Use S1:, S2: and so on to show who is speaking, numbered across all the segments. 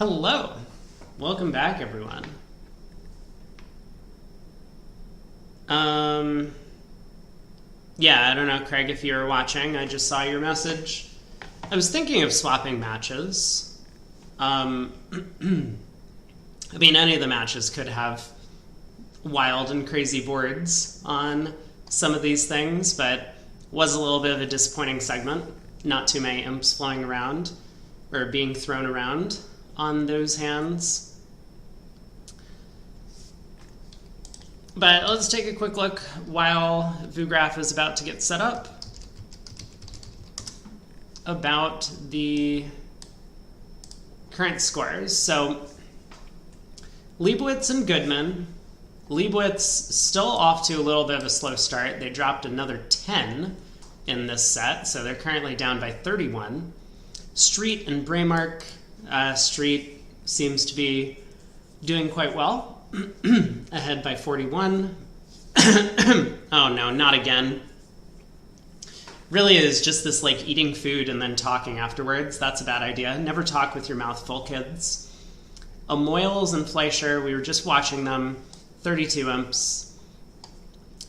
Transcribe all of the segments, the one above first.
S1: Hello. Welcome back, everyone. Yeah, I don't know, Craig, if you were watching. I just saw your message. I was thinking of swapping matches. I mean, any of the matches could have wild and crazy boards on some of these things, but was a little bit of a disappointing segment. Not too many imps flying around or being thrown around on those hands. But let's take a quick look while VuGraph is about to get set up about the current scores. So Leibowitz and Goodman. Leibowitz still off to a little bit of a slow start. They dropped another 10 in this set, so they're currently down by 31. Street and Braymark. Street seems to be doing quite well. Ahead by 41. Oh no, not again. Really is just this like eating food and then talking afterwards. That's a bad idea. Never talk with your mouth full, kids. Moyles and Fleischer, we were just watching them. 32 imps.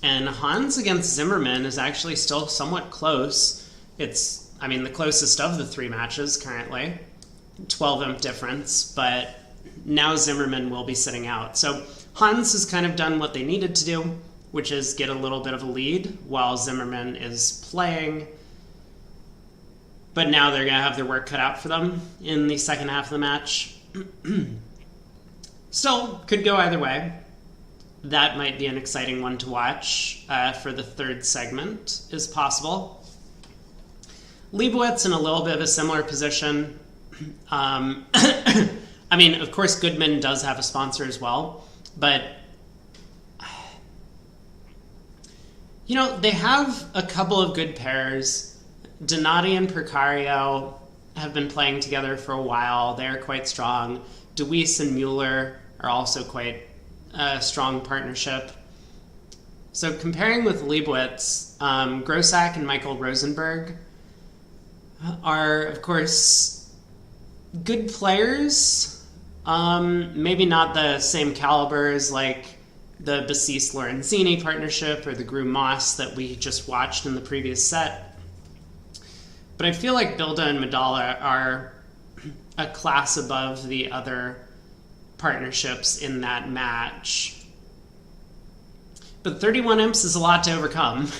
S1: And Hans against Zimmerman is actually still somewhat close. It's, I mean, the closest of the three matches currently. 12 imp difference, but now Zimmerman will be sitting out. So Hans has kind of done what they needed to do, which is get a little bit of a lead while Zimmerman is playing. But now they're going to have their work cut out for them in the second half of the match. Still, could go either way. That might be an exciting one to watch for the third segment, is possible. Leibowitz in a little bit of a similar position. I mean, of course, Goodman does have a sponsor as well, but, you know, they have a couple of good pairs. Donati and Precario have been playing together for a while. They're quite strong. DeWeese and Mueller are also quite a strong partnership. So comparing with Leibowitz, Grossack and Michael Rosenberg are, of course, good players. Maybe not the same caliber as like the Bassiste-Lorenzini partnership or the Groom-Moss that we just watched in the previous set. But I feel like Bilda and Madala are a class above the other partnerships in that match. But 31 imps is a lot to overcome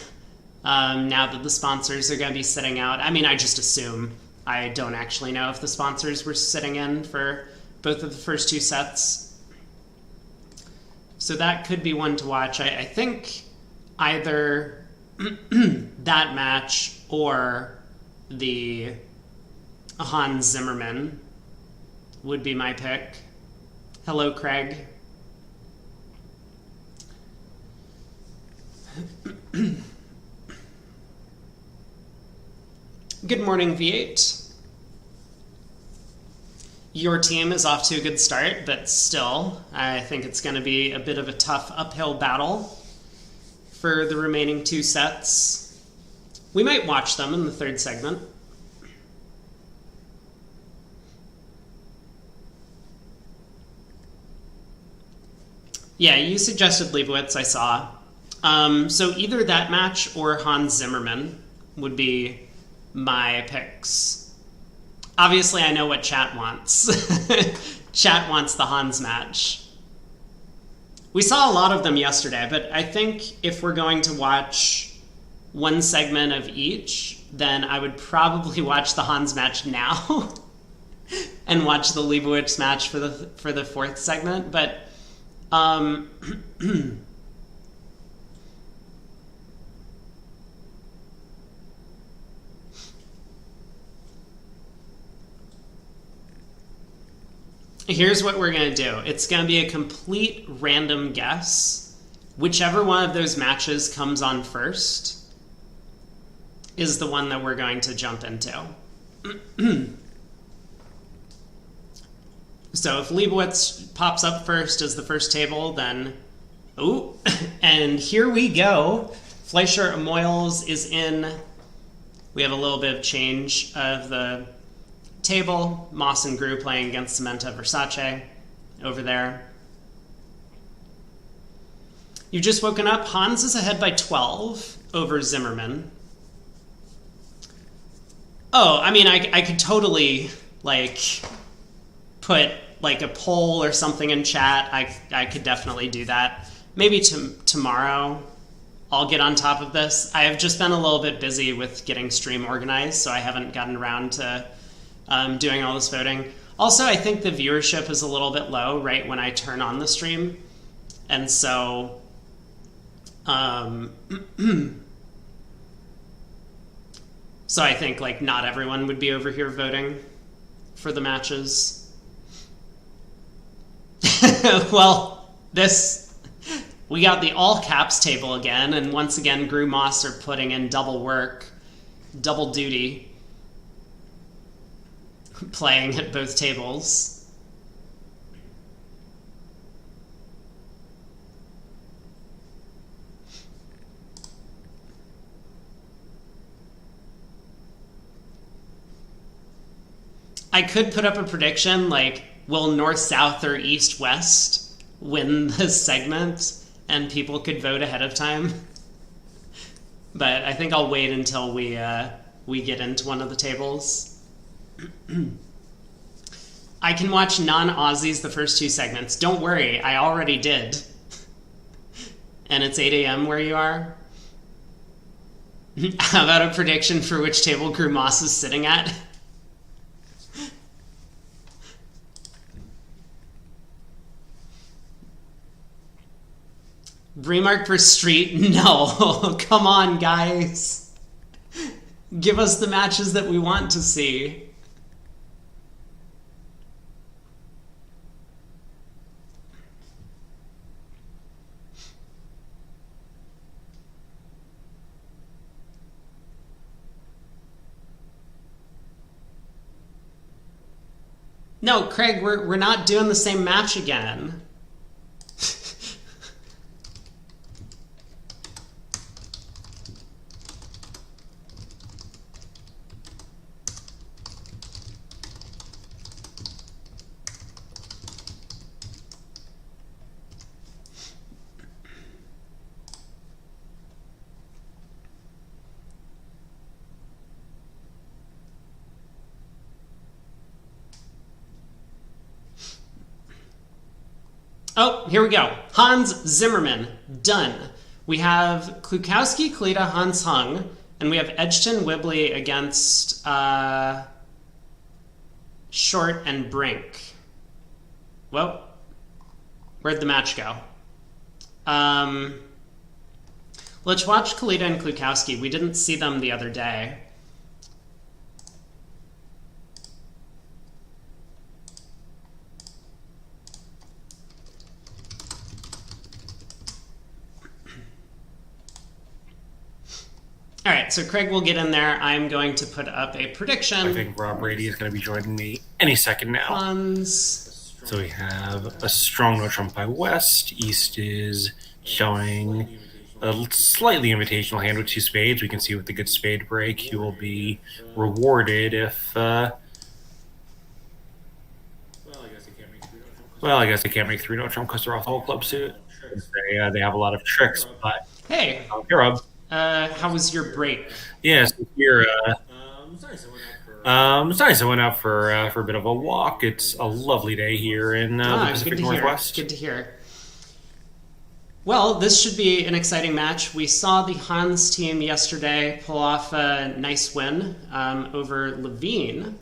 S1: now that the sponsors are going to be sitting out. I mean, I just assume. I don't actually know if the sponsors were sitting in for both of the first two sets. So that could be one to watch. I think either that match or the Hans Zimmerman would be my pick. Hello, Craig. Good morning, V8. Your team is off to a good start, but still, I think it's going to be a bit of a tough uphill battle for the remaining two sets. We might watch them in the third segment. Yeah, you suggested Leibowitz, I saw. So either that match or Hans Zimmerman would be my picks. Obviously, I know what chat wants. Chat wants the Hans match. We saw a lot of them yesterday, but I think if we're going to watch one segment of each, then I would probably watch the Hans match now and watch the Leibowitz match for the fourth segment. But here's what we're going to do. It's going to be a complete random guess. Whichever one of those matches comes on first is the one that we're going to jump into. So if Leibowitz pops up first as the first table, then... Ooh, and here we go. Fleischer Moyles is in. We have a little bit of change of the table. Moss and Gru playing against Samantha Versace over there. You've just woken up. Hans is ahead by 12 over Zimmerman. Oh, I mean, I could totally, like, put, like, a poll or something in chat. I could definitely do that. Maybe tomorrow I'll get on top of this. I have just been a little bit busy with getting stream organized, so I haven't gotten around to doing all this voting. Also, I think the viewership is a little bit low right when I turn on the stream. And so... So I think, like, not everyone would be over here voting for the matches. Well, we got the all caps table again, and once again, Gru Moss are putting in double work, double duty, playing at both tables. I could put up a prediction, like, will North, South, or East, West win this segment? And people could vote ahead of time. But I think I'll wait until we get into one of the tables. I can watch non-Aussies the first 2 segments. Don't worry, I already did. And it's 8 a.m. where you are. How about a prediction for which table Gru Moss is sitting at? Remark per street? No. Come on, guys. Give us the matches that we want to see. No, Craig, we're not doing the same match again. Oh, here we go. Hans Zimmerman, done. We have Klukowski, Kalita, Hans Hung, and we have Edgerton, Wibley against Short and Brink. Well, where'd the match go? Let's watch Kalita and Klukowski. We didn't see them the other day. All right, so Craig will get in there. I'm going to put up a prediction.
S2: I think Rob Brady is going to be joining me any second now.
S1: Hans.
S2: So we have a strong no trump by West. East is showing a slightly invitational hand with 2 spades. We can see with the good spade break, he will be rewarded if... Well, I guess they can't make 3 no trump because they're off the whole club suit. They have a lot of tricks, but...
S1: Hey.
S2: Hey, Rob.
S1: How was your break?
S2: Yeah, so here, it's nice. I went out for a bit of a walk. It's a lovely day here in the Pacific Northwest.
S1: Good to hear. Well, this should be an exciting match. We saw the Hans team yesterday pull off a nice win over Levine,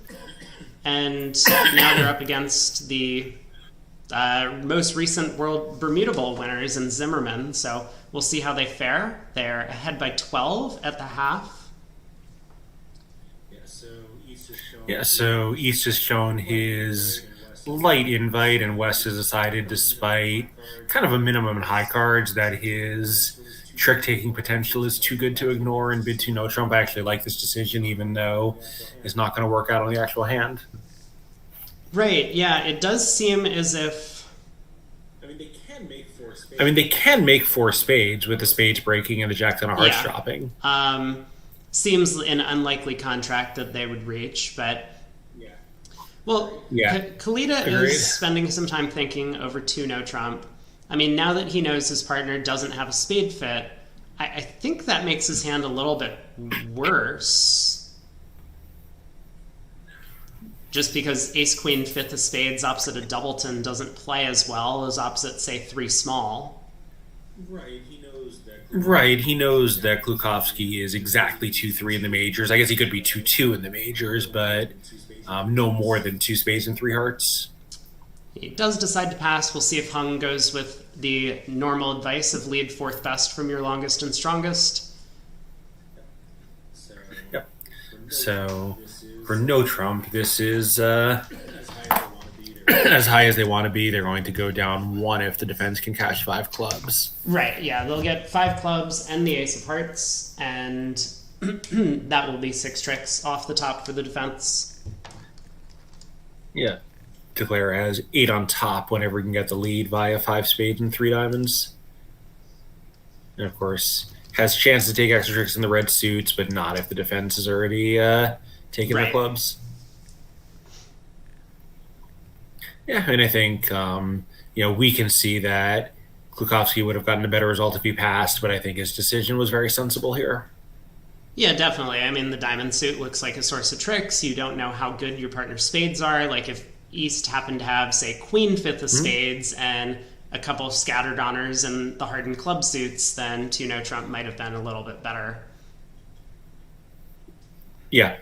S1: and now they're up against the most recent World Bermuda Bowl winners in Zimmerman, so we'll see how they fare. They're ahead by 12 at the half.
S2: Yeah, so East has shown his light invite, and West has decided, despite kind of a minimum in high cards, that his trick-taking potential is too good to ignore and bid 2 no trump. I actually like this decision, even though it's not going to work out on the actual hand.
S1: Right, yeah, it does seem as if...
S2: they can make 4 spades with the spades breaking and the jacks on a hearts dropping.
S1: Seems an unlikely contract that they would reach, but Well,
S2: Yeah,
S1: Kalita
S2: agreed.
S1: is spending some time thinking over 2 no trump. I mean, now that he knows his partner doesn't have a spade fit, I think that makes his hand a little bit worse. Just because ace queen fifth of spades opposite a doubleton doesn't play as well as opposite, say, 3 small.
S2: Right, he knows that Klukowski is exactly 2-3 in the majors. I guess he could be 2-2 in the majors, but no more than two spades and three hearts.
S1: He does decide to pass. We'll see if Hung goes with the normal advice of lead fourth best from your longest and strongest.
S2: Yep. So for no trump, this is as high as they want to be. They're going to go down one if the defense can cash 5 clubs.
S1: Right, yeah. They'll get 5 clubs and the ace of hearts, and that will be 6 tricks off the top for the defense.
S2: Yeah. Declare has 8 on top whenever he can get the lead via 5 spades and 3 diamonds. And of course, has chance to take extra tricks in the red suits, but not if the defense is already taking their clubs. Yeah, and I think we can see that Klukowski would have gotten a better result if he passed, but I think his decision was very sensible here.
S1: Yeah, definitely. I mean, the diamond suit looks like a source of tricks. You don't know how good your partner's spades are. Like if East happened to have, say, queen fifth of spades and a couple of scattered honors and the hardened club suits, then 2 no trump might have been a little bit better.
S2: Yeah,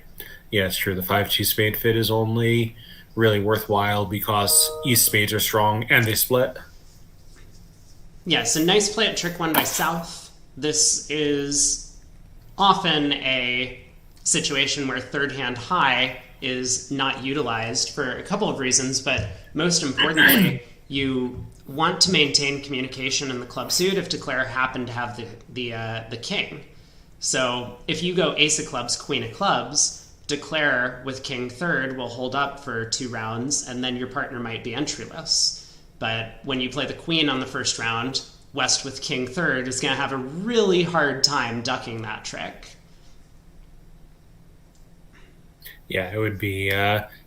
S2: it's true. The 5-2 spade fit is only really worthwhile because East spades are strong and they split.
S1: Yeah, so nice play at trick 1 by South. This is often a situation where third hand high is not utilized for a couple of reasons, but most importantly, you want to maintain communication in the club suit if declare happened to have the king. So if you go ace of clubs, queen of clubs, declare with king third will hold up for 2 rounds, and then your partner might be entryless. But when you play the queen on the first round, West with king third is going to have a really hard time ducking that trick.
S2: Yeah, it would be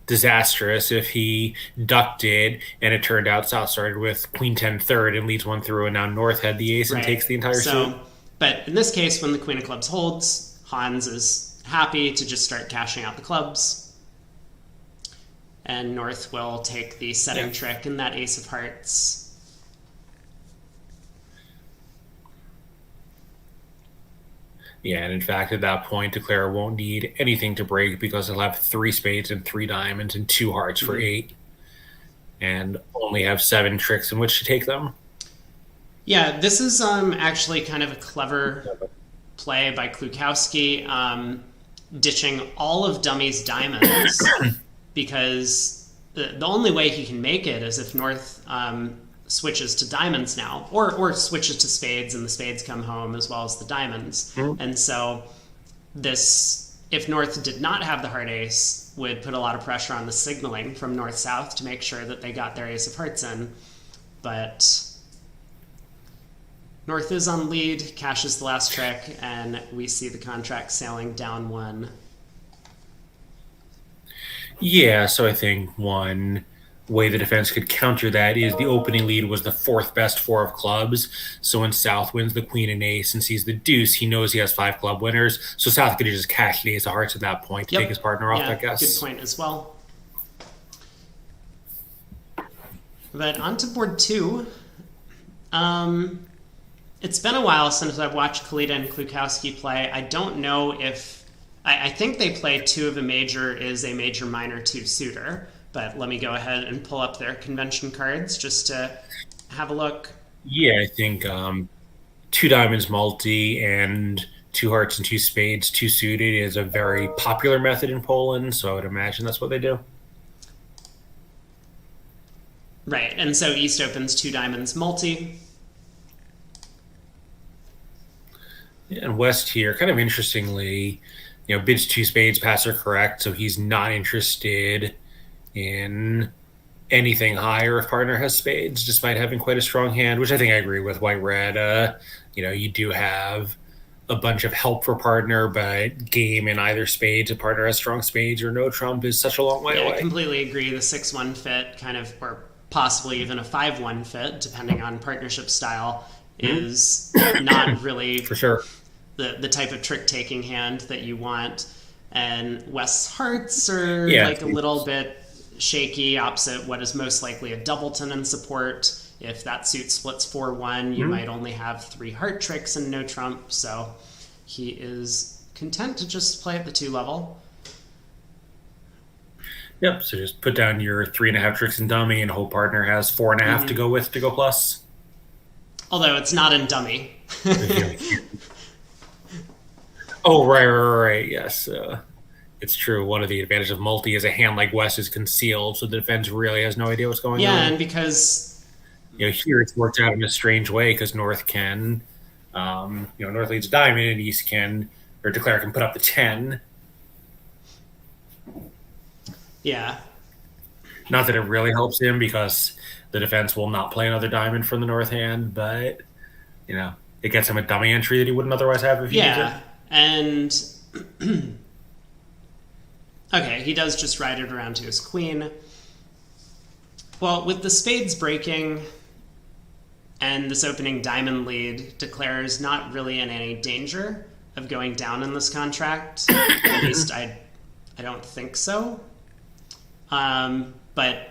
S2: disastrous if he ducked it and it turned out South started with queen 10 third and leads one through, and now North had the ace and takes the entire suit.
S1: But in this case, when the queen of clubs holds, Hans is happy to just start cashing out the clubs. And North will take the setting trick in that ace of hearts.
S2: Yeah, and in fact, at that point, Declare won't need anything to break because he'll have 3 spades and 3 diamonds and 2 hearts for 8, and only have 7 tricks in which to take them.
S1: Yeah, this is actually kind of a clever play by Klukowski, ditching all of Dummy's diamonds because the only way he can make it is if North switches to diamonds now, or switches to spades and the spades come home as well as the diamonds. And so this, if North did not have the heart ace, would put a lot of pressure on the signaling from North-South to make sure that they got their ace of hearts in. But North is on lead, cashes the last trick, and we see the contract sailing down 1.
S2: Yeah, so I think one way the defense could counter that is the opening lead was the 4th best 4 of clubs. So when South wins the queen and ace and sees the deuce, he knows he has 5 club winners. So South could just cash the ace of hearts at that point to take his partner off, I guess.
S1: Good point as well. But on to board 2. It's been a while since I've watched Kalita and Klukowski play. I don't know if... I think they play 2 of a major is a major minor 2 suitor. But let me go ahead and pull up their convention cards just to have a look.
S2: Yeah, I think 2 diamonds multi and 2 hearts and 2 spades, 2 suited is a very popular method in Poland, so I would imagine that's what they do.
S1: Right, and so East opens 2 diamonds multi.
S2: Yeah, and West here, kind of interestingly, bids 2 spades, passer correct, so he's not interested in anything higher if partner has spades, despite having quite a strong hand, which I think I agree with. White red, you do have a bunch of help for partner, but game in either spades, a partner has strong spades or no trump, is such a long way
S1: Yeah, I
S2: away.
S1: completely agree. The 6-1 fit, kind of, or possibly even a 5-1 fit, depending on partnership style, is not
S2: For
S1: really
S2: sure.
S1: the type of trick taking hand that you want. And West's hearts are
S2: Yeah.
S1: like a little bit shaky, opposite what is most likely a doubleton in support. If that suit splits 4-1, you might only have 3 heart tricks and no trump. So he is content to just play at the 2 level.
S2: Yep. So just put down your 3.5 tricks in dummy, and whole partner has 4.5 to go with to go plus.
S1: Although it's not in dummy.
S2: Oh, right. Yes. It's true. One of the advantages of multi is a hand like West is concealed, so the defense really has no idea what's going
S1: Yeah,
S2: on.
S1: and because
S2: Here it's worked out in a strange way because North can, North leads diamond, and East can, or Declare can put up the 10.
S1: yeah,
S2: Not that it really helps him because the defense will not play another diamond from the North hand, but it gets him a dummy entry that he wouldn't otherwise have if he needs it.
S1: and okay, he does just ride it around to his queen. Well, with the spades breaking and this opening diamond lead, Declare's not really in any danger of going down in this contract. At least I don't think so. But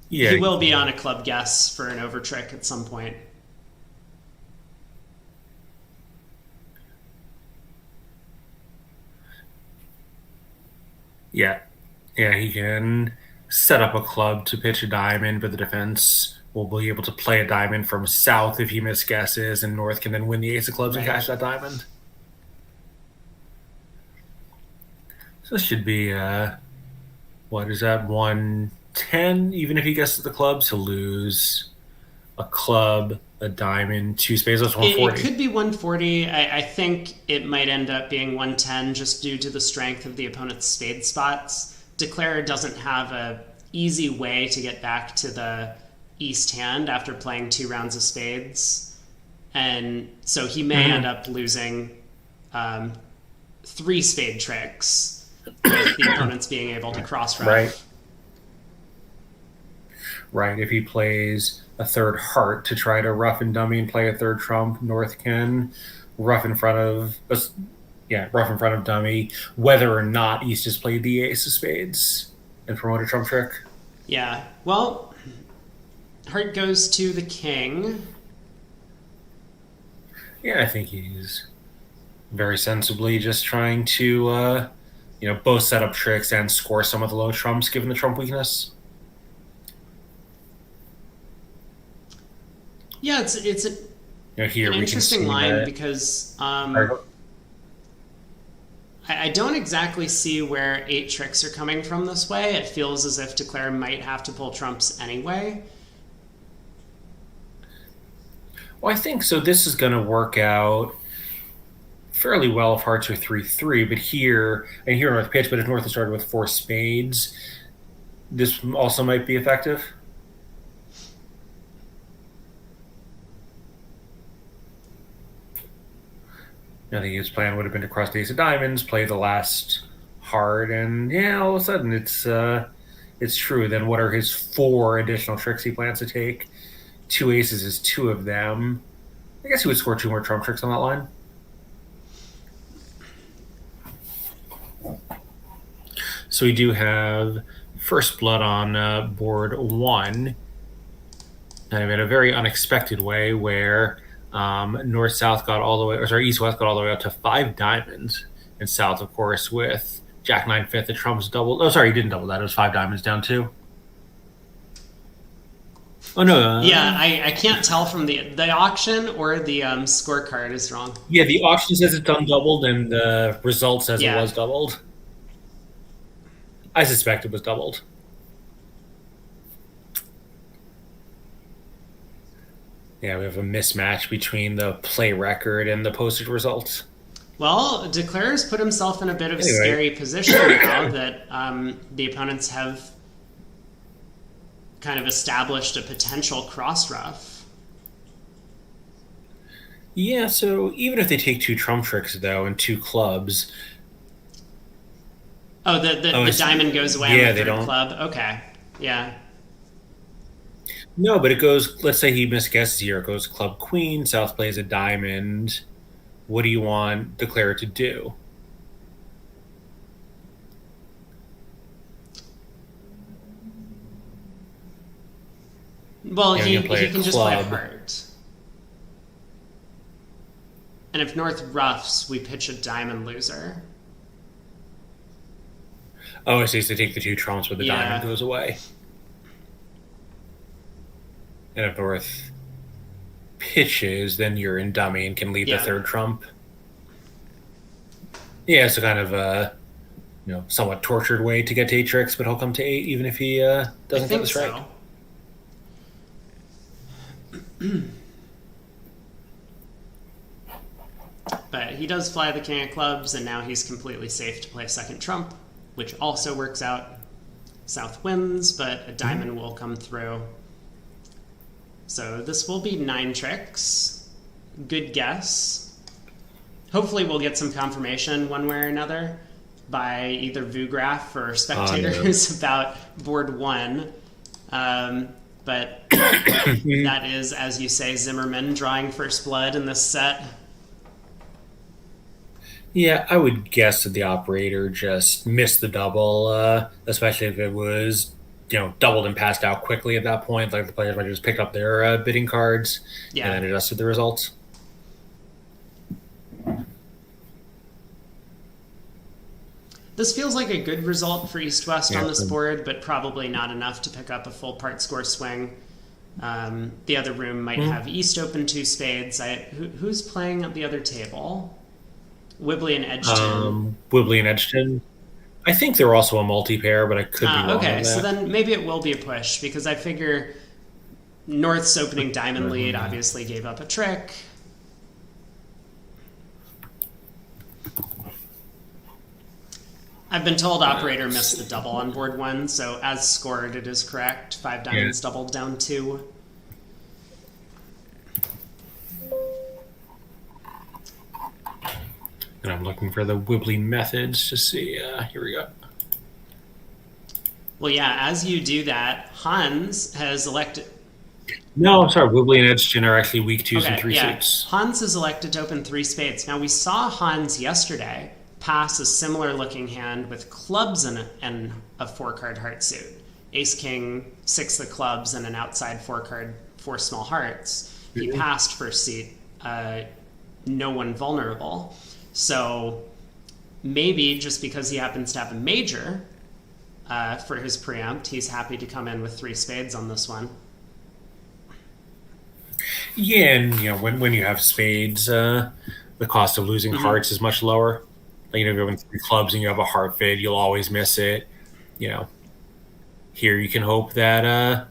S1: he will be on a club guess for an over trick at some point.
S2: Yeah, he can set up a club to pitch a diamond, but the defense will be able to play a diamond from south if he misguesses, and North can then win the ace of clubs and cash that diamond. So this should be, what is that, 110? Even if he guesses the clubs, he'll lose a club, a diamond, 2 spades. That's 140.
S1: It could be 140. I think it might end up being 110 just due to the strength of the opponent's spade spots. Declare doesn't have a easy way to get back to the east hand after playing 2 rounds of spades. And so he may end up losing 3 spade tricks with the opponents being able to cross-route.
S2: Right. If he plays a third heart to try to rough and dummy and play a third trump, North can rough in front of dummy, whether or not East has played the ace of spades and promote a trump trick.
S1: Yeah. Well, heart goes to the king.
S2: Yeah, I think he's very sensibly just trying to, both set up tricks and score some of the low trumps given the trump weakness.
S1: Yeah, it's
S2: here
S1: an interesting line because I don't exactly see where 8 tricks are coming from this way. It feels as if Declare might have to pull trumps anyway.
S2: Well, I think so. This is going to work out fairly well if hearts are 3-3, but here North pitch, but if North has started with 4 spades, this also might be effective. I think his plan would have been to cross the ace of diamonds, play the last heart, and all of a sudden it's true. Then what are his 4 additional tricks he plans to take? 2 aces is 2 of them. I guess he would score 2 more trump tricks on that line. So we do have first blood on board 1, kind of in a very unexpected way, where North-South got all the way, East-West got all the way up to 5 diamonds, and South, of course, with Jack-9 fifth, the trumps doubled. Oh, sorry, he didn't double that. It was 5 diamonds down 2. Oh, no.
S1: Yeah, I can't tell from the auction or the scorecard is wrong.
S2: Yeah, the auction says it's undoubled, and the result says it was doubled. I suspect it was doubled. Yeah, we have a mismatch between the play record and the posted results.
S1: Well, Declare's put himself in a bit of a scary position now that the opponents have kind of established a potential cross-rough.
S2: Yeah, so even if they take two trump tricks though and two clubs,
S1: Oh, the diamond goes away on the
S2: yeah, they
S1: third
S2: don't.
S1: club. Okay, yeah,
S2: No, but it goes. Let's say he misguesses here. It goes club queen. South plays a diamond. What do you want declare to do?
S1: well,
S2: You know, you can play
S1: he
S2: a
S1: can just play a
S2: club.
S1: heart. And if North roughs, we pitch a diamond loser.
S2: Oh, I see. So they take the two trumps, but the diamond
S1: Yeah,
S2: goes away. And if North pitches, then you're in dummy and can lead the
S1: yeah,
S2: third trump. Yeah, it's a kind of somewhat tortured way to get to eight tricks, but he'll come to eight even if he
S1: I
S2: doesn't get the
S1: think
S2: strike.
S1: so. But he does fly the king of clubs, and now he's completely safe to play second trump, which also works out. South wins, but a
S2: Mm-hmm.
S1: diamond will come through. So this will be 9 tricks. Good guess. Hopefully we'll get some confirmation one way or another by either VuGraph or
S2: No.
S1: spectators about board 1. But that is, as you say, Zimmerman drawing first blood in this set.
S2: Yeah, I would guess that the operator just missed the double, especially if it was, doubled and passed out quickly at that point. Like the players might just pick up their bidding cards and
S1: Yeah.
S2: then adjusted the results.
S1: This feels like a good result for East West
S2: Yeah.
S1: on this board, but probably not enough to pick up a full part score swing. The other room might
S2: Mhm.
S1: have East open 2 spades. Who's playing at the other table? Wibbly and Edgton.
S2: Wibbly and Edgerton. I think they're also a multi pair, but I could be wrong
S1: Okay,
S2: on
S1: so
S2: that.
S1: then maybe it will be a push because I figure North's opening diamond lead
S2: Mhm.
S1: obviously gave up a trick. I've been told operator missed the double on board 1, so as scored it is correct. 5
S2: Yeah.
S1: diamonds doubled down 2.
S2: And I'm looking for the Wibbly methods to see. Here we go.
S1: Well, yeah, as you do that, Hans has elected.
S2: No, I'm sorry. Wibbly and Edgerton are actually weak twos and
S1: Okay,
S2: three
S1: yeah.
S2: suits.
S1: Hans is elected to open 3 spades. Now, we saw Hans yesterday pass a similar looking hand with clubs and a 4-card heart suit. Ace King, 6 of clubs, and an outside 4-card, 4 small hearts. He
S2: Mhm.
S1: passed first seat, no one vulnerable. So maybe just because he happens to have a major for his preempt, he's happy to come in with 3 spades on this one.
S2: Yeah, and when you have spades, the cost of losing
S1: Mm-hmm.
S2: hearts is much lower. Like, if you're in 3 clubs and you have a heart fade, you'll always miss it. You know, here you can hope that that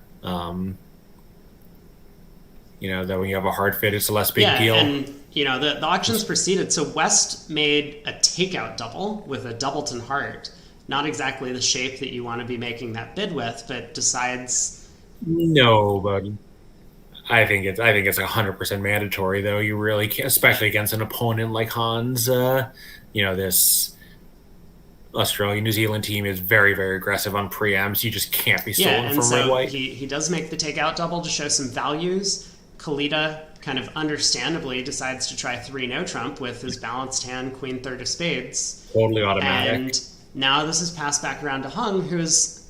S2: when you have a heart fit, it's a less big
S1: Yeah,
S2: deal.
S1: and the auctions proceeded. So West made a takeout double with a Doubleton heart. Not exactly the shape that you want to be making that bid with, but decides.
S2: No, but I think it's 100% mandatory though. You really can't, especially against an opponent like Hans. This Australia New Zealand team is very very aggressive on preamps. You just can't be
S1: Yeah,
S2: stolen
S1: and
S2: from red
S1: so
S2: white.
S1: he does make the takeout double to show some values. Kalita kind of understandably decides to try 3 no trump with his balanced hand, queen third of spades.
S2: Totally automatic.
S1: And now this is passed back around to Hung, who's,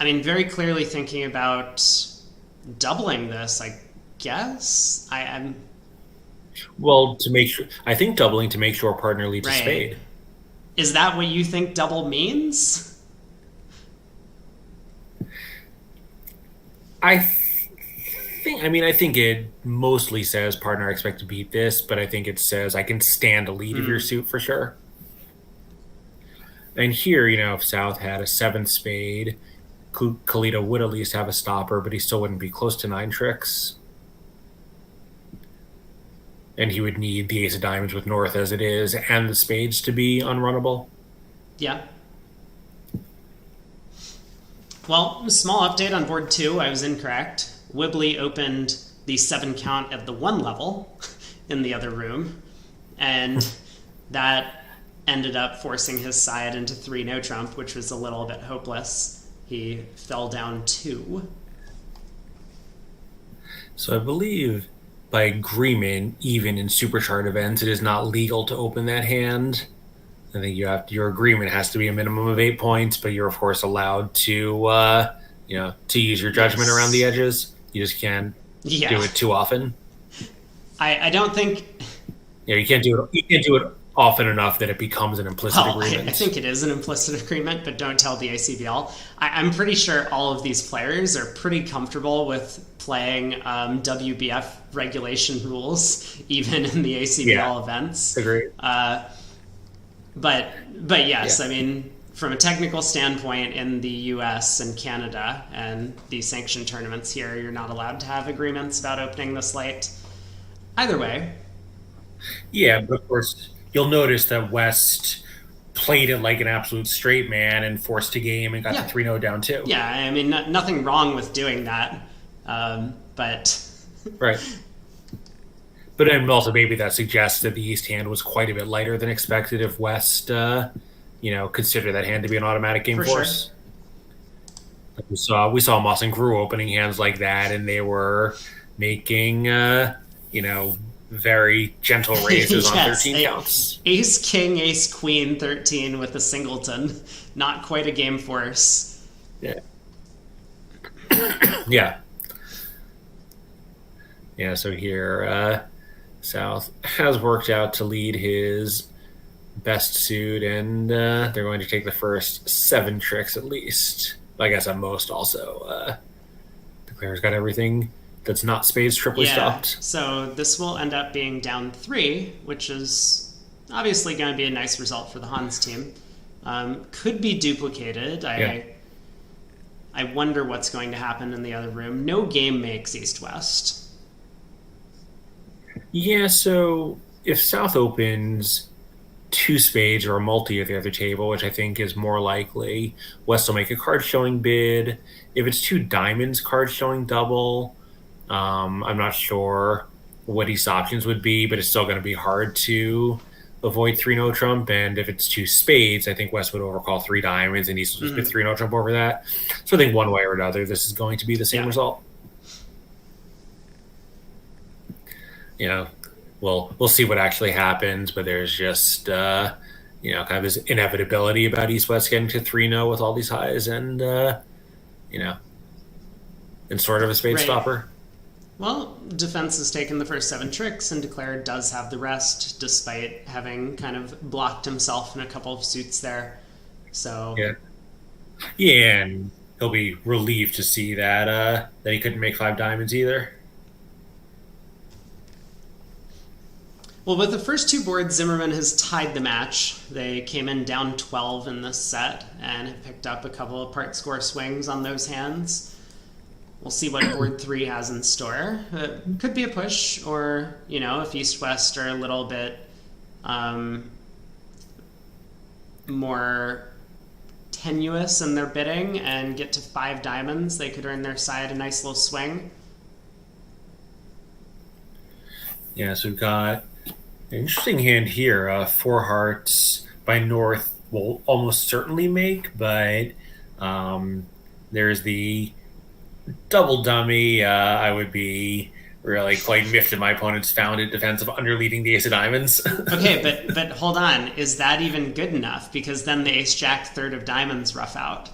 S1: very clearly thinking about doubling this, I guess. I'm
S2: Well, to make sure, I think doubling to make sure a partner leads a
S1: right.
S2: spade.
S1: Is that what you think double means?
S2: I think it mostly says partner I expect to beat this, but I think it says I can stand a lead of your suit for sure. And here, if South had a 7th spade, Kalita would at least have a stopper, but he still wouldn't be close to 9 tricks. And he would need the ace of diamonds with North as it is, and the spades to be unrunnable.
S1: Yeah. Well, small update on board 2. I was incorrect. Wibbly opened the 7 count at the 1 level in the other room, and that ended up forcing his side into 3 no trump, which was a little bit hopeless. He fell down 2.
S2: So I believe by agreement, even in superchart events, it is not legal to open that hand. I think your agreement has to be a minimum of 8 points, but you're of course allowed to to use your judgment around the edges. You just can't do it too often.
S1: I don't think.
S2: Yeah, you can't do it often enough that it becomes an implicit agreement.
S1: I think it is an implicit agreement, but don't tell the ACBL. I'm pretty sure all of these players are pretty comfortable with playing WBF regulation rules, even in the ACBL events.
S2: Agreed.
S1: But yes, I mean, from a technical standpoint, in the US and Canada and the sanctioned tournaments here, you're not allowed to have agreements about opening this late. Either way.
S2: Yeah, but of course, you'll notice that West played it like an absolute straight man and forced a game and got to 3-0 down too.
S1: Yeah, I mean, nothing wrong with doing that, but...
S2: Right. But then also maybe that suggests that the East hand was quite a bit lighter than expected if West, consider that hand to be an automatic game force. Sure. We saw Moss and Grew opening hands like that, and they were making, very gentle raises on 13 counts.
S1: Ace, King, Ace, Queen, 13 with a singleton. Not quite a game force.
S2: Yeah. Yeah. Yeah, so here, South has worked out to lead his best suit, and they're going to take the first 7 tricks at least. I guess at most also. The player's got everything that's not spades triply stopped.
S1: So this will end up being down 3, which is obviously going to be a nice result for the Hans team. Could be duplicated. I wonder what's going to happen in the other room. No game makes East-West.
S2: Yeah, so if South opens 2 spades or a multi at the other table, which I think is more likely, West will make a card showing bid. If it's 2 diamonds, card showing double. I'm not sure what East's options would be, but it's still going to be hard to avoid 3-no trump. And if it's 2 spades, I think West would overcall 3 diamonds, and East will just put 3-no trump over that. So I think one way or another, this is going to be the same result. We'll see what actually happens, but there's just kind of this inevitability about East-West getting to 3-no with all these highs, and and sort of a spade stopper.
S1: Well, Defense has taken the first 7 tricks, and Declared does have the rest, despite having kind of blocked himself in a couple of suits there. So
S2: yeah, and he'll be relieved to see that he couldn't make 5 diamonds either.
S1: Well, with the first 2 boards, Zimmerman has tied the match. They came in down 12 in this set and have picked up a couple of part score swings on those hands. We'll see what board 3 has in store. It could be a push, or, if East-West are a little bit more tenuous in their bidding and get to 5 diamonds, they could earn their side a nice little swing.
S2: Yeah, so we've got an interesting hand here. 4 hearts by North will almost certainly make, but there's the double dummy. I would be really quite miffed if my opponent's found it defensive underleading the ace of diamonds.
S1: Okay, but hold on. Is that even good enough? Because then the ace-jack third of diamonds rough out.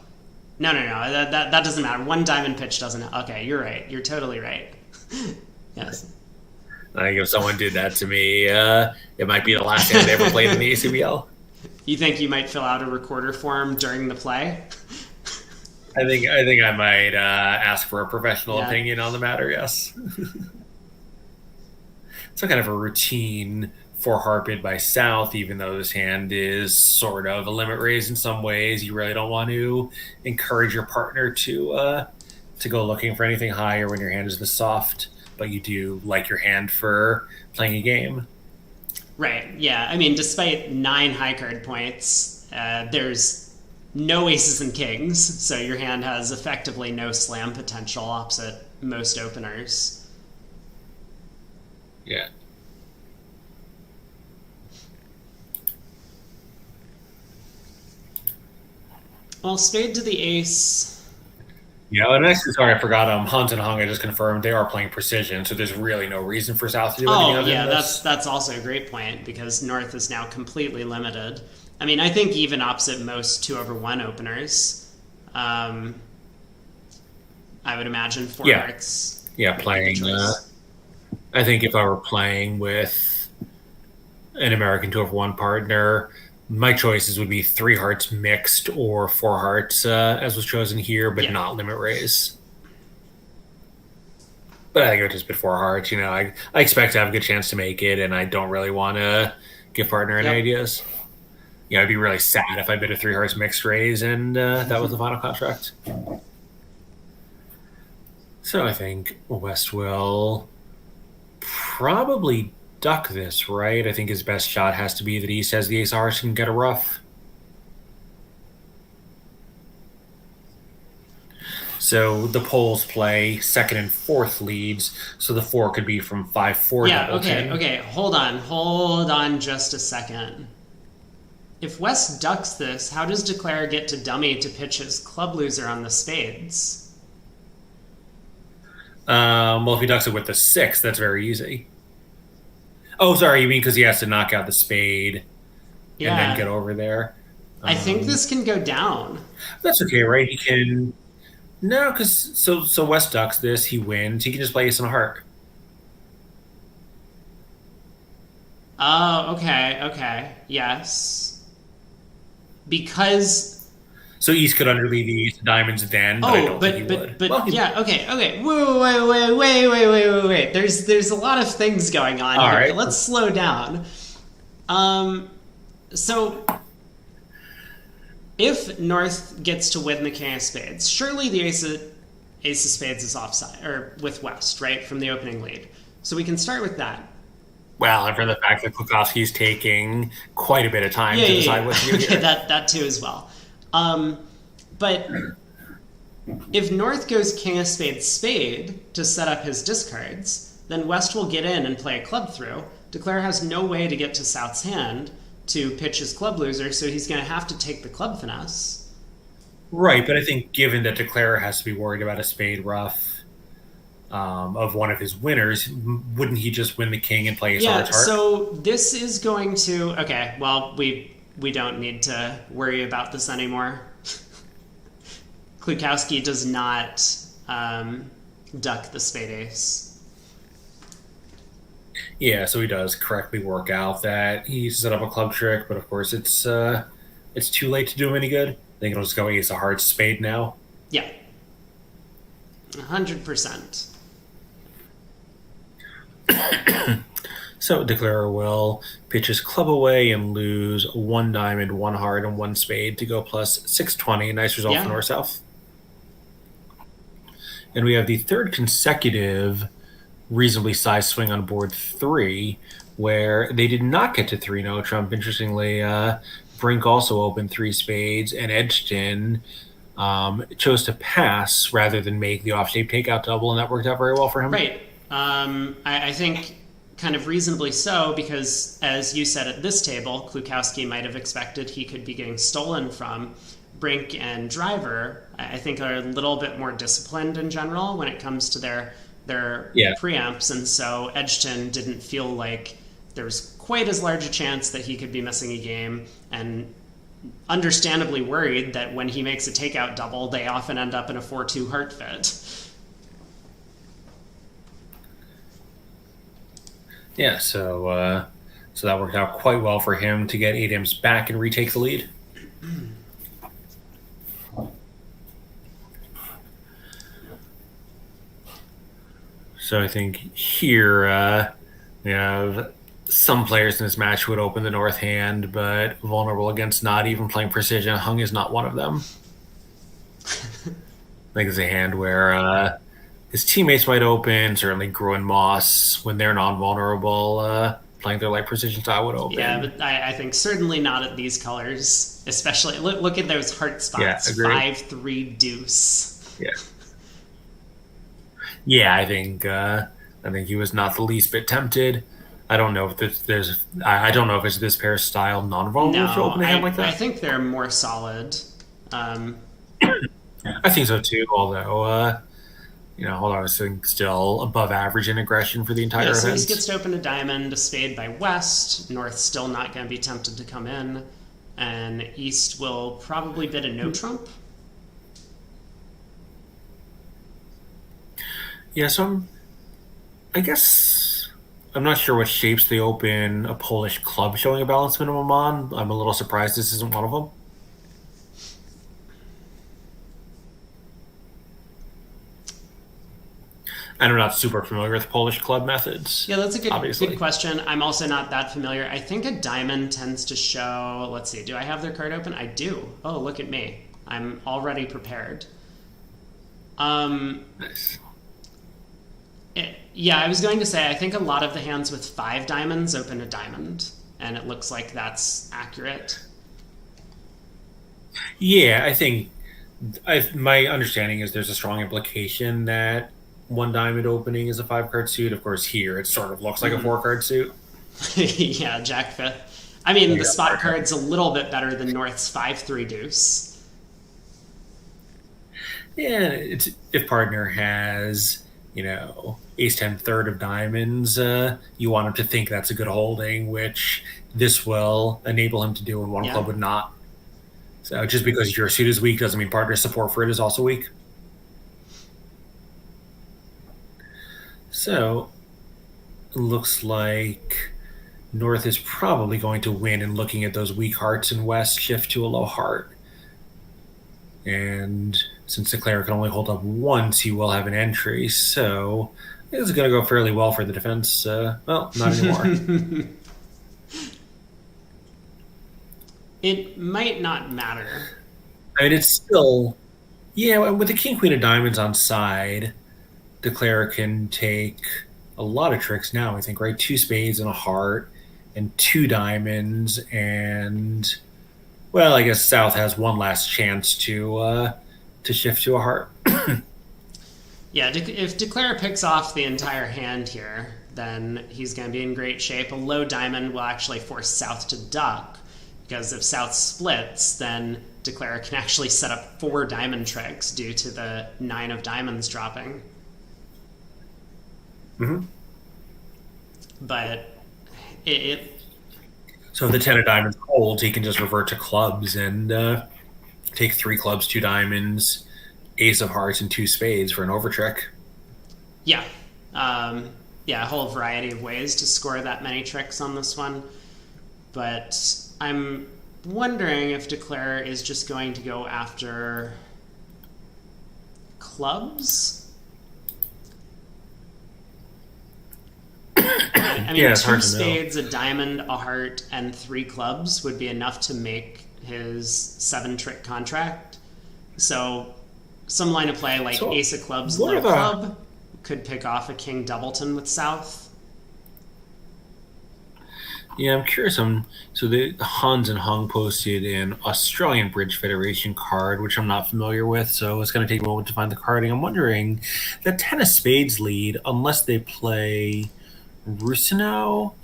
S1: No. That doesn't matter. 1 diamond pitch doesn't... Okay, you're right. You're totally right. Yes.
S2: I think if someone did that to me, it might be the last hand I ever played in the ACBL.
S1: You think you might fill out a recorder form during the play?
S2: I think I might ask for a professional opinion on the matter, yes. It's kind of a routine 4-heart bid by South, even though this hand is sort of a limit raise in some ways. You really don't want to encourage your partner to go looking for anything higher when your hand is this soft, but you do like your hand for playing a game.
S1: Right, yeah. I mean, despite 9 high card points, there's no aces and kings, so your hand has effectively no slam potential opposite most openers.
S2: Yeah.
S1: Well, spade to the ace.
S2: Yeah, and actually, sorry, I forgot. Hunt and Hung, I just confirmed they are playing precision, so there's really no reason for South to do anything
S1: Oh
S2: other than
S1: yeah, that's
S2: this.
S1: that's also a great point because North is now completely limited. I mean, I think even opposite most 2/1 openers, um, I would imagine four
S2: Yeah,
S1: hearts
S2: yeah,
S1: might be the
S2: playing.
S1: choice.
S2: I think if I were playing with an American 2/1 partner, my choices would be three hearts mixed or four hearts, as was chosen here, but
S1: Yeah.
S2: not limit raise. But I think it would just be four hearts. I expect to have a good chance to make it, and I don't really want to give partner any
S1: Yep.
S2: ideas. I'd be really sad if I bid a three hearts mixed raise and that was the final contract. So I think West will probably duck this, right? I think his best shot has to be that East has the ace hearts and get a ruff. So the Poles play second and fourth leads, so the four could be from 5-4
S1: Yeah.
S2: doubleton.
S1: Okay. Hold on, just a second. If West ducks this, how does Declare get to dummy to pitch his club loser on the spades?
S2: Well, if he ducks it with the six, that's very easy. Oh, sorry, you mean because he has to knock out the spade and then get
S1: Yeah.
S2: over there?
S1: I think this can go down.
S2: That's okay, right? He can. No, because so West ducks this, he wins. He can just play ace and a heart.
S1: Oh, okay. Yes. Because
S2: So East could underlead the ace of diamonds then, but I
S1: oh,
S2: don't think he would.
S1: but
S2: He,
S1: yeah, okay. Wait. There's a lot of things going on
S2: all
S1: here.
S2: right.
S1: Let's slow down. So if North gets to win the king of spades, surely the ace of spades is offside or with West, right, from the opening lead. So we can start with that.
S2: Well, and for the fact that Klukowski's taking quite a bit of time
S1: Yeah,
S2: to
S1: yeah,
S2: decide
S1: yeah.
S2: what to do
S1: Okay,
S2: here.
S1: that too as well. But if North goes king of spades spade to set up his discards, then West will get in and play a club through. Declare has no way to get to South's hand to pitch his club loser, so he's going to have to take the club finesse.
S2: Right, but I think given that Declare has to be worried about a spade ruff of one of his winners, wouldn't he just win the king and play his
S1: Yeah,
S2: heart?
S1: so this is going to okay. Well, we don't need to worry about this anymore. Klukowski does not duck the spade ace.
S2: Yeah, so he does correctly work out that he set up a club trick, but of course it's too late to do him any good. I think it'll just go ace of hearts spade now.
S1: Yeah, 100%.
S2: So Declarer will pitch his club away and lose one diamond, one heart, and one spade to go plus 620. Nice result
S1: Yeah.
S2: for North South. And we have the third consecutive reasonably sized swing on board 3, where they did not get to 3 no Trump. Interestingly, Brink also opened 3 spades, and Edgerton chose to pass rather than make the off shape takeout double, and that worked out very well for him.
S1: Right. I think kind of reasonably so, because as you said at this table, Klukowski might have expected he could be getting stolen from. Brink and Driver, I think, are a little bit more disciplined in general when it comes to their preamps, and so Edgerton didn't feel like there was quite as large a chance that he could be missing a game, and understandably worried that when he makes a takeout double, they often end up in a 4-2 heart fit.
S2: Yeah, so that worked out quite well for him to get 8 M's back and retake the lead. So I think here we have some players in this match who would open the north hand, but vulnerable against not even playing precision. Hung is not one of them. I think it's a hand where his teammates might open. Certainly, Gruen Moss, when they're non-vulnerable, playing their light precision style would open.
S1: Yeah, but I think certainly not at these colors. Especially, look at those heart spots.
S2: Yeah,
S1: 5-3 deuce.
S2: Yeah. Yeah, I think I think he was not the least bit tempted. I don't know if there's. I don't know if it's this pair's style non-vulnerable to
S1: No,
S2: open a hand like
S1: I
S2: that.
S1: think they're more solid. Um,
S2: I think so too. Although, hold on, I was think still above average in aggression for the
S1: yeah,
S2: entire
S1: so he
S2: event.
S1: gets to open a diamond, a spade by West. North's still not going to be tempted to come in. And East will probably bid a no trump.
S2: Yeah, so I guess I'm not sure what shapes they open a Polish club showing a balance minimum on. I'm a little surprised this isn't one of them. And I'm not super familiar with Polish club methods,
S1: Yeah, that's a good
S2: obviously.
S1: question. I'm also not that familiar. I think a diamond tends to show. Let's see. Do I have their card open? I do. Oh, look at me. I'm already prepared. Um,
S2: Nice.
S1: yeah, I was going to say I think a lot of the hands with 5 diamonds open a diamond, and it looks like that's accurate.
S2: Yeah, I think my understanding is there's a strong implication that one diamond opening is a 5 card suit. Of course, here it sort of looks like a
S1: Mm-hmm.
S2: 4 card suit.
S1: Yeah, Jack fifth. I mean, the
S2: Yeah,
S1: spot
S2: partner.
S1: card's a little bit better than North's 5-3 deuce.
S2: Yeah, if partner has ace 10 third of diamonds, you want him to think that's a good holding, which this will enable him to do, and one
S1: Yeah.
S2: club would not. So just because your suit is weak doesn't mean partner's support for it is also weak. So it looks like North is probably going to win, and looking at those weak hearts, and West shift to a low heart. And since the Declare can only hold up once, he will have an entry. So it's going to go fairly well for the defense. Well, not anymore.
S1: It might not matter.
S2: I mean, it's still, yeah, with the King Queen of Diamonds on side, Declare can take a lot of tricks now, I think, right? 2 spades and a heart, and 2 diamonds, and, well, I guess South has one last chance to shift to a heart.
S1: Yeah, if Declare picks off the entire hand here, then he's going to be in great shape. A low diamond will actually force South to duck, because if South splits, then Declare can actually set up 4 diamond tricks due to the 9 of diamonds dropping.
S2: Mm-hmm.
S1: But it
S2: So if the 10 of diamonds holds, he can just revert to clubs and take 3 clubs, 2 diamonds, ace of hearts, and 2 spades for an overtrick.
S1: yeah, yeah, a whole variety of ways to score that many tricks on this one. But I'm wondering if Declare is just going to go after clubs. I mean,
S2: Yeah, it's
S1: two
S2: hard to know.
S1: spades, a diamond, a heart, and 3 clubs would be enough to make his 7 trick contract. So, some line of play like
S2: So
S1: ace of clubs,
S2: what
S1: low
S2: are the
S1: club could pick off a king doubleton with South.
S2: Yeah, I'm curious. So the Hans and Hung posted an Australian Bridge Federation card, which I'm not familiar with. So it's going to take a moment to find the carding. I'm wondering the 10 of spades lead, unless they play Rusino,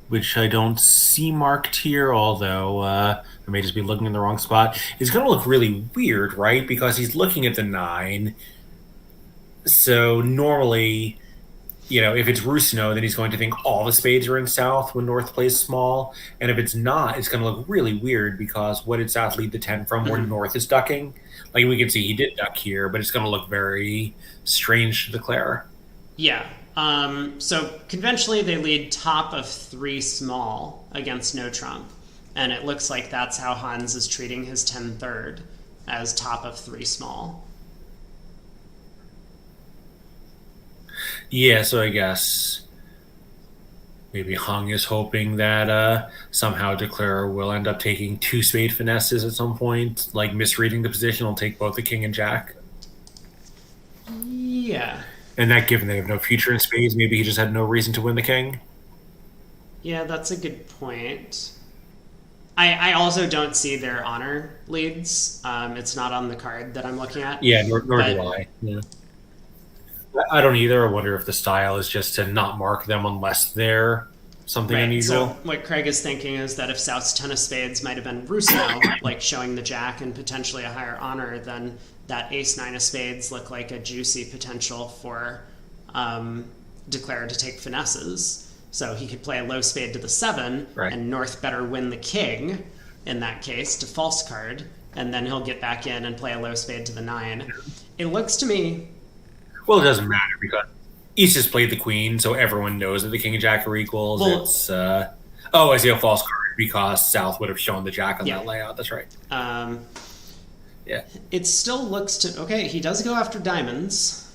S2: which I don't see marked here, although I may just be looking in the wrong spot. It's going to look really weird, right? Because he's looking at the 9. So normally, if it's Rusino, then he's going to think all the spades are in South when North plays small. And if it's not, it's going to look really weird because what did South lead the 10 from where
S1: Mm-hmm.
S2: North is ducking? Like we can see he did duck here, but it's going to look very strange to declare.
S1: Yeah. So conventionally, they lead top of 3 small against no trump. And it looks like that's how Hans is treating his 10 third, as top of 3 small.
S2: Yeah, so I guess maybe Hung is hoping that somehow Declare will end up taking 2 spade finesses at some point, like misreading the position, will take both the king and jack.
S1: Yeah.
S2: And that, given they have no future in spades, maybe he just had no reason to win the king.
S1: Yeah, that's a good point. I also don't see their honor leads. It's not on the card that I'm looking at.
S2: Yeah, nor do
S1: But
S2: I. Yeah. I don't either. I wonder if the style is just to not mark them unless they're something
S1: Right. So
S2: unusual.
S1: what Craig is thinking is that if South's ten of spades might have been Rusno, like showing the jack and potentially a higher honor, then that ace nine of spades look like a juicy potential for Declare to take finesses. So he could play a low spade to the seven,
S2: Right.
S1: and North better win the king in that case to false card, and then he'll get back in and play a low spade to the nine. It looks to me,
S2: Well, it doesn't matter because East has played the queen, so everyone knows that the king and jack are equals.
S1: well,
S2: Oh, I see a false card because South would have shown the jack on
S1: yeah.
S2: that layout. That's right.
S1: Um,
S2: Yeah.
S1: it still looks to okay. He does go after diamonds,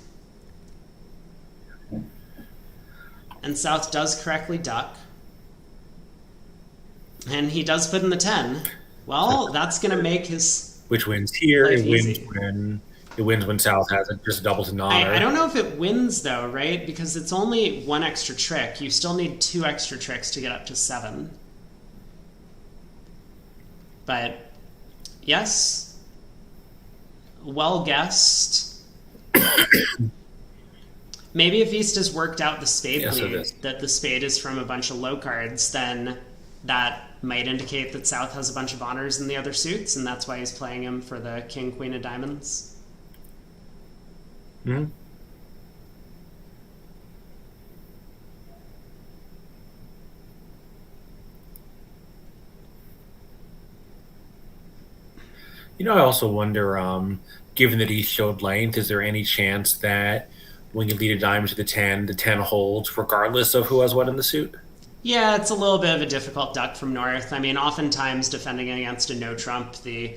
S1: and South does correctly duck, and he does put in the 10. Well, that's gonna make his
S2: Which wins here?
S1: life
S2: It wins
S1: easy.
S2: when South has it just double to non.
S1: I don't know if it wins though, right? Because it's only one extra trick. You still need two extra tricks to get up to 7. But yes, well guessed. Maybe if East has worked out the spade
S2: Yes, it
S1: lead,
S2: is.
S1: that the spade is from a bunch of low cards, then that might indicate that South has a bunch of honors in the other suits, and that's why he's playing him for the king, queen of diamonds.
S2: Hmm. I also wonder, given that he showed length, is there any chance that when you lead a diamond to the 10 holds regardless of who has what in the suit?
S1: Yeah, it's a little bit of a difficult duck from North. I mean, oftentimes defending against a no trump, the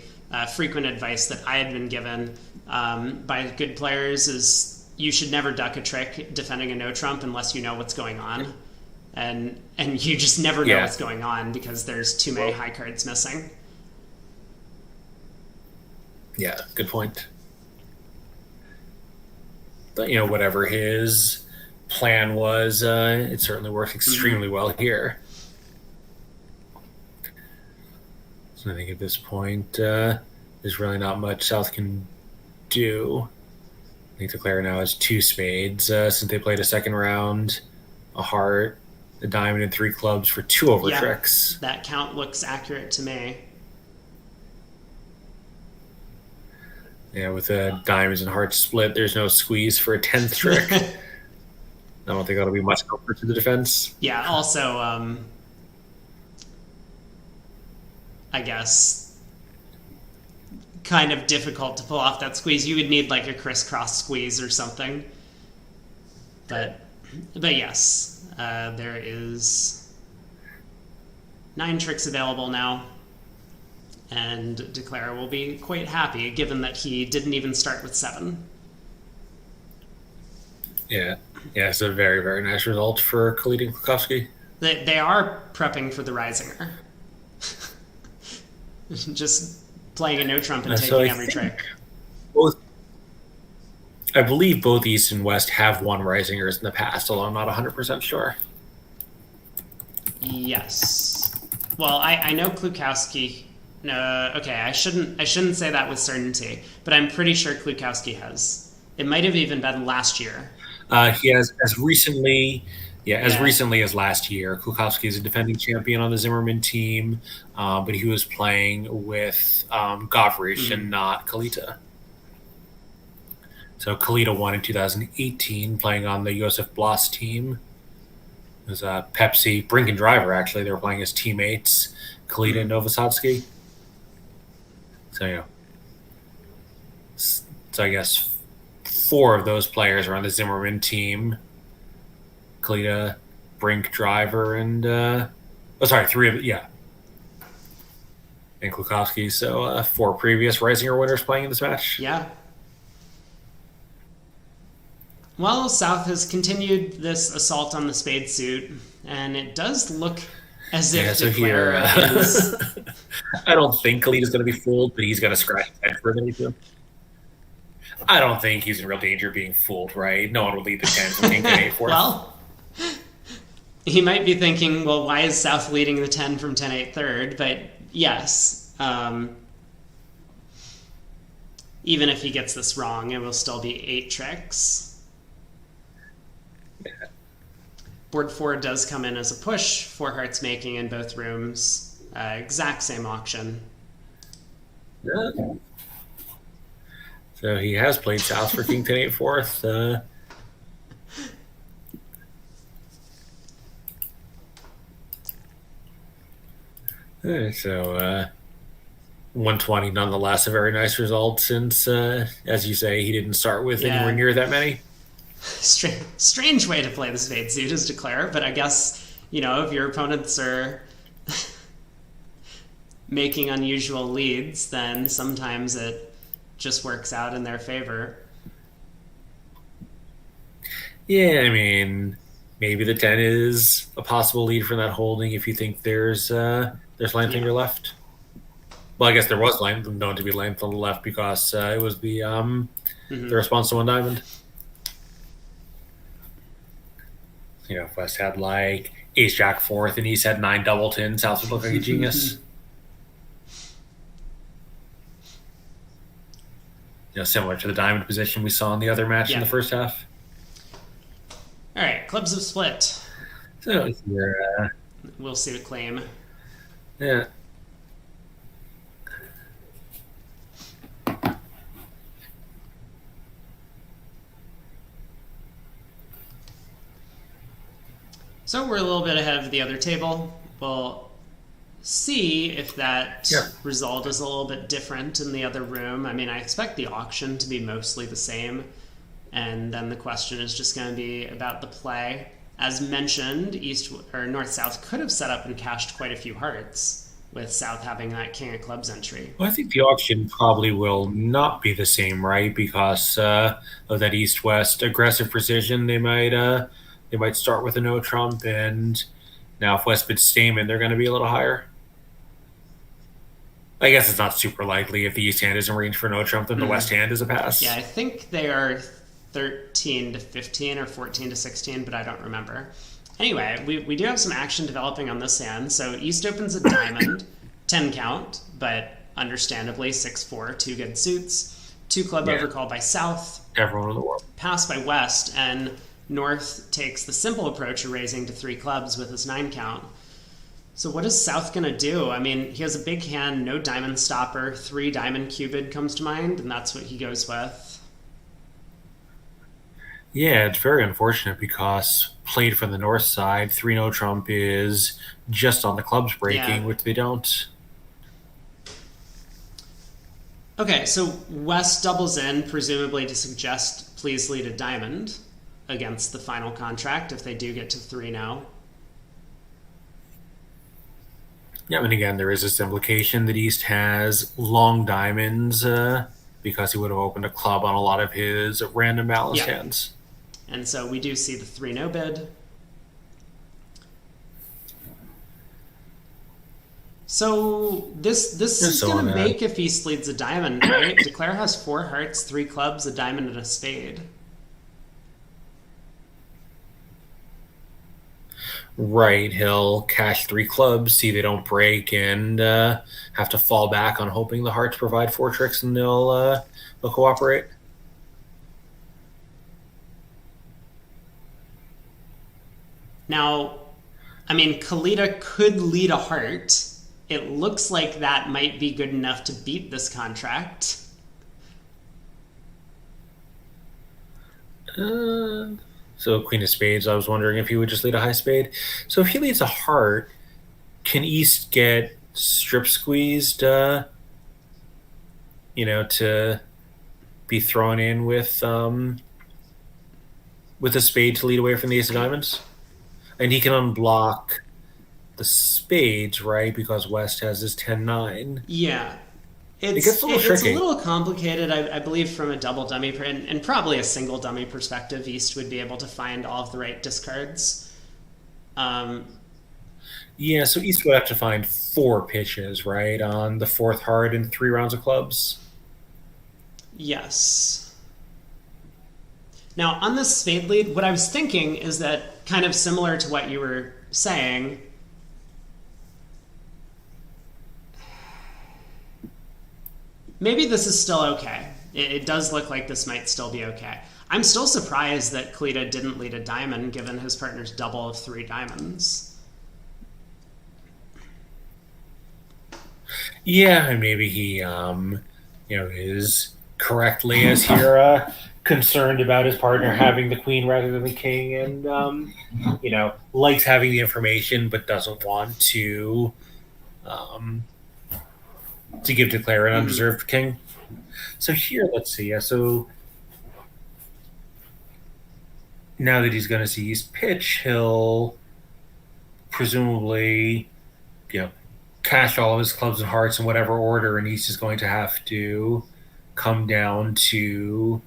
S1: frequent advice that I had been given by good players is you should never duck a trick defending a no trump unless you know what's going on, and you just never know
S2: Yeah.
S1: what's going on because there's too many high cards missing.
S2: Yeah, good point. But, whatever his plan was, it certainly worked extremely well here. So I think at this point, there's really not much South can do. I think Declare now has 2 spades since they played a second round, a heart, a diamond, and 3 clubs for 2 over
S1: Yeah.
S2: tricks.
S1: That count looks accurate to me.
S2: Yeah, with a diamonds and hearts split, there's no squeeze for a 10th trick. I don't think that'll be much comfort to the defense.
S1: Yeah, also, I guess, kind of difficult to pull off that squeeze. You would need like a crisscross squeeze or something. But yes, there is 9 tricks available now. And Declare will be quite happy, given that he didn't even start with 7.
S2: Yeah, it's a very, very nice result for Khalid and Klukowski.
S1: They are prepping for the Risinger. Just playing a no trump and
S2: So
S1: taking
S2: I
S1: every
S2: think
S1: trick.
S2: I believe both East and West have won Risingers in the past, although I'm not 100% sure.
S1: Yes. Well, I know Klukowski. No, okay, I shouldn't say that with certainty, but I'm pretty sure Klukowski has. It might have even been last year.
S2: He has as recently as last year. Klukowski is a defending champion on the Zimmerman team, but he was playing with Gavrish and not Kalita. So Kalita won in 2018, playing on the Josef Blas team. It was Pepsi, Brink and Driver, actually. They were playing as teammates, Kalita and Novosadsky. So, so I guess 4 of those players are on the Zimmerman team. Kalita, Brink, Driver, and 3 of it, yeah. And Klukowski. So 4 previous Risinger winners playing in this match.
S1: Yeah. Well, South has continued this assault on the spade suit, and it does look as if Declare is...
S2: I don't think Khalid is going to be fooled, but he's going to scratch his head for a minute too. I don't think he's in real danger of being fooled, right? No one will lead the 10 from King 10 8 4.
S1: Well, he might be thinking, well, why is South leading the 10 from 10 8 third? But yes, even if he gets this wrong, it will still be 8 tricks. Board 4 does come in as a push, 4 hearts making in both rooms. Exact same auction.
S2: Yeah. So he has played South for King 10 8 fourth. So 120 nonetheless, a very nice result since, as you say, he didn't start with anywhere near that many.
S1: Strange way to play the spade suit is declare, but I guess, if your opponents are making unusual leads, then sometimes it just works out in their favor.
S2: Yeah, I mean, maybe the 10 is a possible lead from that holding if you think there's length on your left. Well, I guess there was length known to be length on the left because it was the response to one diamond. If West had like ace jack fourth and East had 9 double tens, South would look like a genius. Similar to the diamond position we saw in the other match in the first half.
S1: All right, clubs have split.
S2: So
S1: we'll see the claim.
S2: Yeah.
S1: So we're a little bit ahead of the other table. We'll see if that result is a little bit different in the other room. I mean, I expect the auction to be mostly the same. And then the question is just going to be about the play. As mentioned, North-South could have set up and cashed quite a few hearts, with South having that King of Clubs entry.
S2: Well, I think the auction probably will not be the same, right? Because of that East-West aggressive precision, they might start with a no trump, and now if West bids Stamen, they're going to be a little higher. I guess it's not super likely if the East hand is in range for no trump, then the West hand is a pass.
S1: Yeah, I think they are 13 to 15 or 14 to 16, but I don't remember. Anyway, we do have some action developing on this hand. So East opens a diamond, 10 count, but understandably 6-4, 2 good suits, 2 club overcall by South.
S2: Everyone in the world.
S1: Pass by West, and North takes the simple approach of raising to 3 clubs with his 9 count. So what is South going to do? I mean, he has a big hand, no diamond stopper, 3 diamond cubid comes to mind, and that's what he goes with.
S2: Yeah, it's very unfortunate because played from the north side, 3 no trump is just on the clubs breaking, which they don't.
S1: Okay, so West doubles in, presumably to suggest please lead a diamond against the final contract if they do get to 3 now.
S2: Yeah, and again, there is this implication that East has long diamonds because he would have opened a club on a lot of his random balanced hands.
S1: And so we do see the 3 no bid. So this is going to make if East leads a diamond, right? Declare has 4 hearts, 3 clubs, a diamond, and a spade.
S2: Right, he'll cash 3 clubs, see they don't break, and have to fall back on hoping the hearts provide 4 tricks and they'll cooperate.
S1: Now, I mean, Kalita could lead a heart. It looks like that might be good enough to beat this contract.
S2: So Queen of Spades, I was wondering if he would just lead a high spade. So if he leads a heart, can East get strip squeezed, to be thrown in with a spade to lead away from the ace of diamonds? And he can unblock the spades, right? Because West has his 10-9.
S1: Yeah.
S2: It gets a little tricky.
S1: It's a little complicated, I believe, from a double dummy and probably a single dummy perspective. East would be able to find all of the right discards.
S2: Yeah, so East would have to find 4 pitches, right, on the 4th heart in 3 rounds of clubs.
S1: Yes. Now, on this spade lead, what I was thinking is that, kind of similar to what you were saying, maybe this is still okay. It does look like this might still be okay. I'm still surprised that Kalita didn't lead a diamond given his partner's double of 3 diamonds.
S2: Yeah, and maybe he, is correctly as you're concerned about his partner having the queen rather than the king, and likes having the information but doesn't want um, to give Declare an undeserved king. So here, let's see. Yeah, so now that he's going to see East pitch, he'll presumably, cash all of his clubs and hearts in whatever order, and East is going to have to come down to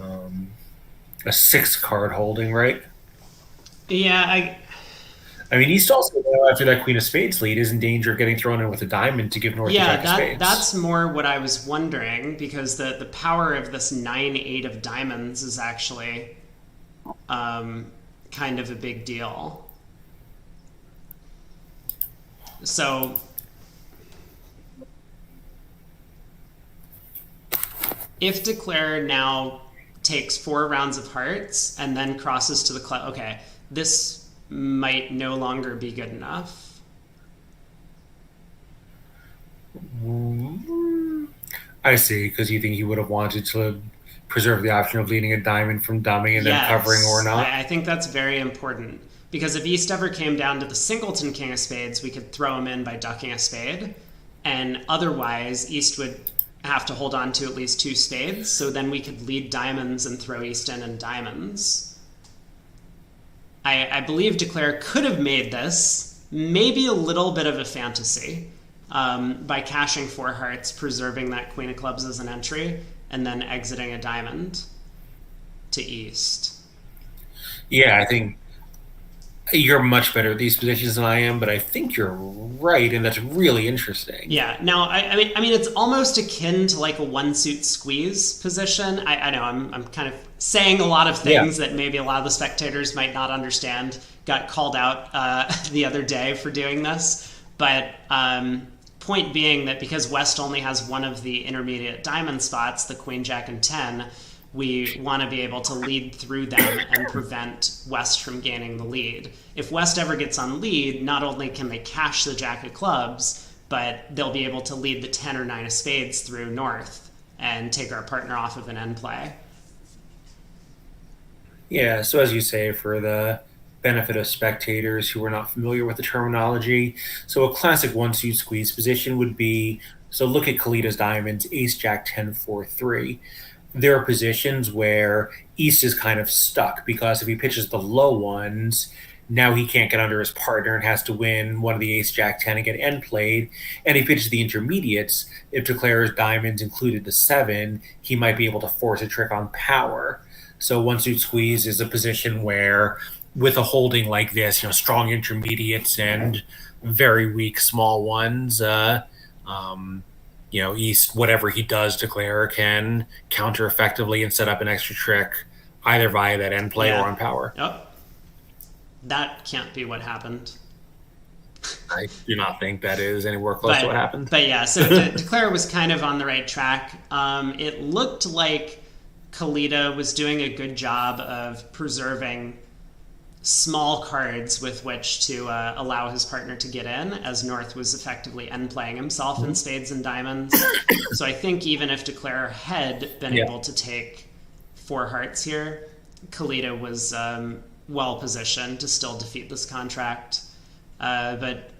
S2: a 6-card holding, right?
S1: Yeah,
S2: I mean, East also, after that Queen of Spades lead, is in danger of getting thrown in with a diamond to give North the Jack of Spades.
S1: That's more what I was wondering, because the power of this 9-8 of diamonds is actually kind of a big deal. So if Declare now takes 4 rounds of hearts and then crosses to the club, okay, this might no longer be good enough.
S2: I see, because you think he would have wanted to preserve the option of leading a diamond from dumbing and then covering or not?
S1: I think that's very important. Because if East ever came down to the singleton king of spades, we could throw him in by ducking a spade. And otherwise, East would have to hold on to at least 2 spades. So then we could lead diamonds and throw East in diamonds. I believe Declare could have made this maybe a little bit of a fantasy by cashing 4 hearts, preserving that queen of clubs as an entry, and then exiting a diamond to East.
S2: Yeah, I think you're much better at these positions than I am, but I think you're right, and that's really interesting.
S1: Yeah. Now, I mean, it's almost akin to like a 1-suit squeeze position. I know I'm kind of saying a lot of things that maybe a lot of the spectators might not understand. Got called out the other day for doing this, but point being that because West only has one of the intermediate diamond spots, the Queen, Jack, and 10. We want to be able to lead through them and prevent West from gaining the lead. If West ever gets on lead, not only can they cash the Jack of clubs, but they'll be able to lead the 10 or 9 of spades through North and take our partner off of an end play.
S2: Yeah, so as you say, for the benefit of spectators who are not familiar with the terminology, so a classic 1-suit squeeze position would be, so look at Kalita's diamonds, Ace, Jack, 10, 4, 3. There are positions where East is kind of stuck because if he pitches the low ones, now he can't get under his partner and has to win one of the Ace, Jack, 10 and get end played. And he pitches the intermediates. If Declare's diamonds included the 7, he might be able to force a trick on power. So 1-suit squeeze is a position where, with a holding like this, strong intermediates and very weak small ones, East, whatever he does, Declare can counter effectively and set up an extra trick either via that end play or on power.
S1: Yep. That can't be what happened.
S2: I do not think that is anywhere close to what happened.
S1: But yeah, so Declare was kind of on the right track. It looked like Kalita was doing a good job of preserving small cards with which to allow his partner to get in, as North was effectively end playing himself in spades and diamonds. So I think even if Declare had been able to take 4 hearts here, Kalita was well positioned to still defeat this contract. But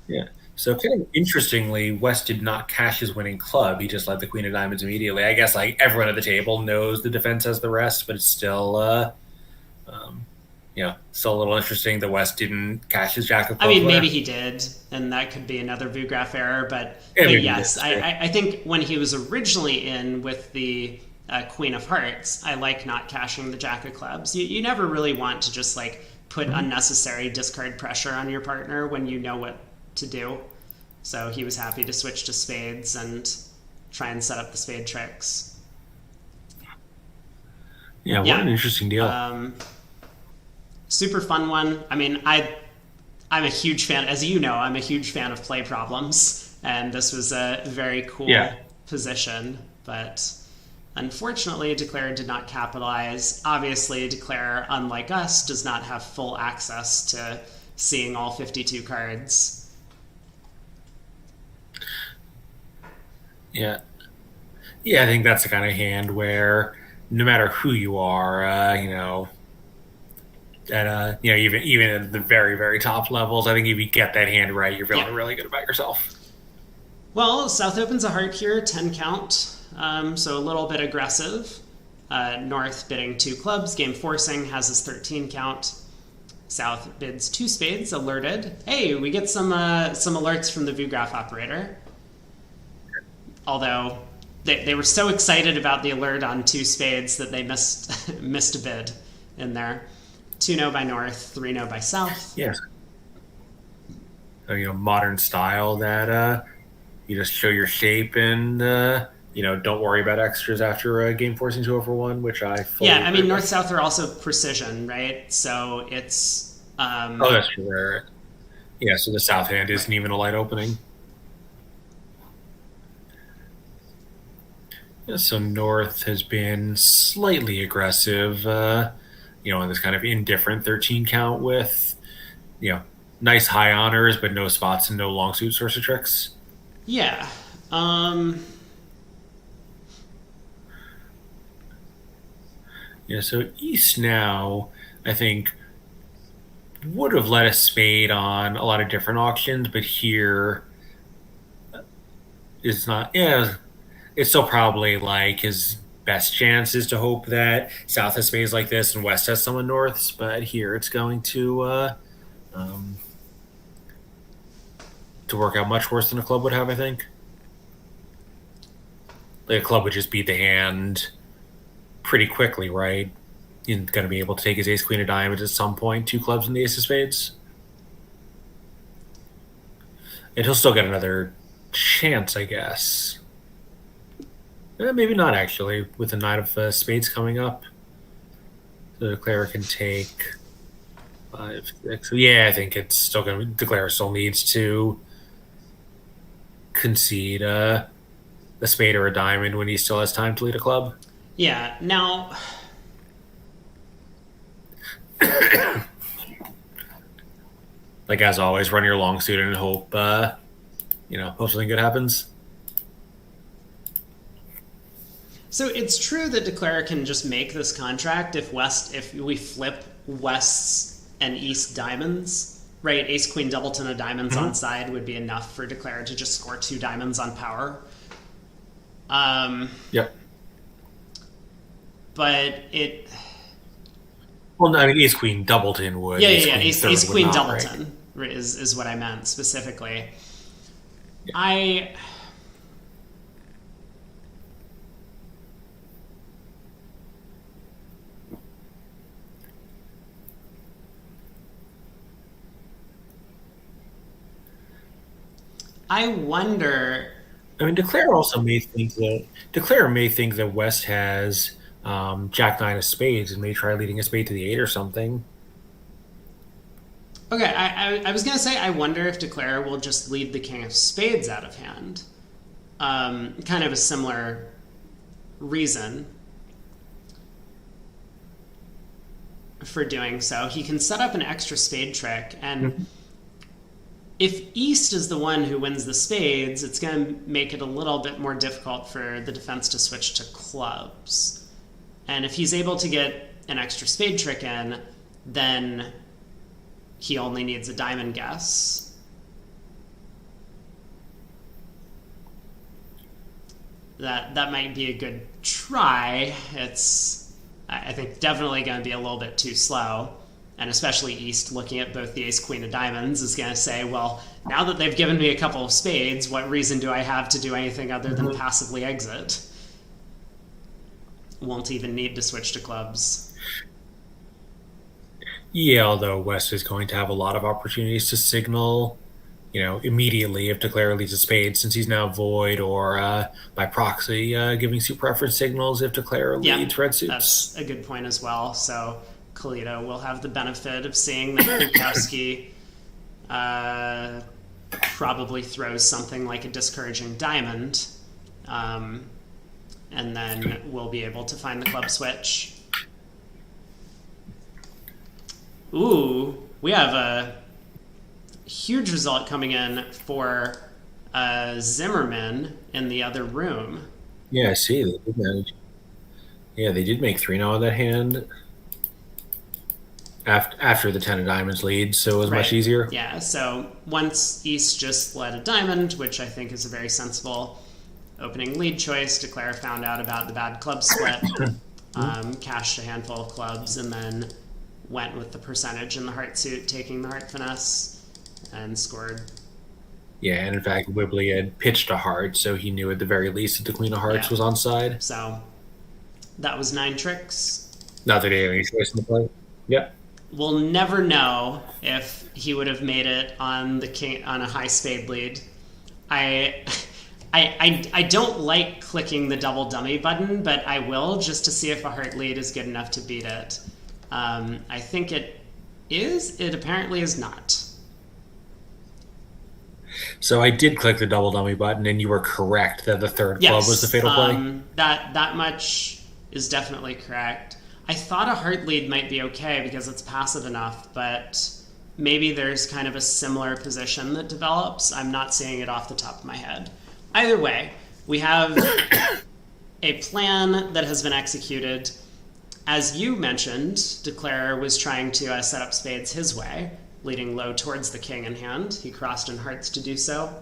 S2: yeah. So kind of interestingly, West did not cash his winning club. He just led the Queen of Diamonds immediately. I guess like everyone at the table knows the defense has the rest, but it's still still a little interesting that West didn't cash his Jack of clubs.
S1: I mean, maybe he did, and that could be another VuGraph error. But yes, I think when he was originally in with the Queen of Hearts, I like not cashing the Jack of clubs. You never really want to just like put unnecessary discard pressure on your partner when you know what to do. So he was happy to switch to spades and try and set up the spade tricks.
S2: Yeah, what an interesting deal.
S1: Super fun one. I mean, I'm a huge fan, as you know, I'm a huge fan of play problems, and this was a very cool position. But Unfortunately, Declare did not capitalize. Obviously, Declare, unlike us, does not have full access to seeing all 52 cards.
S2: Yeah. Yeah, I think that's the kind of hand where no matter who you are, even at the very very top levels, I think if you get that hand right, you're feeling really good about yourself.
S1: Well, South opens a heart here, 10 count, so a little bit aggressive. North bidding 2 clubs, game forcing, has his 13 count. South bids 2 spades, alerted. Hey, we get some alerts from the VuGraph operator. Although they were so excited about the alert on 2 spades that they missed a bid in there. 2 no by North, 3 no by South.
S2: Yes. So, modern style that you just show your shape and don't worry about extras after game forcing 2-over-1, which I fully
S1: I mean,
S2: with.
S1: North South are also precision, right? So it's
S2: oh, that's true. Yeah, so the South hand isn't even a light opening. Yeah, so North has been slightly aggressive, in this kind of indifferent 13 count with, nice high honors, but no spots and no long suit source of tricks.
S1: Yeah.
S2: Yeah, so East now, I think, would have let a spade on a lot of different auctions, but here is not. Yeah, it's still probably like his best chance is to hope that South has spades like this and West has some of North's, but here it's going to work out much worse than a club would have, I think. Like a club would just beat the hand pretty quickly, right? You're going to be able to take his ace queen of diamonds at some point, 2 clubs and the ace of spades. And he'll still get another chance, I guess. Maybe not, actually, with the 9 of spades coming up. The Declare can take 5, 6. Yeah, I think it's still going to. Declare still needs to concede a spade or a diamond when he still has time to lead a club.
S1: Yeah. Now,
S2: like as always, run your long suit and hope, hope something good happens.
S1: So it's true that Declare can just make this contract if we flip West's and East diamonds, right? Ace Queen Doubleton of diamonds on side would be enough for Declare to just score 2 diamonds on power.
S2: Yep.
S1: But it.
S2: Well, no, I mean Ace Queen Doubleton would.
S1: Yeah. Ace Queen Doubleton, right? is what I meant specifically. Yeah. I wonder.
S2: I mean, Declare may think that West has Jack 9 of spades and may try leading a spade to the 8 or something.
S1: Okay, I was gonna say I wonder if Declare will just lead the King of Spades out of hand. Kind of a similar reason for doing so. He can set up an extra spade trick, and if East is the one who wins the spades, it's going to make it a little bit more difficult for the defense to switch to clubs. And if he's able to get an extra spade trick in, then he only needs a diamond guess. That might be a good try. It's, I think, definitely going to be a little bit too slow. And especially East, looking at both the ace queen of diamonds, is going to say, well, now that they've given me a couple of spades, what reason do I have to do anything other than passively exit? Won't even need to switch to clubs.
S2: Yeah, although West is going to have a lot of opportunities to signal, immediately if Declare leads a spade, since he's now void, or by proxy, giving suit preference signals if Declare leads red suits.
S1: That's a good point as well. So Kalito will have the benefit of seeing that Bukowski probably throws something like a discouraging diamond. And and then we'll be able to find the club switch. Ooh, we have a huge result coming in for Zimmerman in the other room.
S2: Yeah, I see. They did manage. Yeah, they did make 3 now on that hand after the 10 of diamonds lead, so it was much
S1: Right.
S2: easier.
S1: Yeah, so once East just led a diamond, which I think is a very sensible opening lead choice, Declare found out about the bad club split, cashed a handful of clubs, and then went with the percentage in the heart suit, taking the heart finesse, and scored.
S2: Yeah, and in fact, Wibbly had pitched a heart, so he knew at the very least that the queen of hearts
S1: Yeah.
S2: was on side.
S1: So that was 9 tricks.
S2: Not that he had any choice in the play. Yeah.
S1: We'll never know if he would have made it on the king on a high spade lead. I don't like clicking the double dummy button, but I will just to see if a heart lead is good enough to beat it. I think it is. It apparently is not.
S2: So I did click the double dummy button, and you were correct that the third club was the fatal play.
S1: That much is definitely correct. I thought a heart lead might be okay because it's passive enough, but maybe there's kind of a similar position that develops. I'm not seeing it off the top of my head. Either way, we have a plan that has been executed. As you mentioned, Declare was trying to set up spades his way, leading low towards the king in hand. He crossed in hearts to do so.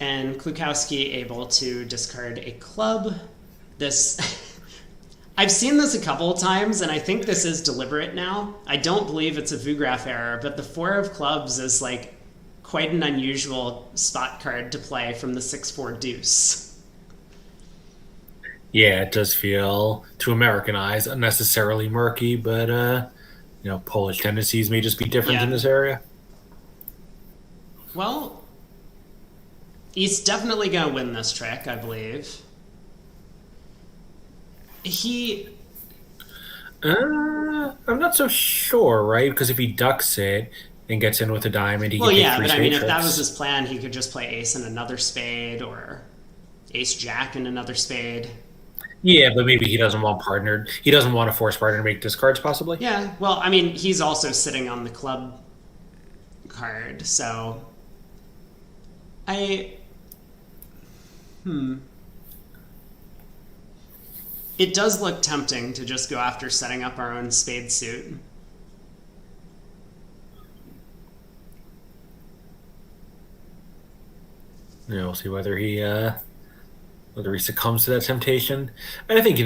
S1: And Klukowski able to discard a club. I've seen this a couple of times, and I think this is deliberate now. I don't believe it's a Vugraph error, but the 4 of clubs is like quite an unusual spot card to play from the 6-4 deuce.
S2: Yeah, it does feel, to American eyes, unnecessarily murky, but Polish tendencies may just be different in this area.
S1: Well, he's definitely going to win this trick, I believe.
S2: I'm not so sure, right? Because if he ducks it and gets in with a diamond, he can take 3
S1: but I
S2: spade
S1: mean,
S2: tricks.
S1: if that was his plan, he could just play ace and another spade, or ace jack and another spade.
S2: Yeah, but maybe he doesn't want partnered. He doesn't want a force partner to make discards, possibly.
S1: Yeah, well, I mean, he's also sitting on the club card, so It does look tempting to just go after setting up our own spade suit.
S2: Yeah, we'll see whether he succumbs to that temptation. And I think,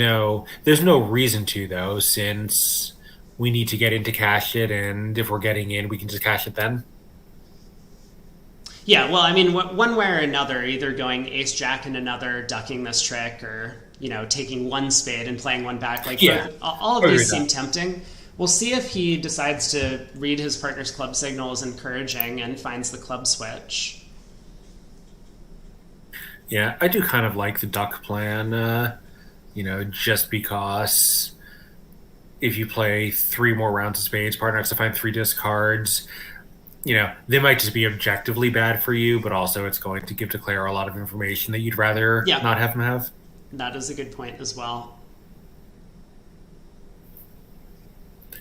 S2: there's no reason to, though, since we need to get in to cash it, and if we're getting in, we can just cash it then.
S1: Yeah, well, I mean, one way or another, either going ace jack and another, ducking this trick, or taking one spade and playing one back. All of these seem tempting. We'll see if he decides to read his partner's club signal as encouraging and finds the club switch.
S2: Yeah, I do kind of like the duck plan, just because if you play 3 more rounds of spades, partner has to find 3 discards. They might just be objectively bad for you, but also it's going to give Declare a lot of information that you'd rather not have him have.
S1: That is a good point as well.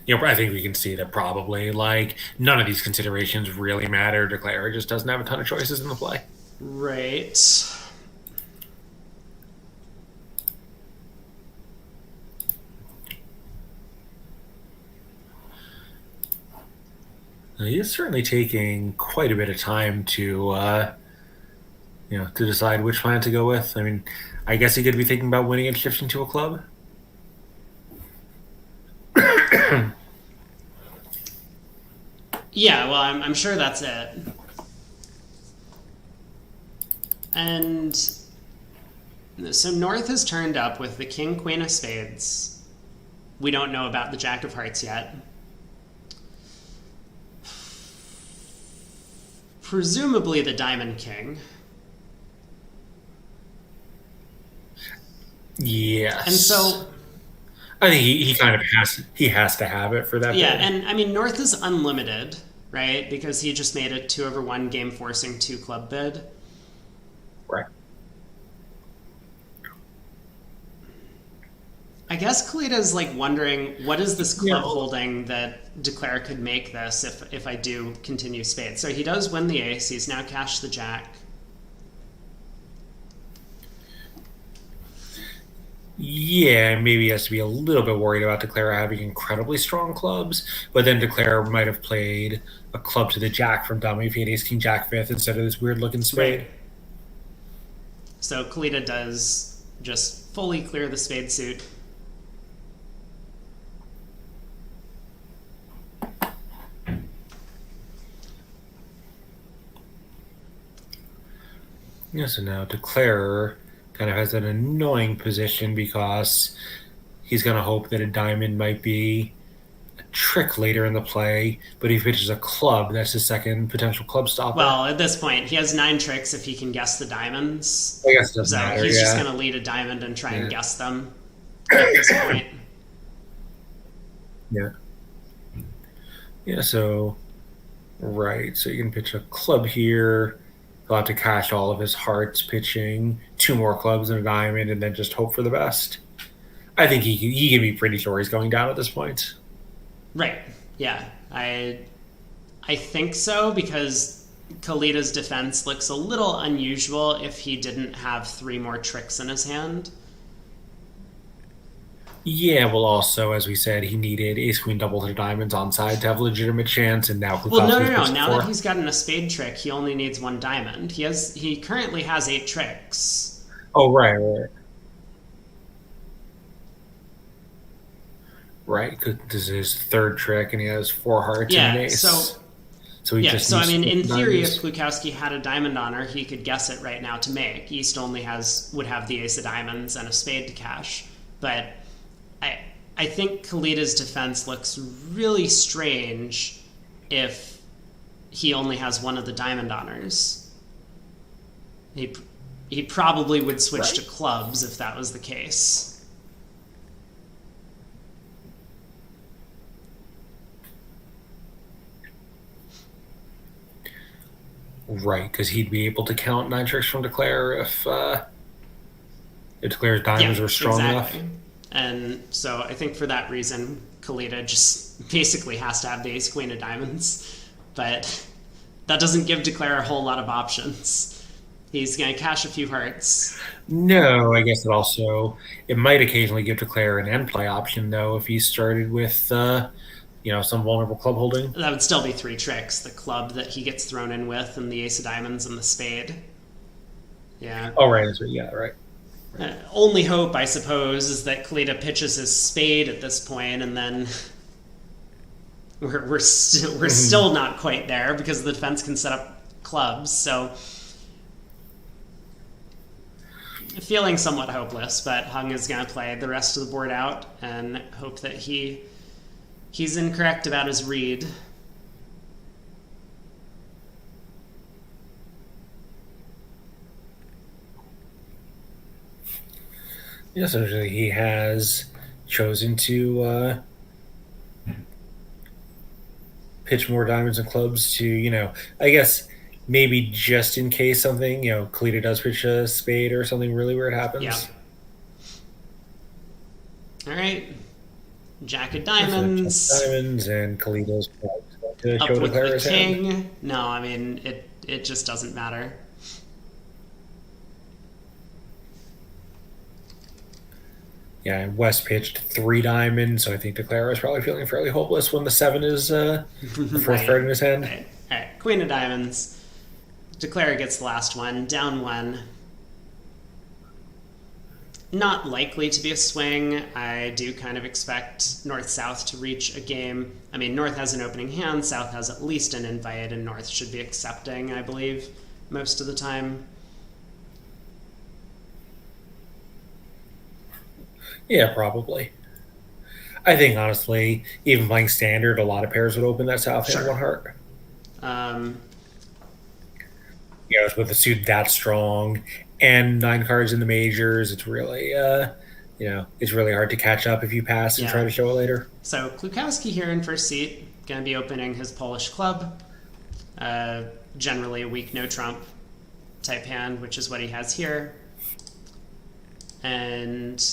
S2: I think we can see that probably, none of these considerations really matter. Declare just doesn't have a ton of choices in the play.
S1: Right.
S2: He is certainly taking quite a bit of time to decide which plan to go with. I mean, I guess he could be thinking about winning and shifting to a club.
S1: Yeah, well, I'm sure that's it. And so North has turned up with the king, queen of spades. We don't know about the jack of hearts yet. Presumably the diamond king.
S2: Yes.
S1: And so
S2: I think he kind of has to have it for that.
S1: Yeah,
S2: bid.
S1: and I mean North is unlimited, right? Because he just made a 2/1 game forcing 2 club bid.
S2: Right.
S1: I guess Kalita's like wondering what is this
S2: Yeah.
S1: club holding that Declare could make this if I do continue spades. So he does win the ace. He's now cashed the jack.
S2: Yeah, maybe he has to be a little bit worried about Declare having incredibly strong clubs, but then Declare might have played a club to the jack from dummy if he had ace king jack fifth instead of this weird looking spade.
S1: Right. So Kalita does just fully clear the spade suit.
S2: Yeah, so now Declare kind of has an annoying position because he's going to hope that a diamond might be a trick later in the play, but if he pitches a club, that's his second potential club stopper.
S1: Well, at this point, he has 9 tricks if he can guess the diamonds.
S2: I guess it doesn't
S1: So
S2: matter,
S1: he's just
S2: yeah.
S1: going to lead a diamond and try and guess them at this point.
S2: Yeah. Yeah, so, right, so you can pitch a club here. He'll have to cash all of his hearts pitching 2 more clubs and a diamond and then just hope for the best. I think he can be pretty sure he's going down at this point.
S1: Right. Yeah. I think so because Kalita's defense looks a little unusual if he didn't have 3 more tricks in his hand.
S2: Yeah, well, also, as we said, he needed ace queen double to diamonds on side to have a legitimate chance, and now
S1: Well, no.
S2: pitched
S1: Now
S2: 4.
S1: that he's gotten a spade trick, he only needs 1 diamond. He currently has 8 tricks.
S2: Oh, right. Right, because this is his 3rd trick, and he has 4 hearts and an ace. So he just
S1: I mean, in theory,
S2: diamonds.
S1: if Klukowski had a diamond on her, he could guess it right now to make. East only would have the ace of diamonds and a spade to cash. But I think Kalita's defense looks really strange if he only has 1 of the diamond honors. He probably would switch to clubs if that was the case.
S2: Right, because he'd be able to count 9 tricks from Declare if Declare's diamonds were strong enough.
S1: And so I think for that reason, Kalita just basically has to have the ace queen of diamonds. But that doesn't give Declare a whole lot of options. He's going to cash a few hearts.
S2: No, I guess it might occasionally give Declare an end play option, though, if he started with some vulnerable club holding.
S1: That would still be 3 tricks. The club that he gets thrown in with, and the ace of diamonds and the spade. Yeah.
S2: Oh, right. That's right. Yeah, right.
S1: Only hope, I suppose, is that Kalita pitches his spade at this point, and then we're still not quite there because the defense can set up clubs. So feeling somewhat hopeless, but Hung is going to play the rest of the board out and hope that he's incorrect about his read.
S2: Yeah, so he has chosen to pitch more diamonds and clubs to, I guess maybe just in case something, Kalita does pitch a spade or something really weird happens.
S1: Yeah. All right. Jack of diamonds.
S2: So diamonds and Kalita's to
S1: Up
S2: show
S1: with
S2: Declare
S1: the
S2: his hand.
S1: king. No, I mean, it just doesn't matter.
S2: Yeah, and West pitched 3 diamonds, so I think Declare is probably feeling fairly hopeless when the 7 is the 4th card in his hand.
S1: Right. All right. Queen of diamonds. Declare gets the last one. Down 1. Not likely to be a swing. I do kind of expect North-South to reach a game. I mean, North has an opening hand, South has at least an invite, and North should be accepting, I believe, most of the time.
S2: Yeah, probably. I think, honestly, even playing standard, a lot of pairs would open that South hand 1 heart. With a suit that strong and 9 cards in the majors, it's really, it's really hard to catch up if you pass and try to show it later.
S1: So Klukowski here in first seat, going to be opening his Polish club. Generally a weak no trump type hand, which is what he has here. And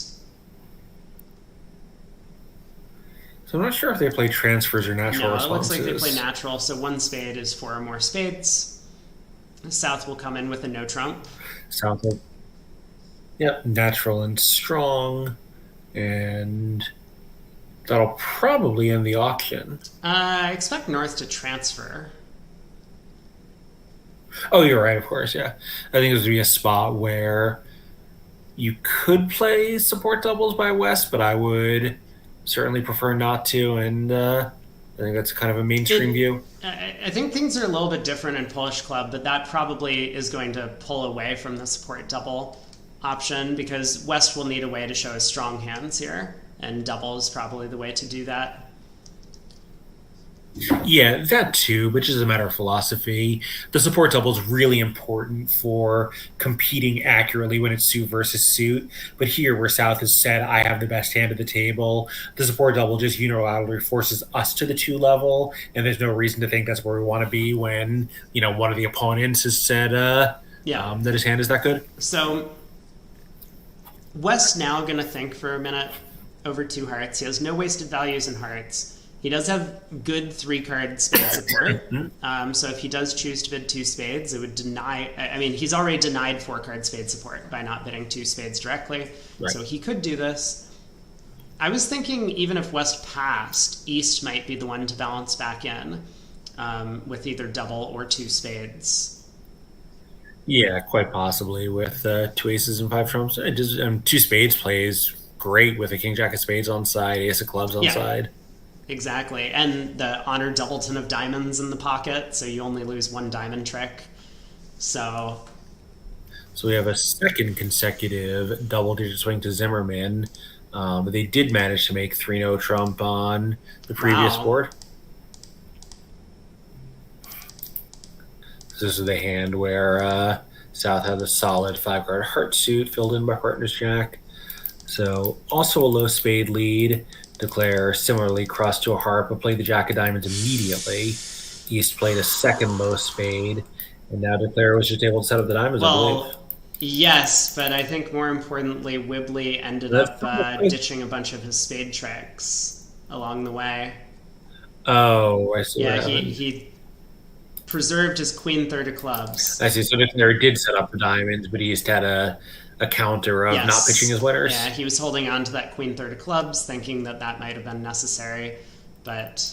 S2: So I'm not sure if they play transfers or natural
S1: No, it looks like they play
S2: responses.
S1: natural, so one spade is four or more spades. South will come in with a no trump.
S2: Sounds like, yep, natural and strong. And that'll probably end the auction.
S1: I expect North to transfer.
S2: Oh, you're right, of course, yeah. I think this would be a spot where you could play support doubles by West, but I would certainly prefer not to. And I think that's kind of a mainstream
S1: It,
S2: view.
S1: I think things are a little bit different in Polish Club, but that probably is going to pull away from the support double option because West will need a way to show his strong hands here, and double is probably the way to do that.
S2: Yeah, that too, but just as a matter of philosophy, the support double is really important for competing accurately when it's suit versus suit. But here, where South has said, I have the best hand at the table, the support double just unilaterally forces us to the two level, and there's no reason to think that's where we want to be when, one of the opponents has said
S1: Yeah.
S2: that his hand is that good.
S1: So West now going to think for a minute over two hearts. He has no wasted values in hearts. He does have good three-card spade support. So if he does choose to bid two spades, it would deny... I mean, he's already denied four-card spade support by not bidding two spades directly.
S2: Right.
S1: So he could do this. I was thinking even if West passed, East might be the one to balance back in with either double or two spades.
S2: Yeah, quite possibly with two aces and five trumps. Two spades plays great with a king jack of spades on side, ace of clubs on
S1: Yeah.
S2: side.
S1: Exactly. And the honor doubleton of diamonds in the pocket, so you only lose one diamond trick. So
S2: we have a second consecutive double-digit swing to Zimmerman, but they did manage to make 3-0 trump on the previous
S1: Wow.
S2: board. So this is the hand where South had a solid five-card heart suit filled in by partner's jack. So also a low spade lead. Declare similarly crossed to a heart, but played the jack of diamonds immediately. East played a second low spade, and now Declare was just able to set up the diamonds, I believe.
S1: Well, yes, but I think more importantly, Wibbly ended
S2: That's
S1: up
S2: probably-
S1: ditching a bunch of his spade tricks along the way.
S2: Oh, I see.
S1: Yeah,
S2: what
S1: he,
S2: happened.
S1: he preserved his queen third of clubs.
S2: I see. So Declare did set up the diamonds, but he just had a counter of
S1: Yes.
S2: not pitching his winners.
S1: Yeah, he was holding on to that queen third of clubs, thinking that that might have been necessary, but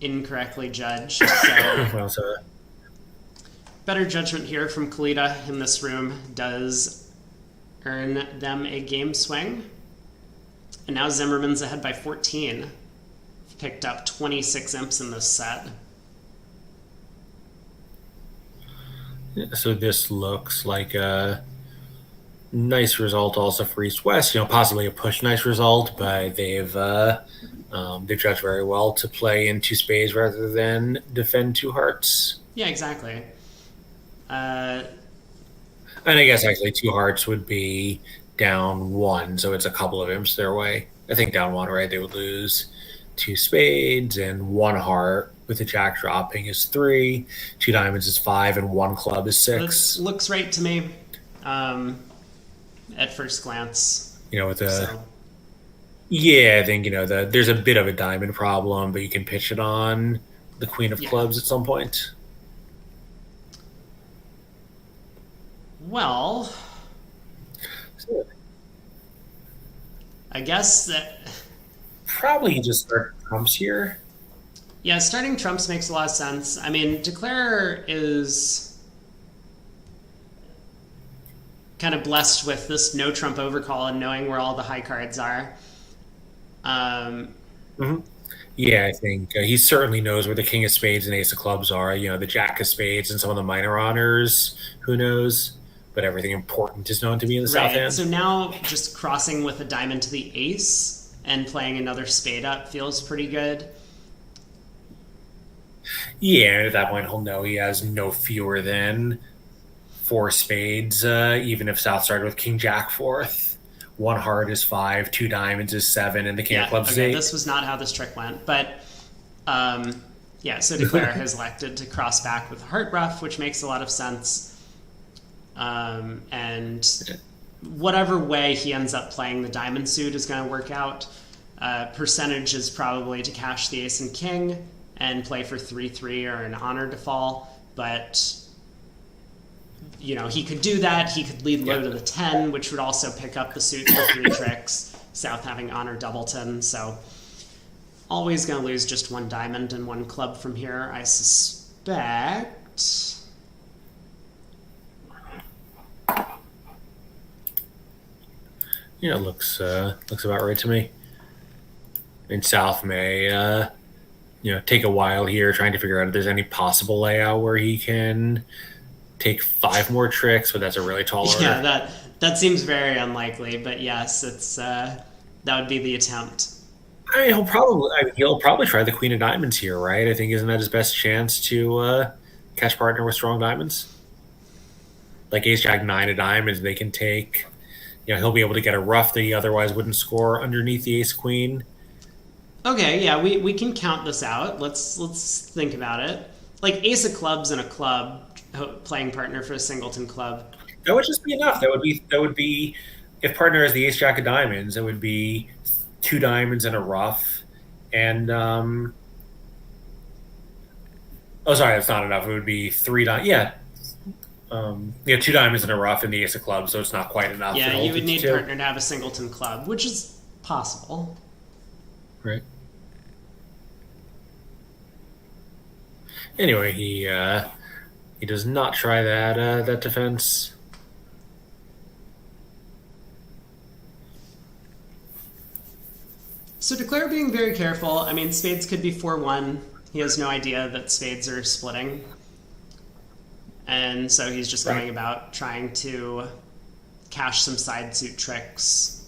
S1: incorrectly judged. So
S2: Well, so
S1: better judgment here from Kalita in this room does earn them a game swing. And now Zimmerman's ahead by 14. Picked up 26 imps in this set.
S2: so this looks like a nice result also for East West. Possibly a push nice result, but they've judged very well to play in two spades rather than defend two hearts.
S1: Yeah, exactly.
S2: And I guess actually two hearts would be down one, so it's a couple of imps their way. I think down one, right? They would lose two spades and one heart with the jack dropping is 3, two diamonds is 5, and one club is 6.
S1: This looks right to me at first glance.
S2: With a
S1: So,
S2: yeah, I think there's a bit of a diamond problem, but you can pitch it on the queen of
S1: Yeah.
S2: clubs at some point.
S1: well,
S2: So
S1: I guess that...
S2: probably you just start trumps here.
S1: Yeah, starting trumps makes a lot of sense. I mean, Declare is kind of blessed with this no trump overcall and knowing where all the high cards are.
S2: Yeah, I think he certainly knows where the king of spades and ace of clubs are. The jack of spades and some of the minor honors. Who knows? But everything important is known to be in the south
S1: Right.
S2: hand.
S1: So now just crossing with a diamond to the ace and playing another spade up feels pretty good.
S2: Yeah, and at that point he'll know he has no fewer than 4 spades, even if South started with king jack fourth. One heart is 5, two diamonds is 7, and the king of clubs is 8.
S1: This was not how this trick went, but yeah. So Declare has elected to cross back with heart ruff, which makes a lot of sense. And whatever way he ends up playing the diamond suit is going to work out. Percentage is probably to cash the ace and king and play for 3-3 or an honor to fall, but he could do that. He could lead low to the 10, which would also pick up the suit for 3 tricks. South having honor doubleton, so always going to lose just 1 diamond and 1 club from here, I suspect.
S2: Yeah, it looks about right to me. And South may take a while here trying to figure out if there's any possible layout where he can take 5 more tricks, but that's a really tall order.
S1: Yeah, that seems very unlikely, but yes, it's that would be the attempt.
S2: I mean, he'll probably try the Queen of Diamonds here, right? I think isn't that his best chance to catch partner with strong diamonds? Like Ace Jack 9 of Diamonds, they can take. He'll be able to get a ruff that he otherwise wouldn't score underneath the Ace Queen.
S1: Okay, yeah, we can count this out. Let's think about it. Like Ace of Clubs and a club playing partner for a singleton club.
S2: That would just be enough. That would be if partner is the Ace Jack of Diamonds, it would be 2 diamonds and a ruff, and sorry, that's not enough. It would be 3 diamonds. Yeah. 2 diamonds and a ruff in the Ace of Clubs, so it's not quite enough.
S1: Yeah, you would need partner to have a singleton club, which is possible.
S2: Right. Anyway, he does not try that defense.
S1: So Declare being very careful. I mean, spades could be 4-1. He has no idea that spades are splitting. And so he's just going about trying to cash some side suit tricks.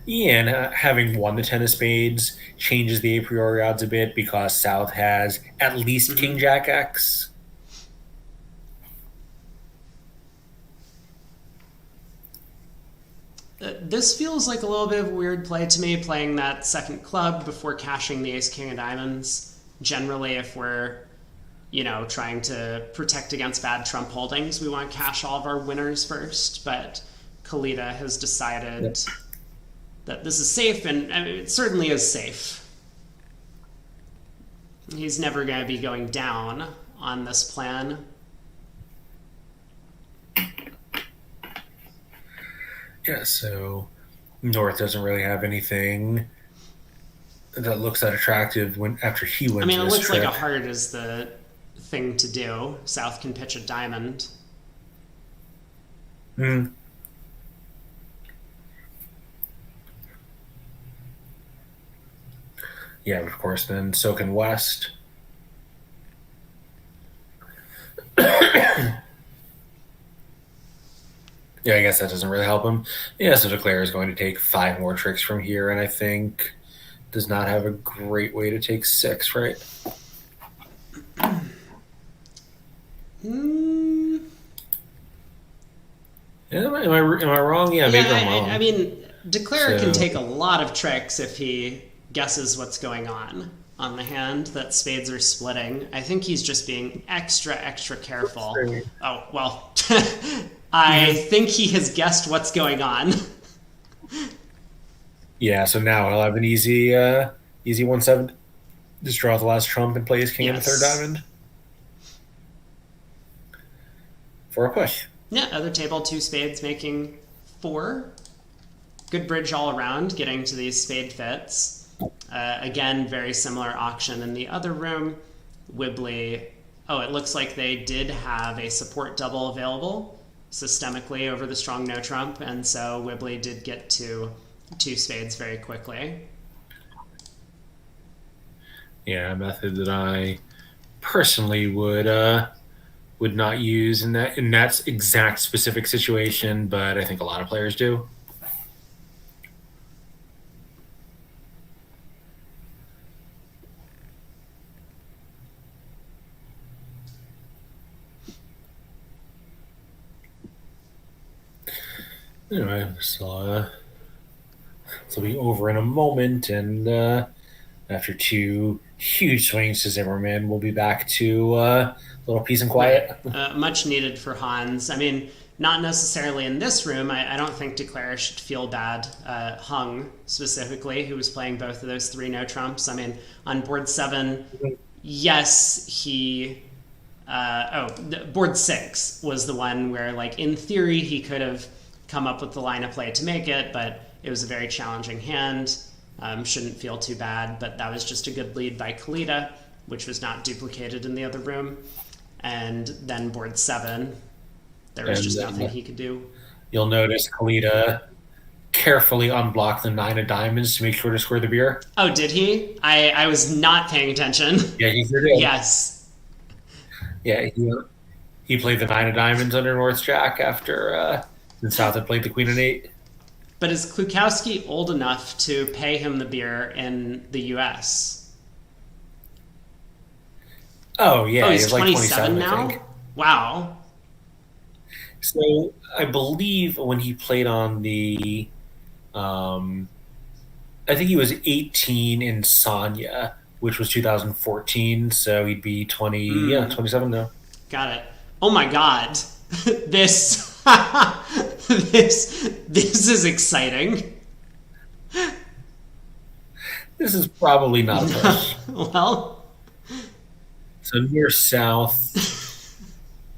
S2: Yeah, and having won the 10 of spades changes the a priori odds a bit because South has at least King Jack X.
S1: This feels like a little bit of a weird play to me, playing that second club before cashing the Ace King of Diamonds. Generally, if we're trying to protect against bad trump holdings, we want to cash all of our winners first, but Kalita has decided that this is safe, and I mean, it certainly is safe. He's never going to be going down on this plan.
S2: Yeah, so North doesn't really have anything that looks that attractive after he wins.
S1: I mean, it looks like a heart is the thing to do. South can pitch a diamond.
S2: Yeah, of course, then so can West. Yeah, I guess that doesn't really help him. Yeah, so Declare is going to take 5 more tricks from here, and I think does not have a great way to take 6, right? Yeah, am I wrong? Yeah, maybe I'm wrong.
S1: I mean, Declare can take a lot of tricks if he guesses what's going on the hand, that spades are splitting. I think he's just being extra careful. Oh, well, I think he has guessed what's going on.
S2: Yeah, so now he'll have an easy 1-7. Just draw the last trump and play his king in the third diamond. For a push.
S1: Yeah, other table, 2 spades making 4. Good bridge all around, getting to these spade fits. Again, very similar auction in the other room. Wibbly, it looks like they did have a support double available systemically over the strong no trump, and so Wibbly did get to 2 spades very quickly.
S2: Yeah, a method that I personally would not use in that exact specific situation, but I think a lot of players do. Anyway, so this will be over in a moment, and after 2 huge swings to Zimmerman, we'll be back to a little peace and quiet.
S1: Much needed for Hans. I mean, not necessarily in this room. I don't think Declare should feel bad. Hung, specifically, who was playing both of those three no trumps. I mean, on board 7, yes, he... board 6 was the one where, like, in theory, he could have come up with the line of play to make it, but it was a very challenging hand. Shouldn't feel too bad, but that was just a good lead by Kalita, which was not duplicated in the other room. And then board 7, there was just nothing he could do.
S2: You'll notice Kalita carefully unblocked the 9 of diamonds to make sure to score the beer.
S1: Oh, did he? I was not paying attention.
S2: Yeah, he sure did.
S1: Yes.
S2: Yeah, he played the 9 of diamonds under North Jack after the South had played the Queen and 8.
S1: But is Klukowski old enough to pay him the beer in the U.S.?
S2: Oh, yeah.
S1: He's
S2: like
S1: 27 now? Wow.
S2: So I believe when he played on the... I think he was 18 in Sanya, which was 2014, so he'd be 27 now.
S1: Got it. Oh my god. This this is exciting.
S2: This is probably not a push.
S1: Well,
S2: so near South,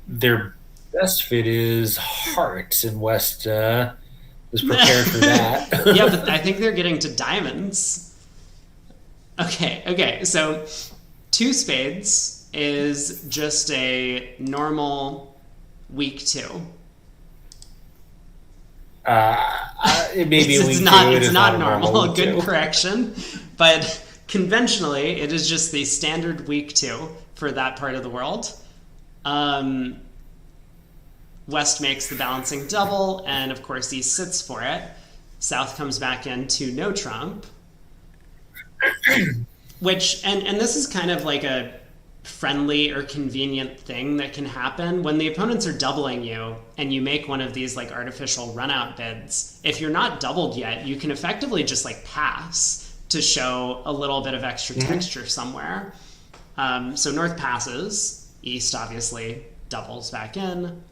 S2: their best fit is Hearts, and West is prepared for that.
S1: Yeah, but I think they're getting to diamonds. Okay, so 2 spades is just a normal weak 2.
S2: It may be
S1: it's not normal. Good correction. But conventionally, it is just the standard weak 2 for that part of the world. West makes the balancing double, and of course he sits for it. South comes back into no trump. Which, and this is kind of like a friendly or convenient thing that can happen when the opponents are doubling you and you make one of these like artificial run out bids. If you're not doubled yet, you can effectively just like pass to show a little bit of extra texture somewhere. So North passes, East obviously doubles back in.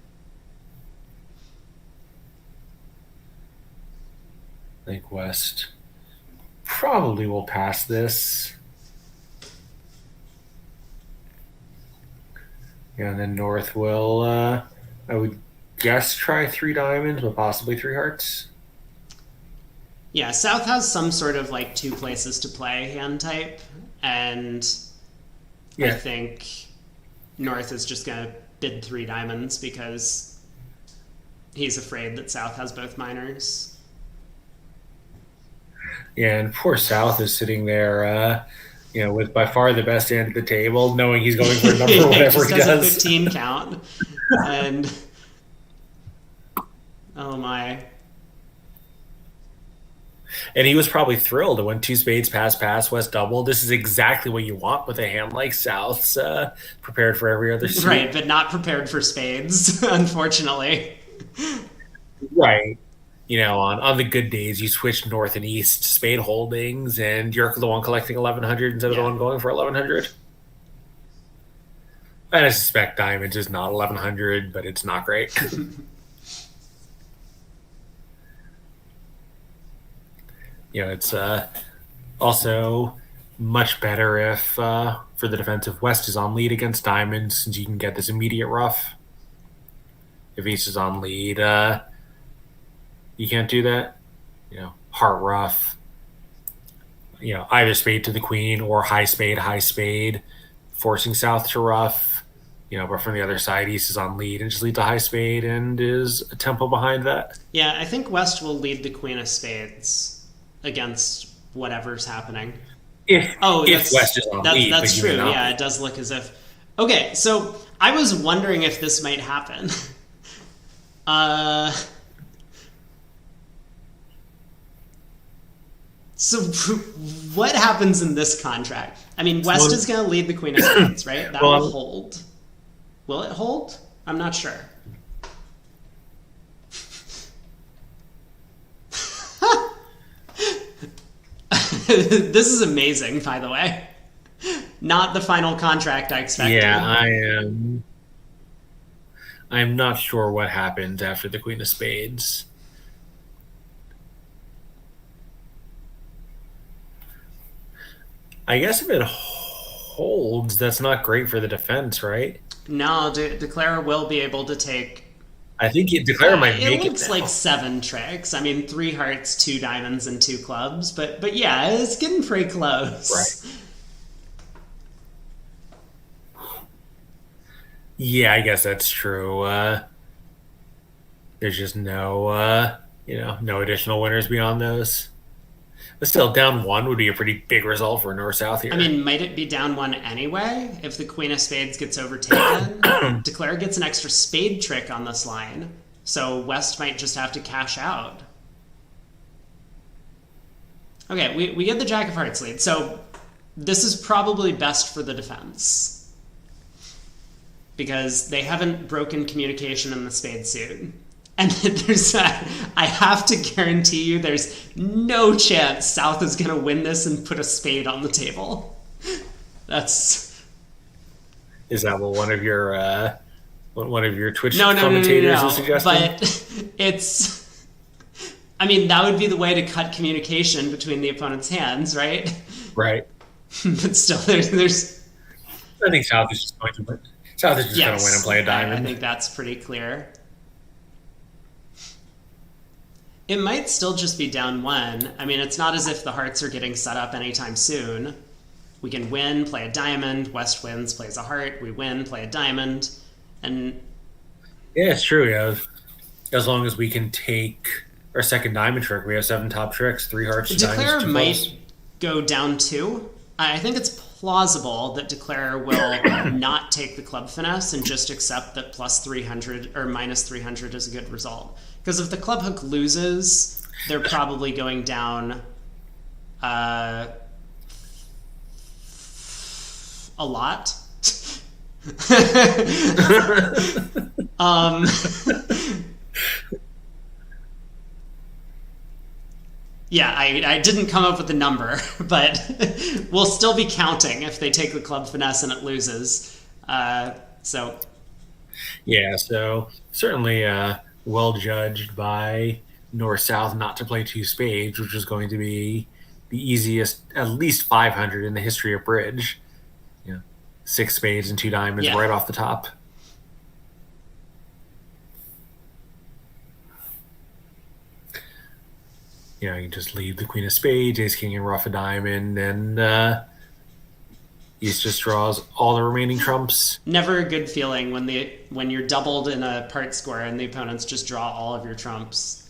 S2: I think West probably will pass this. Yeah, and then North will, I would guess, try 3 diamonds, but possibly 3 hearts.
S1: Yeah, South has some sort of like 2 places to play hand type, and I think North is just going to bid 3 diamonds because he's afraid that South has both minors.
S2: Yeah, and poor South is sitting there, with by far the best hand at the table, knowing he's going for a number whatever he does.
S1: A 15 count. And oh my.
S2: And he was probably thrilled when 2 spades pass, West double. This is exactly what you want with a hand like South's, prepared for every other suit.
S1: Right, but not prepared for spades, unfortunately.
S2: Right. On the good days, you switch North and East spade holdings, and you're the one collecting 1,100 instead of the one going for 1,100. And I suspect diamonds is not 1,100, but it's not great. It's also much better if, for the defensive, West is on lead against diamonds, since you can get this immediate ruff. If East is on lead, you can't do that. Heart ruff. Either spade to the queen or high spade, forcing South to ruff. But from the other side, East is on lead and just lead to high spade and is a tempo behind that.
S1: Yeah, I think West will lead the queen of spades against whatever's happening.
S2: If West is on lead.
S1: That's true. Yeah, it does look as if... Okay, so I was wondering if this might happen. So what happens in this contract? I mean, West is going to lead the queen of spades, right? That will hold. Will it hold? I'm not sure. This is amazing, by the way. Not the final contract I expected.
S2: Yeah, I'm not sure what happens after the Queen of Spades. I guess if it holds, that's not great for the defense, right?
S1: No, Declare will be able to take.
S2: I think Declare might
S1: It
S2: make it
S1: looks like
S2: now.
S1: 7 tricks. I mean, 3 hearts, 2 diamonds, and 2 clubs. But yeah, it's getting pretty
S2: Right.
S1: close.
S2: Yeah, I guess that's true. There's just no additional winners beyond those. But still, down one would be a pretty big result for North South
S1: I
S2: here.
S1: mean, might it be down 1 anyway? If the Queen of Spades gets overtaken, Declare gets an extra spade trick on this line. So West might just have to cash out. Okay, we get the Jack of Hearts lead. So this is probably best for the defense because they haven't broken communication in the spade suit. And I have to guarantee you, there's no chance South is going to win this and put a spade on the table. That's
S2: Is that what one of your Twitch
S1: no, no, no, no,
S2: commentators is
S1: no.
S2: suggesting?
S1: But it's. I mean, that would be the way to cut communication between the opponent's hands, right?
S2: Right.
S1: But still, there's
S2: I think South is just going to win. South is just going to win and
S1: yes,
S2: play a
S1: I
S2: diamond.
S1: think that's pretty clear. It might still just be down 1. I mean, it's not as if the hearts are getting set up anytime soon. We can win, play a diamond. West wins, plays a heart. We win, play a diamond, and
S2: Yeah, it's true. Yeah, as long as we can take our second diamond trick, we have 7 top tricks: 3 hearts, 2 diamonds,
S1: Declare
S2: 2 clubs.
S1: might go down 2. I think it's plausible that Declare will not take the club finesse and just accept that plus 300 or minus 300 is a good result. Because if the club hook loses, they're probably going down uh, a lot. um, yeah, I didn't come up with the number, but we'll still be counting if they take the club finesse and it loses. So
S2: Yeah, so certainly well judged by North South not to play 2 spades, which is going to be the easiest, at least 500 in the history of bridge. You know, 6 spades and 2 diamonds
S1: yeah,
S2: right off the top. You can just leave the Queen of Spades, Ace King, and Ruff a diamond, and East just draws all the remaining trumps.
S1: never a good feeling when you're doubled in a part score and the opponents just draw all of your trumps.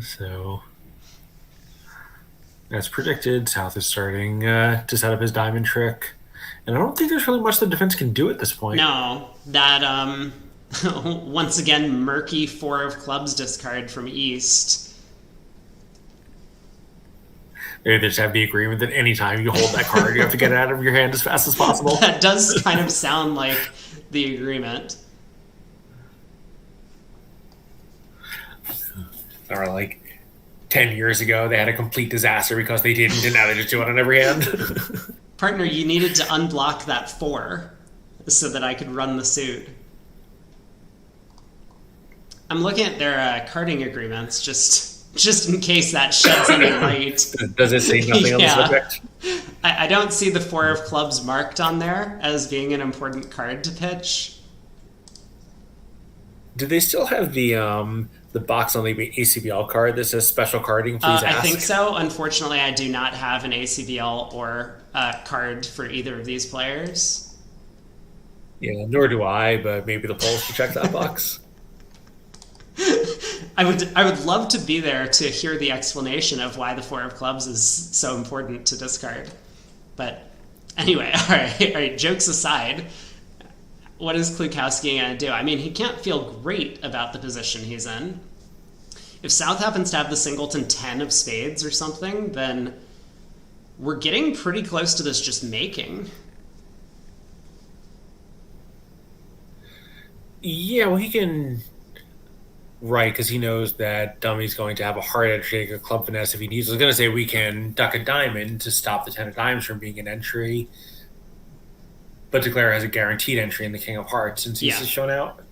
S2: So, as predicted, South is starting to set up his diamond trick. And I don't think there's really much the defense can do at this point.
S1: No, that once again murky 4 of clubs discard from East.
S2: They just have the agreement that anytime you hold that card, you have to get it out of your hand as fast as possible.
S1: That does kind of sound like the agreement.
S2: Or like 10 years ago, they had a complete disaster because they didn't, and now they just do it on every hand.
S1: Partner, you needed to unblock that 4 so that I could run the suit. I'm looking at their carding agreements just in case that sheds any light.
S2: Does it say nothing on the
S1: Yeah.
S2: subject?
S1: I don't see the 4 of clubs marked on there as being an important card to pitch.
S2: Do they still have the box on the ACBL card that says special carding? Please
S1: I
S2: ask.
S1: think so. Unfortunately, I do not have an ACBL or card for either of these players.
S2: Yeah, nor do I, but maybe the polls should check that box.
S1: I would love to be there to hear the explanation of why the 4 of clubs is so important to discard. But anyway, all right. Jokes aside, what is Klukowski going to do? I mean, he can't feel great about the position he's in. If South happens to have the singleton 10 of spades or something, then we're getting pretty close to this just making.
S2: Yeah, well, he can. Right, because he knows that Dummy's going to have a hard edge take a club finesse if he needs. I was going to say we can duck a diamond to stop the 10 of diamonds from being an entry, but Declare has a guaranteed entry in the King of Hearts since he's
S1: Yeah.
S2: shown out.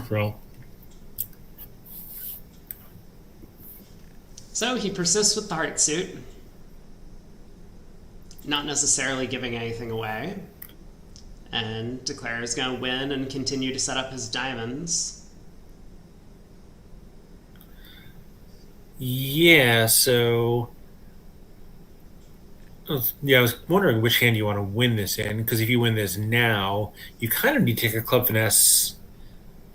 S2: Bro.
S1: So he persists with the heart suit, not necessarily giving anything away, and Declare is going to win and continue to set up his diamonds.
S2: Yeah, so I was wondering which hand you want to win this in, because if you win this now, you kind of need to take a club finesse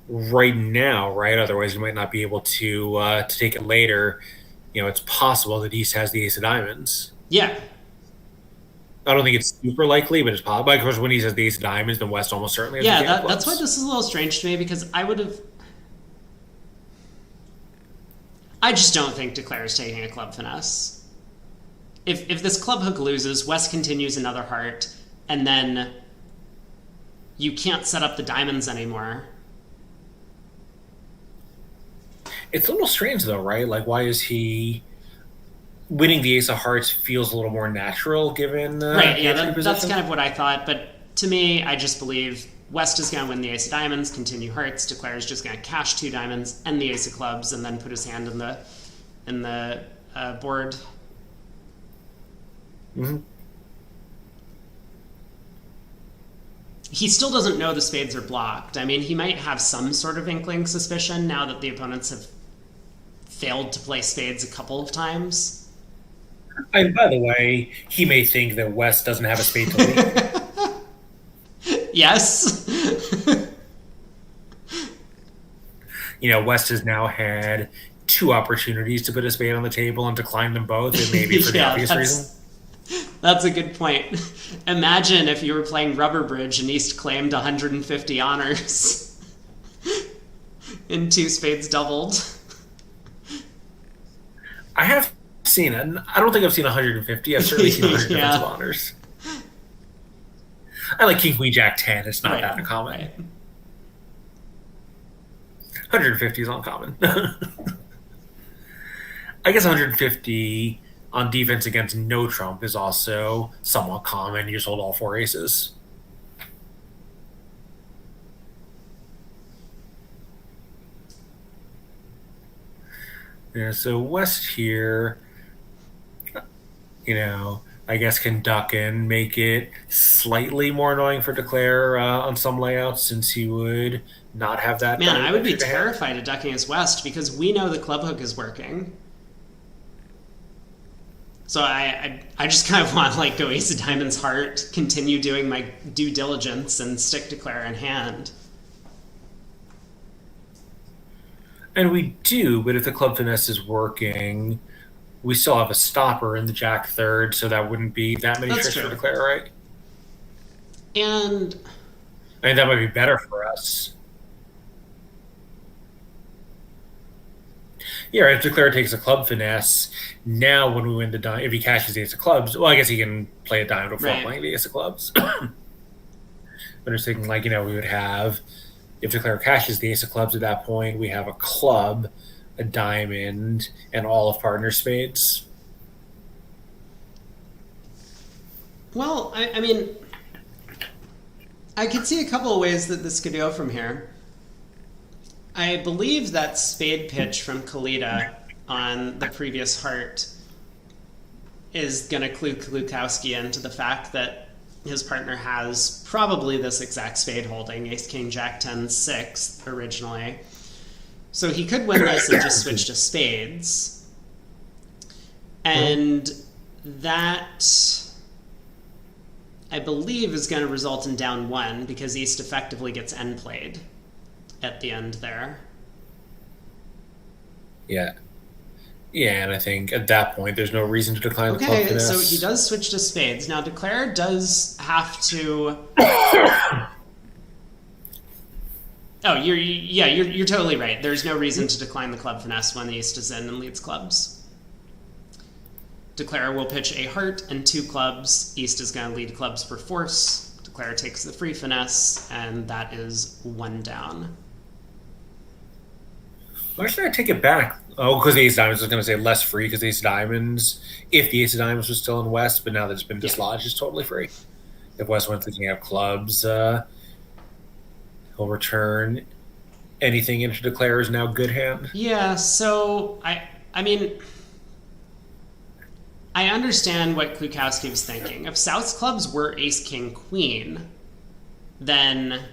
S2: right now, right? Otherwise, you might not be able to take it later. It's possible that East has the Ace of Diamonds.
S1: Yeah.
S2: I don't think it's super likely, but it's possible. Of course, when he says the Ace of Diamonds, then West almost certainly has the
S1: Yeah,
S2: King of
S1: that's why
S2: Clubs.
S1: this is a little strange to me, because I just don't think Declare is taking a club finesse. If this club hook loses, West continues another heart, and then you can't set up the diamonds anymore.
S2: It's a little strange, though, right? Like, why is he winning the Ace of Hearts feels a little more natural given
S1: Right,
S2: the
S1: yeah,
S2: entry
S1: that's
S2: position?
S1: kind of what I thought, but to me, I just believe West is going to win the Ace of Diamonds, continue hearts, Declare is just going to cash 2 diamonds and the Ace of Clubs, and then put his hand in the board.
S2: Mm-hmm.
S1: He still doesn't know the spades are blocked. I mean, he might have some sort of inkling suspicion now that the opponents have failed to play spades a couple of times.
S2: And by the way, he may think that West doesn't have a spade to lead.
S1: Yes.
S2: West has now had 2 opportunities to put a spade on the table and declined them both, and maybe for the
S1: Yeah,
S2: obvious reason.
S1: That's a good point. Imagine if you were playing Rubber Bridge and East claimed 150 honors in 2 spades doubled.
S2: I have seen it. I don't think I've seen 150. I've certainly seen 100
S1: Yeah.
S2: defensive honors. I like King Queen Jack 10. It's not
S1: Right,
S2: that uncommon.
S1: right.
S2: 150 is uncommon. I guess 150 on defense against no trump is also somewhat common. You just hold all 4 aces. Yeah, so West here, I guess can duck and make it slightly more annoying for Declare on some layouts, since he would not have that.
S1: Man, I would be
S2: extra to hand.
S1: terrified of ducking his West because we know the club hook is working. So I just kind of want to like go Ace of Diamonds heart, continue doing my due diligence, and stick Declare in hand.
S2: And we do, but if the club finesse is working, we still have a stopper in the Jack third, so that wouldn't be that many
S1: That's
S2: tricks
S1: true.
S2: for Declare, right?
S1: And
S2: I mean, that might be better for us. Yeah, if Declare takes a club finesse, now when we win the diamond, if he cashes the Ace of Clubs, well, I guess he can play a diamond before
S1: Right.
S2: playing the Ace of Clubs. But I was thinking, we would have, if Declare cashes the Ace of Clubs at that point, we have a club, a diamond, and all of partner spades.
S1: well, I mean, I could see a couple of ways that this could go from here. I believe that spade pitch from Kalita on the previous heart is going to clue Klukowski into the fact that his partner has probably this exact spade holding, Ace King Jack 10 6 originally. So he could win this and just switch to spades. And that, I believe, is going to result in down 1 because East effectively gets end played at the end there.
S2: Yeah. Yeah, and I think at that point, there's no reason to decline the club
S1: Okay,
S2: finesse.
S1: so he does switch to spades. Now, Declare does have to... Oh, you're totally right. There's no reason to decline the club finesse when the East is in and leads clubs. Declare will pitch a heart and 2 clubs. East is going to lead clubs for force. Declare takes the free finesse, and that is 1 down.
S2: Why should I take it back? Oh, because the Ace of Diamonds, I was going to say less free because the Ace of Diamonds, if the Ace of Diamonds was still in West, but now that it's been
S1: Yeah.
S2: dislodged, it's totally free. If West went thinking of clubs, he'll return anything into declare is now good hand.
S1: Yeah, so I mean I understand what Klukowski was thinking. If South's clubs were Ace King Queen, then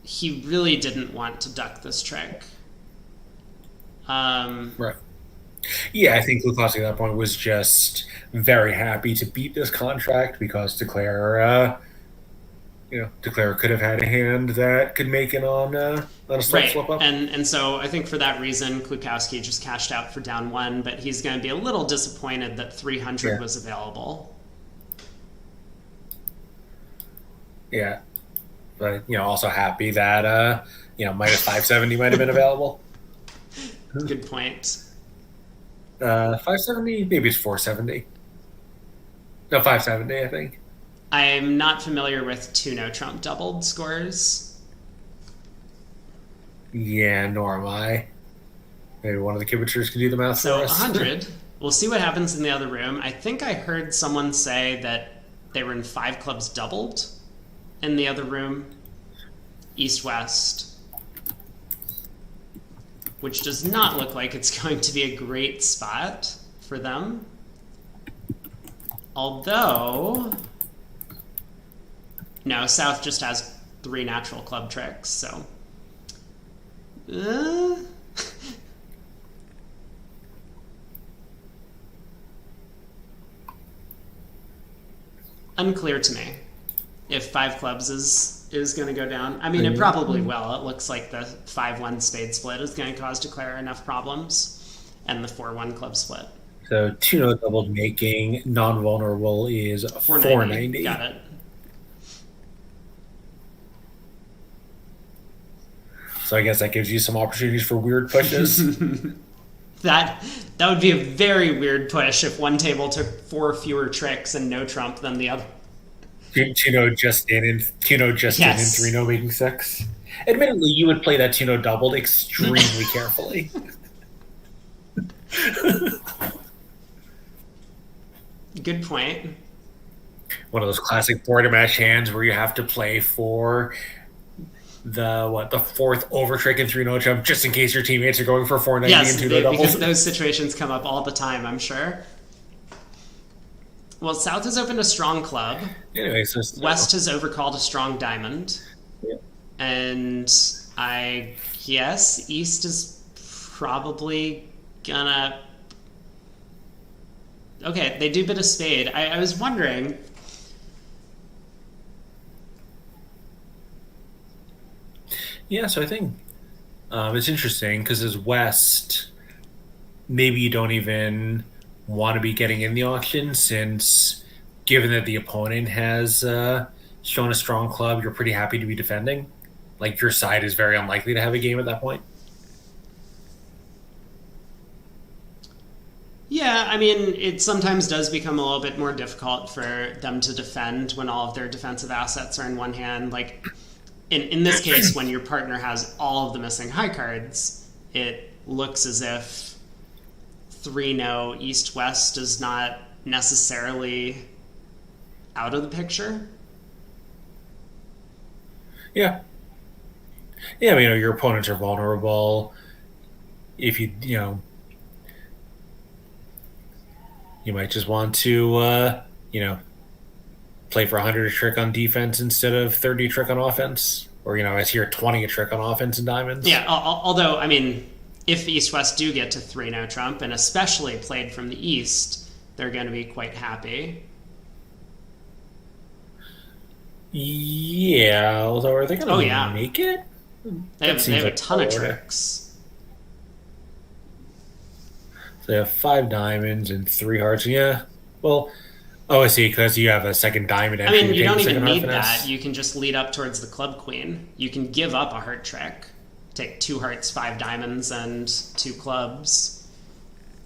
S1: he really didn't want to duck this trick.
S2: Right. Yeah, I think Klukowski at that point was just very happy to beat this contract because Declare could have had a hand that could make it on a slight
S1: Right,
S2: flip up.
S1: and so I think for that reason, Klukowski just cashed out for down one, but he's going to be a little disappointed that 300
S2: Yeah.
S1: was available.
S2: Yeah, but also happy that minus 570 might have been available.
S1: Good point.
S2: 570, maybe it's 470. No, 570, I think.
S1: I'm not familiar with two no trump doubled scores.
S2: Yeah, nor am I. Maybe one of the kibitchers can do the math
S1: So
S2: for us.
S1: 100. We'll see what happens in the other room. I think I heard someone say that they were in 5 clubs doubled in the other room, east-west, which does not look like it's going to be a great spot for them. Although, no, South just has 3 natural club tricks, so. Unclear to me if 5 clubs is going to go down. I mean, it probably will. It looks like the 5-1 spade split is going to cause Declare enough problems, and the 4-1 club split.
S2: So 2-note doubled making non-vulnerable is 490.
S1: Got it.
S2: So I guess that gives you some opportunities for weird pushes.
S1: That would be a very weird push if one table took 4 fewer tricks and no trump than the other.
S2: 2-note just in and 2-note just
S1: Yes.
S2: in and 3-note making 6. Admittedly, you would play that 2-note doubled extremely carefully.
S1: Good point.
S2: One of those classic board match hands where you have to play for the fourth over trick and 3-note jump just in case your teammates are going for 490
S1: Yes,
S2: and 2-note
S1: because
S2: double.
S1: those situations come up all the time, I'm sure. Well, South has opened a strong club.
S2: Anyway, so
S1: West has overcalled a strong diamond.
S2: Yeah.
S1: And I guess East is probably gonna... Okay, they do bid a spade. I was wondering...
S2: Yeah, so I think it's interesting because as West, maybe you don't even want to be getting in the auction since, given that the opponent has shown a strong club, you're pretty happy to be defending. Like your side is very unlikely to have a game at that point.
S1: Yeah, I mean, it sometimes does become a little bit more difficult for them to defend when all of their defensive assets are in one hand. Like, in this case, when your partner has all of the missing high cards, it looks as if 3-no East-West is not necessarily out of the picture.
S2: Yeah. Yeah, I mean, your opponents are vulnerable. If you might just want to, play for 100 a trick on defense instead of 30 a trick on offense. Or, I see 20 a trick on offense in diamonds.
S1: Yeah, although, I mean, if East-West do get to 3-no Trump, and especially played from the East, they're going to be quite happy.
S2: Yeah, although are they going to make it?
S1: They have a ton of tricks.
S2: So they have 5 diamonds and 3 hearts. Yeah, well... Oh, I see, because you have a second diamond entry.
S1: I mean, you don't even need that. You can just lead up towards the club queen. You can give up a heart trick. Take 2 hearts, 5 diamonds, and 2 clubs.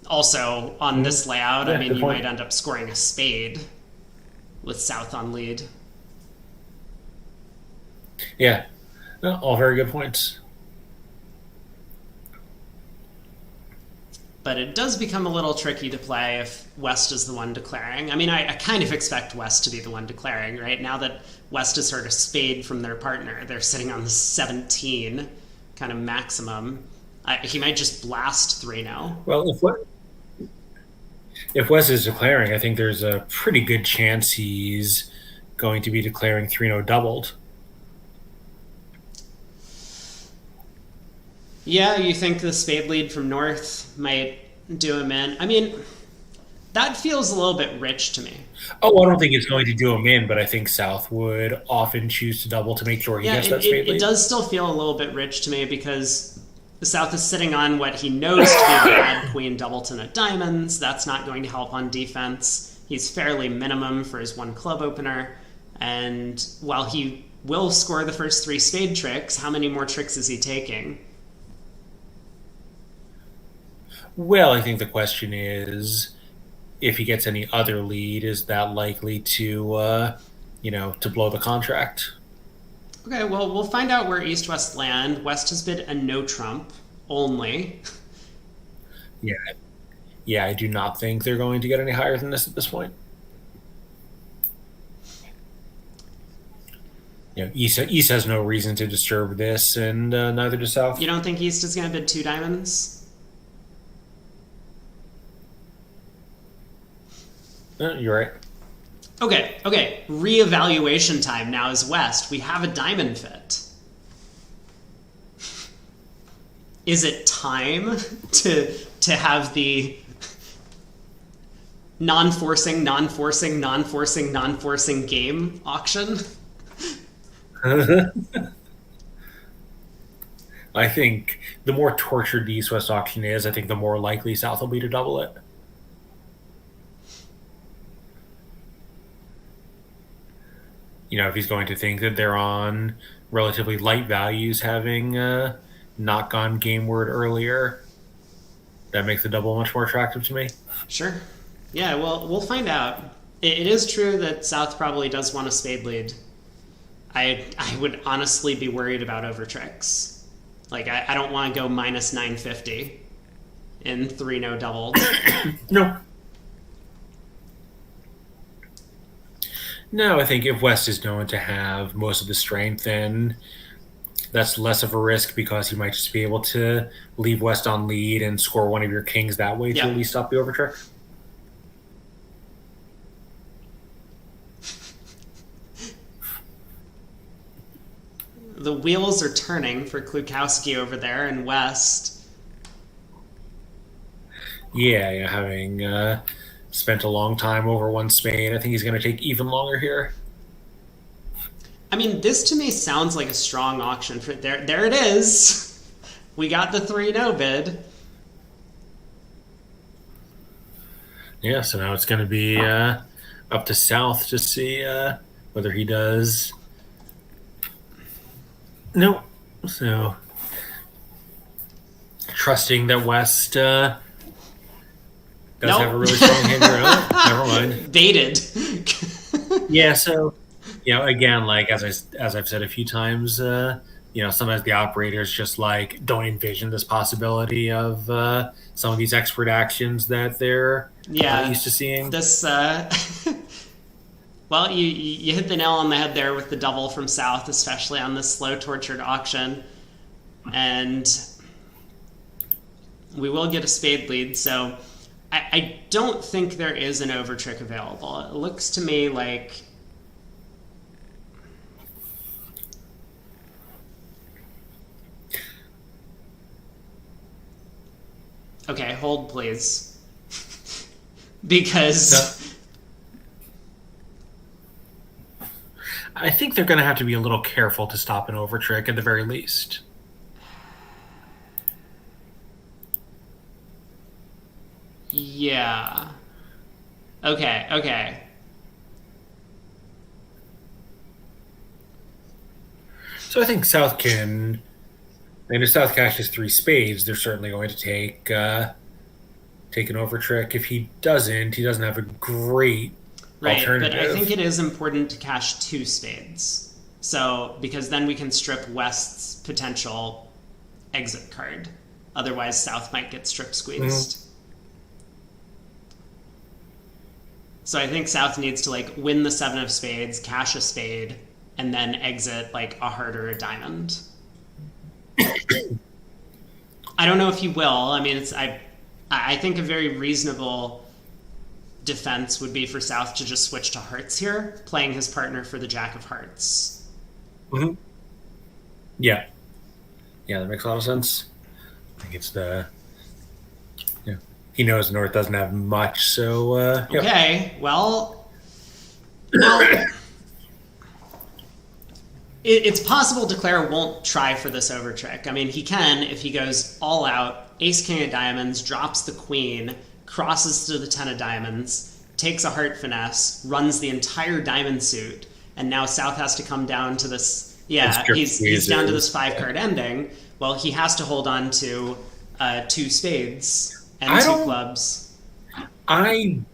S1: Also, on this layout, I mean, you might end up scoring a spade with South on lead.
S2: Yeah. No, all very good points.
S1: but it does become a little tricky to play if West is the one declaring. I mean, I kind of expect West to be the one declaring, right? Now that West is sort of spade from their partner, they're sitting on the 17 kind of maximum. He might just blast 3-0.
S2: Well, if West is declaring, I think there's a pretty good chance he's going to be declaring 3-0 doubled.
S1: Yeah, you think the spade lead from North might do him in? I mean, that feels a little bit rich to me.
S2: Oh, I don't think it's going to do him in, but I think South would often choose to double to make sure he gets that spade lead.
S1: It does still feel a little bit rich to me because the South is sitting on what he knows to be a bad queen doubleton at diamonds. That's not going to help on defense. He's fairly minimum for his one club opener. And while he will score the first 3 spade tricks, how many more tricks is he taking?
S2: Well, I think the question is, if he gets any other lead, is that likely to, to blow the contract?
S1: Okay, well, we'll find out where East-West land. West has bid a no trump only.
S2: Yeah, I do not think they're going to get any higher than this at this point. East has no reason to disturb this, and neither does South.
S1: You don't think East is going to bid 2 diamonds?
S2: You're right.
S1: Okay. Reevaluation time now is West. We have a diamond fit. Is it time to have the non-forcing game auction?
S2: I think the more tortured the East-West auction is, I think the more likely South will be to double it. If he's going to think that they're on relatively light values, having not gone game word earlier, that makes the double much more attractive to me.
S1: Sure. Yeah, well, we'll find out. It is true that South probably does want a spade lead. I would honestly be worried about over tricks. Like, I don't want to go minus 950 in 3-0 doubled.
S2: No, I think if West is known to have most of the strength, then that's less of a risk because he might just be able to leave West on lead and score one of your kings that way to at least stop the overtrick.
S1: The wheels are turning for Klukowski over there in West.
S2: Yeah, having spent a long time over one spade, I think he's going to take even longer here.
S1: I mean, this to me sounds like a strong auction. For there it is. We got the 3-0 bid.
S2: Yeah, so now it's going to be up to South to see whether he does. No. So, trusting that West does have a really strong hand here. Never mind.
S1: Baited.
S2: Yeah, so, again, like as I've said a few times, sometimes the operators just like don't envision this possibility of some of these expert actions that they're used to seeing.
S1: This, well, you hit the nail on the head there with the double from South, especially on this slow tortured auction, and we will get a spade lead. So I don't think there is an overtrick available. It looks to me like. Okay, hold please. Because
S2: I think they're going to have to be a little careful to stop an overtrick at the very least.
S1: Yeah. Okay.
S2: So I think South can. And if South cashes 3 spades, they're certainly going to take an overtrick. If he doesn't have a great alternative.
S1: But I think it is important to cash 2 spades. So, because then we can strip West's potential exit card. Otherwise, South might get strip squeezed. So I think South needs to like win the seven of spades, cash a spade, and then exit like a heart or a diamond. I don't know if he will. I mean, I think a very reasonable defense would be for South to just switch to hearts here, playing his partner for the jack of hearts.
S2: Mm-hmm. Yeah. Yeah, that makes a lot of sense. I think it's he knows North doesn't have much, so
S1: okay. Well, now it's possible Declare won't try for this over trick. I mean, he can if he goes all out, ace king of diamonds, drops the queen, crosses to the 10 of diamonds, takes a heart finesse, runs the entire diamond suit, and now South has to come down to this. Yeah, he's down to this 5-card ending. Well, he has to hold on to 2 spades and 2 clubs.
S2: I'm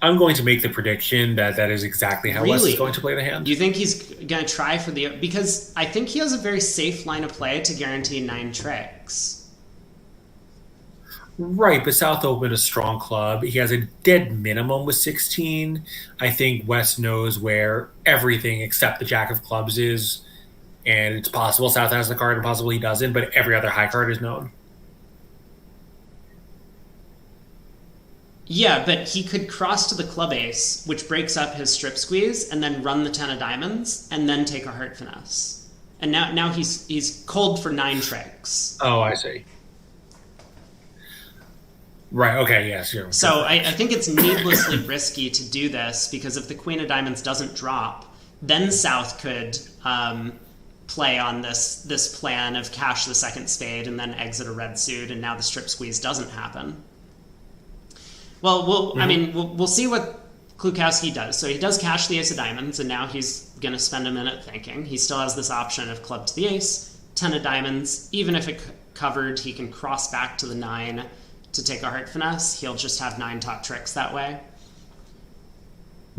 S2: going to make the prediction that is exactly how Wes is going to play the hand.
S1: You think he's going to try for the... Because I think he has a very safe line of play to guarantee 9 tricks.
S2: Right, but South opened a strong club. He has a dead minimum with 16. I think Wes knows where everything except the jack of clubs is. And it's possible South has the card and possible he doesn't, but every other high card is known.
S1: Yeah, but he could cross to the club ace, which breaks up his strip squeeze, and then run the 10 of diamonds, and then take a heart finesse. And now he's cold for 9 tricks.
S2: Oh, I see. Right, okay, yes.
S1: So I think it's needlessly risky to do this, because if the queen of diamonds doesn't drop, then South could play on this plan of cash the second spade and then exit a red suit, and now the strip squeeze doesn't happen. Well, I mean, we'll see what Klukowski does. So he does cash the ace of diamonds, and now he's going to spend a minute thinking. He still has this option of club to the ace, 10 of diamonds. Even if it covered, he can cross back to the 9 to take a heart finesse. He'll just have 9 top tricks that way,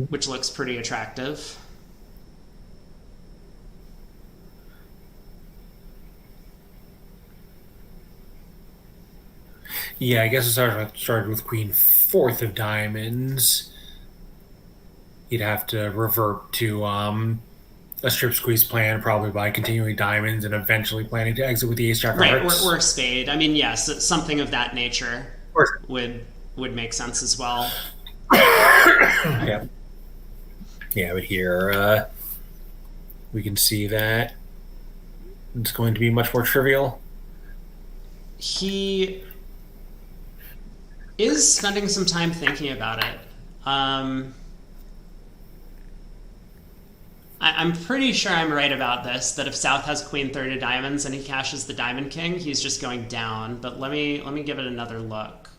S1: which looks pretty attractive.
S2: Yeah, I guess it started with queen 4th of diamonds. You'd have to revert to a strip squeeze plan, probably by continuing diamonds and eventually planning to exit with the ace jack of hearts.
S1: Or a spade. I mean, yes, something of that nature would make sense as well.
S2: Yeah, but here we can see that it's going to be much more trivial.
S1: He is spending some time thinking about it. I'm pretty sure I'm right about this, that if South has queen 3rd of diamonds and he cashes the diamond king, he's just going down. But let me give it another look.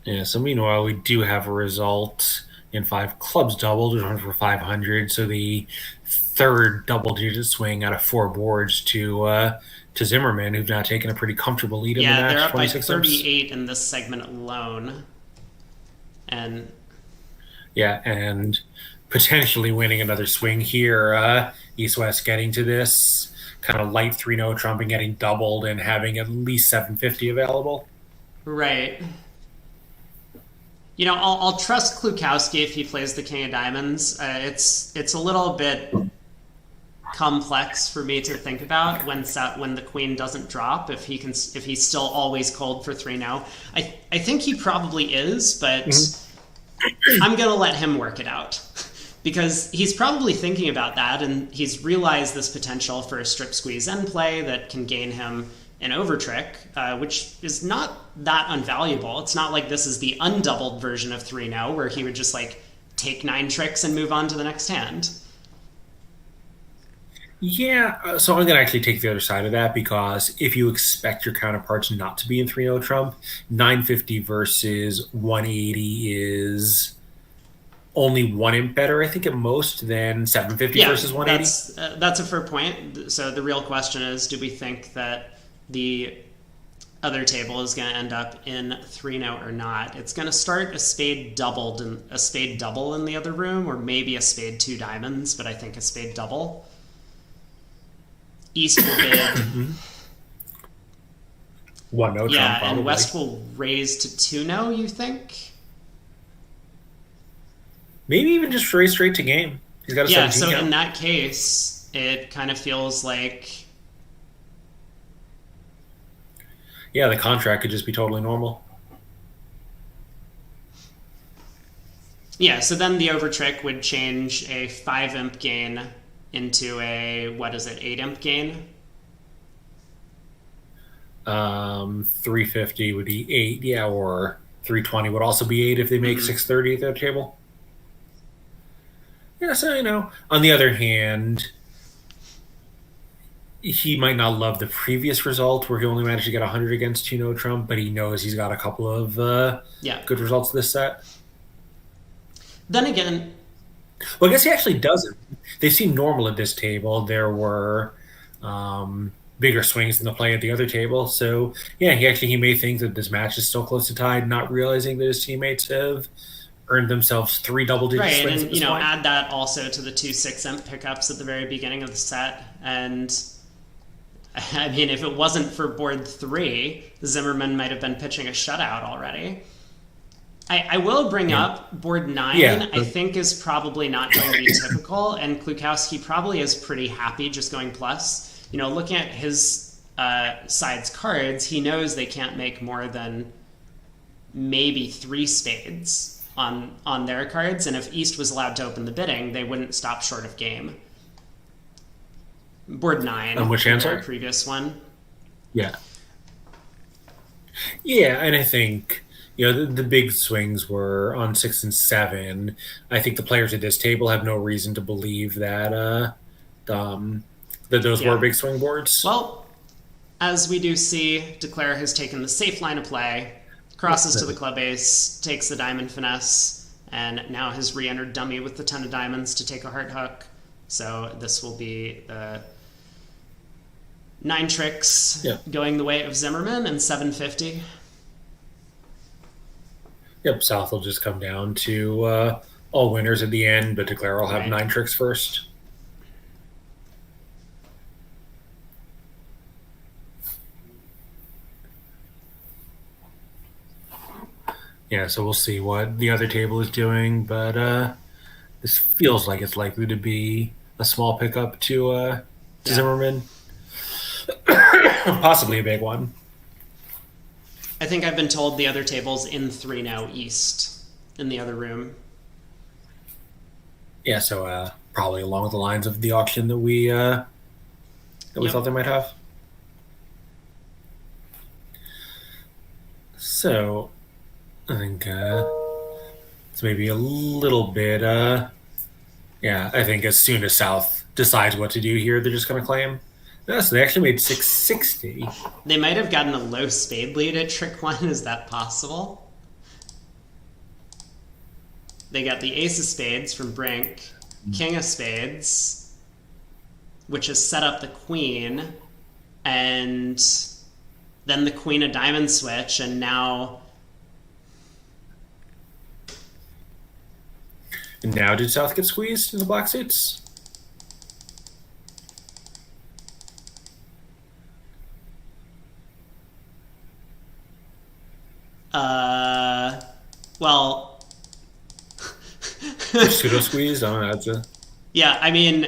S2: Yeah, so meanwhile, we do have a result in 5 clubs doubled, which went for 500. So the 3rd double-digit swing out of 4 boards to Zimmerman, who've now taken a pretty comfortable lead in the match.
S1: Yeah, they're up by 38 in this segment alone. And
S2: potentially winning another swing here. East-West getting to this kind of light 3-0 trump and getting doubled and having at least 750 available.
S1: Right. You know, I'll trust Klukowski if he plays the king of diamonds. It's a little bit complex for me to think about when the queen doesn't drop, if he's still always cold for 3-0. I think he probably is, but I'm gonna let him work it out, because he's probably thinking about that, and he's realized this potential for a strip squeeze end play that can gain him an over trick, which is not that unvaluable. It's not like this is the undoubled version of 3-0 where he would just like take 9 tricks and move on to the next hand.
S2: Yeah, so I'm going to actually take the other side of that, because if you expect your counterparts not to be in 3-0 trump, 950 versus 180 is only 1 imp better, I think, at most, than 750 versus 180.
S1: That's a fair point. So the real question is, do we think that the other table is going to end up in 3-0 or not? It's going to start a spade double in the other room, or maybe a spade 2 diamonds, but I think a spade double. East will bid
S2: 1-0
S1: yeah,
S2: trump, probably.
S1: And West will raise to 2-0, you think?
S2: Maybe even just straight to game. He's got a
S1: Yeah,
S2: 17
S1: so in
S2: count.
S1: that case, it kind of feels like,
S2: Yeah, the contract could just be totally normal.
S1: yeah, so then the over trick would change a 5 imp gain into a, what is it, 8 imp gain?
S2: 350 would be 8, yeah, or 320 would also be 8 if they make
S1: Mm-hmm.
S2: 630 at their table. Yeah, so, on the other hand, he might not love the previous result where he only managed to get 100 against Trump, but he knows he's got a couple of
S1: Yeah.
S2: good results this set.
S1: Then again,
S2: Well, I guess he actually doesn't. They seem normal at this table. There were bigger swings than the play at the other table. So, yeah, he may think that this match is still close to tied, not realizing that his teammates have earned themselves 3 double-digit
S1: right,
S2: swings at
S1: and
S2: this point.
S1: add that also to the 2 6 imp pickups at the very beginning of the set, and I mean, if it wasn't for board 3, Zimmerman might have been pitching a shutout already. I will bring
S2: And
S1: up board 9,
S2: yeah,
S1: I think is probably not going to be typical, and Klukowski probably is pretty happy just going plus. Looking at his side's cards, he knows they can't make more than maybe 3 spades on their cards, and if East was allowed to open the bidding, they wouldn't stop short of game. Board 9,
S2: on which
S1: the
S2: answer?
S1: very previous one.
S2: Yeah. Yeah, and I think the big swings were on 6 and 7. I think the players at this table have no reason to believe um, that those were
S1: Yeah.
S2: big swing boards.
S1: Well, as we do see, Declare has taken the safe line of play, crosses to the club ace, takes the diamond finesse, and now has re-entered dummy with the 10 of diamonds to take a heart hook. So this will be the 9 tricks
S2: Yeah.
S1: going the way of Zimmerman and 750.
S2: Yep, South will just come down to all winners at the end, but Declare will have
S1: Right.
S2: 9 tricks first. Yeah, so we'll see what the other table is doing, but this feels like it's likely to be a small pickup to
S1: Yeah.
S2: Zimmerman, possibly a big one.
S1: I think I've been told the other table's in 3 now east in the other room.
S2: Yeah, so probably along the lines of the auction that we
S1: Yep.
S2: thought they might have. So I think it's maybe a little bit. Yeah, I think as soon as South decides what to do here, they're just going to claim. No, so they actually made 660.
S1: They might have gotten a low spade lead at trick 1. Is that possible? They got the ace of spades from Brink, king of spades, which has set up the queen, and then the queen of diamonds switch, and now
S2: And now did South get squeezed in the black suits?
S1: well,
S2: Pseudo squeezed? I don't know. That's
S1: yeah, I mean,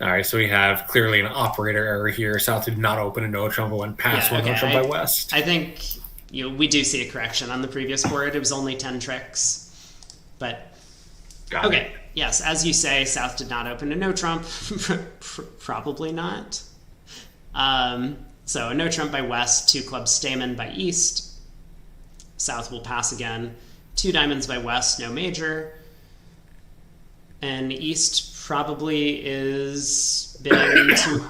S2: all right, so we have clearly an operator error here. South did not open a no trump, but went past
S1: yeah,
S2: one no
S1: okay.
S2: trump by West.
S1: I think we do see a correction on the previous board. It was only 10 tricks, but
S2: Got
S1: okay.
S2: it.
S1: Yes, as you say, South did not open a no trump. Probably not. So a no trump by West, 2 clubs Stamen by East. South will pass again. 2 diamonds by West, no major. And East probably is bidding too.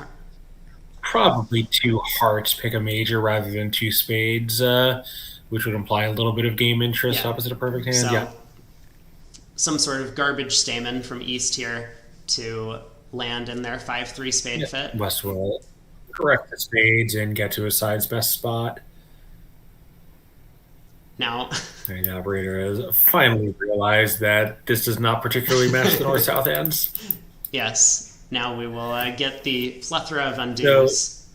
S2: Probably 2 hearts pick a major rather than 2 spades, which would imply a little bit of game interest opposite a perfect hand.
S1: So,
S2: yeah.
S1: some sort of garbage Stamen from East here to land in their 5-3 spade fit.
S2: West will correct the spades and get to his side's best spot.
S1: Now,
S2: And the operator has finally realized that this does not particularly match the north-south ends.
S1: yes, now we will get the plethora of undos.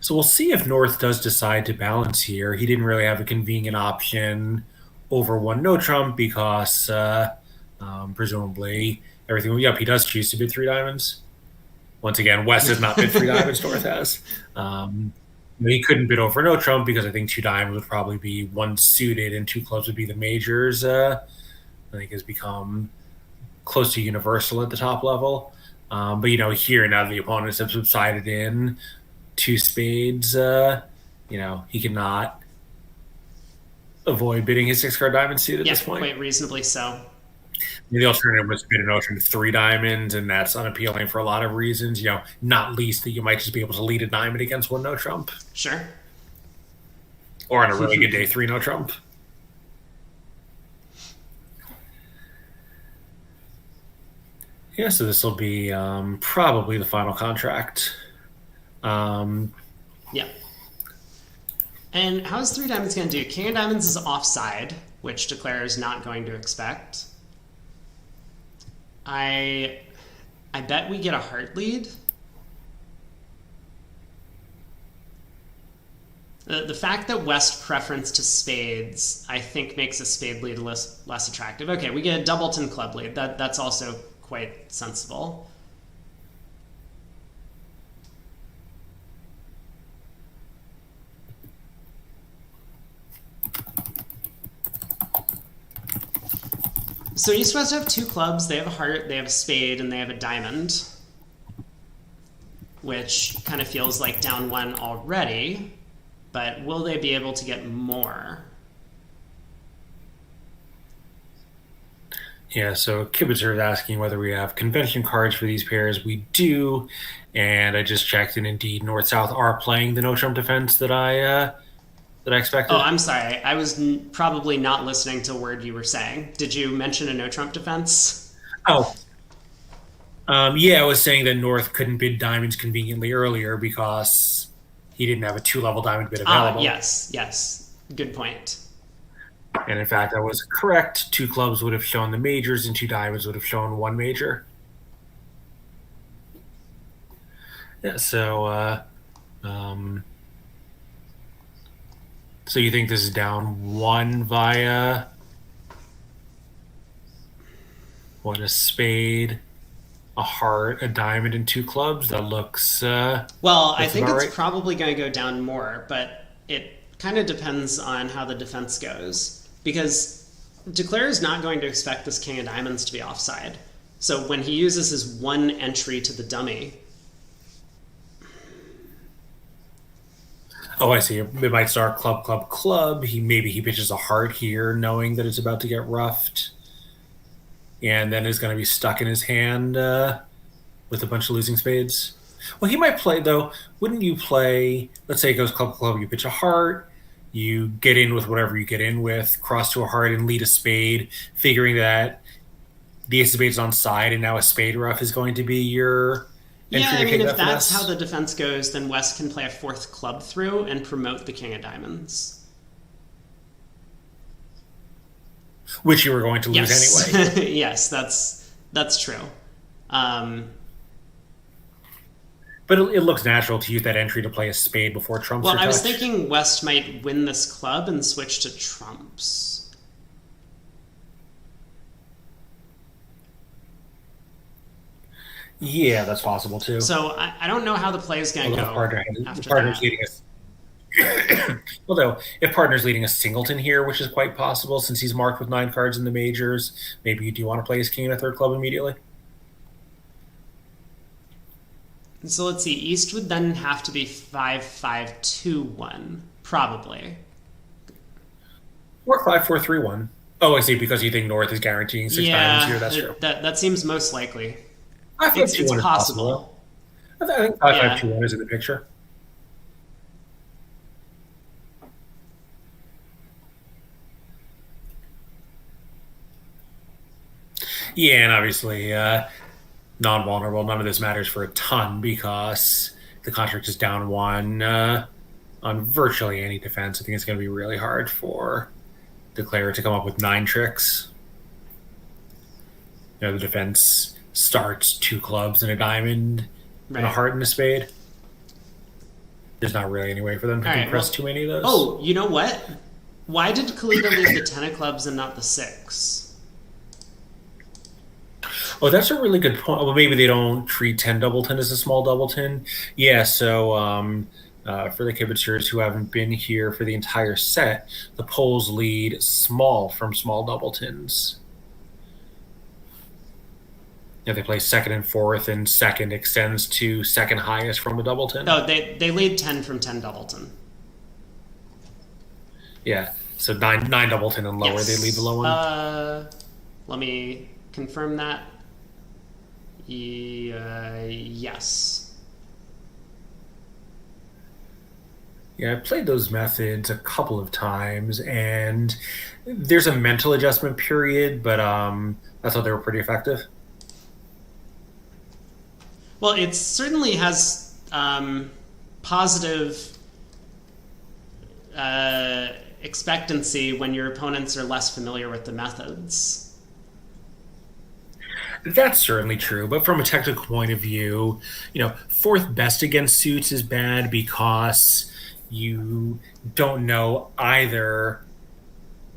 S2: So we'll see if North does decide to balance here. He didn't really have a convenient option over one no trump because presumably everything. Yep, he does choose to bid three diamonds. Once again, West has not bid three diamonds. North has. He couldn't bid over no trump because I think two diamonds would probably be one suited and two clubs would be the majors. I think has become close to universal at the top level. But here now the opponents have subsided in two spades. He cannot avoid bidding his six card diamond suit at this point.
S1: Quite reasonably so.
S2: The alternative was to bid an ocean three diamonds, and that's unappealing for a lot of reasons. Not least that you might just be able to lead a diamond against one no trump.
S1: Sure.
S2: Or on a really good day, three no trump. Yeah, so this will be probably the final contract.
S1: Yeah. And how's three diamonds going to do? King of diamonds is offside, which declare is not going to expect. I bet we get a heart lead. The fact that West preference to spades, I think, makes a spade lead less attractive. Okay, we get a doubleton club lead. That's also quite sensible. So East West have two clubs. They have a heart, they have a spade, and they have a diamond, which kind of feels like down one already. But will they be able to get more?
S2: Yeah, so Kibitzer is asking whether we have convention cards for these pairs. We do, and I just checked, and indeed North-South are playing the no-trump defense that I expected.
S1: Oh, I'm sorry. I was probably not listening to a word you were saying. Did you mention a no-trump defense?
S2: Oh. Yeah, I was saying that North couldn't bid diamonds conveniently earlier because he didn't have a two-level diamond bid available.
S1: Yes. Good point.
S2: And in fact, I was correct. Two clubs would have shown the majors and two diamonds would have shown one major. Yeah, so so you think this is down one via what, a spade, a heart, a diamond, and two clubs? That looks
S1: well, I think it's
S2: right.
S1: Probably going to go down more, but it kind of depends on how the defense goes. Because Declare is not going to expect this king of diamonds to be offside. So when he uses his one entry to the dummy...
S2: Oh, I see. It might start club, club, club. Maybe he pitches a heart here, knowing that it's about to get roughed. And then is going to be stuck in his hand with a bunch of losing spades. Well, he might play, though. Wouldn't you play, let's say it goes club, club, you pitch a heart, you get in with whatever you get in with, cross to a heart and lead a spade, figuring that the ace of spades is on side and now a spade rough is going to be your entry.
S1: Yeah, I mean, if that's how the defense goes, then West can play a fourth club through and promote the king of diamonds.
S2: Which you were going to lose anyway.
S1: Yes, that's true.
S2: But it looks natural to use that entry to play a spade before trumps.
S1: Well, I was thinking West might win this club and switch to trumps.
S2: Yeah, that's possible too.
S1: So I don't know how the play is going to go after that.
S2: Leading us. Although, if partner's leading a singleton here, which is quite possible since he's marked with 9 cards in the majors, maybe you do want to play his king in a third club immediately.
S1: So let's see. East would then have to be 5-5-2-1, probably.
S2: Or 5-4-3-1. Oh, I see. Because you think North is guaranteeing 6 diamonds here. That's true.
S1: That seems most likely.
S2: It's
S1: possible.
S2: I think 5-5-2-1 is in the picture. Yeah, and obviously non-vulnerable. None of this matters for a ton because the contract is down 1 on virtually any defense. I think it's going to be really hard for Declare to come up with 9 tricks. The defense starts 2 clubs and a diamond and a heart and a spade. there's not really any way for them to
S1: All right.
S2: compress
S1: Well,
S2: too many of those.
S1: oh, you know what? Why did Kalita lead the 10 of clubs and not the 6?
S2: Oh, that's a really good point. Well, maybe they don't treat 10 doubleton as a small doubleton. Yeah, so for the kibitzers who haven't been here for the entire set, the Poles lead small from small doubletons. Yeah, they play second and fourth, and second extends to second highest from a doubleton.
S1: Oh, they lead 10 from 10 doubleton.
S2: Yeah, so nine doubleton and lower,
S1: Yes.
S2: they lead the low one.
S1: Let me confirm that. Yes.
S2: Yeah, I played those methods a couple of times, and there's a mental adjustment period, but I thought they were pretty effective.
S1: Well, it certainly has positive expectancy when your opponents are less familiar with the methods.
S2: That's certainly true, but from a technical point of view, fourth best against suits is bad because you don't know either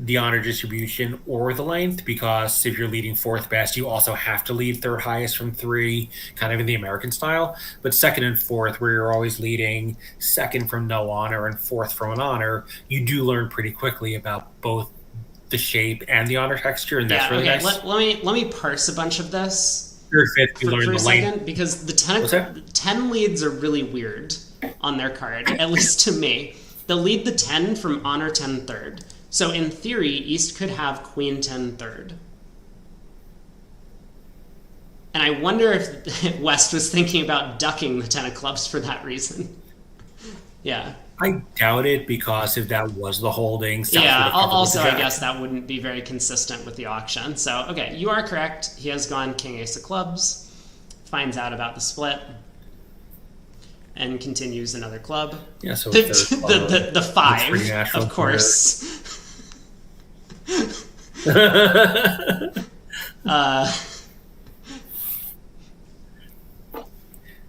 S2: the honor distribution or the length, because if you're leading fourth best, you also have to lead third highest from 3, kind of in the American style. But second and fourth, where you're always leading second from no honor and fourth from an honor, you do learn pretty quickly about both the shape and the honor texture, and that's really
S1: okay.
S2: nice.
S1: Let me parse a bunch of this
S2: Third, fifth, you learn
S1: for
S2: the
S1: a second, because the 10 leads are really weird on their card, at least to me. They'll lead the 10 from honor 10 third. So in theory, East could have queen 10 third. And I wonder if West was thinking about ducking the 10 of clubs for that reason. Yeah.
S2: I doubt it, because if that was the holding,
S1: yeah. Also, I guess that wouldn't be very consistent with the auction. So, okay, you are correct. He has gone king ace of clubs, finds out about the split, and continues another club.
S2: Yeah. So
S1: the 5, of course.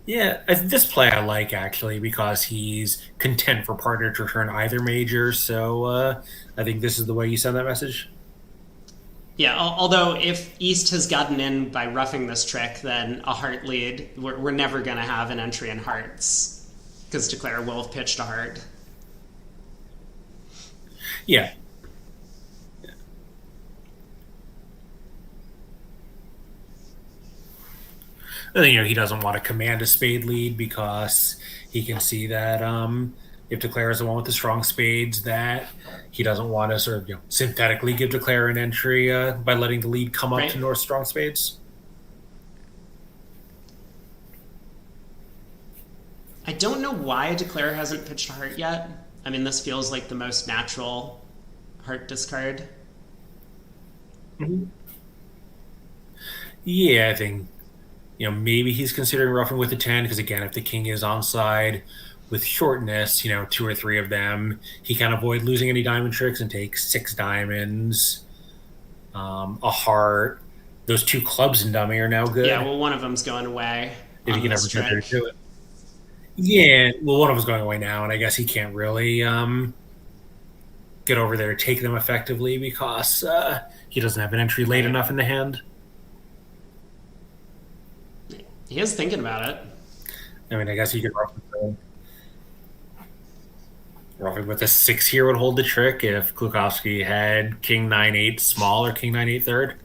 S2: Yeah, this play I like, actually, because he's content for partner to return either major. So I think this is the way you send that message.
S1: Yeah, although if East has gotten in by roughing this trick, then a heart lead, we're never going to have an entry in hearts, because Declare will have pitched a heart.
S2: Yeah. I think, he doesn't want to command a spade lead, because he can see that if Declare is the one with the strong spades, that he doesn't want to sort of synthetically give Declare an entry by letting the lead come up to North's strong spades.
S1: I don't know why Declare hasn't pitched a heart yet. I mean, this feels like the most natural heart discard.
S2: Mm-hmm. Yeah, I think maybe he's considering roughing with the 10, because, again, if the king is onside with shortness, 2 or 3 of them, he can avoid losing any diamond tricks and take 6 diamonds, a heart. Those 2 clubs in dummy are now good.
S1: Yeah, well, one of them's going away.
S2: If he can ever get there to do it. Yeah, well, one of them's going away now, and I guess he can't really get over there to take them effectively, because he doesn't have an entry late enough in the hand.
S1: He is thinking about it.
S2: I mean, I guess he could roughing with a 6 here would hold the trick if Klukowski had king 9-8 small or king 9-8 third.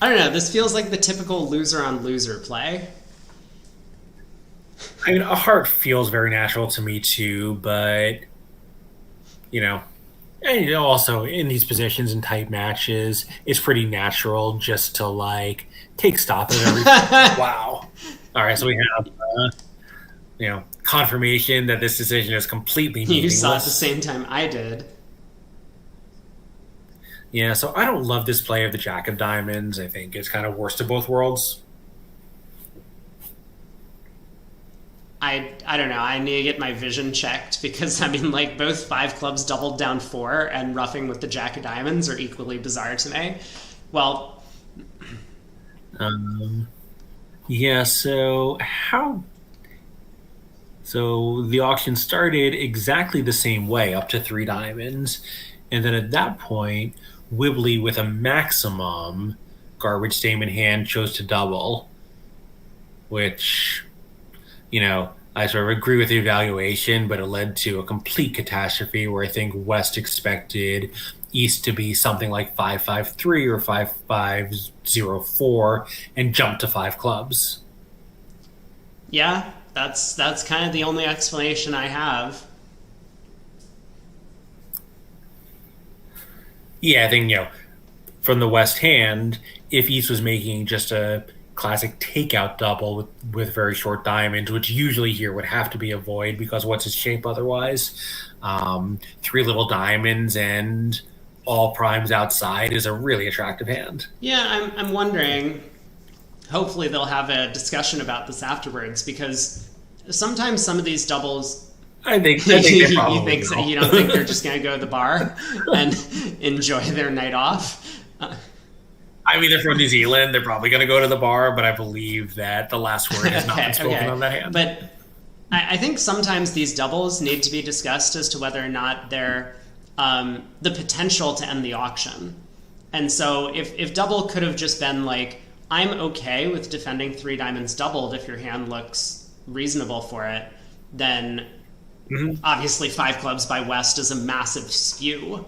S1: I don't know. This feels like the typical loser on loser play.
S2: I mean, a heart feels very natural to me too, but and also in these positions in tight matches, it's pretty natural just to take stock of everything. Wow. All right, so we have confirmation that this decision is completely meaningless.
S1: You saw it at the same time I did.
S2: Yeah, so I don't love this play of the Jack of Diamonds. I think it's kind of worst of both worlds.
S1: I don't know. I need to get my vision checked, because, I mean, both 5 clubs doubled down 4 and roughing with the Jack of Diamonds are equally bizarre to me. Well...
S2: Yeah, so how... So the auction started exactly the same way, up to three diamonds. And then at that point, Wibbly with a maximum garbage dame in hand chose to double, which, I sort of agree with the evaluation, but it led to a complete catastrophe where I think West expected East to be something like 5-5-3 or 5-5-0-4 and jump to five clubs.
S1: Yeah, that's kind of the only explanation I have.
S2: Yeah, I think, from the West hand, if East was making just a classic takeout double with very short diamonds, which usually here would have to be a void because what's its shape otherwise? Three little diamonds and all primes outside is a really attractive hand.
S1: Yeah, I'm wondering. Hopefully, they'll have a discussion about this afterwards because sometimes some of these doubles.
S2: I think they
S1: You
S2: probably
S1: think so?
S2: will.
S1: You don't think they're just going to go to the bar and enjoy their night off?
S2: I mean, they're from New Zealand. They're probably going to go to the bar, but I believe that the last word has not been spoken on that hand.
S1: But I think sometimes these doubles need to be discussed as to whether or not they're the potential to end the auction. And so if double could have just been like, I'm okay with defending three diamonds doubled if your hand looks reasonable for it, then obviously five clubs by West is a massive spew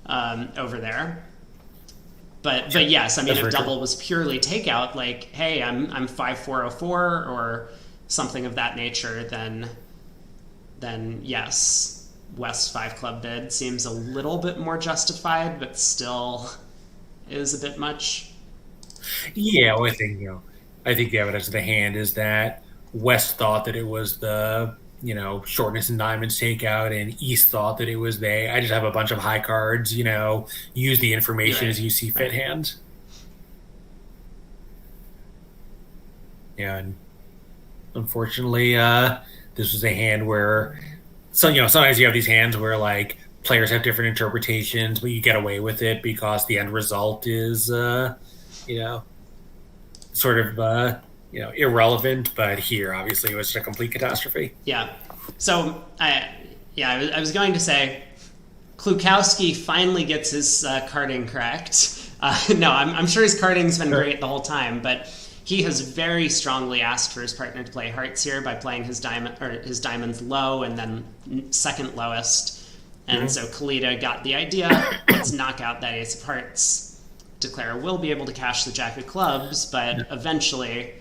S1: over there. But yes, I mean, if double was purely takeout, like, hey, I'm 5-4-0-4 or something of that nature, then yes, West five club bid seems a little bit more justified, but still is a bit much.
S2: Yeah, well, I think the evidence of the hand is that West thought that it was the shortness and diamonds takeout, and East thought that it was I just have a bunch of high cards, use the information
S1: Right.
S2: as you see fit hand. Yeah, and unfortunately, this was a hand where sometimes you have these hands where like players have different interpretations, but you get away with it because the end result is you know sort of irrelevant. But here, obviously, it was a complete catastrophe.
S1: Yeah. So I was going to say Klukowski finally gets his carding correct. No, I'm sure his carding's been great the whole time, but he has very strongly asked for his partner to play hearts here by playing his diamonds low and then second lowest. And so Kalita got the idea, let's knock out that ace of hearts. Declare will be able to cash the jack of clubs, but eventually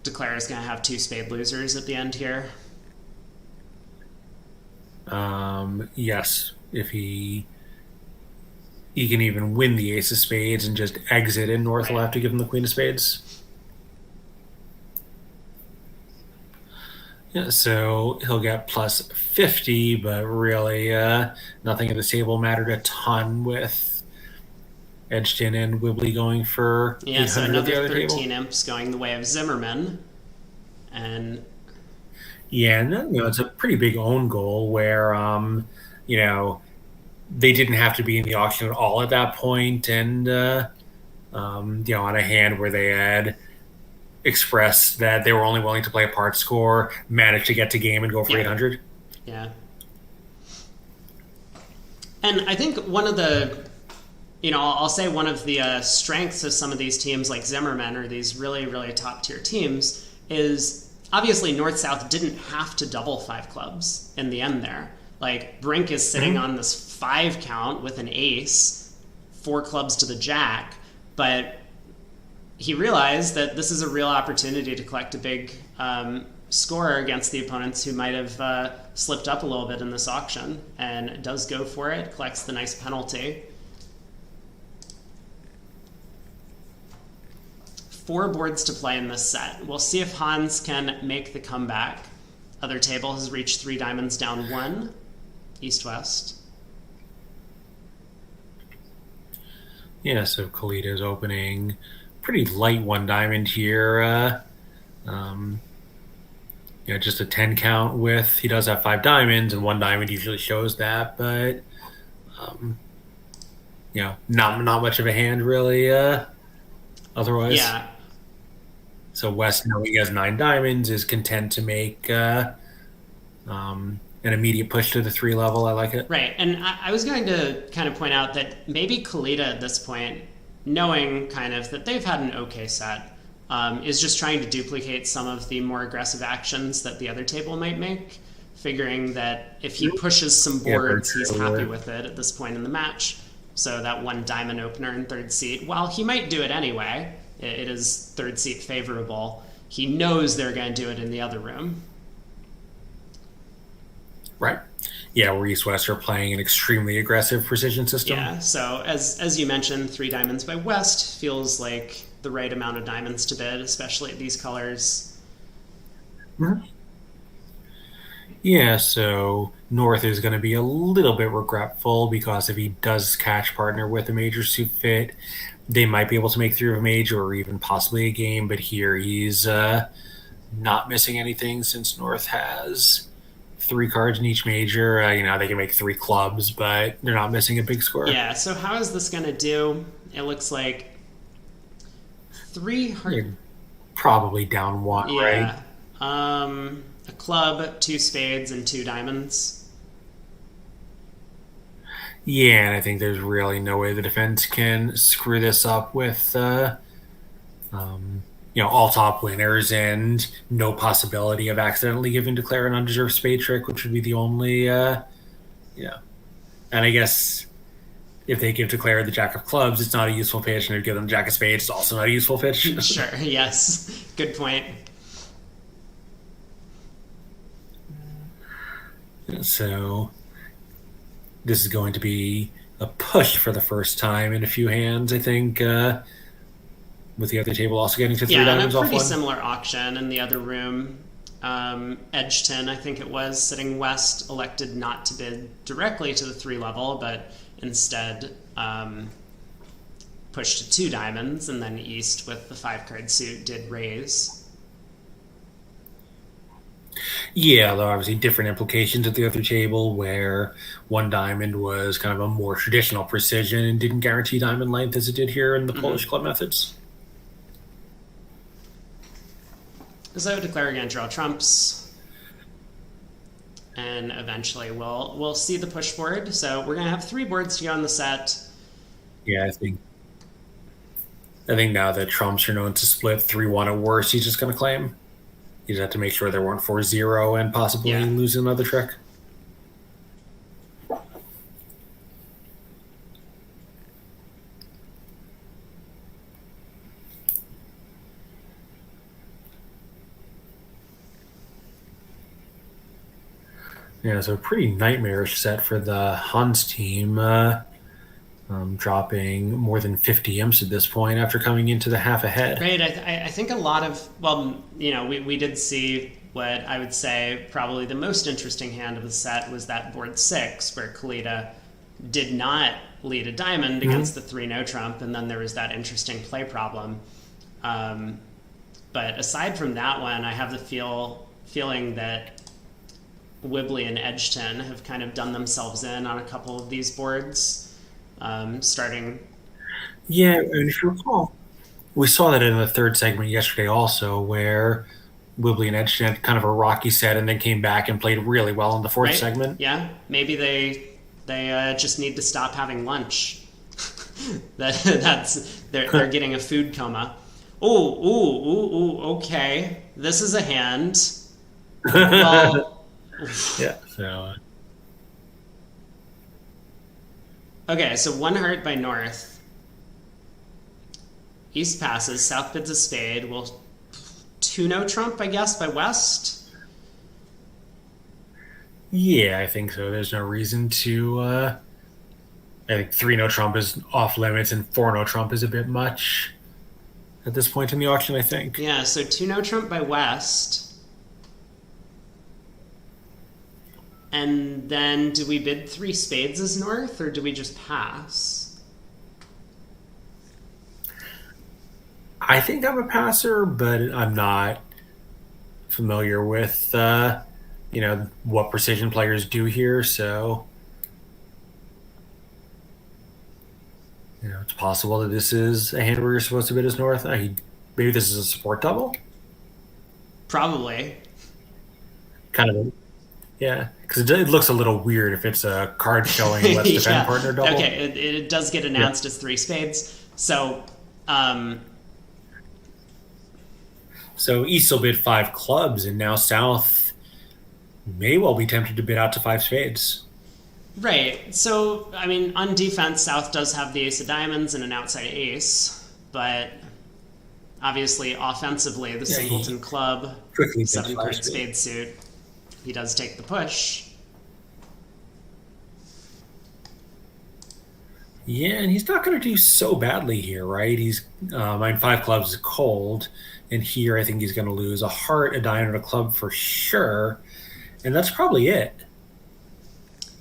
S1: Declare is going to have two spade losers at the end here.
S2: Yes, if he can even win the ace of spades and just exit in north, will have to give him the queen of spades. Yeah, so he'll get plus 50, but really nothing at the table mattered a ton with Edgton and Wibbly going for 800
S1: so
S2: at the
S1: another
S2: other
S1: 13
S2: table.
S1: imps going the way of Zimmerman. And
S2: yeah, and it's a pretty big own goal where they didn't have to be in the auction at all at that point, and on a hand where they had expressed that they were only willing to play a part score, managed to get to game and go for 800.
S1: Yeah. And I think one of the, I'll say one of the strengths of some of these teams like Zimmerman or these really, really top tier teams is obviously North-South didn't have to double five clubs in the end there. Like Brink is sitting on this 5 count with an ace, 4 clubs to the jack, but he realized that this is a real opportunity to collect a big score against the opponents who might have slipped up a little bit in this auction, and does go for it, collects the nice penalty. 4 boards to play in this set. We'll see if Hans can make the comeback. Other table has reached 3 diamonds down 1, east-west.
S2: Yeah, so Kalita is opening pretty light 1 diamond here. Just a 10 count with, he does have 5 diamonds, and 1 diamond usually shows that, but not much of a hand really otherwise.
S1: Yeah.
S2: So West, knowing he has 9 diamonds, is content to make an immediate push to the 3 level. I like it.
S1: Right. And I was going to kind of point out that maybe Kalita at this point, knowing kind of that they've had an okay set, is just trying to duplicate some of the more aggressive actions that the other table might make, figuring that if he pushes some
S2: Yeah, very
S1: boards, he's happy
S2: true.
S1: with it at this point in the match. So that one diamond opener in third seat, while he might do it anyway, it is third seat favorable. He knows they're going to do it in the other room.
S2: Right. Yeah, where East West are playing an extremely aggressive precision system.
S1: Yeah, so as you mentioned, 3 diamonds by West feels like the right amount of diamonds to bid, especially at these colors.
S2: Mhm. Yeah, so North is going to be a little bit regretful because if he does catch partner with a major suit fit, they might be able to make through a major or even possibly a game. But here he's not missing anything since North has 3 cards in each major. They can make 3 clubs, but they're not missing a big score.
S1: Yeah, so how is this going to do? It looks like three heart.
S2: They're probably down 1, right?
S1: Yeah, a club, 2 spades, and 2 diamonds.
S2: Yeah, and I think there's really no way the defense can screw this up with um, all top winners and no possibility of accidentally giving Declare an undeserved spade trick, which would be the only, yeah. And I guess if they give Declare the Jack of Clubs, it's not a useful pitch, and if they give them Jack of Spades, it's also not a useful pitch.
S1: Sure, yes, good point.
S2: So this is going to be a push for the first time in a few hands, I think, with the other table also getting to 3
S1: Yeah, and a
S2: diamonds off
S1: pretty
S2: 1.
S1: similar auction in the other room. Edgeton, I think it was, sitting west, elected not to bid directly to the 3 level, but instead pushed to 2 diamonds, and then east with the 5 card suit did raise.
S2: Yeah, though obviously different implications at the other table where 1 diamond was kind of a more traditional precision and didn't guarantee diamond length as it did here in the Polish club methods.
S1: So declare again, draw trumps, and eventually we'll see the push board. So we're gonna have 3 boards to go on the set.
S2: Yeah, I think now that trumps are known to split 3-1 at worst, he's just going to claim. You just have to make sure there weren't 4-0 and possibly
S1: Yeah.
S2: lose another trick. Yeah, so a pretty nightmarish set for the Hans team, dropping more than 50 imps at this point after coming into the half ahead.
S1: Great. I think a lot of, well, we did see what I would say probably the most interesting hand of the set was that board 6, where Kalita did not lead a diamond against the 3 no trump, and then there was that interesting play problem. But aside from that one, I have the feeling that Wibley and Edgeton have kind of done themselves in on a couple of these boards, starting.
S2: Yeah, and if you recall, we saw that in the third segment yesterday also, where Wibley and Edge had kind of a rocky set and then came back and played really well in the fourth
S1: Right?
S2: segment.
S1: Yeah, maybe they just need to stop having lunch. They're getting a food coma. Ooh, okay. This is a hand. Well,
S2: Yeah, so
S1: okay, so 1 heart by North. East passes. South bids a spade. Well, 2 no trump, I guess, by West.
S2: yeah, I think so. There's no reason to. I think 3 no trump is off limits and 4 no trump is a bit much at this point in the auction, I think.
S1: Yeah, so 2 no trump by West. And then do we bid 3 spades as North, or do we just pass?
S2: I think I'm a passer, but I'm not familiar with what precision players do here, so it's possible that this is a hand where you're supposed to bid as North. Maybe this is a support double.
S1: Probably.
S2: Kind of Yeah, because it looks a little weird if it's a card showing let's defend
S1: Yeah.
S2: partner double.
S1: Okay. It does get
S2: Yeah.
S1: announced as three spades. So, um,
S2: So East will bid five clubs, and now South may well be tempted to bid out to five spades.
S1: right. So, I mean, on defense, South does have the ace of diamonds and an outside ace, but obviously, offensively, the
S2: Yeah, he
S1: singleton club,
S2: quickly bids
S1: seven
S2: five
S1: point
S2: spades.
S1: spade suit, he does take the push.
S2: Yeah, and he's not going to do so badly here, right? I mean, five clubs is cold, and here I think he's going to lose a heart, a diamond, and a club for sure, and that's probably it.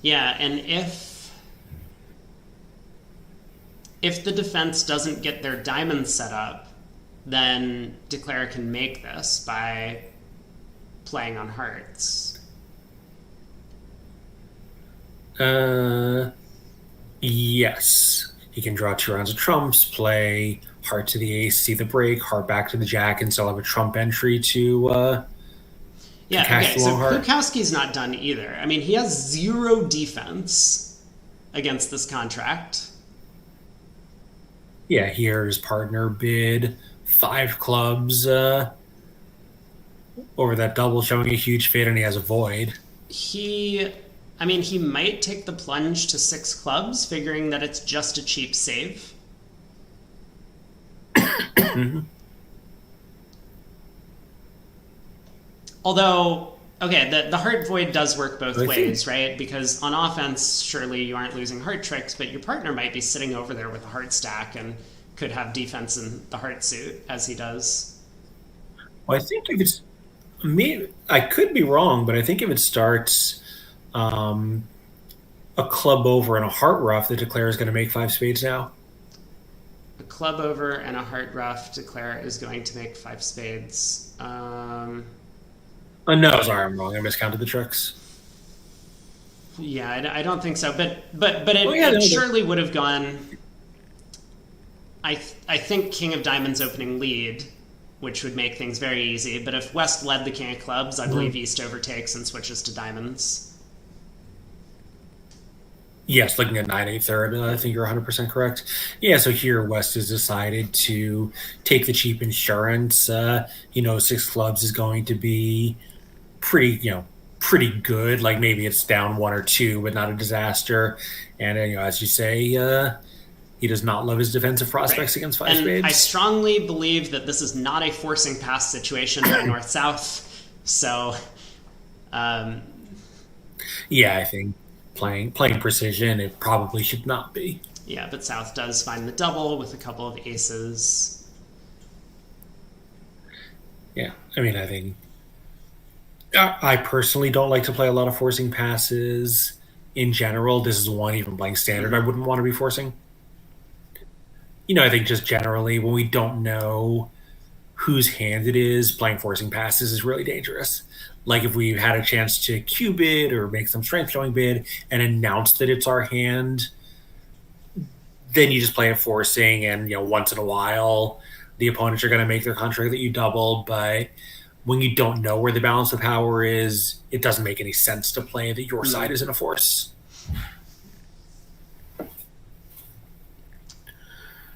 S1: Yeah, and if the defense doesn't get their diamonds set up, then Declare can make this by playing on hearts.
S2: Uh, yes, he can draw two rounds of trumps, play heart to the ace, see the break, heart back to the jack, and still have a trump entry to
S1: Yeah,
S2: cash
S1: okay,
S2: the
S1: so
S2: long heart.
S1: Krukowski's not done either. I mean, he has zero defense against this contract.
S2: Yeah, here his partner bid five clubs over that double, showing a huge fade, and he has a void.
S1: He, I mean, he might take the plunge to six clubs, figuring that it's just a cheap save.
S2: Mhm.
S1: Although, okay, the heart void does work both
S2: I think
S1: ways, right? Because on offense, surely you aren't losing heart tricks, but your partner might be sitting over there with a heart stack and could have defense in the heart suit, as he does.
S2: well, I think if it's me, I could be wrong, but I think if it starts um, a club over and a heart rough, the declare is going to make five spades now.
S1: A club over and a heart rough declare is going to make five spades.
S2: No, sorry, I'm wrong. I miscounted the tricks.
S1: Yeah, I don't think so, but
S2: Oh yeah,
S1: it
S2: no,
S1: surely would have gone. I think King of Diamonds opening lead, which would make things very easy. But if West led the King of Clubs, I believe East overtakes and switches to Diamonds.
S2: yes, looking at 9 8 third, I think you're 100% correct. Yeah, so here West has decided to take the cheap insurance. Six clubs is going to be pretty, pretty good. Like maybe it's down one or two, but not a disaster. And as you say, he does not love his defensive
S1: Right.
S2: prospects against five
S1: And I
S2: spades.
S1: strongly believe that this is not a forcing pass situation by North South. So, um,
S2: Yeah, I think playing precision, it probably should not be.
S1: yeah, but South does find the double with a couple of aces.
S2: Yeah, I mean, I think I personally don't like to play a lot of forcing passes in general. This is one even playing standard I
S1: Mm-hmm.
S2: wouldn't want to be forcing. I think just generally when we don't know whose hand it is, playing forcing passes is really dangerous. Like if we had a chance to Q bid or make some strength showing bid and announce that it's our hand, then you just play a forcing, and once in a while the opponents are going to make their contract that you doubled. But when you don't know where the balance of power is, it doesn't make any sense to play that your
S1: Mm-hmm.
S2: side is in a force.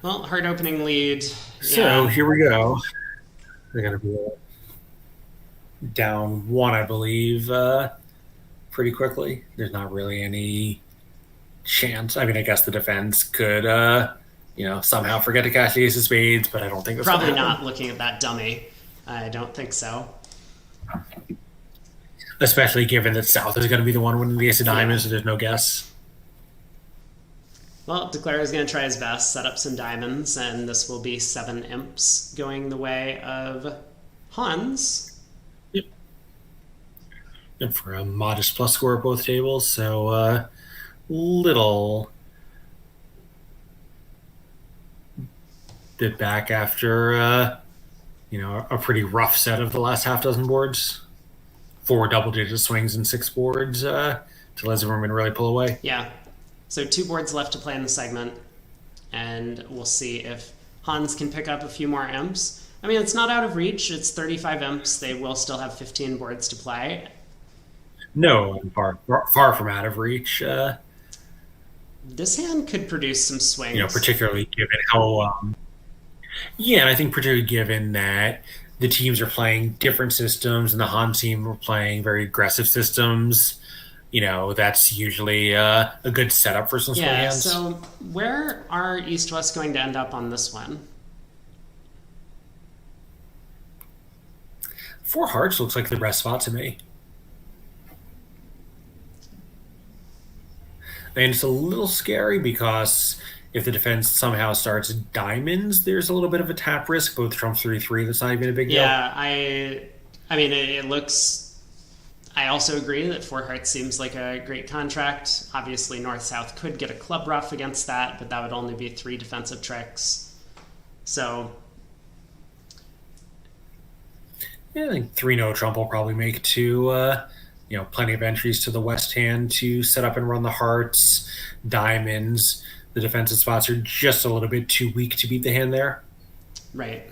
S1: Well, hard opening lead.
S2: So
S1: Yeah,
S2: here we go. They're going to be down one, I believe, pretty quickly. There's not really any chance. I mean, I guess the defense could, somehow forget to cash the ace of spades, but I don't think that's going to
S1: probably
S2: happen.
S1: not looking at that dummy. I don't think so.
S2: Especially given that South is going to be the one winning the ace of
S1: Yeah.
S2: diamonds, so there's no guess.
S1: Well, Declare is going to try his best, set up some diamonds, and this will be 7 imps going the way of Hans.
S2: Yep. And for a modest plus score at both tables, so little bit back after a pretty rough set of the last half dozen boards. 4 double-digit swings and 6 boards to let Zimmerman really pull away.
S1: Yeah. So 2 boards left to play in the segment, and we'll see if Hans can pick up a few more imps. I mean, it's not out of reach. It's 35 imps. They will still have 15 boards to play.
S2: No, I'm far from out of reach.
S1: This hand could produce some swings.
S2: Particularly given how yeah, and I think particularly given that the teams are playing different systems and the Han team are playing very aggressive systems, that's usually a good setup for some swing
S1: Yeah,
S2: hands.
S1: so where are East West going to end up on this one?
S2: Four hearts looks like the best spot to me. And it's a little scary because if the defense somehow starts diamonds, there's a little bit of a tap risk. Both Trump 3-3, that's not even a big deal.
S1: Yeah, I mean it looks I also agree that Four Hearts seems like a great contract. Obviously, North South could get a club rough against that, but that would only be 3 defensive tricks. So,
S2: Yeah, I think 3 no Trump will probably make two. Plenty of entries to the West hand to set up and run the hearts, diamonds. The defensive spots are just a little bit too weak to beat the hand there.
S1: right.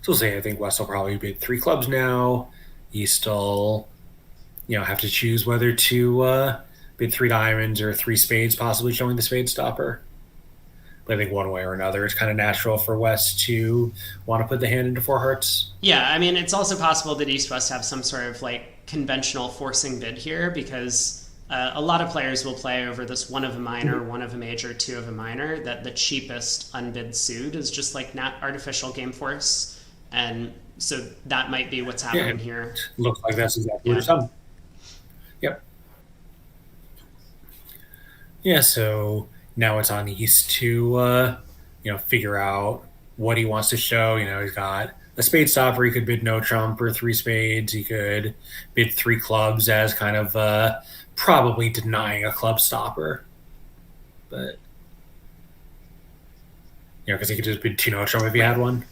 S2: So we'll say I think West will probably bid 3 clubs now. East will, have to choose whether to bid 3 diamonds or 3 spades, possibly showing the spade stopper. But I think one way or another, it's kind of natural for West to want to put the hand into 4 hearts.
S1: Yeah, I mean, it's also possible that East West have some sort of like conventional forcing bid here because a lot of players will play over this one of a minor, one of a major, two of a minor, that the cheapest unbid suit is just like not artificial game force. And so that might be what's
S2: Yeah,
S1: happening
S2: it
S1: here.
S2: looks like that's exactly what
S1: Yeah.
S2: it's done. Yep. Yeah, so now it's on East to figure out what he wants to show. He's got a spade stopper. He could bid no trump or 3 spades. He could bid 3 clubs as kind of probably denying a club stopper, but because he could just bid 2 no trump if he had one.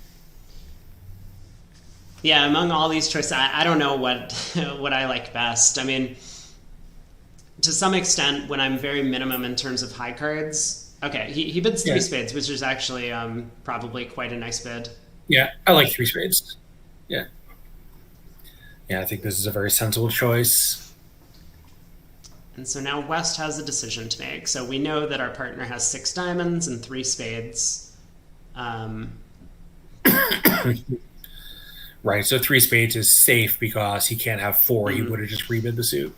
S1: Yeah, among all these choices, I don't know what what I like best. I mean, to some extent, when I'm very minimum in terms of high cards, okay, he bids
S2: Yeah,
S1: 3 spades, which is actually probably quite a nice bid.
S2: yeah, I like 3 spades. Yeah, yeah, I think this is a very sensible choice.
S1: And so now West has a decision to make. So we know that our partner has 6 diamonds and 3 spades. Um,
S2: Right, so 3 spades is safe because he can't have 4. He would have just rebid the suit.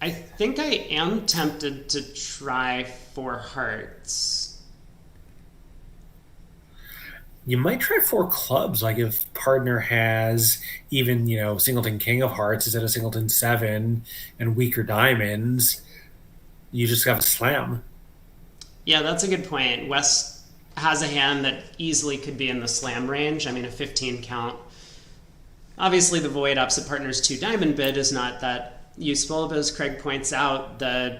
S1: I think I am tempted to try 4 hearts.
S2: You might try 4 clubs. Like if partner has even singleton king of hearts instead of singleton 7 and weaker diamonds, you just have a slam.
S1: Yeah, that's a good point. West has a hand that easily could be in the slam range. I mean, a 15 count. Obviously, the void opposite partner's 2 diamond bid is not that useful, but as Craig points out, the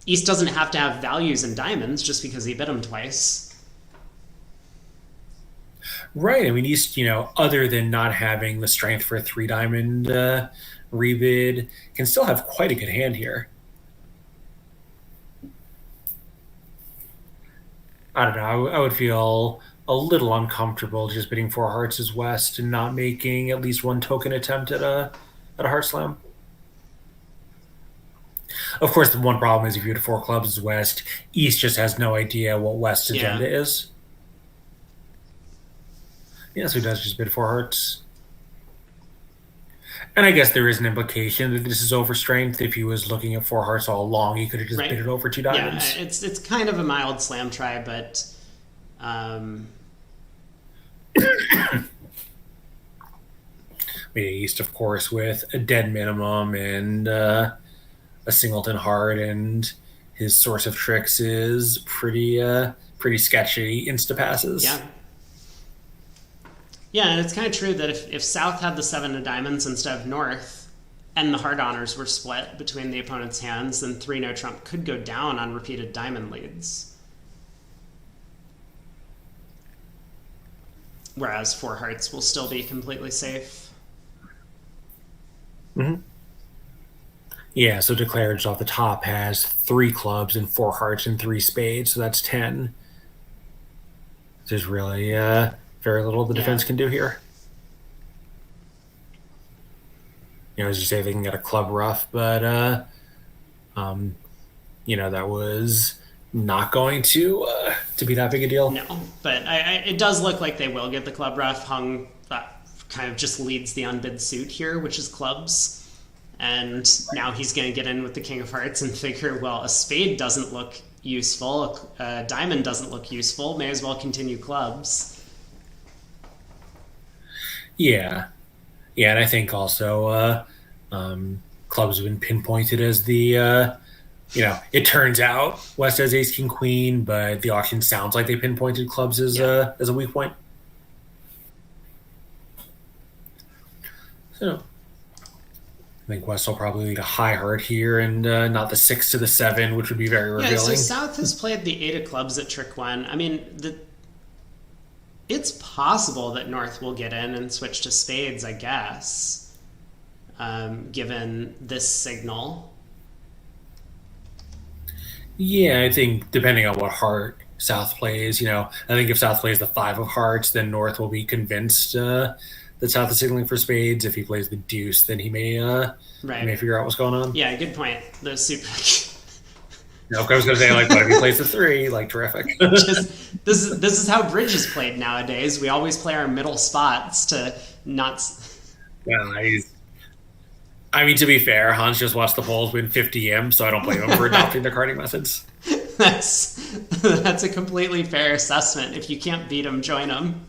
S1: East doesn't have to have values in diamonds just because he bid them twice.
S2: Right. I mean, East, other than not having the strength for a 3 diamond rebid, can still have quite a good hand here. I don't know. I would feel a little uncomfortable just bidding 4 hearts as West and not making at least one token attempt at a heart slam. Of course, the one problem is if you had 4 clubs as West, East just has no idea what West's
S1: Yeah.
S2: agenda is. Yeah, so he does just bid 4 hearts. And I guess there is an implication that this is overstrength. If he was looking at 4 hearts all along, he could have just
S1: Right.
S2: bid it over 2
S1: Yeah,
S2: diamonds.
S1: it's kind of a mild slam try, but um,
S2: East, of course, with a dead minimum and a singleton heart, and his source of tricks is pretty sketchy insta passes.
S1: yeah. Yeah, and it's kind of true that if South had the 7 of diamonds instead of North, and the hard honors were split between the opponent's hands, then 3 no trump could go down on repeated diamond leads. Whereas 4 hearts will still be completely safe.
S2: Mm-hmm. Yeah, so declarage off the top has 3 clubs and 4 hearts and 3 spades, so that's 10. There's really very little the
S1: Yeah.
S2: defense can do here. As you say, they can get a club rough, but um, that was not going to be that big a deal.
S1: No, but it does look like they will get the club rough hung. That kind of just leads the unbid suit here, which is clubs. And now he's going to get in with the king of hearts and figure, well, a spade doesn't look useful, a diamond doesn't look useful, may as well continue clubs.
S2: Yeah, yeah, and I think also clubs have been pinpointed as the it turns out West has ace king queen, but the auction sounds like they pinpointed clubs
S1: Yeah.
S2: as a weak point. So I think West will probably lead a high heart here and not the 6 to the 7, which would be very
S1: Yeah, so
S2: revealing.
S1: South has played the eight of clubs at trick one. I mean, it's possible that North will get in and switch to spades, I guess, given this signal.
S2: Yeah, I think depending on what heart South plays, I think if South plays the 5 of hearts, then North will be convinced that South is signaling for spades. If he plays the deuce, then he may
S1: Right.
S2: figure out what's going on.
S1: Yeah, good point. The super.
S2: I was going to say, like, what if he plays the 3? Like, terrific.
S1: Just this is how bridge is played nowadays. We always play our middle spots to not.
S2: Yeah, I mean, to be fair, Hans just watched the polls win 50M, so I don't blame him for adopting the carding methods.
S1: That's a completely fair assessment. If you can't beat them, join them.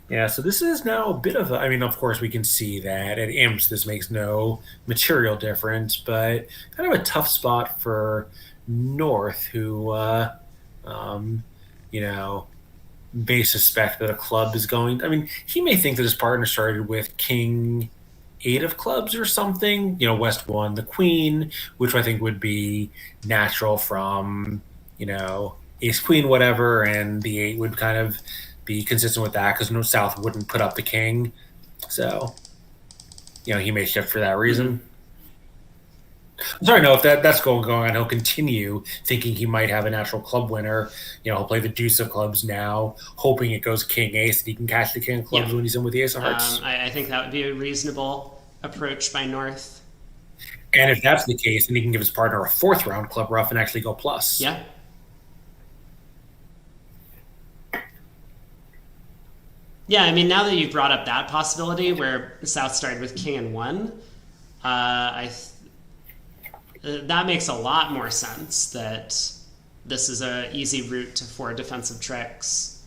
S2: Yeah, so this is now a bit of a. I mean, of course, we can see that at imps this makes no material difference, but kind of a tough spot for North, who, um, you know, may suspect that a club is going. I mean, he may think that his partner started with king 8 of clubs or something. West won the queen, which I think would be natural from, ace queen, whatever, and the 8 would kind of be consistent with that because no South wouldn't put up the king. So, he may shift for that
S1: Mm-hmm.
S2: reason. I'm sorry, no, if that's going on, he'll continue thinking he might have a natural club winner. He'll play the deuce of clubs now, hoping it goes king ace and he can catch the king of clubs
S1: Yeah,
S2: when he's in with the ace of hearts.
S1: I think that would be a reasonable approach by North.
S2: And if that's the case, then he can give his partner a 4th round club rough and actually go plus.
S1: Yeah. Yeah, I mean, now that you've brought up that possibility where South started with king and one, that makes a lot more sense that this is a easy route to 4 defensive tricks.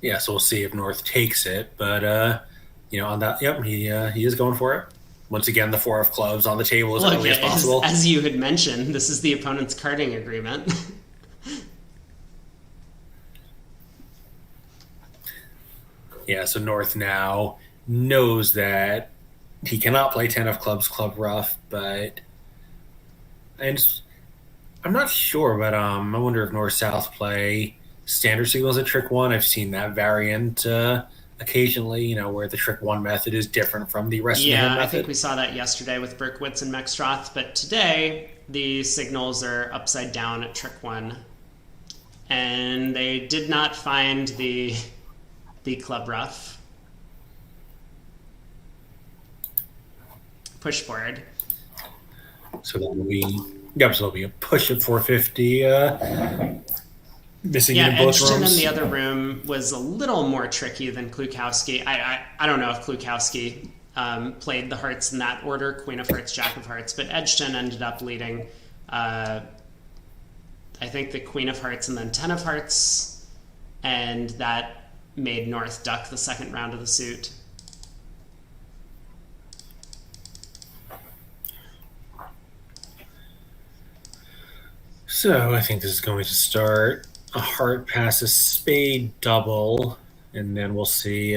S2: Yeah, so we'll see if North takes it. But, on that, yep, he is going for it. Once again, the 4 of clubs on the table as early as possible.
S1: As you had mentioned, this is the opponent's carding agreement.
S2: Yeah, so North now knows that he cannot play 10 of clubs club rough, but and I'm not sure, but I wonder if North South play standard signals at trick 1. I've seen that variant occasionally, where the trick 1 method is different from the rest of the hand
S1: Yeah, I
S2: method.
S1: think we saw that yesterday with Berkowitz and Mextroth, but today the signals are upside down at trick 1. And they did not find the club rough. Push forward.
S2: So that will be so it'll be a push at 450. Missing
S1: Yeah,
S2: in both
S1: Edgerton
S2: rooms.
S1: in the other room was a little more tricky than Klukowski. I don't know if Klukowski played the hearts in that order, Queen of Hearts, Jack of Hearts, but Edgerton ended up leading, I think, the Queen of Hearts and then 10 of Hearts, and that made North duck the second round of the suit.
S2: So I think this is going to start a heart pass a spade double, and then we'll see.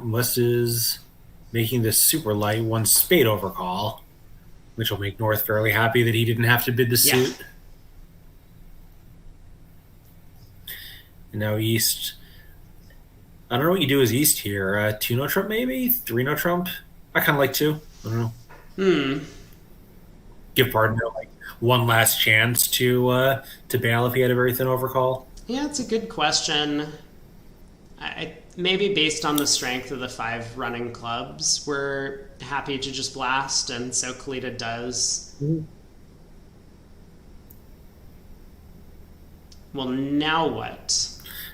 S2: West is making this super light 1 spade overcall, which will make North fairly happy that he didn't have to bid the
S1: Yeah.
S2: suit. And now East. I don't know what you do as East here. 2 no trump maybe? 3 no trump? I kind of like 2. I don't know. give partner like one last chance to bail if he had a very thin overcall?
S1: Yeah, it's a good question. Maybe based on the strength of the five running clubs, we're happy to just blast, and so Kalita does.
S2: Mhm.
S1: Well, now what?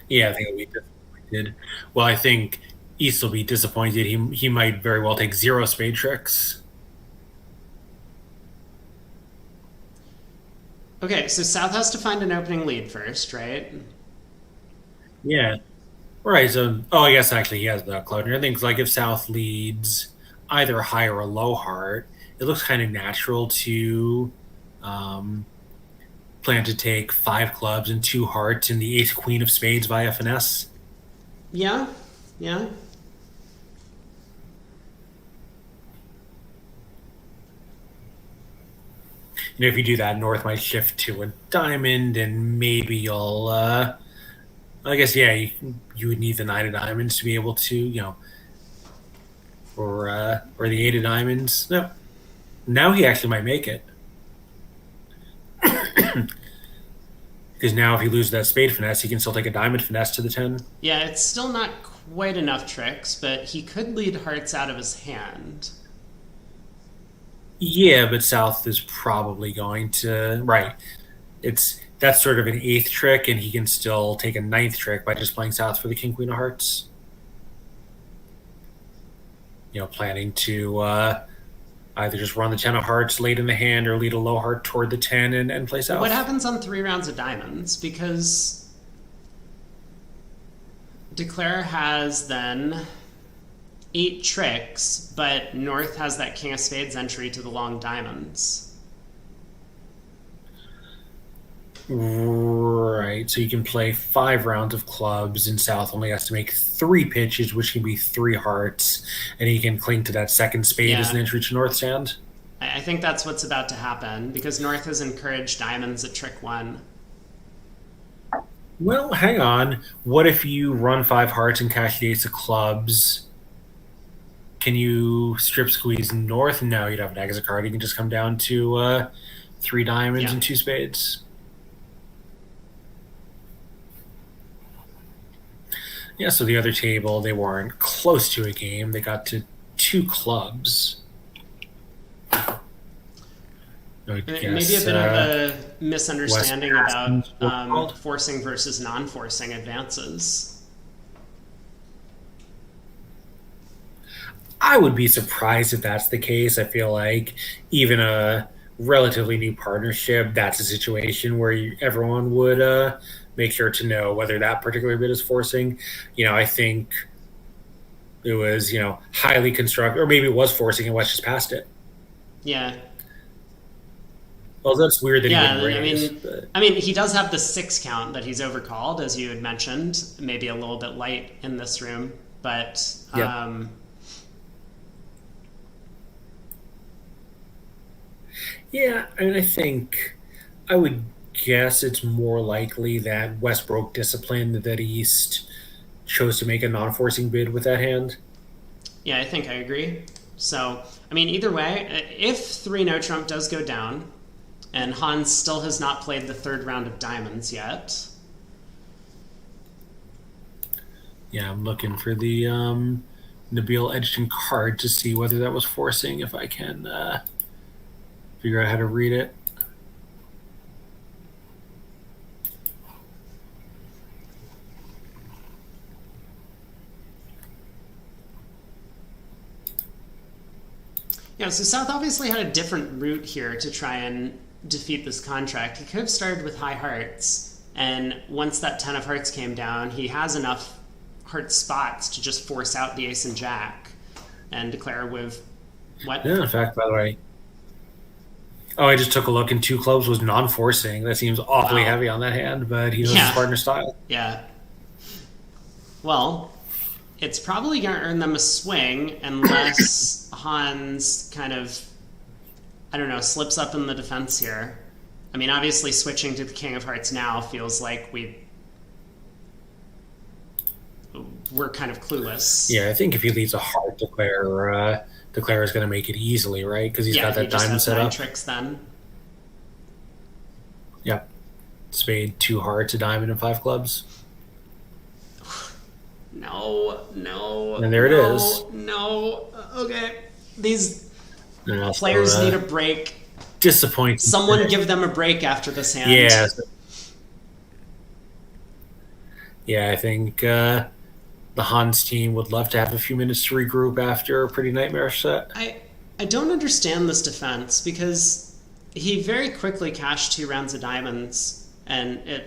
S2: Yeah, I think he'll be disappointed. Well, I think East will be disappointed. He might very well take zero spade tricks.
S1: Okay, so South has to find an opening lead first, right?
S2: Yeah. Right. So, I guess actually he has the closer. I think like if South leads either a high or a low heart, it looks kind of natural to um, plan to take five clubs and two hearts and the eighth queen of spades via finesse.
S1: Yeah, yeah.
S2: If you do that, North might shift to a diamond, and maybe you'll. I guess yeah, you would need the nine of diamonds to be able to or the eight of diamonds. No, now he actually might make it. Because now if he loses that spade finesse, he can still take a diamond finesse to the 10.
S1: Yeah, it's still not quite enough tricks, but he could lead hearts out of his hand.
S2: Yeah, but South is probably going to right. That's sort of an eighth trick, and he can still take a ninth trick by just playing South for the King Queen of Hearts. Planning to either just run the 10 of hearts late in the hand or lead a low heart toward the 10 and play South.
S1: What happens on 3 rounds of diamonds? Because Declare has then 8 tricks, but North has that King of Spades entry to the long diamonds.
S2: Right. So you can play 5 rounds of clubs, and South only has to make 3 pitches, which can be 3 hearts, and he can cling to that second spade as an entry to North's hand.
S1: I think that's what's about to happen, because North has encouraged diamonds at trick 1.
S2: Well, hang on. What if you run 5 hearts and cash the ace of clubs? Can you strip squeeze North? No, you'd have an exit card. You can just come down to 3 diamonds and 2 spades. Yeah, so the other table, they weren't close to a game. They got to 2 clubs.
S1: Maybe a bit of a misunderstanding about forcing versus non-forcing advances.
S2: I would be surprised if that's the case. I feel like even a relatively new partnership, that's a situation where everyone would make sure to know whether that particular bit is forcing. I think it was, highly constructive, or maybe it was forcing and West just passed it.
S1: Yeah.
S2: Well, that's weird that he
S1: Yeah,
S2: wouldn't raise.
S1: I mean, he does have the 6 count that he's overcalled, as you had mentioned. Maybe a little bit light in this room, but
S2: yeah, I think I would guess it's more likely that West broke discipline, that East chose to make a non-forcing bid with that hand.
S1: Yeah, I think I agree. So, I mean, either way, if 3-no trump does go down, and Hans still has not played the 3rd round of diamonds yet.
S2: Yeah, I'm looking for the Nabil Edgerton card to see whether that was forcing, if I can figure out how to read it.
S1: Yeah, so South obviously had a different route here to try and defeat this contract. He could have started with high hearts, and once that 10 of hearts came down, he has enough heart spots to just force out the ace and jack and declare with what?
S2: Yeah, in fact, by the way, I just took a look, and 2 clubs was non-forcing. That seems awfully heavy on that hand, but he knows his partner style.
S1: Yeah. Well, it's probably going to earn them a swing unless Hans kind of, I don't know, slips up in the defense here. I mean, obviously switching to the King of Hearts now feels like we're kind of clueless.
S2: Yeah, I think if he leads a heart, Declare is going to make it easily, right? Because he's got that diamond set up.
S1: Tricks then.
S2: spade, 2 hearts, a diamond, and 5 clubs.
S1: No, no,
S2: And there it is.
S1: no, no. Okay. These
S2: So,
S1: players need a break.
S2: Disappointing.
S1: Someone give them a break after this hand.
S2: Yeah. Yeah, I think the Hans team would love to have a few minutes to regroup after a pretty nightmarish set.
S1: I don't understand this defense because he very quickly cashed 2 rounds of diamonds and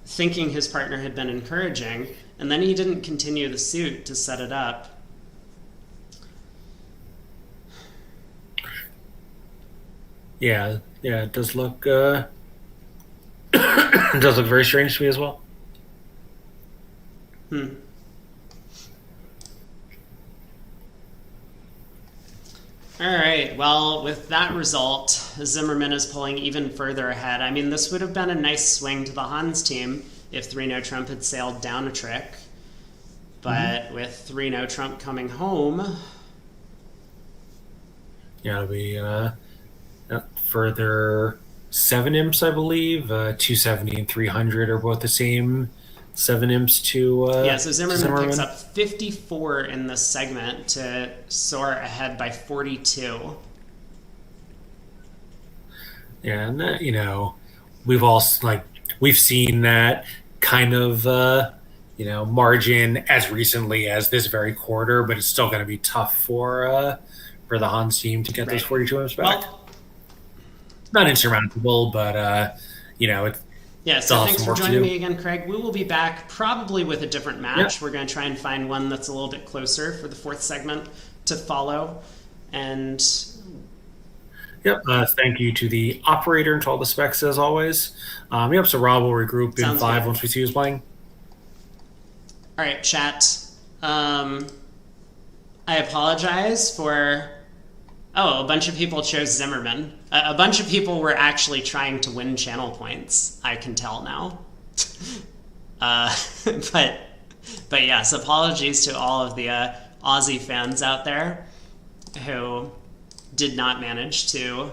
S1: thinking his partner had been encouraging, and then he didn't continue the suit to set it up.
S2: Yeah, it does look it does look very strange to me as well.
S1: All right, well, with that result, Zimmerman is pulling even further ahead. I mean, this would have been a nice swing to the Hans team if 3-No-Trump had sailed down a trick. But with 3-No-Trump coming home...
S2: Yeah, it'll be further 7 imps, I believe. 270 and 300 are both the same 7 imps to
S1: so Zimmerman picks up 54 in this segment to soar ahead by 42.
S2: Yeah, and that, we've seen that kind of margin as recently as this very quarter, but it's still going to be tough for the Hans team to get those 42 imps back.
S1: Well,
S2: not insurmountable, but it's
S1: yeah, so thanks for joining me again, Craig. We will be back probably with a different match. Yep. We're going to try and find one that's a little bit closer for the 4th segment to follow. And
S2: thank you to the operator and to all the specs as always. So Rob will regroup in 5 once we see who's playing.
S1: All right, chat. I apologize for... Oh, a bunch of people chose Zimmerman. A bunch of people were actually trying to win channel points, I can tell now. But yes, apologies to all of the Aussie fans out there who did not manage to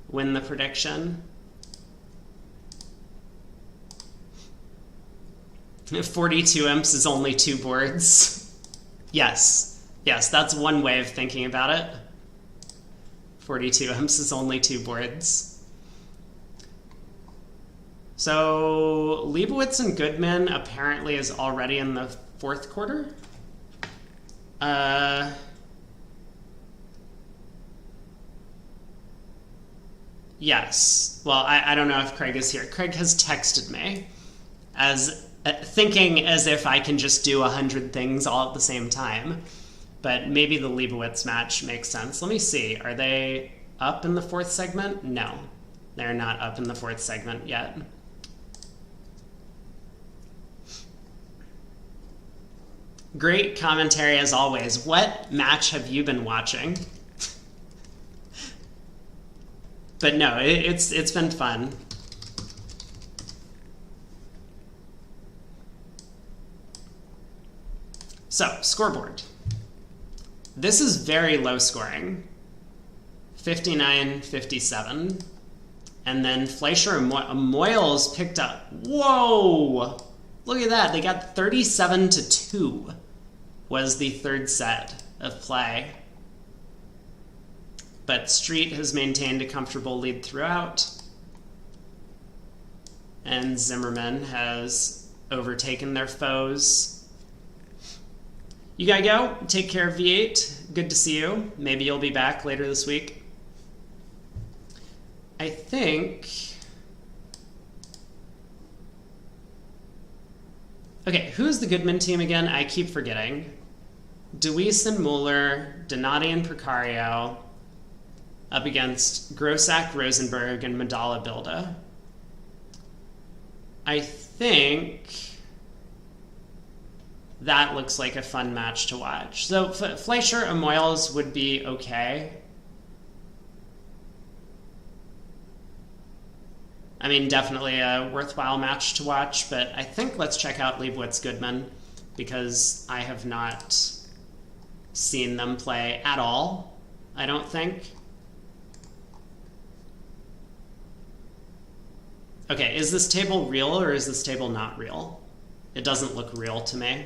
S1: win the prediction. 42 imps is only 2 boards. Yes, that's one way of thinking about it. 42 imps is only 2 boards. So Leibowitz and Goodman apparently is already in the 4th quarter. Yes. Well, I don't know if Craig is here. Craig has texted me as thinking as if I can just do 100 things all at the same time. But maybe the Leibowitz match makes sense. Let me see. Are they up in the 4th segment? No. They're not up in the 4th segment yet. Great commentary as always. What match have you been watching? But no, it's been fun. So, scoreboard. This is very low scoring. 59, 57. And then Fleischer and Moyles picked up. Whoa! Look at that. They got 37-2 was the 3rd set of play. But Street has maintained a comfortable lead throughout. And Zimmerman has overtaken their foes. You gotta go. Take care of V8. Good to see you. Maybe you'll be back later this week. I think... Okay, who's the Goodman team again? I keep forgetting. Deweese and Mueller, Donati and Precario, up against Grossack, Rosenberg, and Madala Bilda. I think that looks like a fun match to watch. So Fleischer and Moyles would be okay. I mean, definitely a worthwhile match to watch, but I think let's check out Leibowitz Goodman because I have not seen them play at all, I don't think. Okay, is this table real or is this table not real? It doesn't look real to me.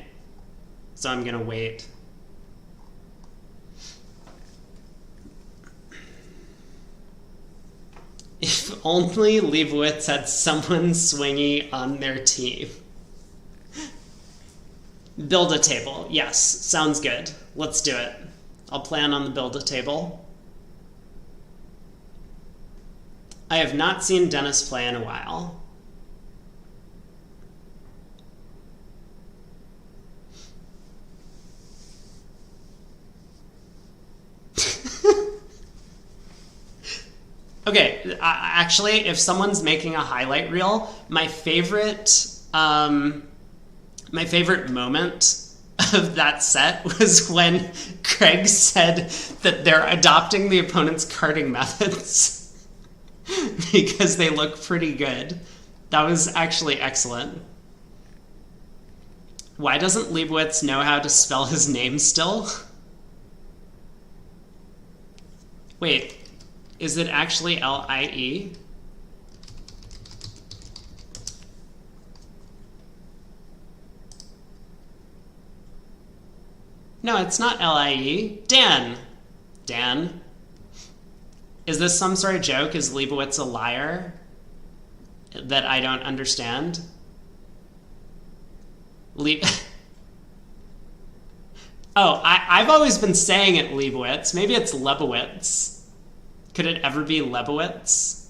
S1: So I'm gonna wait. If only Leibowitz had someone swingy on their team. Build a table. Yes, sounds good. Let's do it. I'll plan on the build a table. I have not seen Dennis play in a while. Okay, actually, if someone's making a highlight reel, my favorite moment of that set was when Craig said that they're adopting the opponent's carding methods because they look pretty good. That was actually excellent. Why doesn't Leibowitz know how to spell his name still? Wait. Is it actually L-I-E? No, it's not L-I-E. Dan. Dan. Is this some sort of joke? Is Leibowitz a liar that I don't understand? I've always been saying it Leibowitz. Maybe it's Lebowitz. Could it ever be Lebowitz?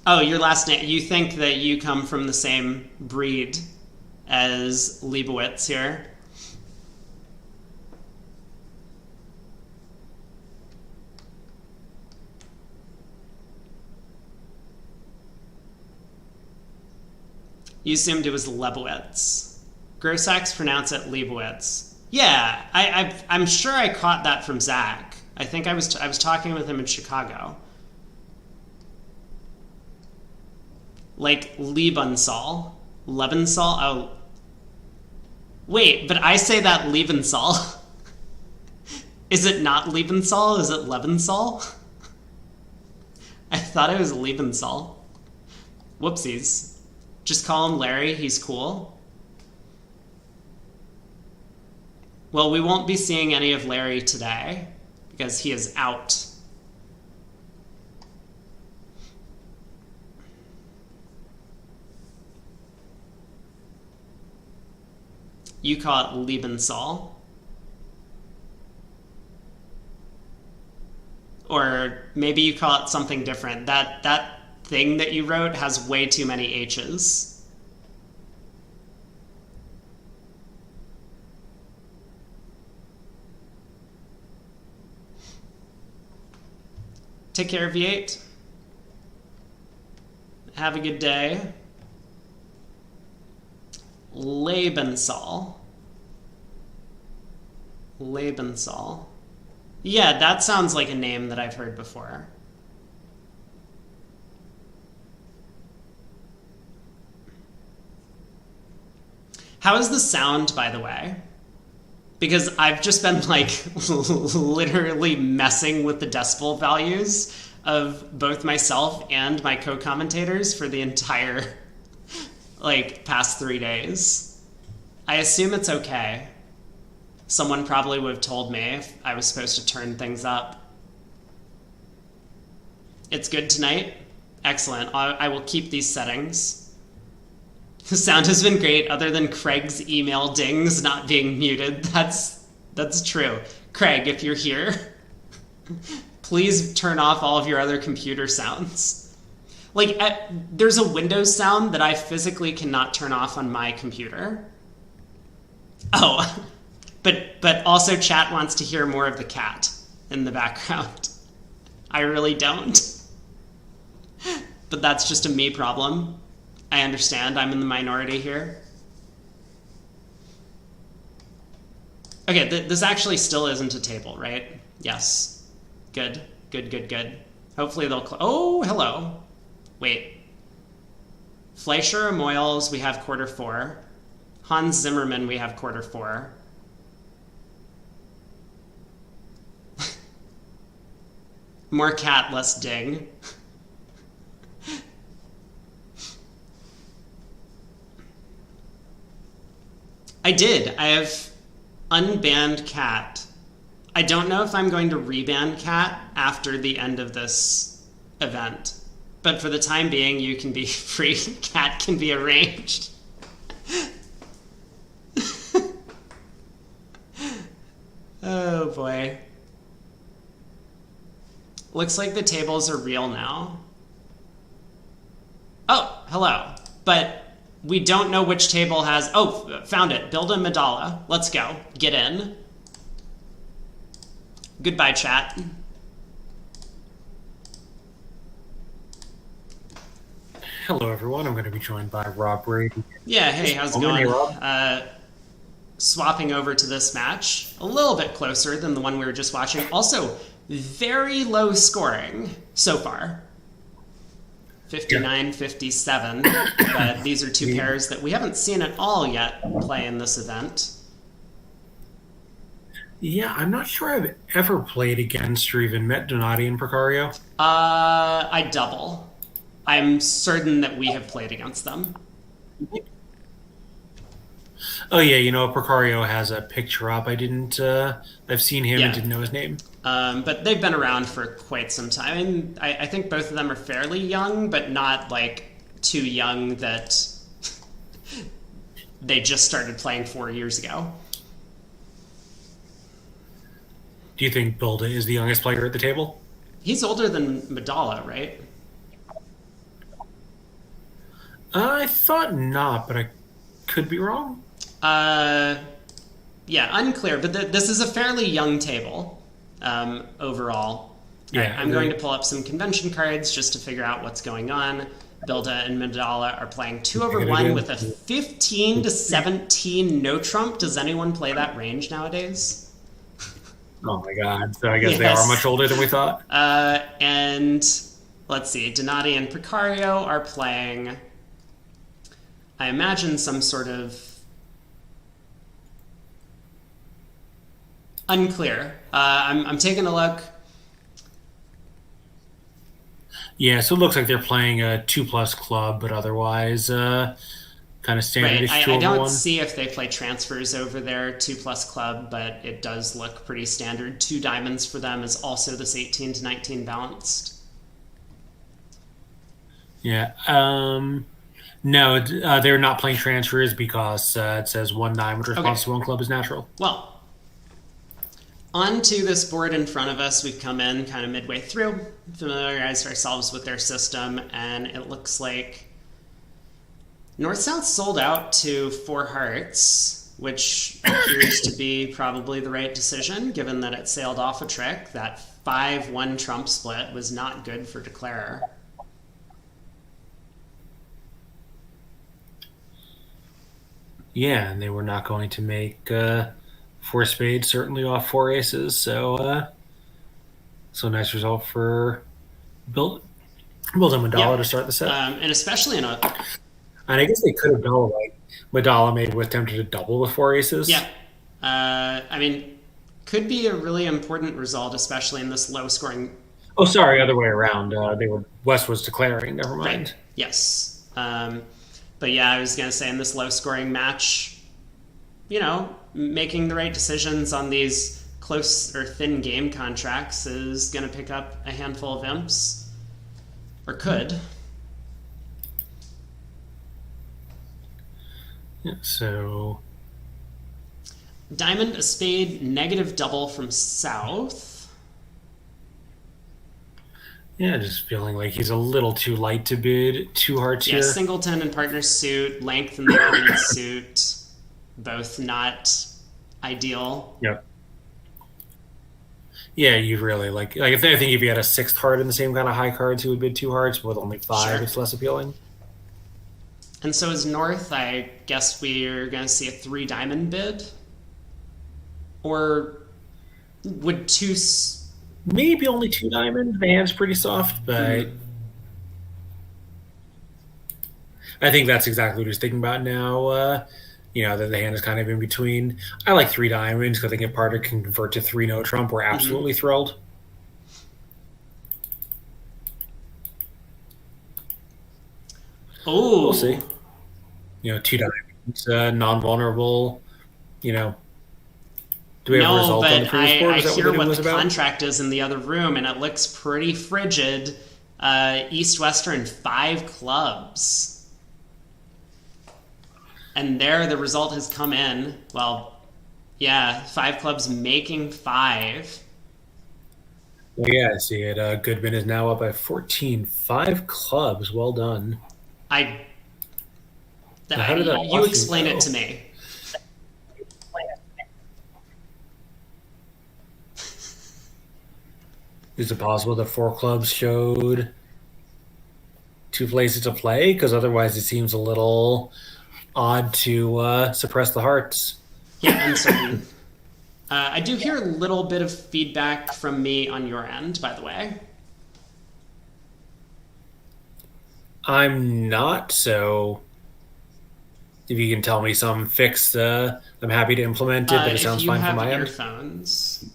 S1: Oh, your last name. You think that you come from the same breed as Leibowitz here? You assumed it was Lebowitz. Grossack's pronounce it Leibowitz. Yeah, I'm sure I caught that from Zach. I think I was talking with him in Chicago. Like Lebensal. Lebensal? Oh. Wait, but I say that Lebensal. Is it not Lebensal? Is it Lebensal? I thought it was Lebensal. Whoopsies. Just call him Larry, he's cool. Well, we won't be seeing any of Larry today because he is out. You call it Lebensal. Or maybe you call it something different. That thing that you wrote has way too many H's. Take care, V8. Have a good day. Lebensal. Lebensal. Yeah, that sounds like a name that I've heard before. How is the sound, by the way? Because I've just been like literally messing with the decibel values of both myself and my co-commentators for the entire like past 3 days. I assume it's okay. Someone probably would have told me if I was supposed to turn things up. It's good tonight? Excellent. I will keep these settings. The sound has been great, other than Craig's email dings not being muted. That's true. Craig, if you're here, please turn off all of your other computer sounds. Like, there's a Windows sound that I physically cannot turn off on my computer. Oh, but also chat wants to hear more of the cat in the background. I really don't. But that's just a me problem. I understand, I'm in the minority here. Okay, this actually still isn't a table, right? Yes. Good, good, good, good. Hopefully they'll oh, hello. Wait. Fleischer Moyles, we have quarter-4. Hans Zimmerman, we have quarter-4. More cat, less ding. I did. I have unbanned cat. I don't know if I'm going to reban cat after the end of this event. But for the time being, you can be free. Cat can be arranged. Oh boy. Looks like the tables are real now. Oh, hello. But we don't know which table has... Oh, found it. Build a Madala. Let's go. Get in. Goodbye, chat.
S2: Hello, everyone. I'm going to be joined by Ro8.
S1: Yeah, hey, how's it going? Swapping over to this match. A little bit closer than the one we were just watching. Also, very low scoring so far. 59, 57. But these are two pairs that we haven't seen at all yet play in this event.
S2: Yeah, I'm not sure I've ever played against or even met Donati and Precario.
S1: I double. I'm certain that we have played against them.
S2: Oh yeah, Precario has a picture up. I've seen him and didn't know his name.
S1: But they've been around for quite some time. I think both of them are fairly young, but not like too young that they just started playing 4 years ago.
S2: Do you think Bilda is the youngest player at the table?
S1: He's older than Madala, right?
S2: I thought not, but I could be wrong.
S1: Yeah, unclear. But this is a fairly young table overall.
S2: Yeah,
S1: I'm going to pull up some convention cards just to figure out what's going on. Bilda and Madala are playing 2/1 with a 15 to 17 no trump. Does anyone play that range nowadays?
S2: Oh my god. So I guess they are much older than we thought.
S1: And let's see. Donati and Precario are playing, I imagine, some sort of unclear. I'm taking a look.
S2: Yeah, so it looks like they're playing a 2+ club, but otherwise kind of standard.
S1: Right. I don't see if they play transfers over their 2+ club, but it does look pretty standard. 2 diamonds for them is also this 18 to 19 balanced.
S2: Yeah. No, they're not playing transfers because it says 1 diamond response to 1 club is natural.
S1: Well, onto this board in front of us, we've come in kind of midway through, familiarized ourselves with their system, and it looks like North-South sold out to 4 hearts, which appears to be probably the right decision, given that it sailed off a trick. That 5-1 trump split was not good for Declarer.
S2: Yeah, and they were not going to make 4 spades, certainly off 4 aces. So nice result for Bilda and Madala to start the set.
S1: And especially in a...
S2: And I guess they could have done like Madala maybe was tempted to double with 4 aces.
S1: Yeah. I mean, could be a really important result, especially in this low scoring...
S2: Oh, sorry, other way around. West was declaring. Never mind.
S1: Right. Yes. But yeah, I was going to say in this low scoring match, making the right decisions on these close or thin game contracts is going to pick up a handful of imps. Or could.
S2: Yeah, so...
S1: Diamond, a spade, negative double from south.
S2: Yeah, just feeling like he's a little too light to bid 2 hearts here.
S1: Yeah, singleton and partner suit, length in the opponent's suit, both not ideal.
S2: Yep. Yeah, you really I think if you had a 6th heart in the same kind of high cards, he would bid 2 hearts. With only 5,
S1: Sure.
S2: It's less appealing.
S1: And so is North. I guess we're going to see a 3 diamond bid? Or would 2...
S2: Maybe only 2 diamonds. The hand's pretty soft, but I think that's exactly what he's thinking about now. That the hand is kind of in between. I like 3 diamonds because I think if partner can convert to 3 no trump, we're absolutely thrilled. We'll see.
S1: Oh,
S2: Two diamonds, non-vulnerable. You know, do we have a
S1: no,
S2: result on the
S1: but
S2: previous board?
S1: I
S2: Is that what
S1: hear
S2: the new
S1: what
S2: was
S1: the
S2: about?
S1: contract is in the other room, and it looks pretty frigid. East Western, five clubs. And there the result has come in. Well, yeah, five clubs making five.
S2: Well, yeah, I see it. Goodman is now up by 14. Five clubs. Well done.
S1: I,
S2: Now, how did that
S1: you
S2: washing
S1: explain it to
S2: go?
S1: me.
S2: Is it possible that four clubs showed two places to play? Because otherwise, it seems a little odd to suppress the hearts.
S1: Yeah, uncertain. I do hear a little bit of feedback from me on your end, by the way.
S2: I'm not, so if you can tell me some fix, I'm happy to implement it, but it
S1: If
S2: sounds
S1: you
S2: fine from
S1: have
S2: my end.
S1: earphones,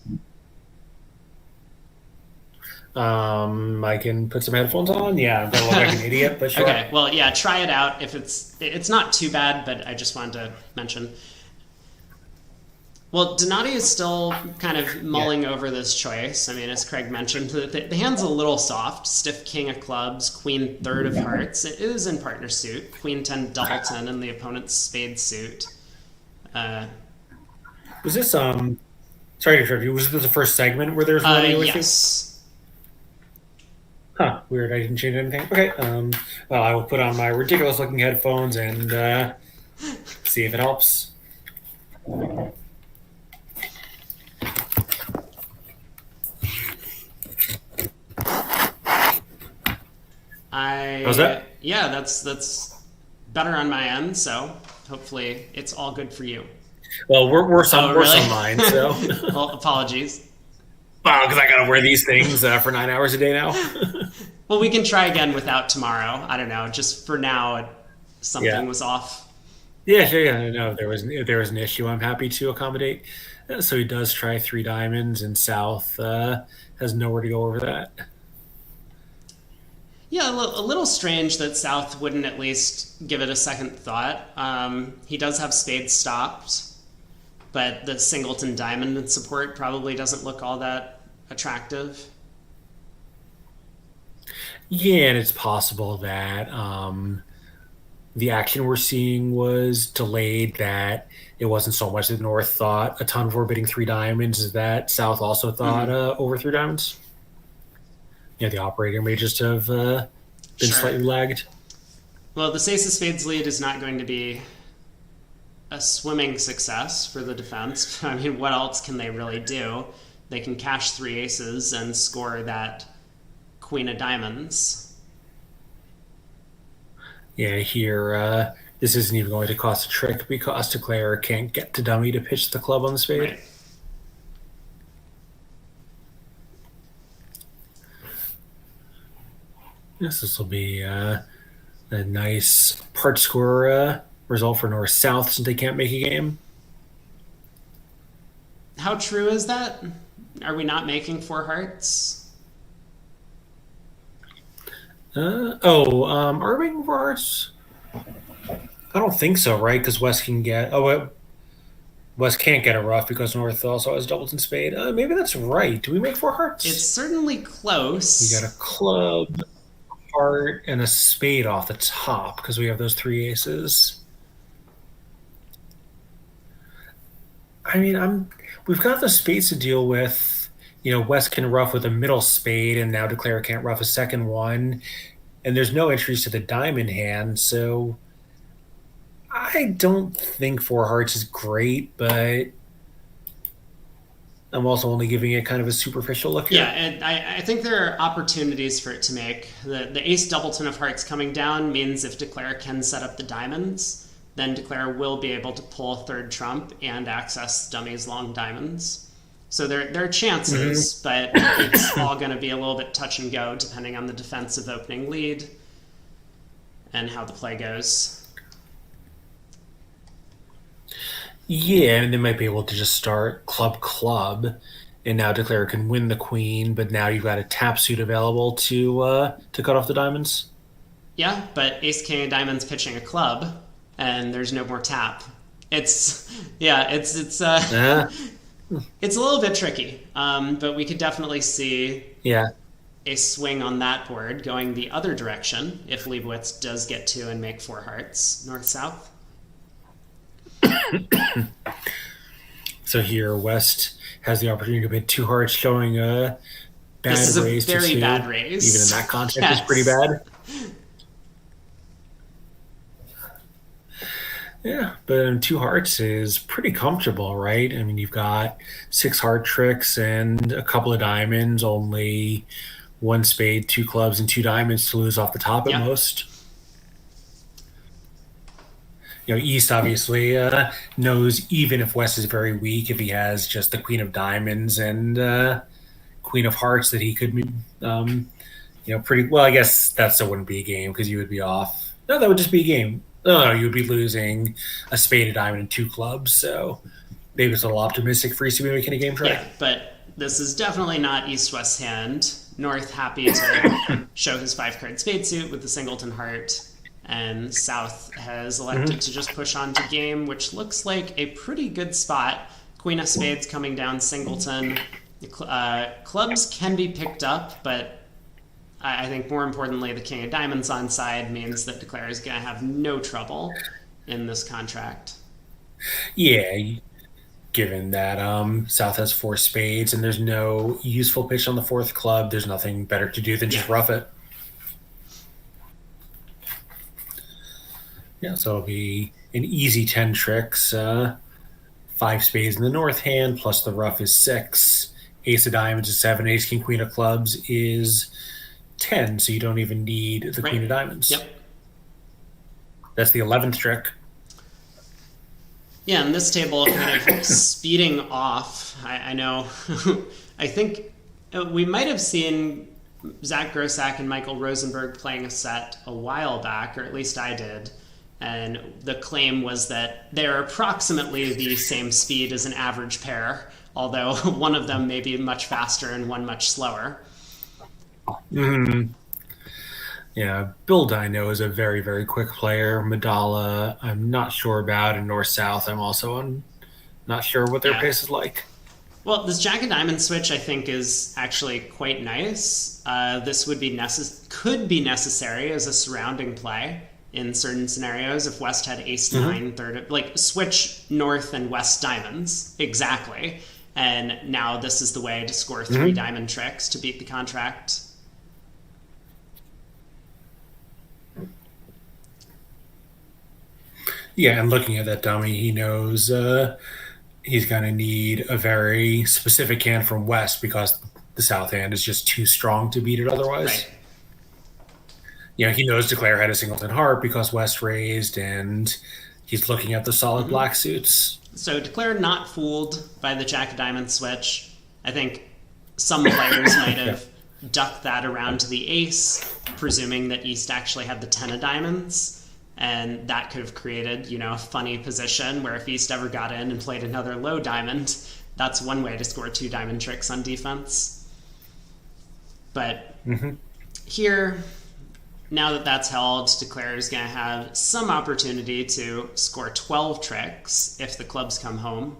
S2: I can put some headphones on. Yeah, I'm gonna look like an idiot, but sure.
S1: okay. Well, yeah, try it out. If it's not too bad, but I just wanted to mention. Well, Donati is still kind of
S2: Yeah.
S1: mulling over this choice. I mean, as Craig mentioned, the hand's a little soft. Stiff king of clubs, queen third of hearts. It is in partner suit. Queen 10 doubleton and the opponent's spade suit. Uh,
S2: Was this Sorry to interrupt you. Was this the first segment where there was an audio issue?
S1: yes.
S2: Huh. Weird. I didn't change anything. Okay. Well, I will put on my ridiculous looking headphones and see if it helps. How's that?
S1: Yeah, that's better on my end. So hopefully it's all good for you.
S2: Well, worse
S1: Oh,
S2: on worse
S1: really?
S2: on mine. So,
S1: Well, apologies.
S2: wow, because I gotta wear these things for 9 hours a day now.
S1: Well, we can try again without tomorrow. I don't know. Just for now,
S2: Yeah.
S1: something was off.
S2: Yeah, sure. Yeah, no, if there was an issue, I'm happy to accommodate. So he does try three diamonds, and South has nowhere to go over that.
S1: Yeah, a little strange that South wouldn't at least give it a second thought. He does have spades stopped, but the singleton diamond in support probably doesn't look all that attractive.
S2: Yeah, and it's possible that the action we're seeing was delayed. That it wasn't so much that North thought a ton before bidding three diamonds, as that South also thought
S1: Mm-hmm.
S2: over three diamonds. Yeah, the operator may just have been
S1: Sure.
S2: slightly lagged.
S1: Well, the Ace of Spades lead is not going to be a swimming success for the defense. I mean, what else can they really do? They can cash three aces and score that queen of diamonds.
S2: Yeah, here this isn't even going to cost a trick because Declare can't get to dummy to pitch the club on the spade.
S1: Right.
S2: Yes, this will be a nice part score result for North South since they can't make a game.
S1: How true is that? Are we not making four hearts?
S2: Irving Vars? I don't think so, right? Because West can get. West can't get a rough because North also has doubles and spade. Maybe that's right. Do we make four hearts?
S1: It's certainly
S2: We got
S1: close.
S2: a club, heart, and a spade off the top because we have those three aces. I mean, we've got the spades to deal with. West can rough with a middle spade, and now Declare can't rough a second one. And there's no entries to the diamond hand, so I don't think four hearts is great, but I'm also only giving it kind of a superficial look
S1: Yeah,
S2: here.
S1: and I think there are opportunities for it to make. The ace doubleton of hearts coming down means if Declare can set up the diamonds, then Declare will be able to pull third trump and access dummies long diamonds. So there are chances, but it's all going to be a little bit touch and go depending on the defensive opening lead and how the play goes.
S2: Yeah, and they might be able to just start club club, and now Declare can win the queen, but now you've got a tap suit available to cut off the diamonds.
S1: Yeah, but Ace King of Diamonds pitching a club, and there's no more tap. It's yeah,
S2: Uh,
S1: it's a little bit tricky, but we could definitely see
S2: yeah.
S1: a swing on that board going the other direction if Leibowitz does get to and make four hearts north south.
S2: So here, West has the opportunity to hit two hearts, showing a
S1: This
S2: bad
S1: is a
S2: raise to
S1: very
S2: two.
S1: bad
S2: Even in
S1: raise.
S2: that context, is pretty
S1: Yes.
S2: bad. Yeah, but two hearts is pretty comfortable, right? I mean, you've got six heart tricks and a couple of diamonds, only one spade, two clubs, and two diamonds to lose off the top at
S1: Yep.
S2: most. East obviously knows even if West is very weak, if he has just the Queen of Diamonds and Queen of Hearts, that he could, pretty well. I guess that still wouldn't be a game because you would be off. No, that would just be a game. No, you would be losing a spade, a diamond, and two clubs. So maybe it's a little optimistic for East to be making a game try.
S1: Yeah, but this is definitely not East-West hand. North happy to show his five-card spade suit with the singleton heart, and South has elected to just push on to game, which looks like a pretty good spot. Queen of spades coming down singleton. Clubs can be picked up, but I think more importantly, the King of Diamonds on side means that Declare is going to have no trouble in this contract.
S2: Yeah, given that South has four spades and there's no useful pitch on the fourth club, there's nothing better to do than just rough it. Yeah, so it'll be an easy 10 tricks. Five spades in the north hand, plus the rough is six. Ace of diamonds is seven. Ace, king, queen of clubs is 10, so you don't even need the queen of diamonds.
S1: Yep.
S2: That's the 11th trick.
S1: Yeah, in this table, kind of speeding off, I know, I think we might have seen Zach Grossack and Michael Rosenberg playing a set a while back, or at least I did, and the claim was that they're approximately the same speed as an average pair, although one of them may be much faster and one much slower.
S2: Yeah, Bill Dino is a very, very quick player. Madala, I'm not sure about. And North-South, I'm also not sure what their pace is like.
S1: Well, this Jack of Diamonds switch, I think, is actually quite nice. This would be could be necessary as a surrounding play in certain scenarios if West had ace nine, third, like switch North and West diamonds, exactly. And now this is the way to score three diamond tricks to beat the contract.
S2: Yeah, and looking at that dummy, he knows he's going to need a very specific hand from West because the South hand is just too strong to beat it otherwise.
S1: Right.
S2: He knows Declare had a singleton heart because West raised, and he's looking at the solid black suits.
S1: So Declare not fooled by the Jack of Diamonds switch. I think some players might have ducked that around to the ace, presuming that East actually had the 10 of diamonds. And that could have created, a funny position where if East ever got in and played another low diamond, that's one way to score two diamond tricks on defense. But here, now that that's held, Declare is going to have some opportunity to score 12 tricks if the clubs come home.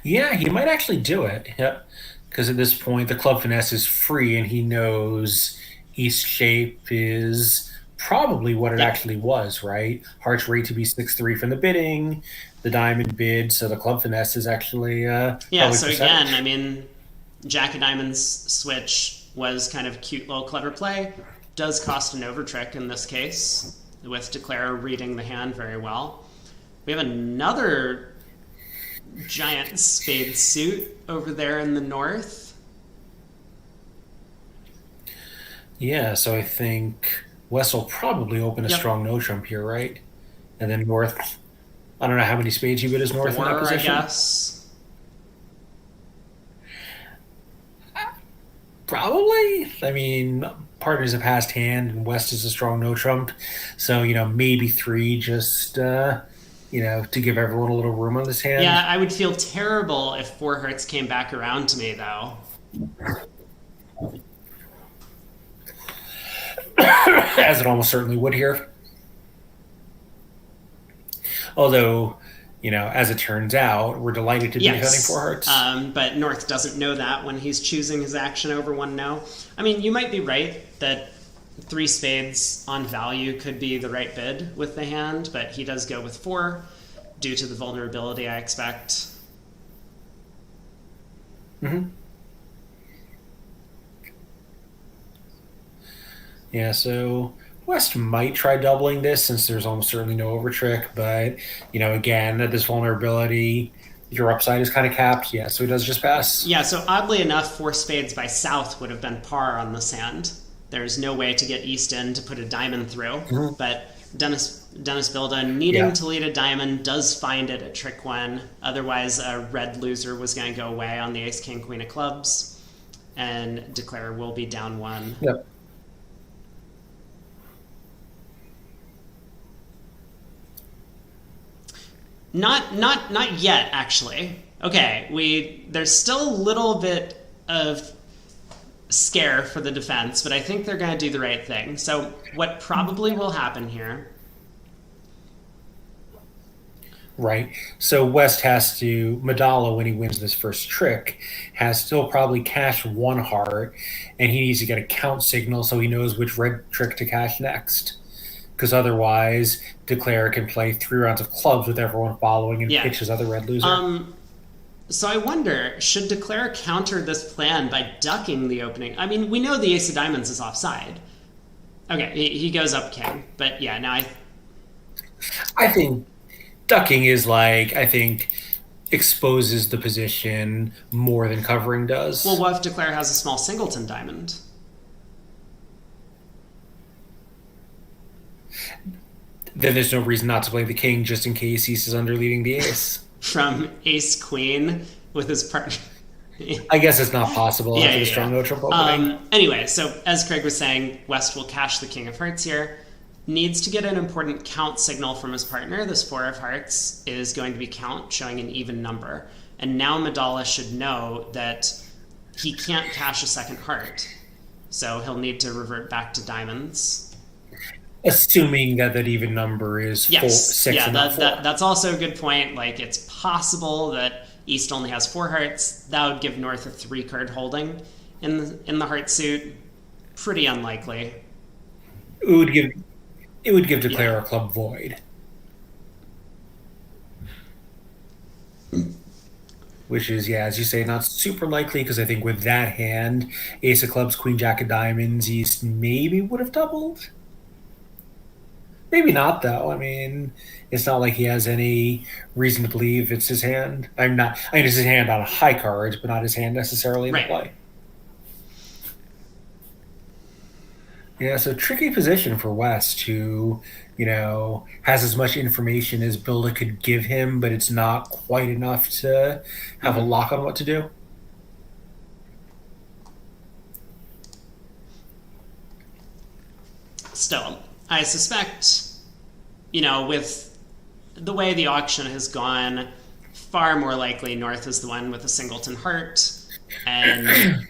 S2: Yeah, he might actually do it. Yep. Because at this point, the club finesse is free, and he knows East shape is probably what it actually was, right? Hearts rate to be 6-3 from the bidding, the diamond bid, so the club finesse is actually
S1: so again, I mean, Jack of Diamonds switch was kind of a cute little clever play. Does cost an overtrick in this case, with Declare reading the hand very well. We have another giant spade suit over there in the north.
S2: Yeah, so I think West will probably open a strong no trump here, right? And then North, I don't know how many spades you bid as North in that position.
S1: I guess.
S2: Probably. I mean, partner's a passed hand, and West is a strong no trump. So, maybe three just, to give everyone a little room on this hand.
S1: Yeah, I would feel terrible if four hearts came back around to me, though.
S2: as it almost certainly would here. Although, as it turns out, we're delighted to be defending four
S1: Yes,
S2: hearts.
S1: but North doesn't know that when he's choosing his action over one no. I mean, you might be right that three spades on value could be the right bid with the hand, but he does go with four due to the vulnerability, I expect.
S2: Yeah, so West might try doubling this since there's almost certainly no overtrick, but again, at this vulnerability, your upside is kind of capped. Yeah, so he does just pass.
S1: Yeah, so oddly enough, four spades by South would have been par on this hand. There's no way to get East in to put a diamond through, but Dennis Bilda, needing to lead a diamond, does find it at trick one. Otherwise, a red loser was going to go away on the ace, king, queen of clubs, and Declare will be down one.
S2: Yep.
S1: Not yet, actually. Okay, there's still a little bit of scare for the defense, but I think they're going to do the right thing. So what probably will happen here?
S2: Right. So West has to, Madala, when he wins this first trick, has still probably cashed one heart, and he needs to get a count signal so he knows which red trick to cash next. Because otherwise, Declare can play 3 rounds of clubs with everyone following and pitch his other red loser.
S1: So I wonder, should Declare counter this plan by ducking the opening? I mean, we know the ace of diamonds is offside. Okay, he goes up king. But yeah, now
S2: I think ducking is exposes the position more than covering does.
S1: Well, what if Declare has a small singleton diamond?
S2: Then there's no reason not to play the king just in case he's under leading the ace.
S1: From ace queen with his partner.
S2: I guess it's not possible after the strong no trump opening.
S1: Anyway, so as Craig was saying, West will cash the king of hearts here. Needs to get an important count signal from his partner. This 4 of hearts is going to be count, showing an even number. And now Madala should know that he can't cash a second heart. So he'll need to revert back to diamonds.
S2: Assuming that even number is 6 and not 4.
S1: That's also a good point. Like, it's possible that East only has 4 hearts. That would give North a 3-card holding in the heart suit. Pretty unlikely.
S2: It would give Declare a club void. Which is, as you say, not super likely, because I think with that hand, ace of clubs, queen, jack of diamonds, East maybe would have doubled. Maybe not, though. I mean, it's not like he has any reason to believe it's his hand. It's his hand on high cards, but not his hand necessarily in the play. Yeah, so tricky position for West, who, has as much information as Bilda could give him, but it's not quite enough to have a lock on what to do.
S1: Still, I suspect, with the way the auction has gone, far more likely North is the one with a singleton heart. And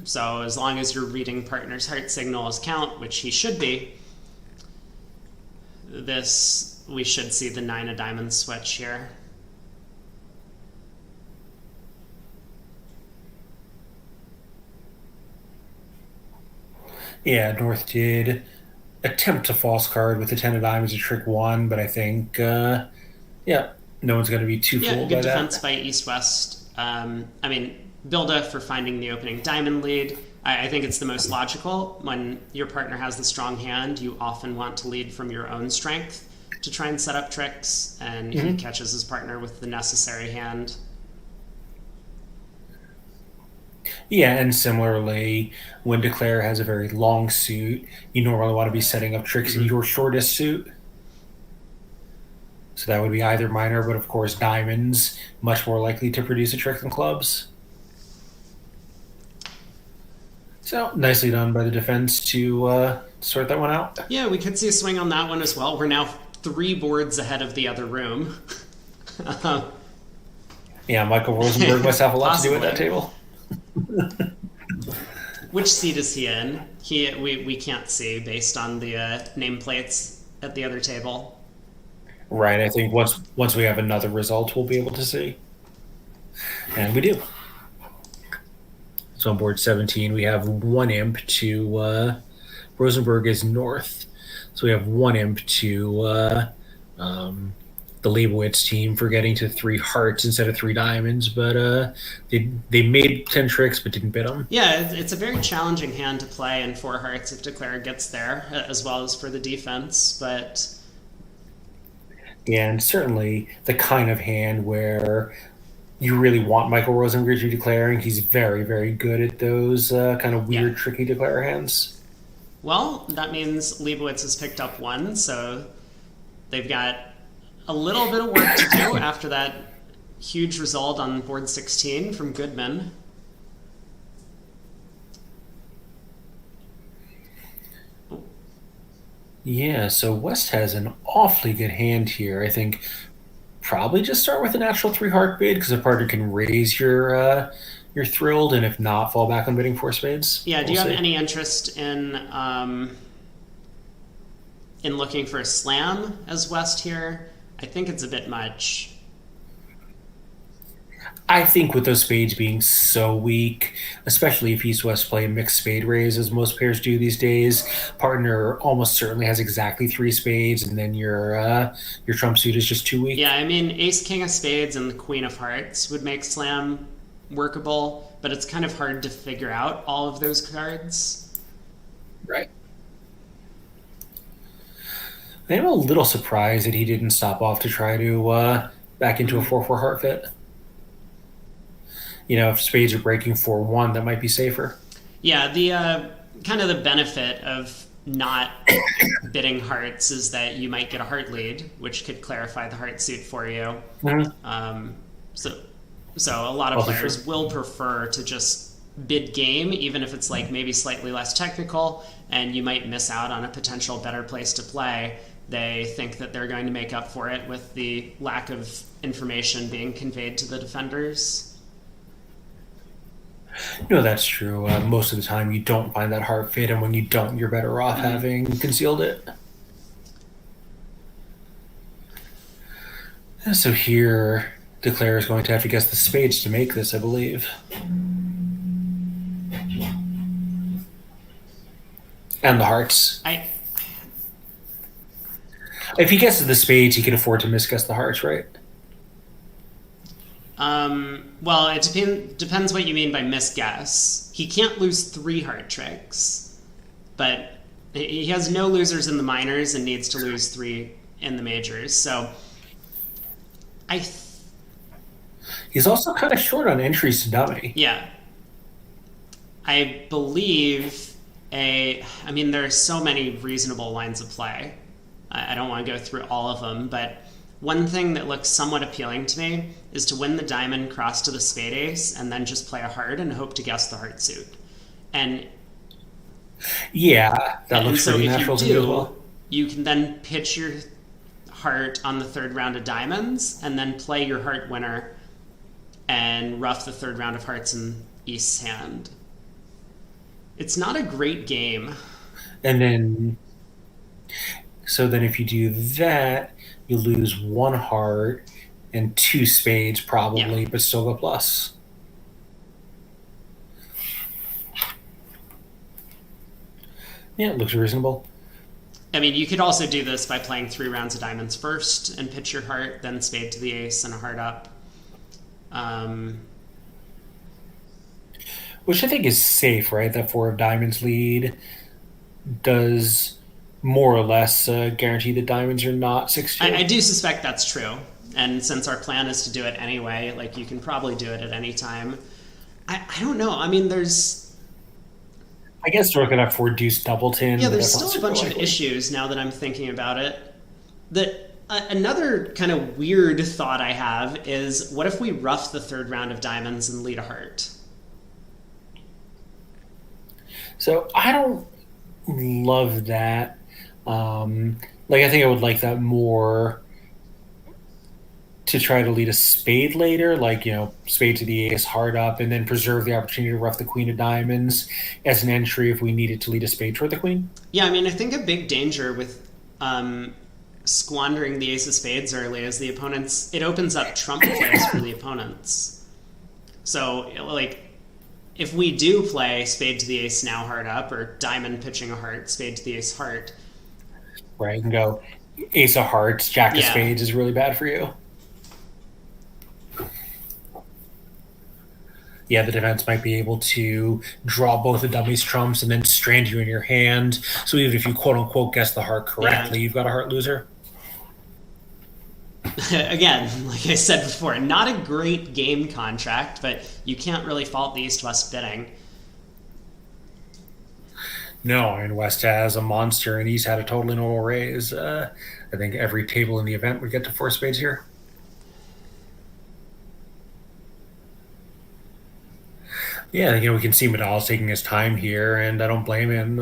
S1: so as long as your reading partner's heart signal is count, which he should be, we should see the 9 of diamonds switch here.
S2: Yeah, North did attempt to false card with the 10 of diamonds at trick 1, but I think, no one's going to be too fooled by that.
S1: Good defense by East-West. Bilda for finding the opening diamond lead. I think it's the most logical. When your partner has the strong hand, you often want to lead from your own strength to try and set up tricks, and he catches his partner with the necessary hand.
S2: Yeah, and similarly, when Declare has a very long suit, you normally want to be setting up tricks in your shortest suit. So that would be either minor, but of course diamonds, much more likely to produce a trick than clubs. So, nicely done by the defense to sort that one out.
S1: Yeah, we could see a swing on that one as well. We're now 3 boards ahead of the other room.
S2: Yeah, Michael Rosenberg must have a lot to do at that table.
S1: Which seat is he in? We can't see based on the nameplates at the other table.
S2: Right. I think once we have another result, we'll be able to see, and we do. So on board 17, we have one imp to Rosenberg is north. So we have one imp to the Leibowitz team for getting to 3 hearts instead of 3 diamonds, but they made 10 tricks but didn't bid them.
S1: Yeah, it's a very challenging hand to play in 4 hearts if Declare gets there, as well as for the defense, but...
S2: And certainly the kind of hand where you really want Michael Rosenberg to declaring. He's very, very good at those kind of weird, tricky declare hands.
S1: Well, that means Leibowitz has picked up 1, so they've got a little bit of work to do after that huge result on board 16 from Goodman.
S2: Yeah, so West has an awfully good hand here. I think probably just start with a natural 3 heart bid because a partner can raise your thrilled, and if not, fall back on bidding 4 spades.
S1: Yeah, do you have any interest in looking for a slam as West here? I think it's a bit much.
S2: I think with those spades being so weak, especially if East West play mixed spade raise as most pairs do these days, partner almost certainly has exactly 3 spades, and then your trump suit is just too weak.
S1: Yeah, I mean, Ace King of Spades and the Queen of Hearts would make slam workable, but it's kind of hard to figure out all of those cards.
S2: Right. I'm a little surprised that he didn't stop off to try to back into a 4-4 heart fit. If spades are breaking 4-1, that might be safer.
S1: Yeah, the kind of the benefit of not bidding hearts is that you might get a heart lead, which could clarify the heart suit for you.
S2: Mm-hmm.
S1: So a lot of players will prefer to just bid game, even if it's like maybe slightly less technical, and you might miss out on a potential better place to play. They think that they're going to make up for it with the lack of information being conveyed to the defenders.
S2: That's true. Most of the time, you don't find that heart fit, and when you don't, you're better off having concealed it. And so here, Declare is going to have to guess the spades to make this, I believe. And the hearts. If he guesses the spades, he can afford to misguess the hearts, right?
S1: Well, it depends what you mean by misguess. He can't lose 3 heart tricks, but he has no losers in the minors and needs to lose 3 in the majors. So
S2: he's also kind of short on entries to dummy.
S1: Yeah. I believe there are so many reasonable lines of play. I don't want to go through all of them, but one thing that looks somewhat appealing to me is to win the diamond, cross to the spade ace, and then just play a heart and hope to guess the heart suit. And
S2: yeah, that looks
S1: so
S2: pretty
S1: if
S2: natural
S1: you
S2: to me
S1: do,
S2: as well.
S1: You can then pitch your heart on the 3rd round of diamonds, and then play your heart winner and rough the 3rd round of hearts in East's hand. It's not a great game.
S2: And then, so then if you do that, you lose 1 heart and 2 spades probably, but still go plus. Yeah, it looks reasonable.
S1: I mean, you could also do this by playing 3 rounds of diamonds first and pitch your heart, then spade to the ace and a heart up.
S2: Which I think is safe, right? That 4 of diamonds lead does more or less guarantee that diamonds are not 6-2.
S1: I do suspect that's true. And since our plan is to do it anyway, like, you can probably do it at any time. I don't know. I mean,
S2: I guess we're going to have deuce doubleton.
S1: Yeah, there's still a bunch of issues now that I'm thinking about it. Another kind of weird thought I have is, what if we rough the 3rd round of diamonds and lead a heart?
S2: So I don't love that. I think I would like that more to try to lead a spade later, like, spade to the ace, heart up, and then preserve the opportunity to ruff the queen of diamonds as an entry if we needed to lead a spade toward the queen?
S1: Yeah, I mean, I think a big danger with squandering the ace of spades early is it opens up trump plays for the opponents. So, like, if we do play spade to the ace now heart up, or diamond pitching a heart, spade to the ace heart.
S2: Right, you can go ace of hearts, jack of
S1: Yeah.
S2: spades is really bad for you. Yeah, the defense might be able to draw both the dummies trumps and then strand you in your hand. So even if you quote unquote guess the heart correctly,
S1: Yeah.
S2: you've got a heart loser.
S1: Again, like I said before, not a great game contract, but you can't really fault the East-West bidding.
S2: No, and West has a monster, and East had a totally normal raise. I think every table in the event would get to 4 spades here. Yeah, we can see Madal's taking his time here, and I don't blame him.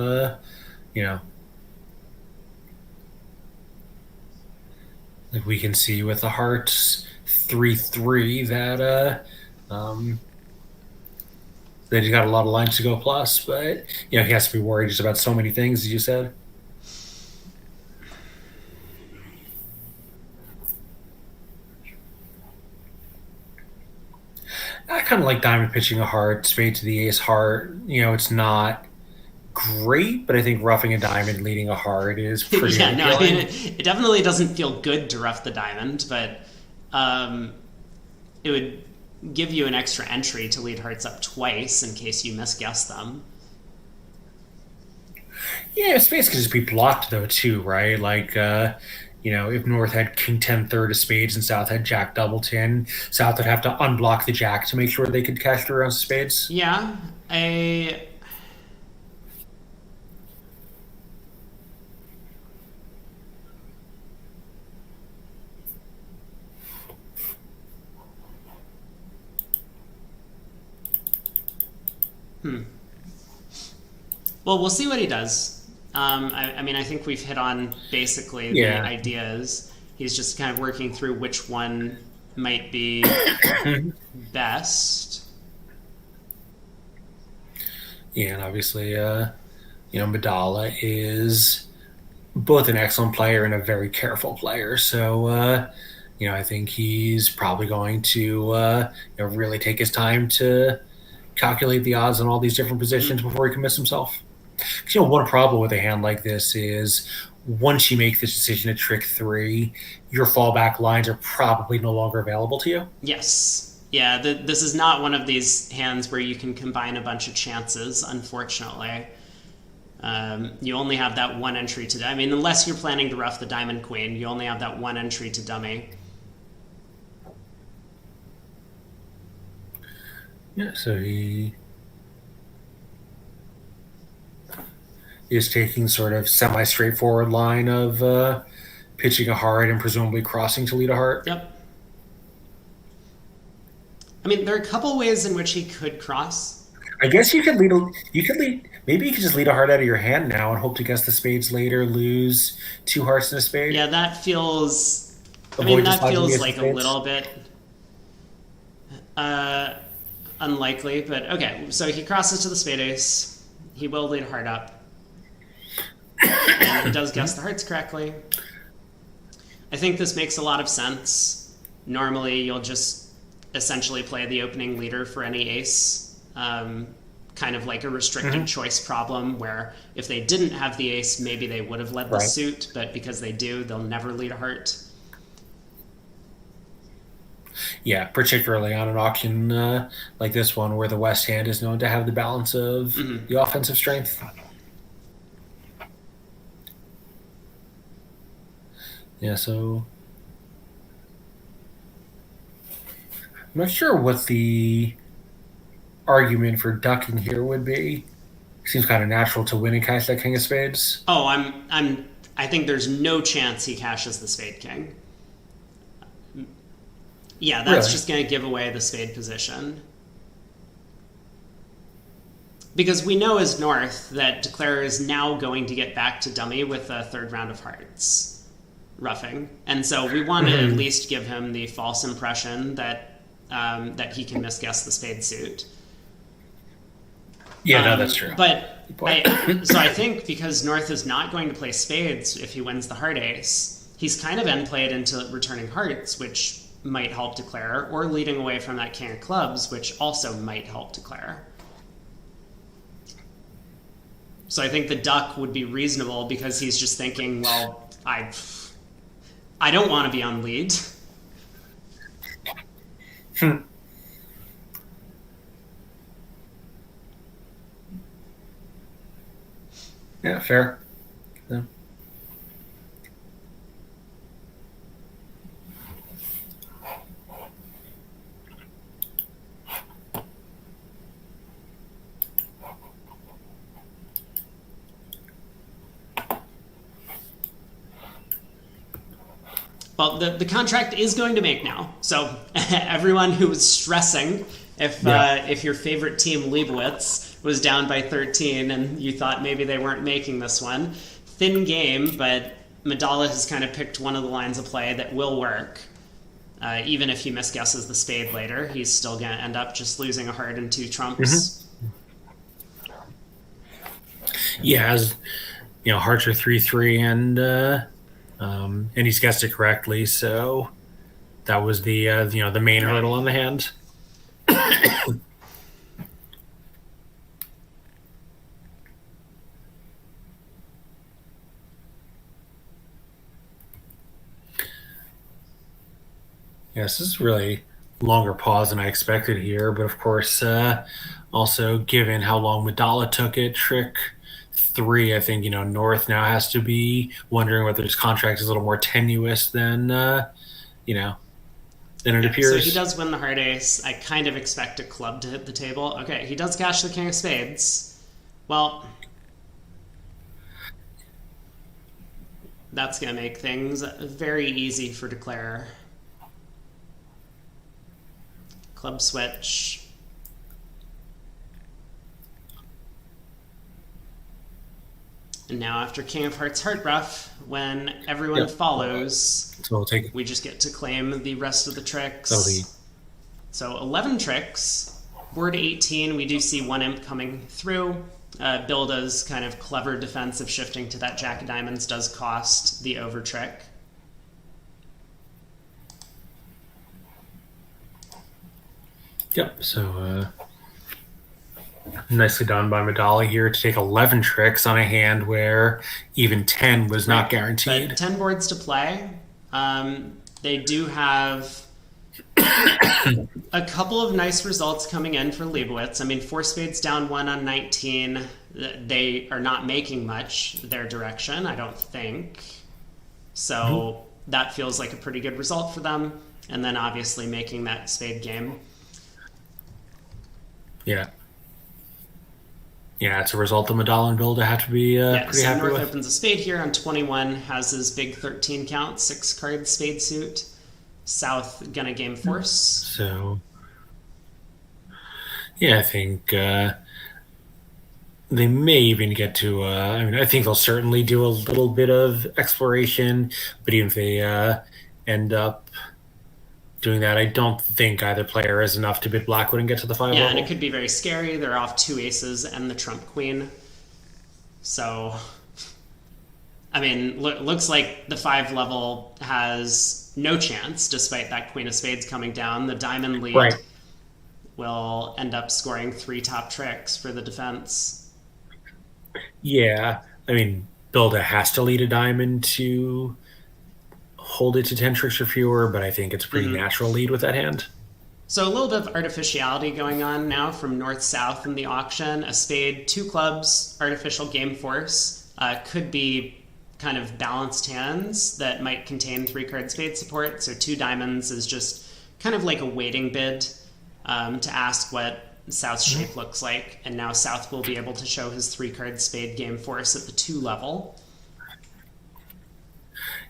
S2: Like we can see with the hearts 3-3 that that he's got a lot of lines to go plus, but he has to be worried just about so many things, as you said. I kind of like diamond pitching a heart, spade to the ace heart. It's not great, but I think roughing a diamond, leading a heart is pretty
S1: Yeah, no, I
S2: appealing.
S1: mean, it definitely doesn't feel good to rough the diamond, but it would give you an extra entry to lead hearts up twice in case you misguess them.
S2: Yeah, spades could just be blocked though too, right? Like, if North had King 10 third of spades and South had Jack double 10, South would have to unblock the Jack to make sure they could cash the rounds of spades.
S1: Yeah, Well, we'll see what he does. I mean, I think we've hit on basically the ideas. He's just kind of working through which one might be best.
S2: Yeah, and obviously, Madala is both an excellent player and a very careful player. So, I think he's probably going to, really take his time to calculate the odds on all these different positions before he commits himself. Because, one problem with a hand like this is once you make this decision at trick 3, your fallback lines are probably no longer available to you.
S1: Yes. Yeah, this is not one of these hands where you can combine a bunch of chances, unfortunately. You only have that one entry to... I mean, unless you're planning to rough the diamond queen, you only have that one entry to dummy.
S2: Yeah, so he is taking sort of semi-straightforward line of pitching a heart and presumably crossing to lead a heart.
S1: Yep. I mean, there are a couple ways in which he could cross.
S2: I guess you could lead. Maybe you could just lead a heart out of your hand now and hope to guess the spades later. Lose 2 hearts and a spade.
S1: Yeah, that feels.
S2: Avoid
S1: that feels
S2: just
S1: like a little bit unlikely, but okay. So he crosses to the spade ace. He will lead a heart up. And he does guess the hearts correctly. I think this makes a lot of sense. Normally, you'll just essentially play the opening leader for any ace, kind of like a restricted choice problem where if they didn't have the ace, maybe they would have led the suit, but because they do, they'll never lead a heart.
S2: Yeah, particularly on an auction like this one where the West hand is known to have the balance of the offensive strength. Yeah, so I'm not sure what the argument for ducking here would be. Seems kind of natural to win and cash that king of spades.
S1: Oh, I think there's no chance he cashes the spade king. Yeah, that's just going to give away the spade position. Because we know as North that Declarer is now going to get back to dummy with a third round of hearts. roughing, and so we want to at least give him the false impression that that he can misguess the spade suit.
S2: Yeah, no, that's true.
S1: But I think because North is not going to play spades if he wins the heart ace, he's kind of end played into returning hearts, which might help declare, or leading away from that king of clubs, which also might help declare. So I think the duck would be reasonable because he's just thinking, well, I don't want to be on lead.
S2: Yeah, fair. Yeah.
S1: Well, the contract is going to make now. So everyone who was stressing if your favorite team, Leibowitz, was down by 13 and you thought maybe they weren't making this one, thin game, but Madala has kind of picked one of the lines of play that will work. Even if he misguesses the spade later, he's still going to end up just losing a heart and 2 trumps.
S2: Yeah, as you know, hearts are 3-3, and he's guessed it correctly. So that was the the main hurdle on the hand. Yes, this is really longer pause than I expected here, but of course, also given how long Madala took it, trick 3, I think North now has to be wondering whether his contract is a little more tenuous than than it appears.
S1: So he does win the heart ace. I kind of expect a club to hit the table. Okay, he does cash the king of spades. Well, that's going to make things very easy for declare. Club switch. And now after King of Hearts Heart Rough, when everyone follows,
S2: so we'll take it.
S1: We just get to claim the rest of the tricks. So 11 tricks. Board 18, we do see one imp coming through. Bilda's kind of clever defensive shifting to that Jack of Diamonds does cost the over trick.
S2: Yep, so nicely done by Madala here to take 11 tricks on a hand where even 10 was not guaranteed.
S1: But 10 boards to play. They do have a couple of nice results coming in for Leibowitz. I mean, 4 spades down 1 on 19. They are not making much their direction, I don't think. So that feels like a pretty good result for them. And then obviously making that spade game.
S2: Yeah. Yeah, it's a result of Madala and Bilda have to be pretty happy
S1: North
S2: with.
S1: opens a spade here on 21, has his big 13 count, 6-card spade suit. South gonna game force.
S2: So, yeah, I think they may even get to, I think they'll certainly do a little bit of exploration, but even if they end up doing that, I don't think either player is enough to bid Blackwood and get to the 5 level.
S1: And it could be very scary. They're off 2 aces and the trump queen. So, I mean, looks like the 5 level has no chance, despite that queen of spades coming down. The diamond lead will end up scoring 3 top tricks for the defense.
S2: Yeah, I mean, Bilda has to lead a diamond to hold it to 10 tricks or fewer, but I think it's a pretty natural lead with that hand.
S1: So a little bit of artificiality going on now from north-south in the auction. A spade, 2 clubs, artificial game force. Could be kind of balanced hands that might contain 3-card spade support. So 2 diamonds is just kind of like a waiting bid to ask what South's shape looks like. And now South will be able to show his 3-card spade game force at the 2 level.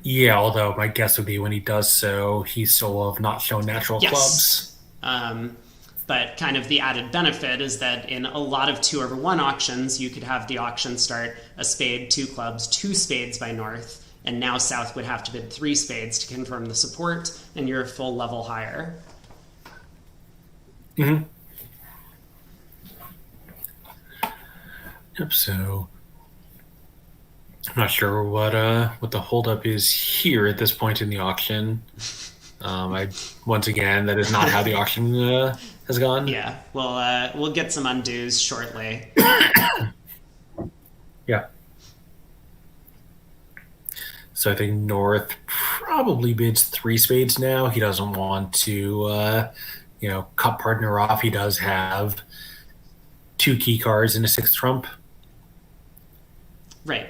S2: Yeah, although my guess would be when he does so, he still will have not shown natural clubs.
S1: But kind of the added benefit is that in a lot of 2/1 auctions, you could have the auction start a spade, 2 clubs, 2 spades by North, And now South would have to bid 3 spades to confirm the support, and you're a full level higher.
S2: Mm-hmm. Yep, so I'm not sure what the holdup is here at this point in the auction. Once again, that is not how the auction has gone.
S1: Yeah, we'll get some undos shortly.
S2: Yeah. So I think North probably bids 3 spades now. He doesn't want to, cut partner off. He does have 2 key cards and a 6th trump.
S1: Right.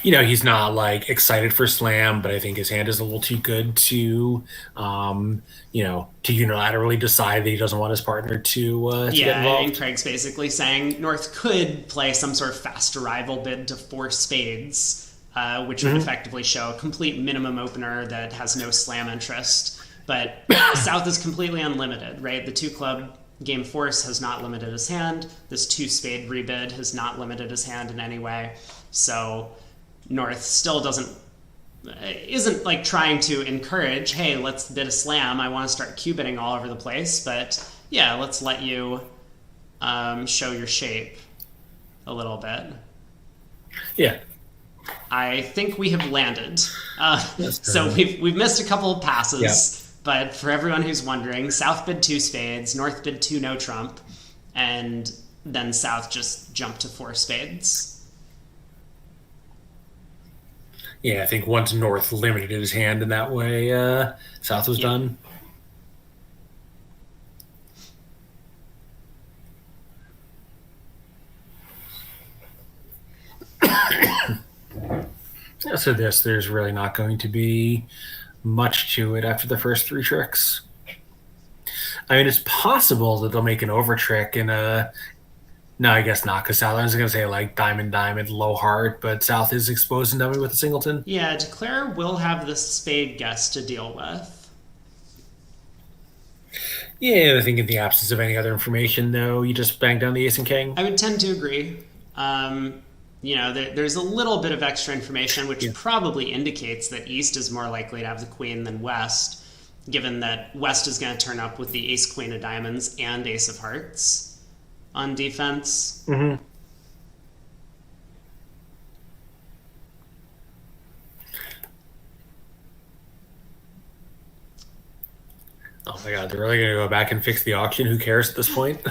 S2: He's not like excited for slam, but I think his hand is a little too good to, to unilaterally decide that he doesn't want his partner to get involved.
S1: And Craig's basically saying North could play some sort of fast arrival bid to 4 spades, which would effectively show a complete minimum opener that has no slam interest. But South is completely unlimited, right? The 2 club game force has not limited his hand. This 2 spade rebid has not limited his hand in any way. So North still isn't like trying to encourage, hey, let's bid a slam. I want to start Q-bidding all over the place. But yeah, let's let you show your shape a little bit.
S2: Yeah.
S1: I think we have landed. So we've missed a couple of passes. Yeah. But for everyone who's wondering, South bid 2 spades, North bid 2 no trump, and then South just jumped to 4 spades.
S2: Yeah, I think once North limited his hand in that way, South was done. So there's really not going to be much to it after the first 3 tricks. I mean, it's possible that they'll make an over trick in a... No, I guess not, because South is going to say, like, diamond, diamond, low heart, but South is exposed and dummy with a singleton.
S1: Yeah, Declare will have the spade guess to deal with.
S2: Yeah, I think in the absence of any other information, though, you just bang down the ace and king.
S1: I would tend to agree. There's a little bit of extra information, which probably indicates that East is more likely to have the queen than West, given that West is going to turn up with the ace, queen of diamonds and ace of hearts on defense.
S2: Mm-hmm. Oh my god, they're really going to go back and fix the auction? Who cares at this point?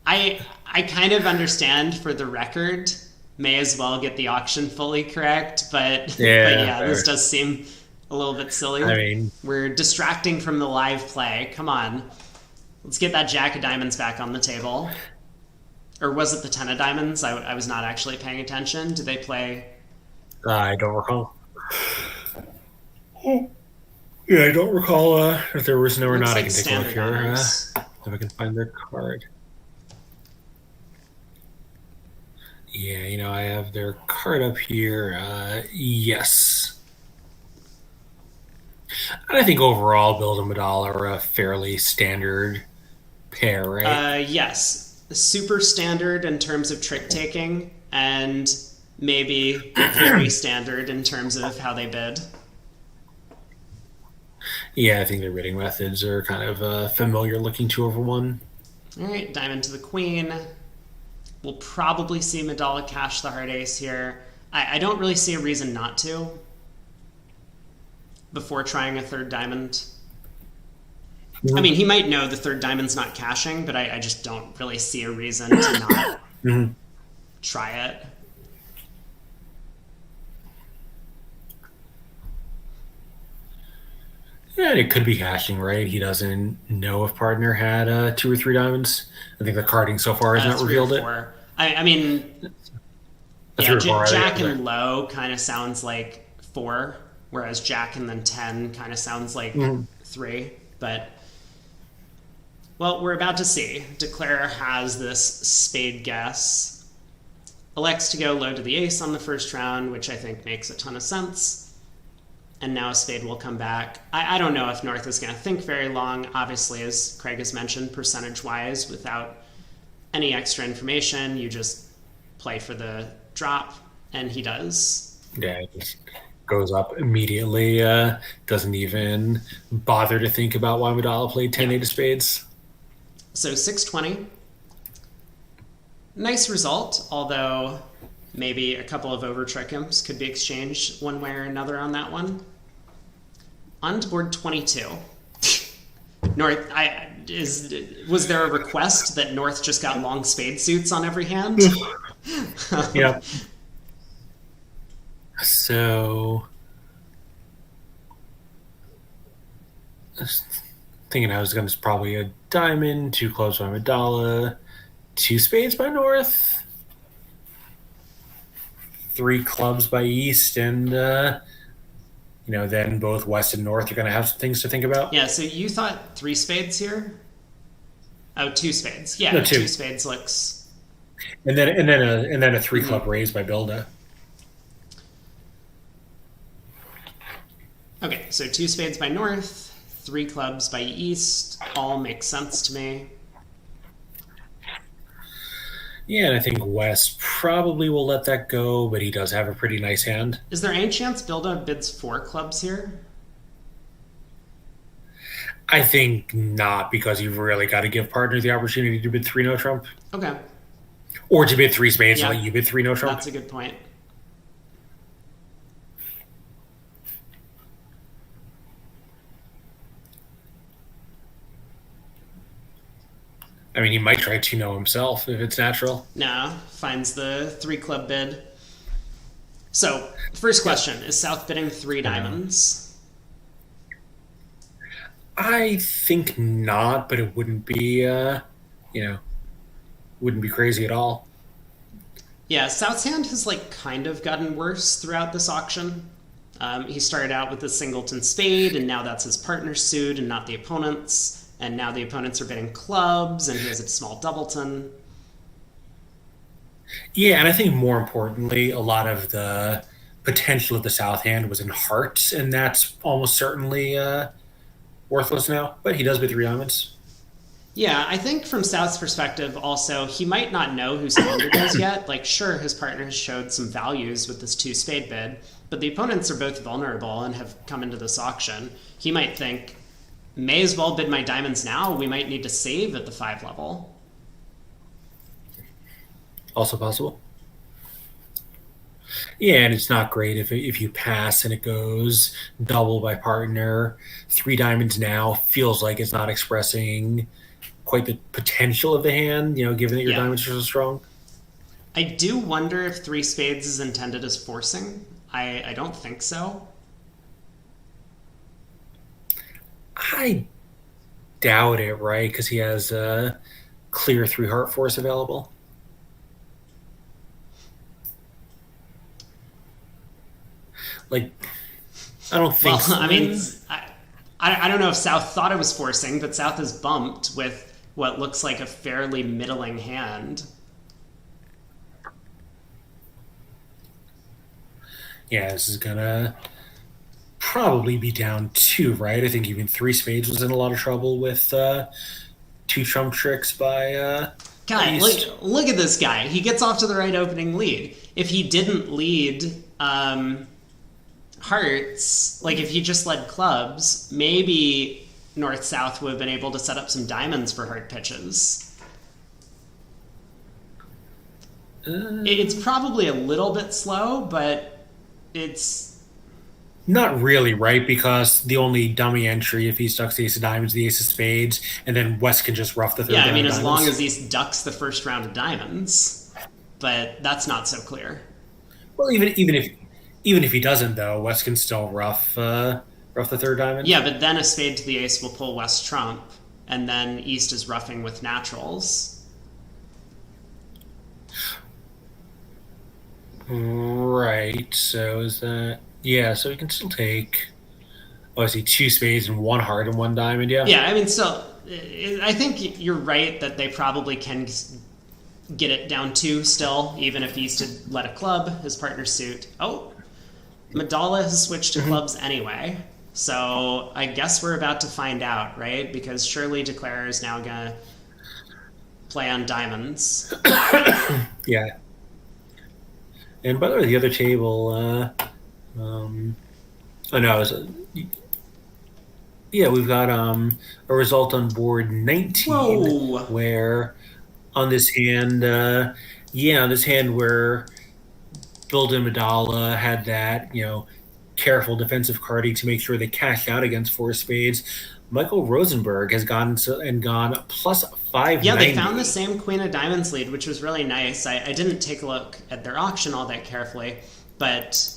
S1: I kind of understand, for the record, may as well get the auction fully correct, but this does seem a little bit silly.
S2: I mean,
S1: we're distracting from the live play. Come on. Let's get that jack of diamonds back on the table. Or was it the 10 of diamonds? I was not actually paying attention. Did they play?
S2: I don't recall. Yeah, I don't recall if there was no or not. I can take a look here if I can find their card. Yeah, I have their card up here. Yes. And I think overall, Build and Medal are a fairly standard pair, right?
S1: Yes. Super standard in terms of trick taking, and maybe very standard in terms of how they bid.
S2: Yeah, I think their bidding methods are kind of familiar looking 2/1.
S1: All right, diamond to the queen. We'll probably see Medalla cash the heart ace here. I don't really see a reason not to before trying a 3rd diamond. I mean, he might know the 3rd diamond's not cashing, but I just don't really see a reason to not try it.
S2: Yeah, it could be cashing, right? He doesn't know if partner had 2 or 3 diamonds. I think the carding so far has not revealed it.
S1: I mean, Jack and low kind of sounds like 4, whereas Jack and then 10 kind of sounds like 3. But, well, we're about to see. Declare has this spade guess. Elects to go low to the ace on the first round, which I think makes a ton of sense. And now a spade will come back. I don't know if North is going to think very long. Obviously, as Craig has mentioned, percentage-wise, without any extra information, you just play for the drop and he does.
S2: Yeah, it just goes up immediately. Doesn't even bother to think about why Madala played 10
S1: Yeah.
S2: 8 of spades.
S1: So 620. Nice result, although maybe a couple of over trickums could be exchanged one way or another on that one. On to board 22. North, was there a request that North just got long spade suits on every hand?
S2: Yep. So, I was thinking I was going to probably a diamond, two clubs by Madala, two spades by North, three clubs by East, and then both West and North are going to have some things to think about.
S1: Yeah, so you thought three spades here? Oh, two spades. Yeah,
S2: No, two.
S1: Two spades looks.
S2: And then a three club raise by Bilda.
S1: Okay, so two spades by North, three clubs by East, all makes sense to me.
S2: Yeah, and I think West probably will let that go, but he does have a pretty nice hand.
S1: Is there any chance Bilda bids four clubs here?
S2: I think not, because you've really got to give partners the opportunity to bid three no trump.
S1: Okay.
S2: Or to bid three spades
S1: Yeah.
S2: and let you bid three no trump.
S1: That's a good point.
S2: I mean, he might try to know himself if it's natural.
S1: Nah, finds the three club bid. So, first question, is South bidding three diamonds?
S2: I think not, but it wouldn't be, wouldn't be crazy at all.
S1: Yeah, South's hand has kind of gotten worse throughout this auction. He started out with a singleton spade, and now that's his partner's suit and not the opponent's. And now the opponents are bidding clubs, and he has a small doubleton.
S2: Yeah, and I think more importantly, a lot of the potential of the South hand was in hearts, and that's almost certainly worthless now. But he does bid three diamonds.
S1: Yeah, I think from South's perspective, also, he might not know whose hand it is yet. Sure, his partner has showed some values with this two spade bid, but the opponents are both vulnerable and have come into this auction. He might think, may as well bid my diamonds now. We might need to save at the 5 level.
S2: Also possible. Yeah, and it's not great if you pass and it goes double by partner. Three diamonds now feels like it's not expressing quite the potential of the hand, given that your diamonds are so strong.
S1: I do wonder if three spades is intended as forcing. I don't think so.
S2: I doubt it, right? Because he has a clear three heart force available. I don't think so.
S1: I mean, I don't know if South thought it was forcing, but South is bumped with what looks like a fairly middling hand.
S2: Yeah, this is gonna probably be down two, right? I think even three spades was in a lot of trouble with two trump tricks by
S1: God, look at this guy. He gets off to the right opening lead. If he didn't lead hearts, if he just led clubs, maybe North-South would have been able to set up some diamonds for heart pitches. It's probably a little bit slow, but it's...
S2: Not really, right? Because the only dummy entry, if he ducks the ace of diamonds, the ace of spades, and then West can just rough the third round.
S1: Yeah, I mean, as long as he ducks the first round of diamonds. But that's not so clear.
S2: Well, even if he doesn't, though, West can still rough the third diamond.
S1: Yeah, but then a spade to the ace will pull West trump, and then East is roughing with naturals.
S2: Right. So is that... Yeah, so he can still take, I see, two spades and one heart and one diamond, yeah?
S1: Yeah, I mean, still, I think you're right that they probably can get it down two still, even if East had let a club, his partner's suit. Oh, Madala has switched to clubs anyway, so I guess we're about to find out, right? Because surely Declarer is now going to play on diamonds.
S2: Yeah. And by the way, the other table, oh no, yeah, we've got a result on board 19
S1: Whoa!
S2: where on this hand, on this hand where Bilda Madala had that, careful defensive carding to make sure they cashed out against four spades. Michael Rosenberg has gone plus
S1: Yeah, they found the
S2: 590.
S1: same Queen of Diamonds lead, which was really nice. I didn't take a look at their auction all that carefully, but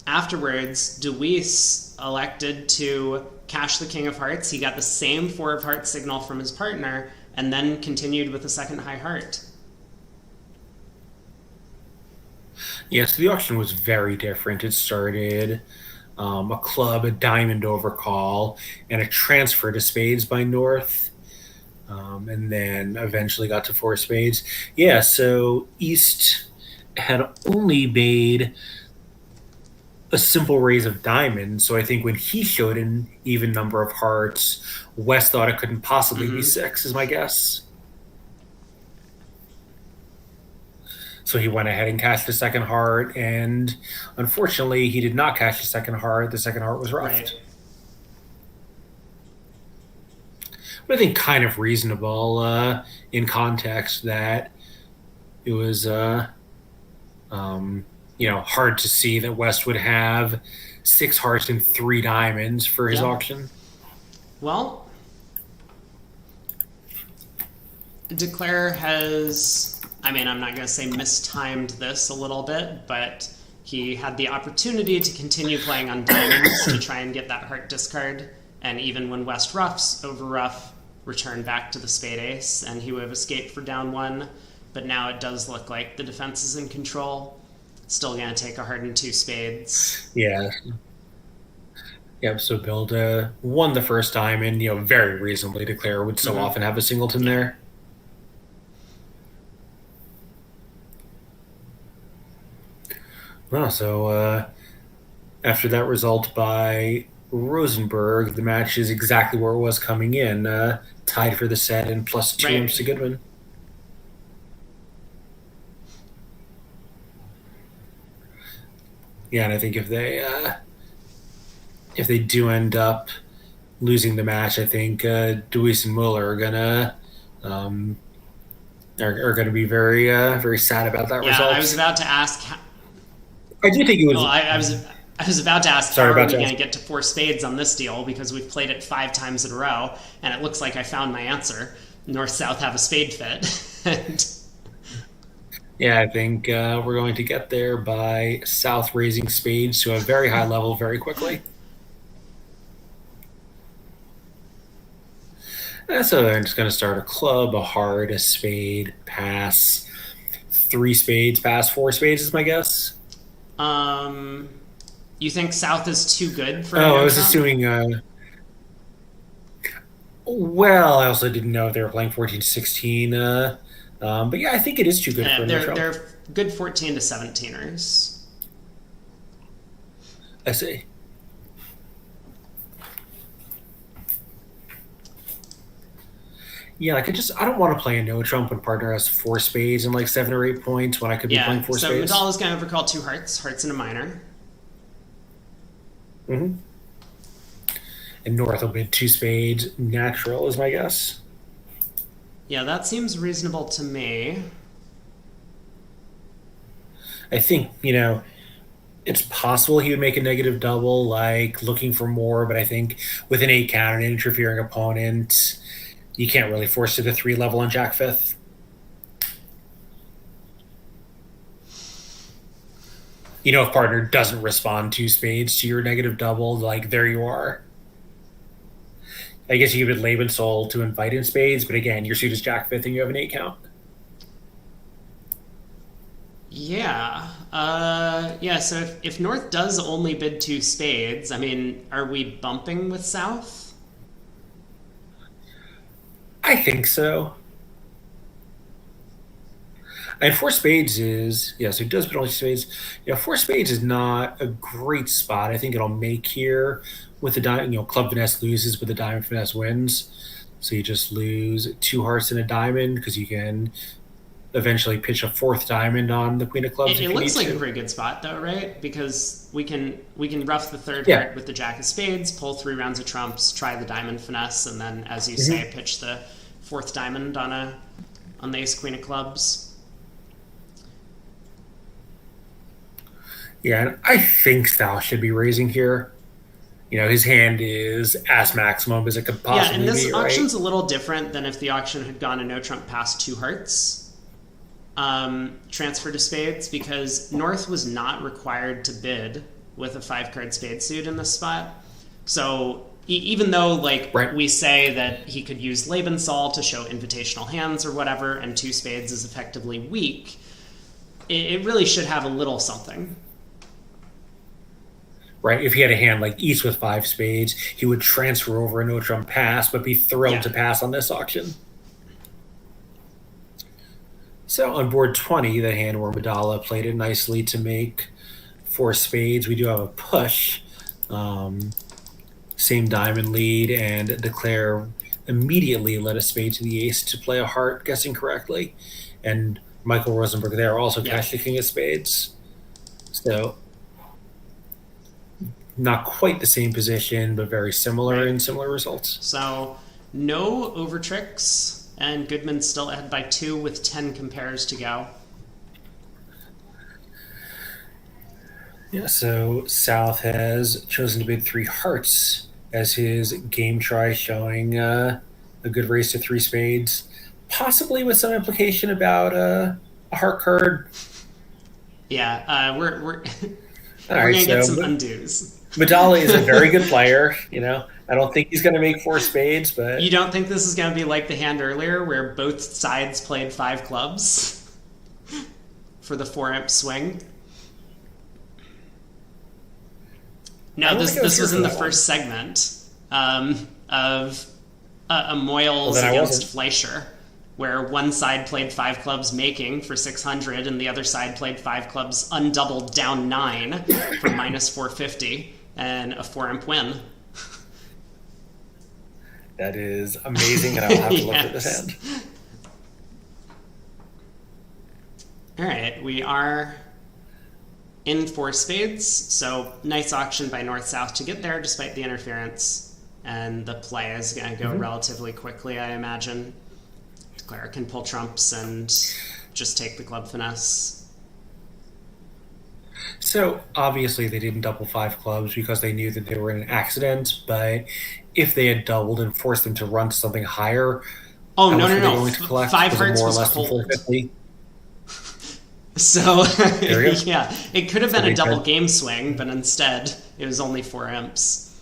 S1: afterwards, Deweese elected to cash the King of Hearts. He got the same Four of Hearts signal from his partner, and then continued with the second high heart.
S2: Yes, the auction was very different. It started a club, a diamond overcall, and a transfer to spades by North, and then eventually got to four spades. Yeah, so East had only made a simple raise of diamonds. So I think when he showed an even number of hearts, West thought it couldn't possibly be six, is my guess. So he went ahead and cashed the second heart, and unfortunately, he did not cash the second heart. The second heart was roughed.
S1: Right.
S2: But I think kind of reasonable in context that it was, hard to see that West would have six hearts and three diamonds for his auction.
S1: Well, Declare has, I'm not going to say mistimed this a little bit, but he had the opportunity to continue playing on diamonds to try and get that heart discard, and even when West roughs, over rough, return back to the spade ace, and he would have escaped for down one, but now it does look like the defense is in control. Still going to take a heart and two spades.
S2: Yeah. Yep, so Bilda won the first diamond, very reasonably. Declare would so often have a singleton there. Well, so after that result by Rosenberg, the match is exactly where it was coming in, tied for the set and plus two imps to Goodwin. Yeah, and I think if they do end up losing the match, I think Deweese and Mueller are gonna be very very sad about that result.
S1: I was about to ask.
S2: I do think it was.
S1: Well, I was about to ask, how are we going to get to four spades on this deal, because we've played it 5 times in a row, and it looks like I found my answer. North-South have a spade fit.
S2: Yeah, I think we're going to get there by South raising spades to a very high level very quickly. So I'm just going to start a club, a heart, a spade, pass, 3 spades, pass, 4 spades is my guess.
S1: You think South is too good for?
S2: I was assuming. Well, I also didn't know if they were playing 14-16. But yeah, I think it is too good for
S1: they're good 14 to 17ers.
S2: I see. Yeah, I don't want to play a no trump when partner has 4 spades and like 7 or 8 points when I could be playing 4 spades.
S1: So Madala's going to overcall 2 hearts and a minor.
S2: Mm-hmm. And North will bid 2 spades, natural is my guess.
S1: Yeah, that seems reasonable to me.
S2: I think, it's possible he would make a negative double, like looking for more, but I think with an 8 count and an interfering opponent, you can't really force it to 3 level on Jack 5th. If partner doesn't respond 2 spades to your negative double, like there you are. I guess you could Laban Soul to invite in spades, but again, your suit is Jack 5th and you have an 8 count.
S1: Yeah. So if North does only bid 2 spades, are we bumping with South?
S2: I think so. And 4 spades is, so he does bid only spades. 4 spades is not a great spot. I think it'll make here with the diamond, club finesse loses, but the diamond finesse wins. So you just lose 2 hearts and a diamond because you can eventually pitch a fourth diamond on the queen of clubs
S1: It
S2: if you
S1: looks
S2: need
S1: like
S2: to.
S1: a pretty good spot though, right? Because we can rough the third
S2: Yeah.
S1: heart with the jack of spades, pull 3 rounds of trumps, try the diamond finesse, and then, as you
S2: Mm-hmm.
S1: say, pitch the fourth diamond on the ace queen of clubs.
S2: Yeah, and I think Sal should be raising here. His hand is as maximum as it could
S1: Yeah, and
S2: possibly
S1: this
S2: be,
S1: auction's
S2: right?
S1: a little different than if the auction had gone a no trump past 2 hearts. Transfer to spades, because North was not required to bid with a 5-card spade suit in this spot. So even though
S2: Right.
S1: we say that he could use Lebensal to show invitational hands or whatever, and 2 spades is effectively weak, it really should have a little something.
S2: Right. If he had a hand like East with 5 spades, he would transfer over a no trump pass, but be thrilled
S1: Yeah.
S2: to pass on this auction. So on board 20, the hand where Madala played it nicely to make 4 spades. We do have a push. Same diamond lead, and Declare immediately led a spade to the ace to play a heart, guessing correctly. And Michael Rosenberg there also cashed the king of spades. So not quite the same position, but very similar in similar results.
S1: So no over tricks, and Goodman's still ahead by 2 with 10 compares to go.
S2: Yeah, so South has chosen to bid 3 hearts as his game try, showing a good raise to 3 spades, possibly with some implication about a heart card.
S1: Yeah, we're
S2: All
S1: gonna
S2: right,
S1: get
S2: so
S1: some undos.
S2: Madala is a very good player. I don't think he's going to make 4 spades, but
S1: You don't think this is going to be like the hand earlier where both sides played 5 clubs for the 4-imp swing? No, this was in the first segment of a Moyles against Fleischer, where one side played 5 clubs making for 600 and the other side played 5 clubs undoubled down 9 for minus 450 and a 4-imp win.
S2: That is amazing, and I'll have to look at this hand.
S1: All right, we are in 4 spades, so nice auction by North-South to get there despite the interference, and the play is going to go relatively quickly, I imagine. Declare can pull trumps and just take the club finesse.
S2: So obviously they didn't double 5 clubs because they knew that they were in an accident, but if they had doubled and forced them to run to something higher,
S1: Oh,
S2: how
S1: no,
S2: much
S1: no,
S2: were they
S1: no.
S2: going to collect?
S1: 5
S2: Was it
S1: hearts
S2: more or
S1: was
S2: less than
S1: cold.
S2: 450?
S1: So,
S2: There we go.
S1: yeah, it could have been
S2: So
S1: a double
S2: they-
S1: game swing, but instead it was only 4 imps.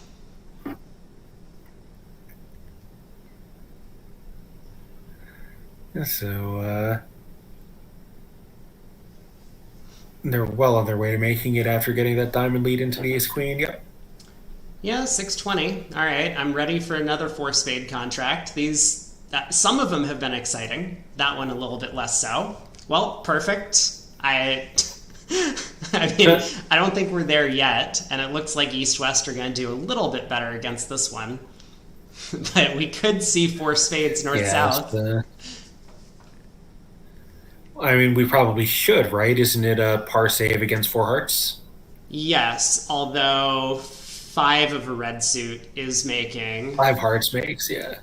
S2: So they're well on their way to making it after getting that diamond lead into the ace queen. Yep.
S1: Yeah, 620. All right, I'm ready for another 4-spade contract. Some of them have been exciting. That one a little bit less so. Well, perfect. I mean, I don't think we're there yet, and it looks like East-West are going to do a little bit better against this one. But we could see 4 spades North-South.
S2: I mean, we probably should, right? Isn't it a par save against 4 hearts?
S1: Yes, although 5 of a red suit is making.
S2: 5 hearts makes, yeah.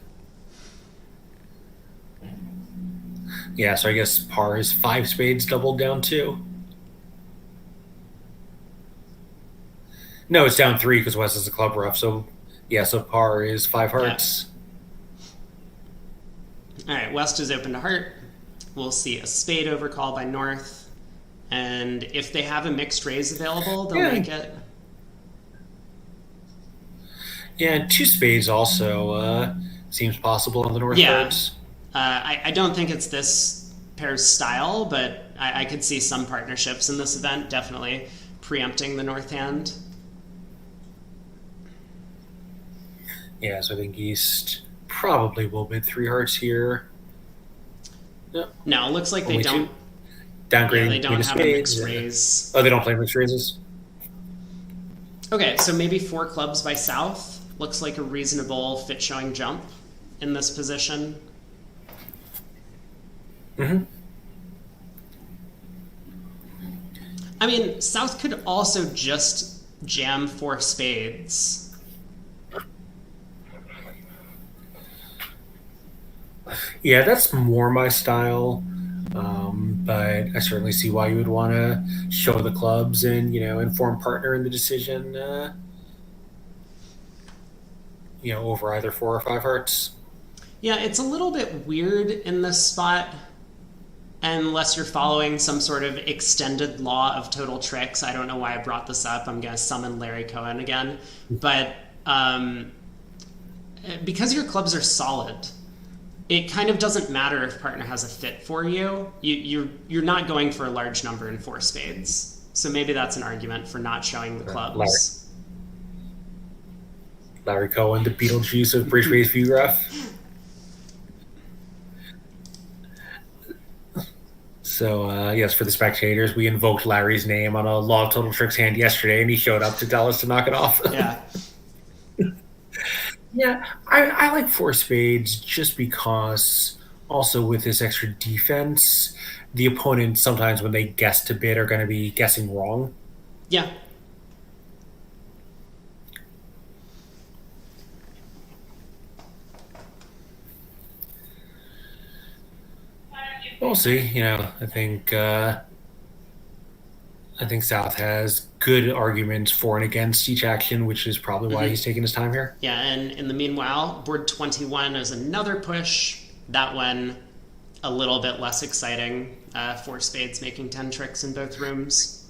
S2: Yeah, so I guess par is 5 spades doubled down 2. No, it's down 3 because West is a club rough. So, yeah, so par is 5 hearts.
S1: All right, West is open to heart. We'll see a spade overcall by North. And if they have a mixed raise available, they'll make it.
S2: Yeah, and 2 spades also seems possible on the North cards.
S1: I don't think it's this pair's style, but I could see some partnerships in this event definitely preempting the North hand.
S2: Yeah, so I think East probably will bid 3 hearts here.
S1: No, it looks like they
S2: Only
S1: don't.
S2: 2? Downgrading
S1: Yeah, they don't have a
S2: spades.
S1: mixed raise.
S2: Oh, they don't play mixed raises?
S1: Okay, so maybe 4 clubs by South looks like a reasonable fit showing jump in this position.
S2: Mm-hmm.
S1: I mean, South could also just jam four spades.
S2: Yeah, that's more my style. But I certainly see why you would want to show the clubs and inform partner in the decision. Over either four or five hearts.
S1: Yeah, it's a little bit weird in this spot unless you're following some sort of extended law of total tricks. I don't know why I brought this up. I'm going to summon Larry Cohen again. But because your clubs are solid, it kind of doesn't matter if partner has a fit for you. You're not going for a large number in four spades. So maybe that's an argument for not showing the clubs.
S2: Larry Cohen, the Beetlejuice of Bridge-based view graph. So, yes, for the spectators, we invoked Larry's name on a Law of Total Tricks hand yesterday, and he showed up to tell us to knock it off.
S1: Yeah.
S2: Yeah, I like four spades just because also with this extra defense, the opponent sometimes when they guess to bid are going to be guessing wrong.
S1: Yeah.
S2: We'll see. I think South has good arguments for and against each action, which is probably why he's taking his time here.
S1: Yeah, and in the meanwhile, board 21 is another push. That one a little bit less exciting. Four spades making 10 tricks in both rooms.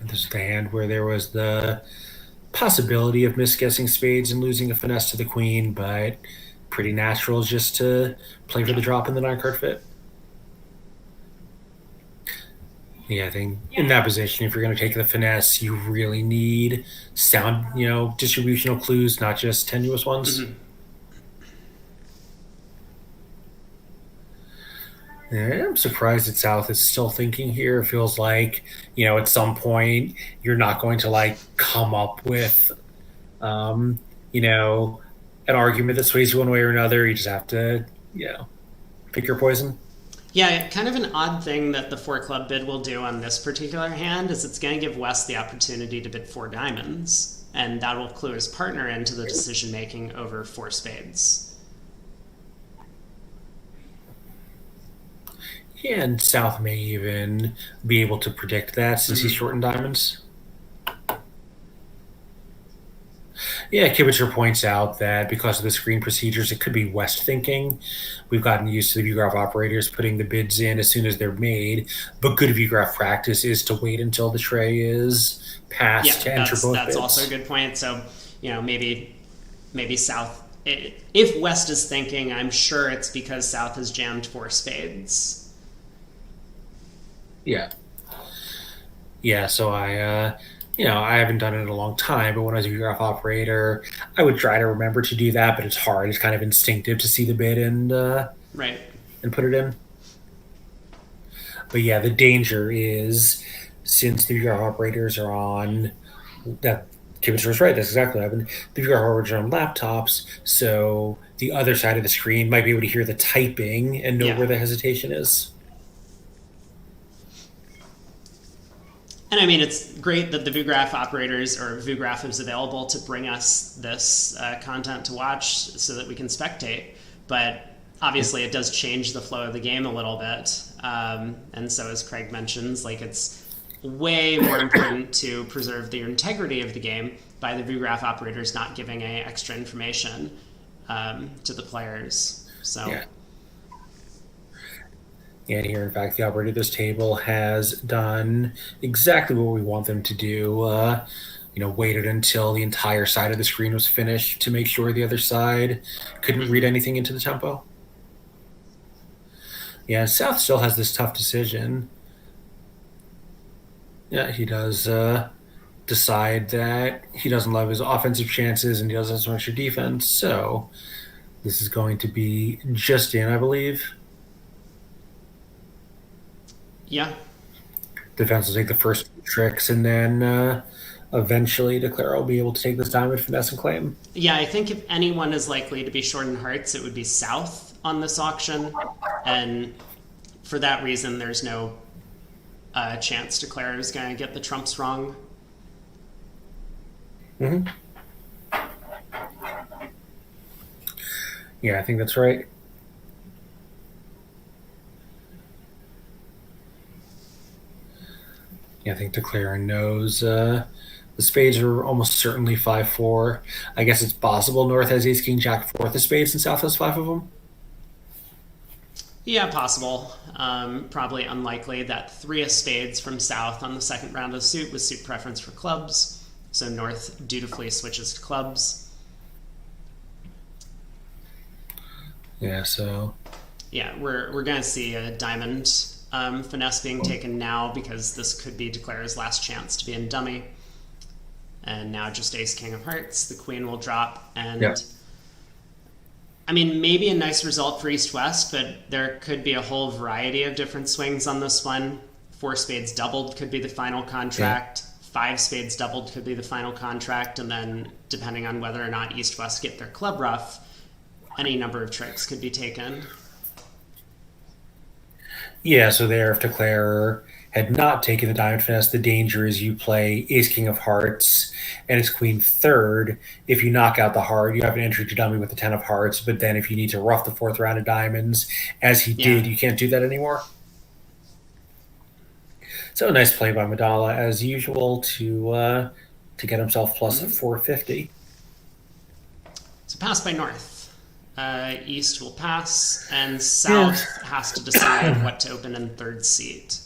S2: And this is the hand where there was the possibility of misguessing spades and losing a finesse to the queen, but pretty natural just to play for the drop in the 9-card fit. Yeah, I think in that position, if you're going to take the finesse, you really need sound, distributional clues, not just tenuous ones. Mm-hmm. Yeah, I'm surprised that South is still thinking here. It feels like, at some point, you're not going to, come up with, an argument that sways you one way or another. You just have to, pick your poison.
S1: Yeah, kind of an odd thing that the four club bid will do on this particular hand is it's going to give West the opportunity to bid four diamonds, and that will clue his partner into the decision making over four spades.
S2: Yeah, and South may even be able to predict that since he's short in diamonds. Yeah, Kibitzer points out that because of the screen procedures, it could be West thinking. We've gotten used to the view graph operators putting the bids in as soon as they're made, but good view graph practice is to wait until the tray is passed to enter both bids.
S1: That's also a good point. So, maybe South, if West is thinking, I'm sure it's because South has jammed four spades.
S2: Yeah. Yeah, so I haven't done it in a long time, but when I was a view graph operator, I would try to remember to do that, but it's hard. It's kind of instinctive to see the bid and put it in. But yeah, the danger is since the view graph operators are on that. Kibitzer was right. That's exactly what happened. The view graph operators are on laptops, so the other side of the screen might be able to hear the typing and know where the hesitation is.
S1: And I mean, it's great that the ViewGraph operators or ViewGraph is available to bring us this content to watch so that we can spectate. But obviously, it does change the flow of the game a little bit. And so, as Craig mentions, it's way more important to preserve the integrity of the game by the ViewGraph operators not giving any extra information to the players. So.
S2: Yeah. And here, in fact, the operator of this table has done exactly what we want them to do. Waited until the entire side of the screen was finished to make sure the other side couldn't read anything into the tempo. Yeah, South still has this tough decision. Yeah, he does decide that he doesn't love his offensive chances and he doesn't have so much defense. So this is going to be just in, I believe.
S1: Yeah.
S2: Defense will take the first tricks, and then eventually Declare will be able to take this diamond, finesse, and claim.
S1: Yeah, I think if anyone is likely to be short in hearts, it would be South on this auction. And for that reason, there's no chance Declare is going to get the trumps wrong.
S2: Mm-hmm. Yeah, I think that's right. Yeah, I think Declare knows the spades are almost certainly 5-4. I guess it's possible North has Ace King Jack fourth of spades and South has five of them.
S1: Yeah, possible. Probably unlikely. That three of spades from South on the second round of suit with suit preference for clubs. So North dutifully switches to clubs.
S2: Yeah, so
S1: Yeah, we're going to see a diamond finesse being taken now because this could be Declare's last chance to be in dummy. And now just Ace King of Hearts. The Queen will drop. And
S2: yeah.
S1: I mean, maybe a nice result for East-West, but there could be a whole variety of different swings on this one. Four spades doubled could be the final contract. Yeah. Five spades doubled could be the final contract. And then depending on whether or not East-West get their club rough, any number of tricks could be taken.
S2: Yeah, so there, if Declare had not taken the diamond finesse, the danger is you play Ace King of Hearts and it's Queen third. If you knock out the heart, you have an entry to dummy with the 10 of hearts. But then if you need to rough the fourth round of diamonds, as he did, you can't do that anymore. So a nice play by Madala, as usual, to get himself plus 450.
S1: So pass by North. East will pass, and South has to decide what to open in third seat.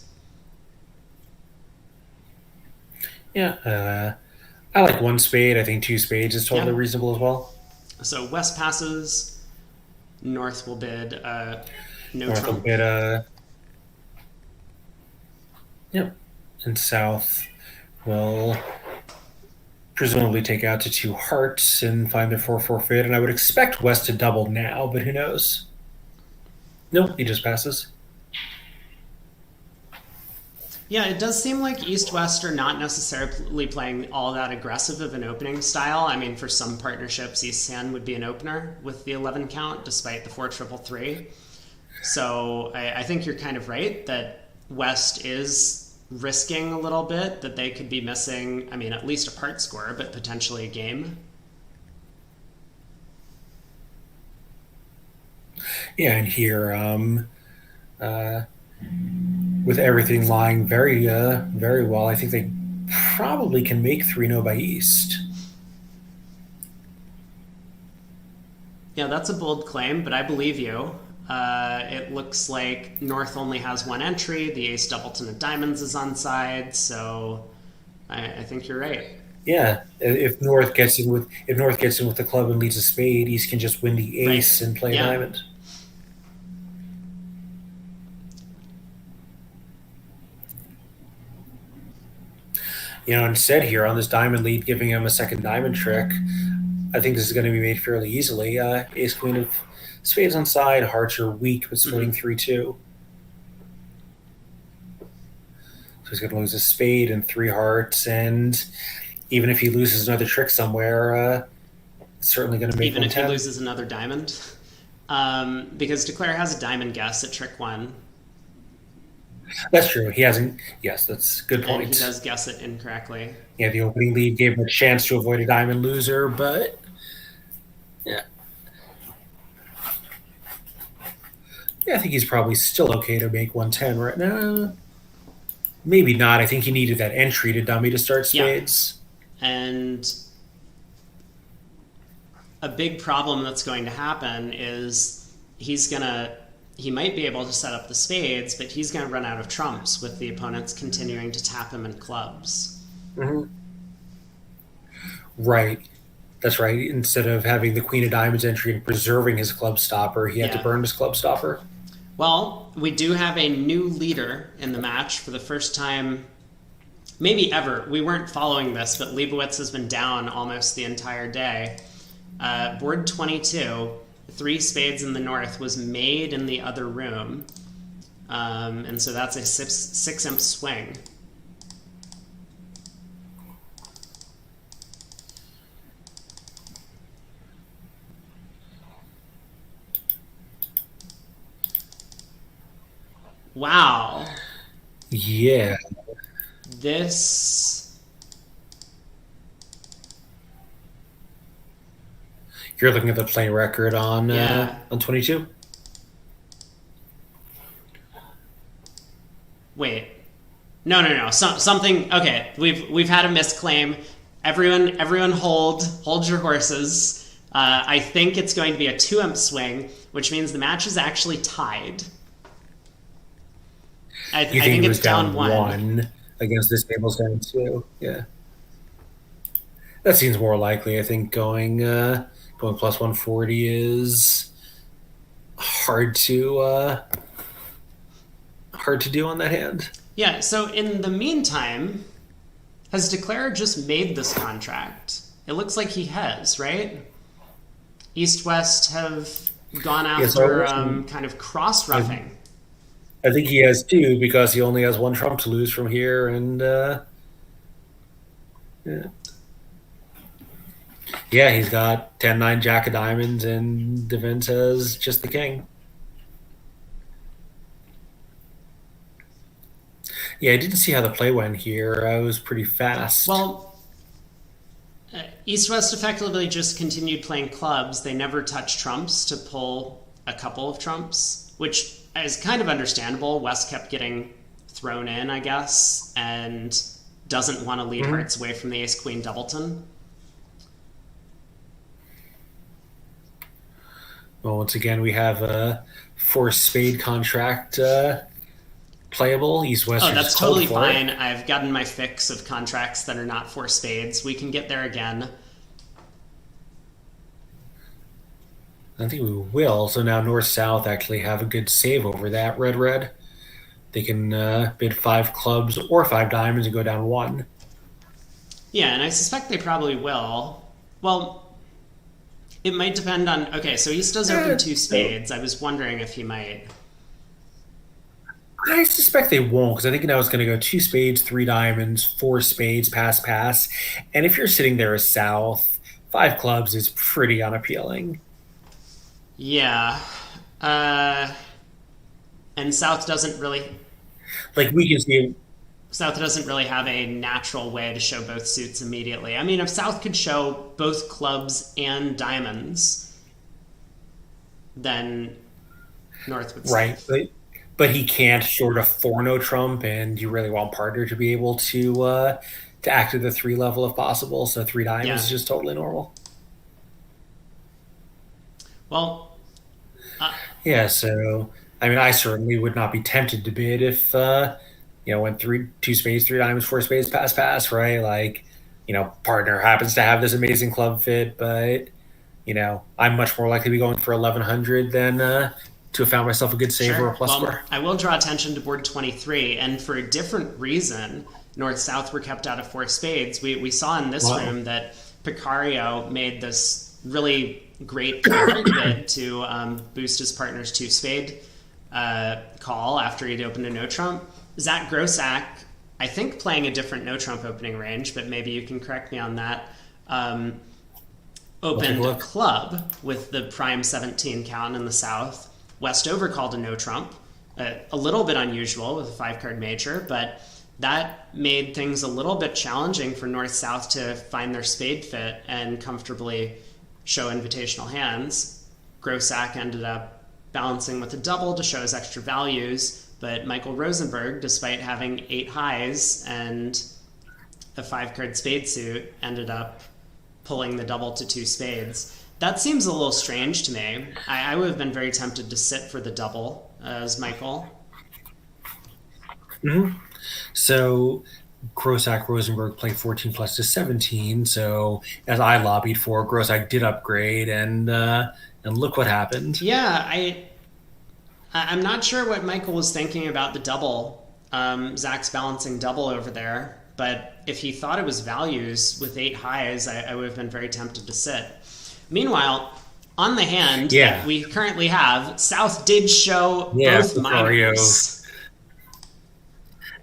S2: Yeah, I like one spade. I think two spades is totally reasonable as well.
S1: So West passes. North will bid no
S2: North
S1: trump.
S2: Will bid yep. And South will presumably take out to two hearts and find their 4-4 fit. And I would expect West to double now, but who knows? Nope, he just passes.
S1: Yeah, it does seem like East-West are not necessarily playing all that aggressive of an opening style. I mean, for some partnerships, East-San would be an opener with the 11 count, despite the 4-3-3. So I think you're kind of right that West is risking a little bit, that they could be missing, I mean, at least a part score, but potentially a game.
S2: Yeah, and here, with everything lying very well, I think they probably can make 3-0 by East.
S1: Yeah, that's a bold claim, but I believe you. It looks like North only has one entry. The ace doubleton of diamonds is on side, so I think you're right.
S2: Yeah, if North gets in with the club and leads a spade, East can just win the ace and play a diamond. Instead here on this diamond lead, giving him a second diamond trick, I think this is going to be made fairly easily. Ace Queen of spades on side, hearts are weak, but splitting 3-2. So he's going to lose a spade and three hearts, and even if he loses another trick somewhere, it's certainly going to make
S1: even if
S2: 110.
S1: he loses another diamond, because Declare has a diamond guess at trick one.
S2: That's true. He hasn't. Yes, that's a good point.
S1: And he does guess it incorrectly.
S2: Yeah, the opening lead gave him a chance to avoid a diamond loser, but yeah. Yeah, I think he's probably still okay to make 110 right now. Maybe not. I think he needed that entry to dummy to start spades.
S1: Yeah. And a big problem that's going to happen is he might be able to set up the spades, but he's going to run out of trumps with the opponents continuing to tap him in clubs.
S2: Mm-hmm. Right. That's right. Instead of having the Queen of Diamonds entry and preserving his club stopper, he had to burn his club stopper.
S1: Well, we do have a new leader in the match for the first time, maybe ever. We weren't following this, but Leibowitz has been down almost the entire day. Board 22, three spades in the north, was made in the other room. And so that's a 6-imp swing. Wow.
S2: Yeah,
S1: This.
S2: you're looking at the play record
S1: Yeah.
S2: on 22.
S1: Wait. No, no, no. Something. Okay, we've had a misclaim. Everyone, hold your horses. I think it's going to be a 2-imp swing, which means the match is actually tied.
S2: You
S1: I
S2: think
S1: think
S2: he
S1: it's
S2: was
S1: down
S2: down
S1: one.
S2: one against this table's down two? Yeah, that seems more likely. I think going plus 140 is hard to hard to do on that hand.
S1: Yeah. So in the meantime, has Declare just made this contract? It looks like he has, right? East West have gone
S2: Yeah, so
S1: after kind of cross
S2: I,
S1: roughing.
S2: I think he has two because he only has one trump to lose from here, and yeah. Yeah, he's got 10-9 Jack of Diamonds, and Devin has just the king. Yeah, I didn't see how the play went here. I was pretty fast.
S1: Well, East West effectively just continued playing clubs. They never touched trumps to pull a couple of trumps, which is kind of understandable. West kept getting thrown in, I guess, and doesn't want to lead
S2: Mhm.
S1: hearts away from the Ace Queen Doubleton.
S2: Well, once again, we have a force spade contract playable. East West
S1: Oh,
S2: are
S1: that's
S2: just called
S1: totally
S2: for it.
S1: fine. I've gotten my fix of contracts that are not for spades. We can get there again.
S2: I think we will. So now North South actually have a good save over that. Red Red. They can bid five clubs or five diamonds and go down one.
S1: Yeah, and I suspect they probably will. Well, it might depend on. Okay, so East does open two
S2: So
S1: spades. I was wondering if he might.
S2: I suspect they won't because I think now it's going to go two spades, three diamonds, four spades, pass, pass. And if you're sitting there as South, five clubs is pretty unappealing.
S1: Yeah. Uh, and
S2: Like we can see,
S1: South doesn't really have a natural way to show both suits immediately. I mean, if South could show both clubs and diamonds, then North would
S2: right,
S1: save.
S2: but he can't short a four no trump, and you really want partner to be able to act at the three level if possible. So three diamonds
S1: Yeah.
S2: is just totally normal.
S1: Well, uh,
S2: Yeah, so I mean, I certainly would not be tempted to bid if went three, two spades, three diamonds, four spades, pass, pass, right? Like, partner happens to have this amazing club fit, but I'm much more likely to be going for 1100 than to have found myself a good save or a
S1: sure.
S2: plus
S1: Well,
S2: score.
S1: I will draw attention to board 23, and for a different reason, North South were kept out of four spades. We saw in this
S2: Wow.
S1: room that Picario made this really great bid to boost his partner's two spade call after he'd opened a no trump. Zach Grossack, I think playing a different no trump opening range, but maybe you can correct me on that.
S2: We'll take a
S1: Opened a
S2: look.
S1: club with the prime 17 count in the south. West overcalled a no trump, a little bit unusual with a 5 card major, but that made things a little bit challenging for North South to find their spade fit and comfortably show invitational hands. Grossack ended up balancing with a double to show his extra values, but Michael Rosenberg, despite having 8 highs and a 5 card spade suit, ended up pulling the double to two spades. That seems a little strange to me. I would have been very tempted to sit for the double as Michael.
S2: Mm-hmm. So Grossack Rosenberg played 14 plus to 17. So as I lobbied for, Grossack did upgrade, and look what happened.
S1: Yeah, I'm not sure what Michael was thinking about the double. Zach's balancing double over there, but if he thought it was values with 8 highs, I would have been very tempted to sit. Meanwhile, on the hand
S2: Yeah,
S1: that we currently have, South did show
S2: yeah,
S1: both minors.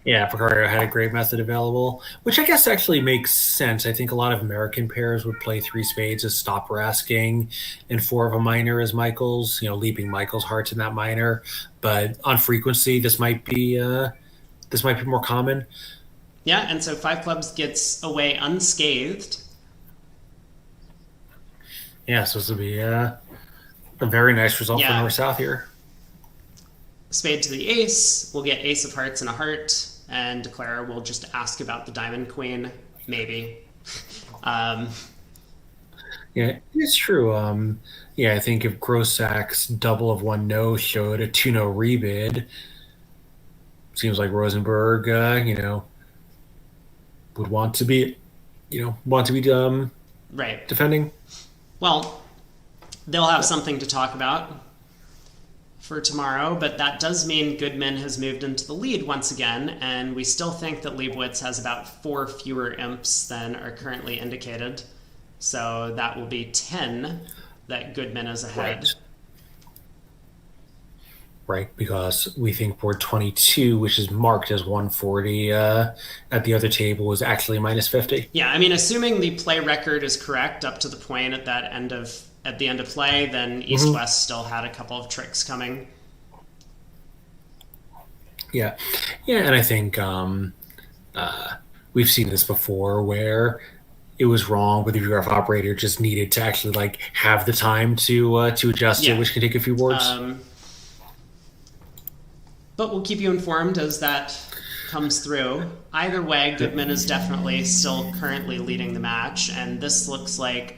S2: Picario had a great method available, which I guess actually makes sense. I think a lot of American pairs would play three spades as stopper asking and four of a minor as Michael's, leaping Michael's hearts in that minor. But on frequency, this might be this might be more common.
S1: Yeah, and so five clubs gets away unscathed.
S2: Yeah, so this will be a very nice result for
S1: Yeah,
S2: North South here.
S1: spade to the ace. We'll get ace of hearts and a heart, and Clara will just ask about the diamond queen, maybe. Um,
S2: Yeah, it's true. Yeah, I think if Grossack's double of one no showed a 2-no rebid, seems like Rosenberg, would want to be,
S1: right.
S2: defending.
S1: Well, they'll have something to talk about for tomorrow, but that does mean Goodman has moved into the lead once again, and we still think that Leibowitz has about 4 fewer imps than are currently indicated. So that will be 10 that Goodman is ahead.
S2: Right. Right, because we think board 22, which is marked as 140 at the other table, was actually minus 50.
S1: Yeah, I mean, assuming the play record is correct up to the point at the end of play, then East West still had a couple of tricks coming.
S2: Yeah, and I think we've seen this before where it was wrong, but the VRF operator just needed to actually have the time to adjust it, which can take a few boards.
S1: But we'll keep you informed as that comes through. Either way, Goodman is definitely still currently leading the match, and this looks like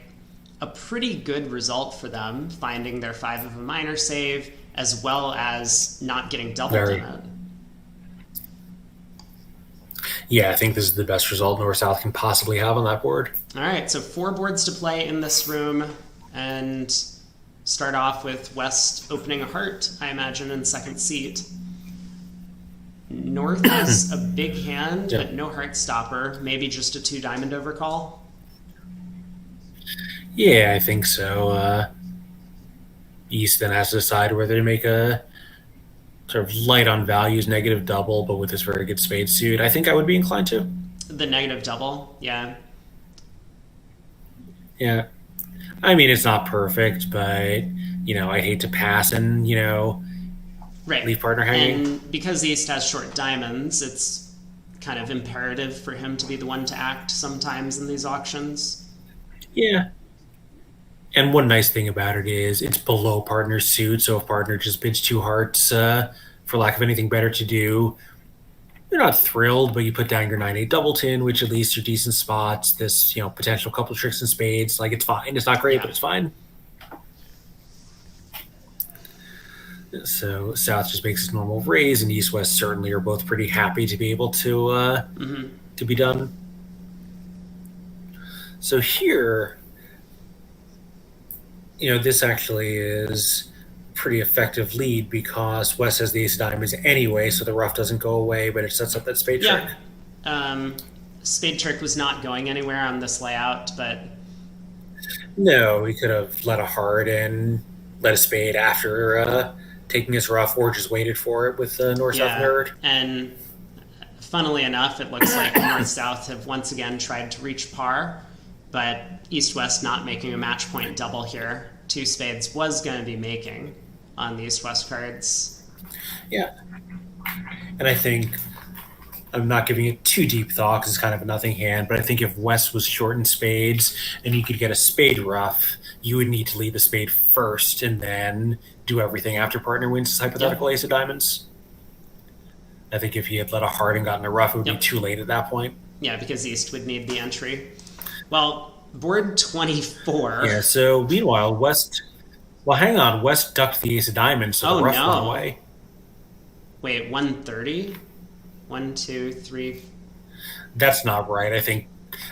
S1: a pretty good result for them, finding their 5 of a minor save, as well as not getting doubled in it.
S2: Yeah, I think this is the best result North-South can possibly have on that board.
S1: All right, so 4 boards to play in this room, and start off with West opening a heart, I imagine, in second seat. North has a big hand, but no heart stopper. Maybe just a 2 diamond overcall.
S2: Yeah, I think so. East then has to decide whether to make a sort of light on values negative double, but with this very good spade suit, I think I would be inclined to.
S1: The negative double, yeah.
S2: Yeah. I mean, it's not perfect, but, I hate to pass and, leave partner hanging.
S1: And because East has short diamonds, it's kind of imperative for him to be the one to act sometimes in these auctions.
S2: Yeah. And one nice thing about it is it's below partner's suit, so if partner just bids 2 hearts for lack of anything better to do, you're not thrilled, but you put down your 9-8 doubleton, which at least are decent spots. This, potential couple of tricks and spades, it's fine. It's not great, but it's fine. So South just makes its normal raise, and East West certainly are both pretty happy to be able to be done. So here, this actually is a pretty effective lead because West has the ace of diamonds anyway, so the rough doesn't go away, but it sets up that spade trick.
S1: Spade trick was not going anywhere on this layout, but...
S2: No, he could have let a heart and let a spade after taking his rough, or just waited for it with North-South nerd.
S1: And funnily enough, it looks like North-South have once again tried to reach par, but East-West not making a match point double here. 2 spades was going to be making on the East-West cards.
S2: Yeah. And I think I'm not giving it too deep thought because it's kind of a nothing hand, but I think if West was short in spades and you could get a spade rough, you would need to leave a spade first and then do everything after partner wins this hypothetical ace of diamonds. I think if he had let a heart and gotten a rough, it would be too late at that point.
S1: Yeah, because East would need the entry. Well, board 24.
S2: Yeah, so meanwhile, West... Well, hang on. West ducked the ace of diamonds, so the rough went away.
S1: Wait, 130? 1, 2, 3...
S2: That's not right. I think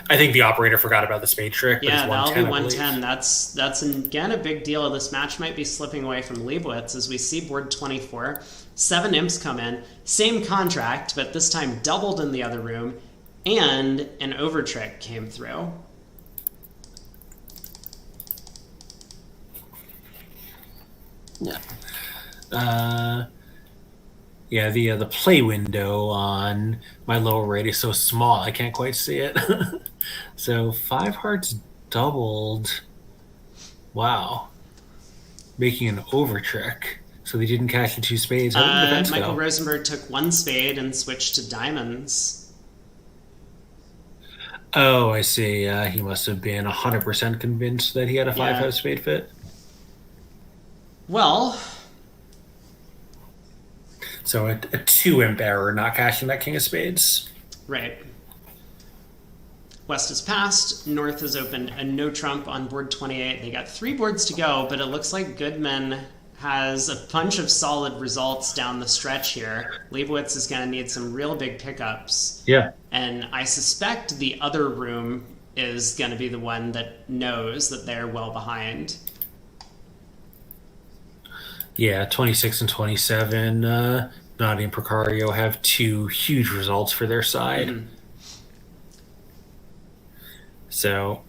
S2: the operator forgot about the spade trick.
S1: Yeah, that'll be 110. That's again a big deal. This match might be slipping away from Leibowitz as we see board 24. 7 imps come in. Same contract, but this time doubled in the other room. And an overtrick came through.
S2: Yeah. Yeah, the play window on my lower rate is so small I can't quite see it. So 5 hearts doubled. Wow. Making an over trick. So they didn't cash the two spades. How did the defense
S1: Michael
S2: go?
S1: Rosenberg took one spade and switched to diamonds.
S2: Oh, I see. He must have been 100% convinced that he had a
S1: Yeah.
S2: 5-5 spade fit.
S1: Well,
S2: So a 2-imp error, not cashing that king of spades.
S1: right. West has passed. North has opened a no trump on board 28. They got 3 boards to go, but it looks like Goodman has a bunch of solid results down the stretch here. Leibowitz is going to need some real big pickups.
S2: Yeah.
S1: And I suspect the other room is going to be the one that knows that they're well behind.
S2: Yeah, 26 and 27. Nadi and Precario have 2 huge results for their side. Mm-hmm. So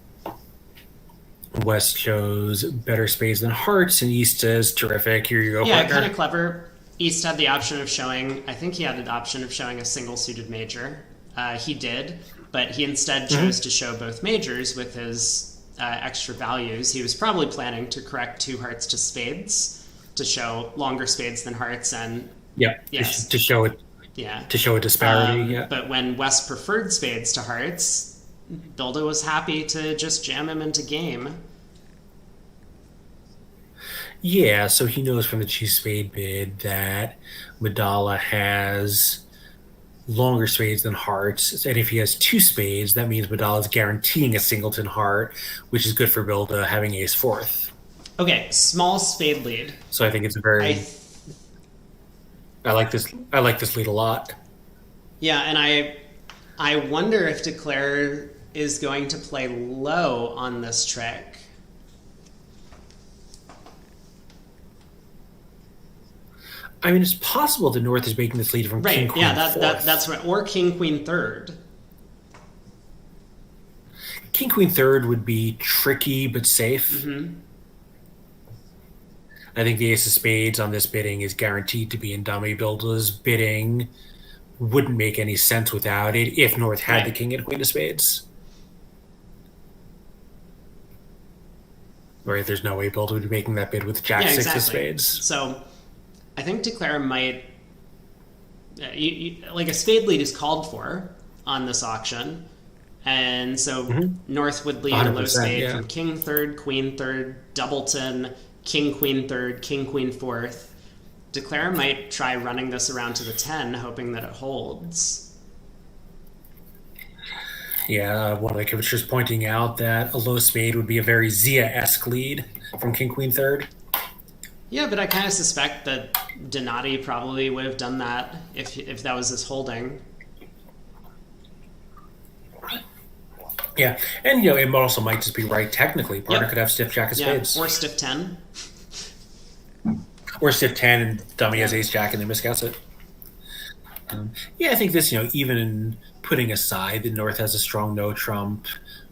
S2: West chose better spades than hearts, and East says, terrific, here you go,
S1: Yeah,
S2: partner.
S1: kind of clever. East had the option of showing, I think he had the option of showing a single suited major. He did, but he instead chose to show both majors with his extra values. He was probably planning to correct 2 hearts to spades to show longer spades than hearts, and
S2: yes, to show it.
S1: Yeah,
S2: to show a disparity.
S1: But when West preferred spades to hearts, Bilda was happy to just jam him into game.
S2: Yeah, so he knows from the two spade bid that Madala has longer spades than hearts, and if he has 2 spades, that means Madala's guaranteeing a singleton heart, which is good for Bilda having ace fourth.
S1: Okay, small spade lead.
S2: So I think it's a very. I like this. I like this lead a lot.
S1: Yeah, and I wonder if Declare is going to play low on this trick.
S2: I mean, it's possible the North is making this lead from King Queen.
S1: Yeah, that's right. Or King Queen third.
S2: King Queen third would be tricky but safe.
S1: Mm-hmm.
S2: I think the ace of spades on this bidding is guaranteed to be in dummy. Bilda's bidding wouldn't make any sense without it if North had the king and queen of spades. Right, there's no way Bilda would be making that bid with jack six of spades.
S1: So I think Declare might... like a spade lead is called for on this auction. And so North would lead a low spade from king third, queen third, doubleton, king queen third, king queen fourth. Declare might try running this around to the 10, hoping that it holds.
S2: Yeah, one of the coaches pointing out that a low spade would be a very Zia-esque lead from king queen third.
S1: Yeah, but I kind of suspect that Donati probably would have done that if that was his holding.
S2: Yeah, and it also might just be right technically. Partner could have stiff jack of spades.
S1: Or stiff 10.
S2: Or stiff 10 and dummy has ace jack and they miscast it. I think this, even in putting aside the North has a strong no trump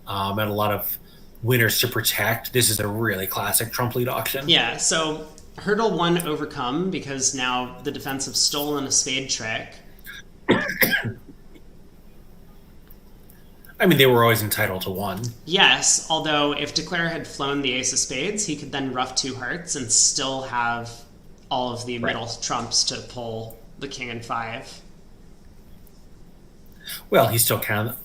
S2: and a lot of winners to protect, this is a really classic trump lead auction.
S1: Yeah, so hurdle 1 overcome because now the defense have stolen a spade trick.
S2: I mean, they were always entitled to 1.
S1: Yes, although if Declare had flown the ace of spades, he could then ruff 2 hearts and still have all of the middle trumps to pull the king and 5.
S2: Well, he still can. I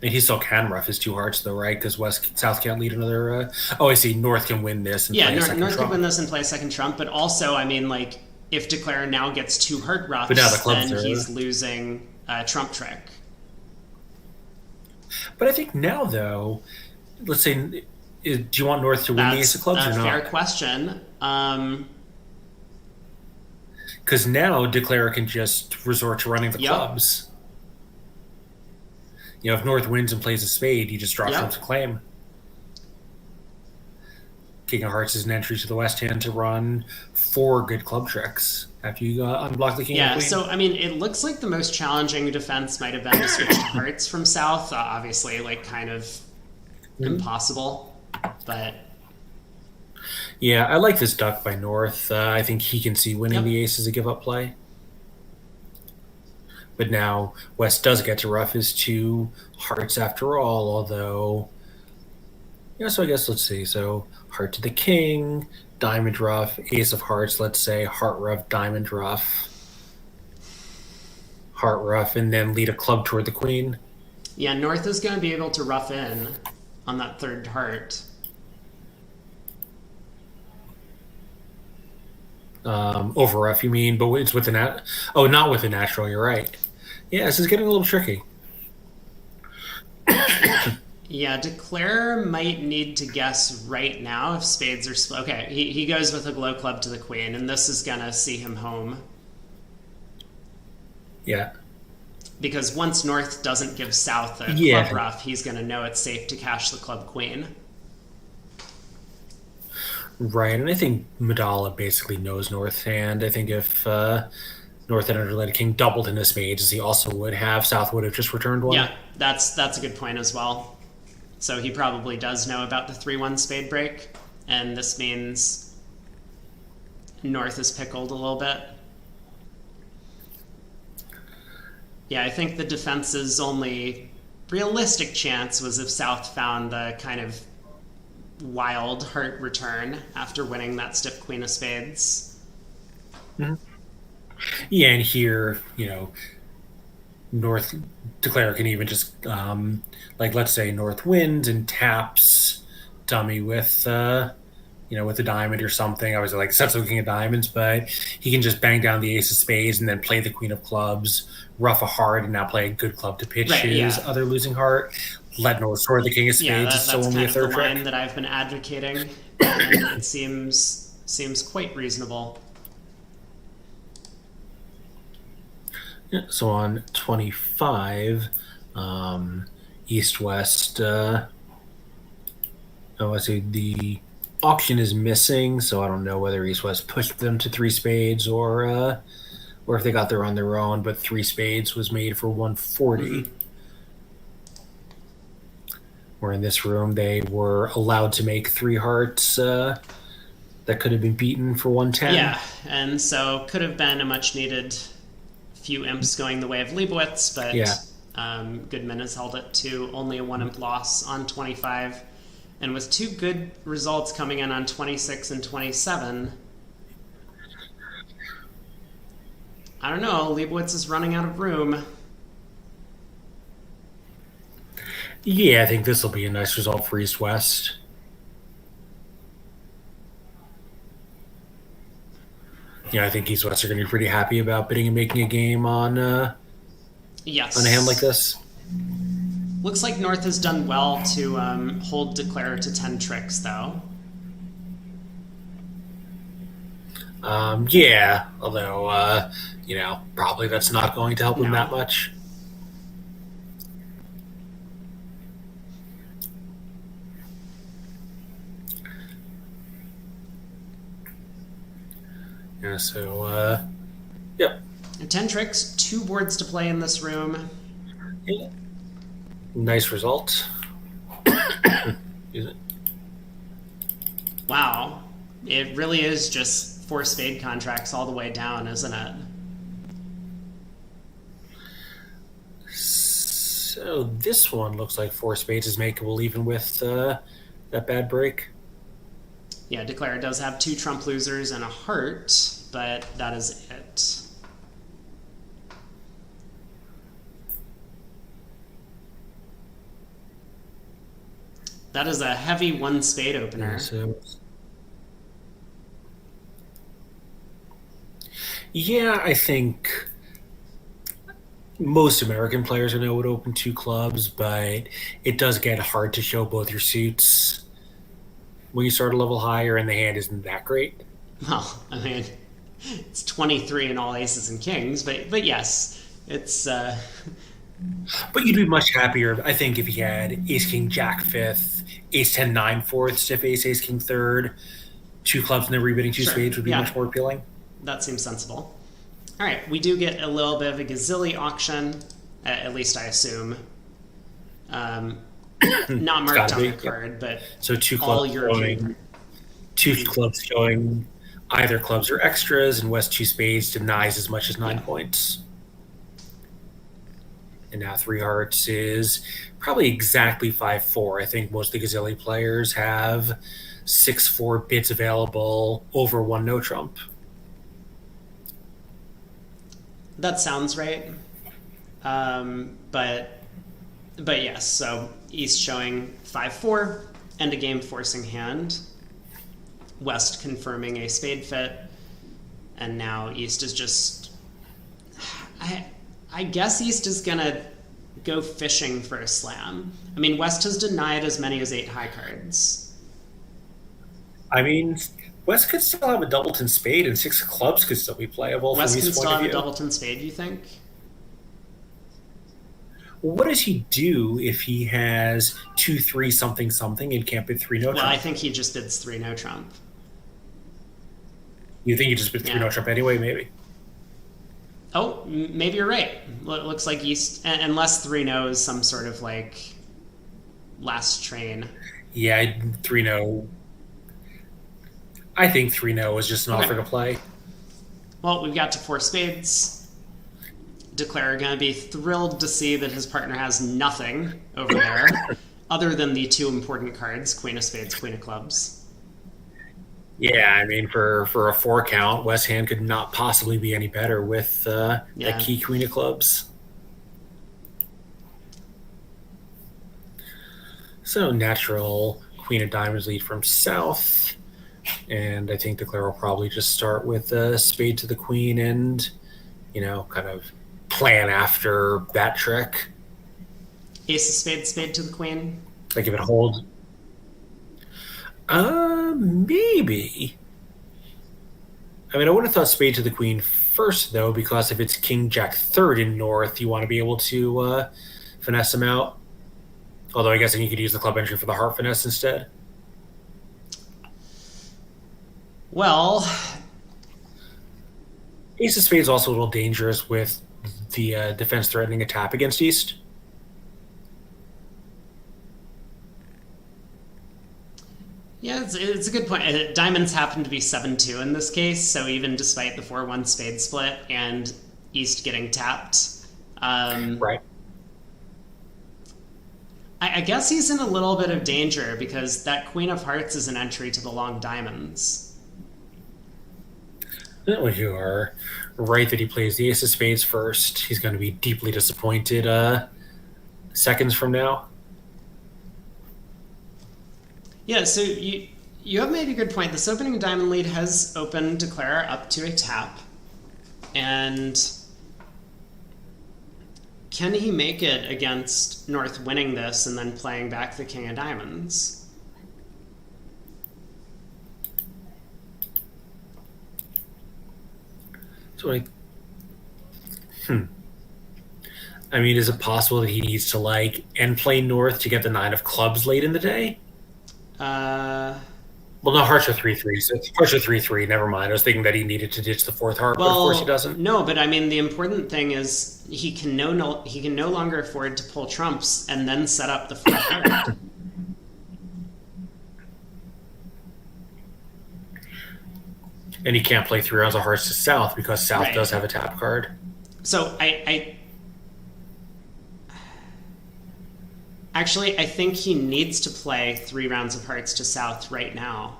S2: mean, he still can ruff his 2 hearts, though, right? Because South can't lead another. I see. North can win this. And play
S1: North can win this and play a second trump. But also, I mean, like if Declare now gets 2 heart ruffs, then he's losing a trump trick.
S2: But I think now, though, let's say, do you want North to win the ace of clubs or not?
S1: Fair question.
S2: Because now Declare can just resort to running the clubs. If North wins and plays a spade, you just drop trump to claim. King of Hearts is an entry to the West hand to run 4 good club tricks after you unblock the king and queen.
S1: So I mean, it looks like the most challenging defense might have been to switch to hearts from South. Obviously, like kind of impossible, but
S2: yeah, I like this duck by North. I think he can see winning the ace as a give-up play. But now West does get to ruff his 2 hearts after all, although... so I guess let's see. So heart to the king, diamond ruff, ace of hearts, let's say, heart ruff, diamond ruff, heart ruff, and then lead a club toward the queen.
S1: Yeah, North is going to be able to rough in on that third heart.
S2: Over rough, you mean? But it's with the oh, not with the natural. You're right. Yeah, this is getting a little tricky.
S1: Yeah, Declare might need to guess right now if spades are okay. He goes with a glow club to the queen, and this is gonna see him home.
S2: Yeah.
S1: Because once North doesn't give South a club ruff, he's gonna know it's safe to cash the club queen.
S2: Right, and I think Madala basically knows North's hand. I think if North had underlaid king doubled into spades, as he also would have, South would have just returned one.
S1: Yeah, that's a good point as well. So he probably does know about the 3-1 spade break, and this means North is pickled a little bit. Yeah, I think the defense's only realistic chance was if South found the kind of wild heart return after winning that stiff queen of spades.
S2: Mm-hmm. Yeah, and here, North Declare can even just, let's say North wins and taps dummy with, with a diamond or something. I was like, sets looking at diamonds, but he can just bang down the ace of spades and then play the queen of clubs, rough a heart, and now play a good club to pitch his other losing heart. Let North score the king of spades.
S1: That's
S2: so only
S1: kind
S2: a third
S1: of the line
S2: trick
S1: that I've been advocating, and it seems quite reasonable.
S2: Yeah, so on 25, East-West, the auction is missing, so I don't know whether East-West pushed them to 3 spades or if they got there on their own, but 3 spades was made for 140. Mm-hmm. Where in this room they were allowed to make 3 hearts that could have been beaten for 110.
S1: Yeah, and so could have been a much needed few imps going the way of Leibowitz, but Goodman has held it to only a 1 imp loss on 25. And with 2 good results coming in on 26 and 27, I don't know, Leibowitz is running out of room.
S2: Yeah, I think this will be a nice result for East-West. Yeah, I think East-West are going to be pretty happy about bidding and making a game on on a hand like this.
S1: Looks like North has done well to hold Declare to 10 tricks, though.
S2: Yeah, although, probably that's not going to help him that much. Yeah, so, yep.
S1: 10 tricks, 2 boards to play in this room.
S2: Yeah. Nice result.
S1: Wow. It really is just 4 spade contracts all the way down, isn't it?
S2: So this one looks like 4 spades is makeable even with that bad break.
S1: Yeah, Declare does have 2 trump losers and a heart, but that is it. That is a heavy 1 spade opener.
S2: Yeah, I think most American players I know would open 2 clubs, but it does get hard to show both your suits when you start a level higher and the hand isn't that great.
S1: Well, I mean, it's 23 in all aces and kings, but yes, it's...
S2: But you'd be much happier, I think, if he had ace, king, jack 5th, ace, 10, 9, 4th, stiff ace, ace, king 3rd, 2 clubs and then rebidding 2 spades would be much more appealing.
S1: That seems sensible. All right, we do get a little bit of a gazilli auction, at least I assume. Not marked on the card, but
S2: so 2 clubs showing, 2 clubs showing either clubs or extras, and West 2 spades denies as much as 9 points. And now three hearts is probably exactly 5-4. I think most of the Gazilli players have 6-4 bids available over one no trump.
S1: That sounds right. But yes, so East showing 5-4, end of game forcing hand. West confirming a spade fit, and now East is just. I guess East is gonna go fishing for a slam. I mean, West has denied as many as 8 high cards.
S2: I mean, West could still have a doubleton spade, and 6 clubs could still be playable.
S1: West
S2: from
S1: can
S2: East's
S1: still
S2: point
S1: have
S2: of
S1: a
S2: view.
S1: doubleton spade, you think?
S2: What does he do if he has 2-3 something something and can't bid 3 no
S1: Well,
S2: trump?
S1: I think he just bids 3 no trump.
S2: You think he just bid 3 no trump anyway? Maybe.
S1: Oh, maybe you're right. It looks like East, unless 3 no is some sort of like last train.
S2: Yeah, 3 no. I think 3 no is just an offer to play.
S1: Well, we've got to 4 spades. Declare going to be thrilled to see that his partner has nothing over there other than the 2 important cards, Queen of Spades, Queen of Clubs.
S2: Yeah, I mean, for a 4 count, West hand could not possibly be any better with that key Queen of Clubs. So natural Queen of Diamonds lead from South. And I think Declare will probably just start with a spade to the Queen and, kind of plan after that trick.
S1: Ace of Spades, spade to the Queen.
S2: Like if it holds. Maybe. I mean, I would have thought spade to the Queen first, though, because if it's King Jack third in North, you want to be able to finesse him out. Although I guess then you could use the club entry for the heart finesse instead.
S1: Well,
S2: Ace of Spades is also a little dangerous with the defense threatening a tap against East.
S1: yeah, it's a good point. Diamonds happen to be 7-2 in this case, so even despite the 4-1 spade split and East getting tapped.
S2: Right.
S1: I guess he's in a little bit of danger because that Queen of Hearts is an entry to the long diamonds.
S2: Well, you are right that he plays the Ace of Spades first. He's going to be deeply disappointed seconds from now.
S1: Yeah, so you have made a good point. This opening diamond lead has opened Declare up to a tap. And can he make it against North winning this and then playing back the King of Diamonds?
S2: So I mean, is it possible that he needs to end play North to get the 9 of clubs late in the day? Well, no, hearts are 3-3. So hearts are 3-3. Never mind. I was thinking that he needed to ditch the 4th heart, but of course he doesn't.
S1: No, but I mean, the important thing is he can no longer afford to pull trumps and then set up the 4th heart.
S2: And he can't play 3 rounds of hearts to South because South does have a tap card.
S1: So Actually, I think he needs to play 3 rounds of hearts to South right now.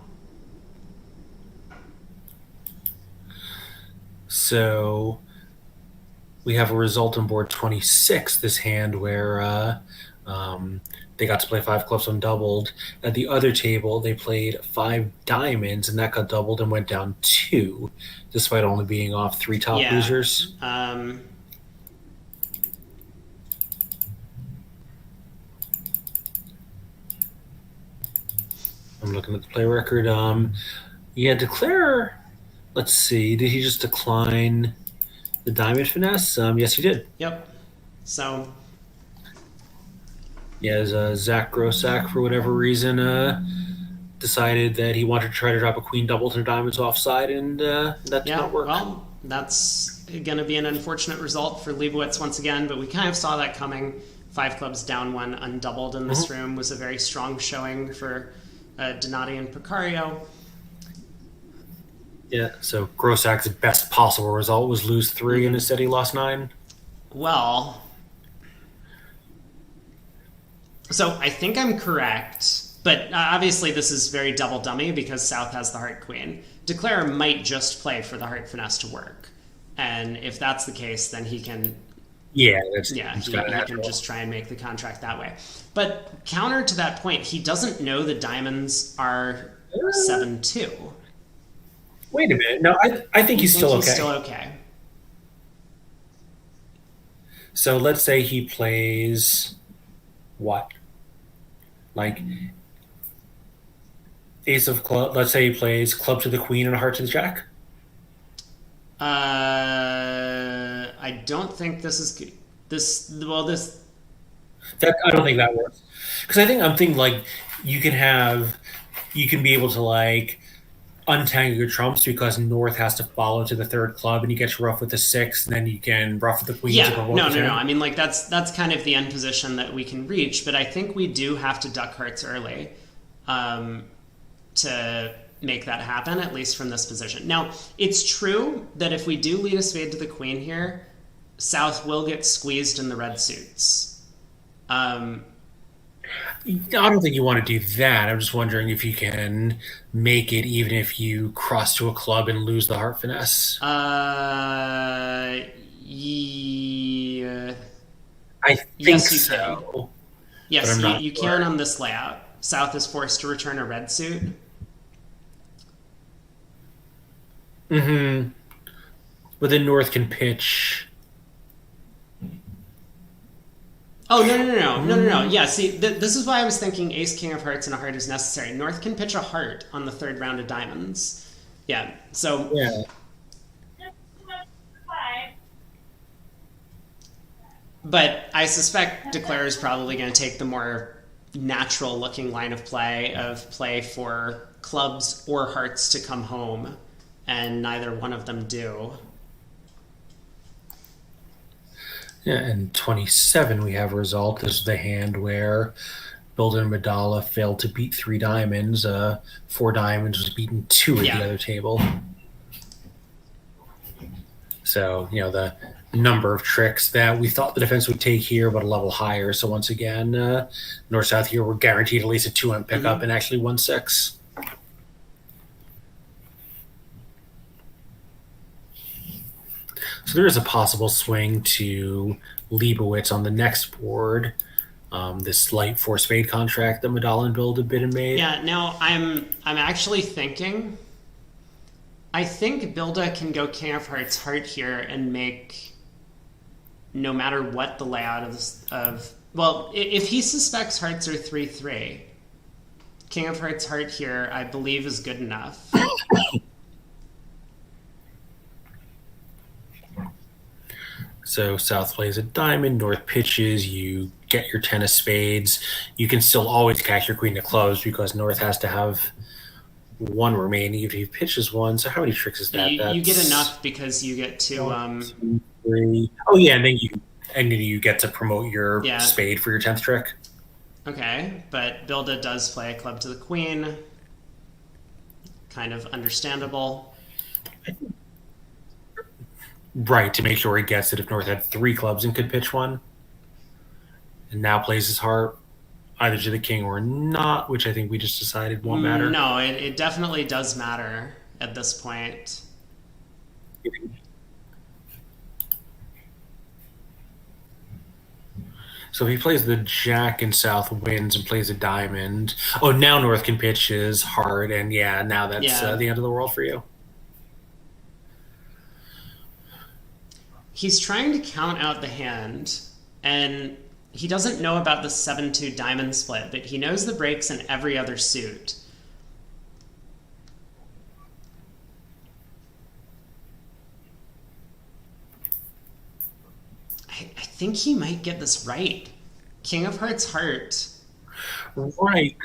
S2: So we have a result on board 26, this hand where they got to play 5 clubs undoubled. At the other table, they played 5 diamonds, and that got doubled and went down 2, despite only being off 3 top losers. I'm looking at the play record. Declare. Let's see. Did he just decline the diamond finesse? Yes, he did.
S1: Yep. So.
S2: Yeah, Zach Grossack, for whatever reason, decided that he wanted to try to drop a queen doubleton diamonds offside, and that did not work.
S1: Well, that's going to be an unfortunate result for Leibowitz once again, but we kind of saw that coming. 5 clubs down 1 undoubled in this room was a very strong showing for Donati and Picario.
S2: Yeah, so Grossack's best possible result was lose 3 and instead he lost 9.
S1: Well, So I think I'm correct, but obviously this is very double dummy because South has the heart queen. Declare might just play for the heart finesse to work, and if that's the case, then he can,
S2: Yeah,
S1: yeah,
S2: it's kind of
S1: he can
S2: natural.
S1: just try and make the contract that way. But counter to that point, he doesn't know the diamonds are
S2: Uh,
S1: 7-2.
S2: Wait a minute. No, I think
S1: You
S2: he's
S1: think
S2: still
S1: he's still
S2: okay.
S1: okay?
S2: So let's say he plays what? Like ace of club. Let's say he plays club to the queen and a heart to the jack.
S1: I don't think this is this. Well, this.
S2: That I don't think that works because I'm thinking like you can have you can be able to like untangle your trumps because North has to follow to the third club and you get to rough with the sixth, and then you can rough with the queen to
S1: Yeah,
S2: provoke
S1: no,
S2: the
S1: no, no. I
S2: turn.
S1: mean, like that's kind of the end position that we can reach, but I think we do have to duck hearts early um, to make that happen, at least from this position. Now, it's true that if we do lead a spade to the queen here, South will get squeezed in the red suits. Um,
S2: I don't think you want to do that. I'm just wondering if you can make it even if you cross to a club and lose the heart finesse.
S1: uh, yeah,
S2: I think
S1: yes, you can.
S2: so, but
S1: Yes,
S2: I'm not
S1: you can
S2: sure.
S1: on this layout. South is forced to return a red suit.
S2: Hmm. But then North can pitch.
S1: Oh, no, no, no, no, no, no, no.
S2: Mm,
S1: Yeah, see, this is why I was thinking Ace King of Hearts and a heart is necessary. North can pitch a heart on the third round of diamonds. Yeah, so,
S2: yeah.
S1: but I suspect Declare is probably going to take the more natural looking line of play for clubs or hearts to come home, and neither one of them do.
S2: Yeah, and 27 we have a result. This is the hand where Builder and Madala failed to beat three diamonds. Four diamonds was beaten two at the
S1: Yeah.
S2: other table. So, the number of tricks that we thought the defense would take here, but a level higher. So, once again, North South here were guaranteed at least a 2M pickup
S1: Mm-hmm.
S2: and actually won six. So, there is a possible swing to Leibowitz on the next board. This light force fade contract that Madala and Build have bid and made.
S1: Yeah, now I'm actually thinking I think Bilda can go King of Hearts Heart here and make no matter what the layout of well, if he suspects hearts are 3-3, King of Hearts Heart here I believe is good enough.
S2: So South plays a diamond, North pitches, you get your 10 of spades. You can still always catch your queen of clubs because North has to have one remaining if he pitches one. So how many tricks is that?
S1: You get
S2: That's
S1: enough because you get to
S2: one, two, three. Oh yeah, and then you get to promote your
S1: yeah,
S2: spade for your 10th trick.
S1: okay, but Bilda does play a club to the queen. Kind of understandable.
S2: Right, to make sure he gets it if North had three clubs and could pitch one. And now plays his heart either to the king or not, which I think we just decided won't matter.
S1: No, it definitely does matter at this point.
S2: So if he plays the jack and South wins and plays a diamond, oh, now North can pitch his heart, and yeah, now that's
S1: Yeah.
S2: the end of the world for you.
S1: He's trying to count out the hand, and he doesn't know about the 7-2 diamond split, but he knows the breaks in every other suit. I think he might get this right. King of Hearts Heart.
S2: Right,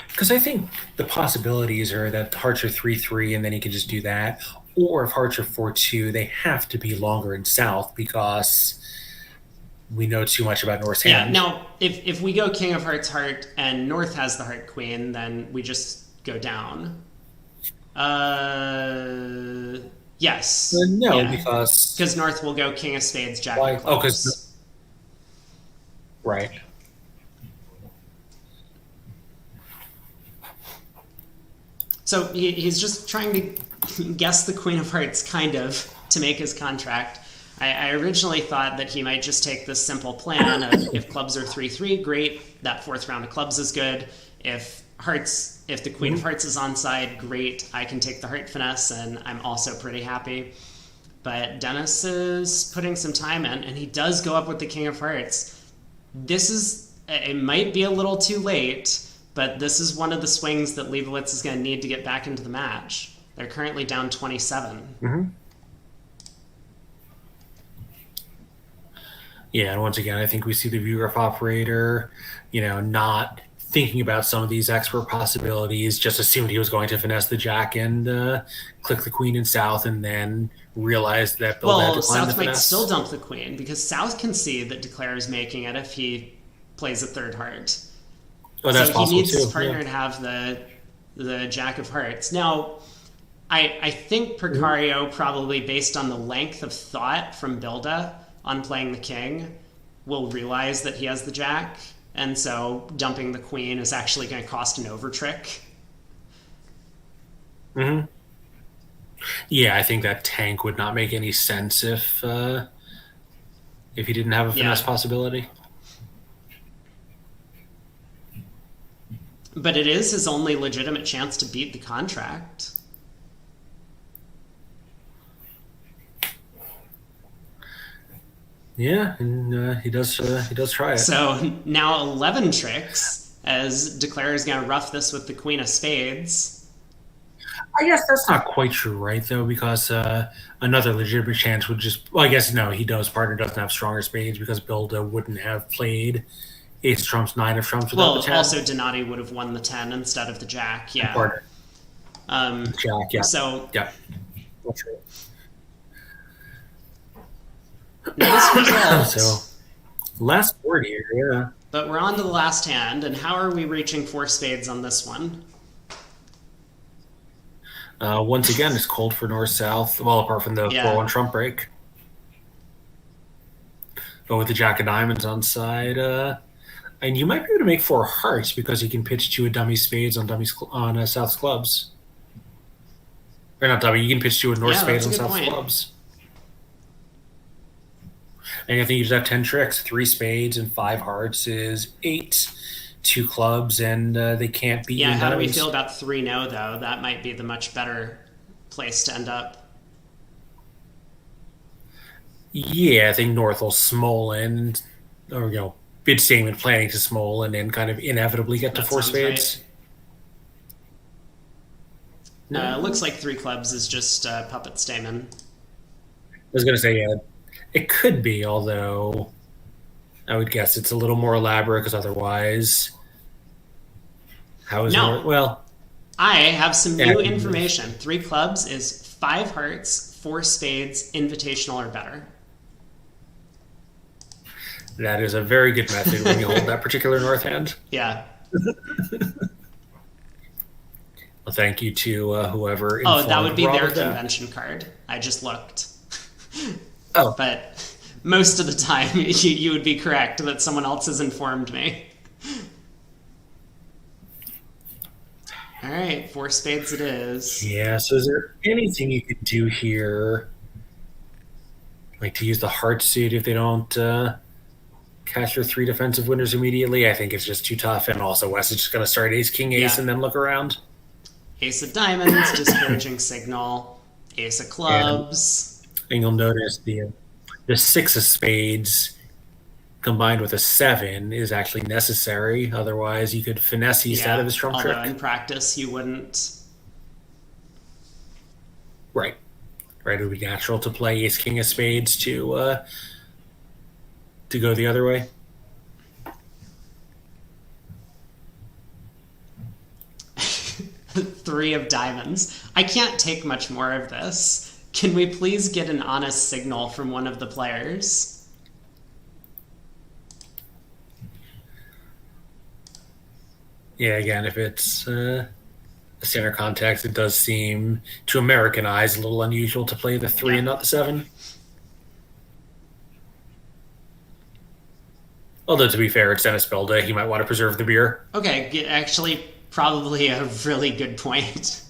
S2: because I think the possibilities are that hearts are 3-3, and then he can just do that. Or if hearts are 4-2, they have to be longer in South because we know too much about North's
S1: Yeah,
S2: hand.
S1: now, if we go King of Hearts Heart and North has the Heart Queen, then we just go down. Yes.
S2: No,
S1: Yeah.
S2: because
S1: Because North will go King of Spades, Jack
S2: why?
S1: of
S2: Oh, because
S1: Clubs.
S2: right.
S1: So he's just trying to guess the Queen of Hearts, kind of, to make his contract. I originally thought that he might just take this simple plan of if clubs are 3-3, great, that fourth round of clubs is good. If the Queen of Hearts is onside, great, I can take the heart finesse, and I'm also pretty happy. But Dennis is putting some time in, and he does go up with the King of Hearts. It might be a little too late, but this is one of the swings that Leibowitz is going to need to get back into the match. They're currently down 27.
S2: Mm-hmm. Yeah, and once again, I think we see the viewer operator, not thinking about some of these expert possibilities, just assumed he was going to finesse the jack and click the queen in south, and then realized that Bill had declined
S1: South
S2: the finesse.
S1: Might still dump the queen, because South can see that Declare is making it if he plays a third heart.
S2: Oh, that's
S1: so he needs
S2: too.
S1: his partner to have the jack of hearts. Now, I think Precario, probably based on the length of thought from Bilda on playing the king, will realize that he has the jack, and so dumping the queen is actually going to cost an overtrick.
S2: Mm-hmm. Yeah, I think that tank would not make any sense if he didn't have a finesse possibility.
S1: But it is his only legitimate chance to beat the contract.
S2: Yeah, and he does try it.
S1: So now 11 tricks, as Declare is going to rough this with the Queen of Spades.
S2: I guess that's not quite true, right, though, because another legitimate chance would just... Well, I guess, no, partner doesn't have stronger spades because Bilda wouldn't have played ace of trumps, nine of trumps without the 10.
S1: Also Donati would have won the 10 instead of the jack, yeah.
S2: Partner. Jack, yeah.
S1: So...
S2: Yeah, that's true.
S1: Nice result.
S2: So, last board here, yeah.
S1: But we're on to the last hand, and how are we reaching 4 spades on this one?
S2: Once again, it's cold for north-south, well, apart from the 4-1 trump break. But with the jack of diamonds on side, and you might be able to make 4 hearts because you can pitch 2 of dummy spades on South's clubs. Or not dummy, you can pitch 2 of north spades on South's clubs. And I think you just have 10 tricks. 3 spades and 5 hearts is 8. 2 clubs, and they can't beat you.
S1: Yeah, how do we feel about 3-0, though? That might be the much better place to end up.
S2: Yeah, I think North will smollen, or, bid statement planning to smollen and kind of inevitably get to 4 spades.
S1: Right. Looks like 3 clubs is just puppet stamen.
S2: I was going to say, yeah. It could be, although I would guess it's a little more elaborate because otherwise, how is it? Well,
S1: I have some new information. 3 clubs is 5 hearts, 4 spades, invitational or better.
S2: That is a very good method when you hold that particular north hand.
S1: Yeah.
S2: Well, thank you to whoever.
S1: Oh, that would be their convention card. I just looked.
S2: Oh.
S1: But most of the time, you would be correct that someone else has informed me. All right, 4 spades it is.
S2: Yeah, so is there anything you could do here? Like to use the heart suit if they don't catch your 3 defensive winners immediately? I think it's just too tough. And also, Wes is just going to start ace, king, ace, and then look around.
S1: Ace of diamonds, discouraging signal. Ace of clubs.
S2: And you'll notice the 6 of spades combined with a 7 is actually necessary. Otherwise, you could finesse East out of his trump trick.
S1: Although in practice, you wouldn't.
S2: Right. It would be natural to play ace, king of spades to go the other way.
S1: Three of diamonds. I can't take much more of this. Can we please get an honest signal from one of the players?
S2: Yeah, again, if it's a center context, it does seem, to American eyes, a little unusual to play the 3 and not the 7. Although, to be fair, it's Dennis Bilda. He might want to preserve the beer.
S1: Okay, actually, probably a really good point.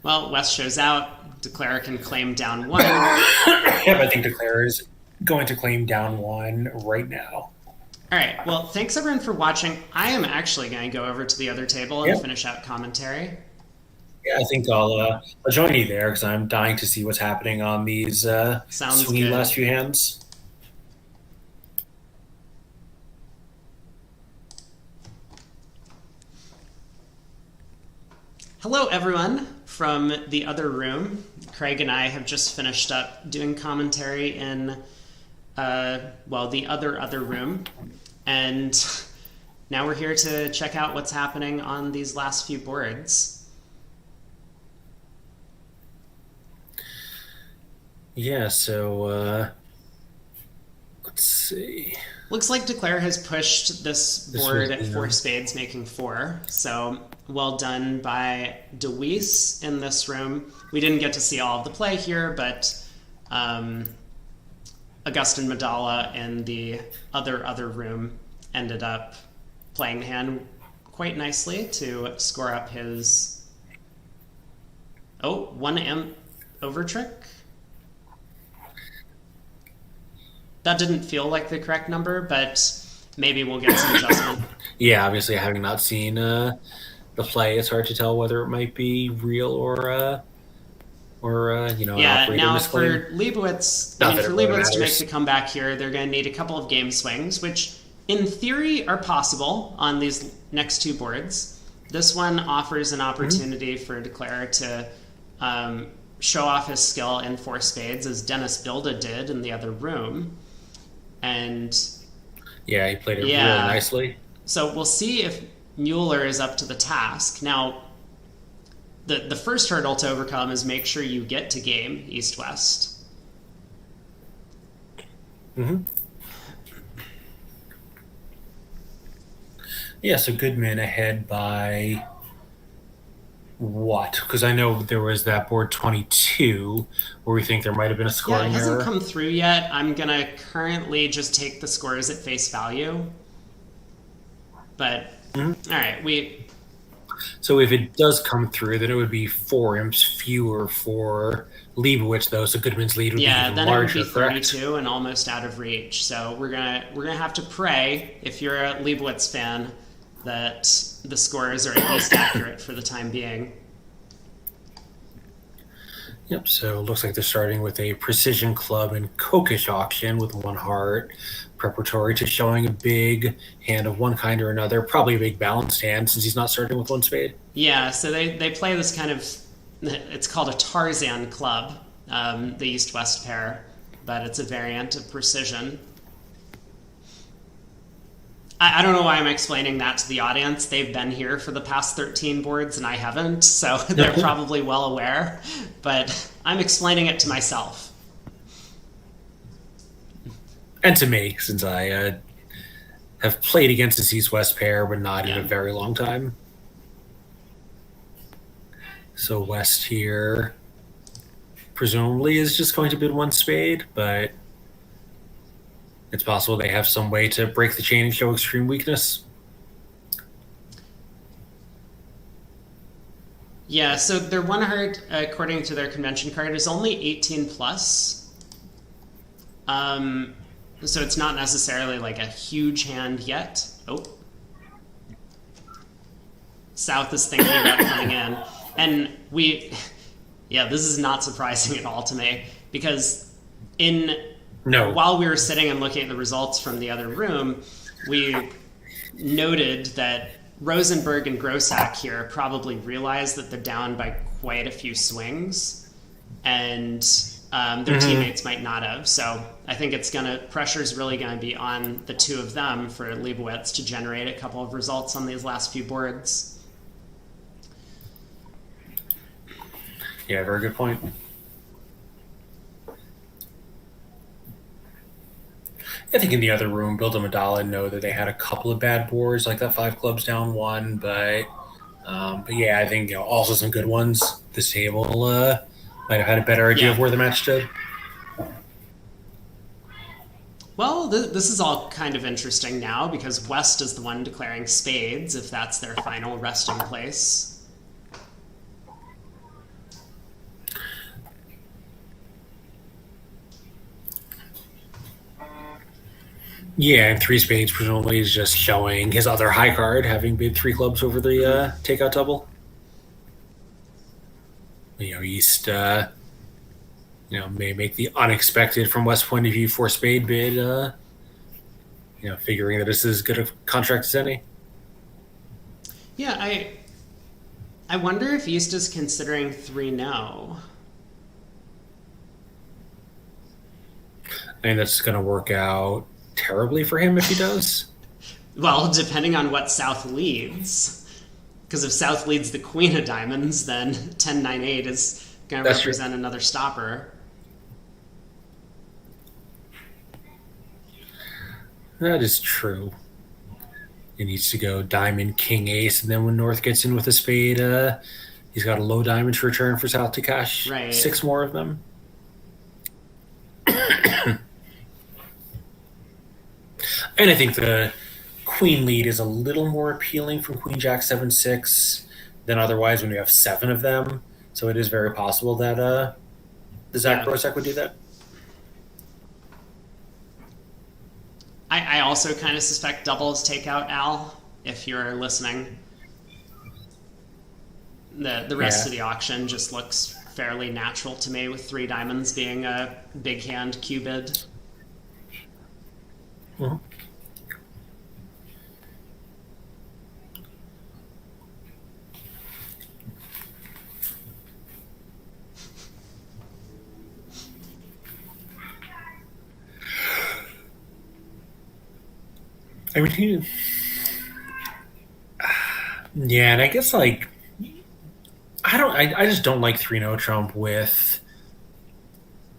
S1: Well, West shows out. Declare can claim down one.
S2: Yep, I think Declare is going to claim down one right now.
S1: All right. Well, thanks everyone for watching. I am actually going to go over to the other table and
S2: Yep.
S1: finish out commentary.
S2: Yeah, I think I'll join you there because I'm dying to see what's happening on these
S1: Sounds
S2: swinging
S1: good.
S2: last few hands.
S1: Hello, everyone from the other room. Craig and I have just finished up doing commentary in, the other room. And now we're here to check out what's happening on these last few boards.
S2: Yeah, so let's see.
S1: Looks like Declare has pushed this board at 4 spades, making 4. So well done by Deweese in this room. We didn't get to see all of the play here, but Augustin Madala in the other room ended up playing the hand quite nicely to score up his 1M over trick. That didn't feel like the correct number, but maybe we'll get some adjustment.
S2: Yeah, obviously having not seen the play, it's hard to tell whether it might be real or
S1: yeah. Now for Leibowitz, to make the comeback here, they're going to need a couple of game swings, which in theory are possible on these next 2 boards. This one offers an opportunity for Declare to show off his skill in 4 spades, as Dennis Bilda did in the other room. And
S2: yeah, he played it really nicely.
S1: So we'll see if Mueller is up to the task. Now, the first hurdle to overcome is make sure you get to game East-West.
S2: Mm-hmm. Yeah, so Goodman ahead by what? Because I know there was that board 22 where we think there might have been a scoring error.
S1: It hasn't come through yet. I'm going to currently just take the scores at face value. But, all right,
S2: So if it does come through, then it would be 4 imps fewer for Leibowitz, though, so Goodman's lead would be even
S1: then
S2: larger,
S1: it would be 32 and almost out of reach. So we're gonna have to pray, if you're a Leibowitz fan, that the scores are at least accurate for the time being.
S2: Yep, so it looks like they're starting with a precision club and cokish auction with 1 heart, preparatory to showing a big hand of one kind or another, probably a big balanced hand since he's not starting with 1 spade.
S1: Yeah, so they play this kind of, it's called a Tarzan club, the East-West pair, but it's a variant of precision. I don't know why I'm explaining that to the audience. They've been here for the past 13 boards and I haven't, so they're probably well aware, but I'm explaining it to myself.
S2: And to me, since I have played against this East-West pair, but not in a very long time. So West here presumably is just going to bid 1 spade, but it's possible they have some way to break the chain and show extreme weakness.
S1: Yeah, so their 1 heart, according to their convention card, is only 18 plus. So it's not necessarily like a huge hand yet. South is thinking about coming in. And this is not surprising at all to me, because while we were sitting and looking at the results from the other room, we noted that Rosenberg and Grossack here probably realized that they're down by quite a few swings, and their teammates might not have. So I think pressure's really gonna be on the 2 of them for Leibowitz to generate a couple of results on these last few boards.
S2: Yeah, very good point. I think in the other room, Bilda Madala know that they had a couple of bad boards, like that 5 clubs down 1, but yeah, I think also some good ones. This table might have had a better idea of where the match stood.
S1: Well, this is all kind of interesting now because West is the one declaring spades if that's their final resting place.
S2: Yeah, and three spades presumably is just showing his other high card, having bid three clubs over the takeout double. East, may make the unexpected from West's point of view for spade bid, figuring that this is as good a contract as any.
S1: Yeah, I wonder if East is considering 3-no.
S2: I think that's going to work out terribly for him if he does.
S1: Well, depending on what South leads. Because if South leads the queen of diamonds, then 10-9-8 is going to represent another stopper.
S2: That is true. He needs to go diamond, king, ace, and then when North gets in with a spade, he's got a low diamond to return for South to cash.
S1: Right.
S2: 6 more of them. And I think the queen lead is a little more appealing from queen jack 7-6 than otherwise when we have 7 of them. So it is very possible that the Zach Brosek would do that.
S1: I also kind of suspect doubles takeout, Al, if you're listening. The rest of the auction just looks fairly natural to me with 3 diamonds being a big hand Q bid.
S2: Mm-hmm. I mean, yeah, and I guess I just don't like 3-0 Trump with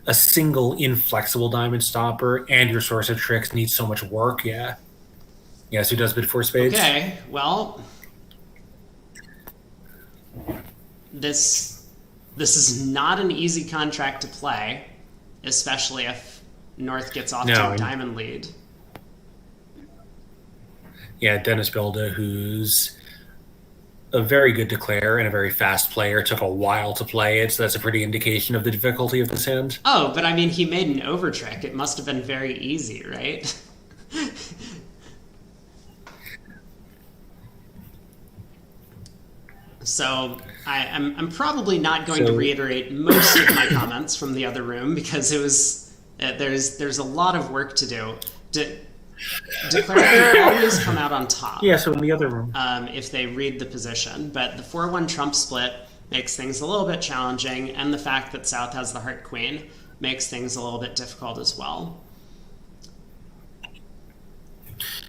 S2: a single inflexible diamond stopper and your source of tricks needs so much work. Yeah. Yes, who does bid 4 spades?
S1: Okay, well, this is not an easy contract to play, especially if North gets off to a diamond lead.
S2: Yeah, Dennis Bilda, who's a very good declare and a very fast player, took a while to play it, so that's a pretty indication of the difficulty of this hand.
S1: Oh, but I mean, he made an over trick. It must have been very easy, right? So I'm probably not going to reiterate most of my comments from the other room because it was there's a lot of work to do. Declare can always come out on top.
S2: Yeah, so in the other room.
S1: If they read the position. But the 4-1 Trump split makes things a little bit challenging, and the fact that South has the heart queen makes things a little bit difficult as well.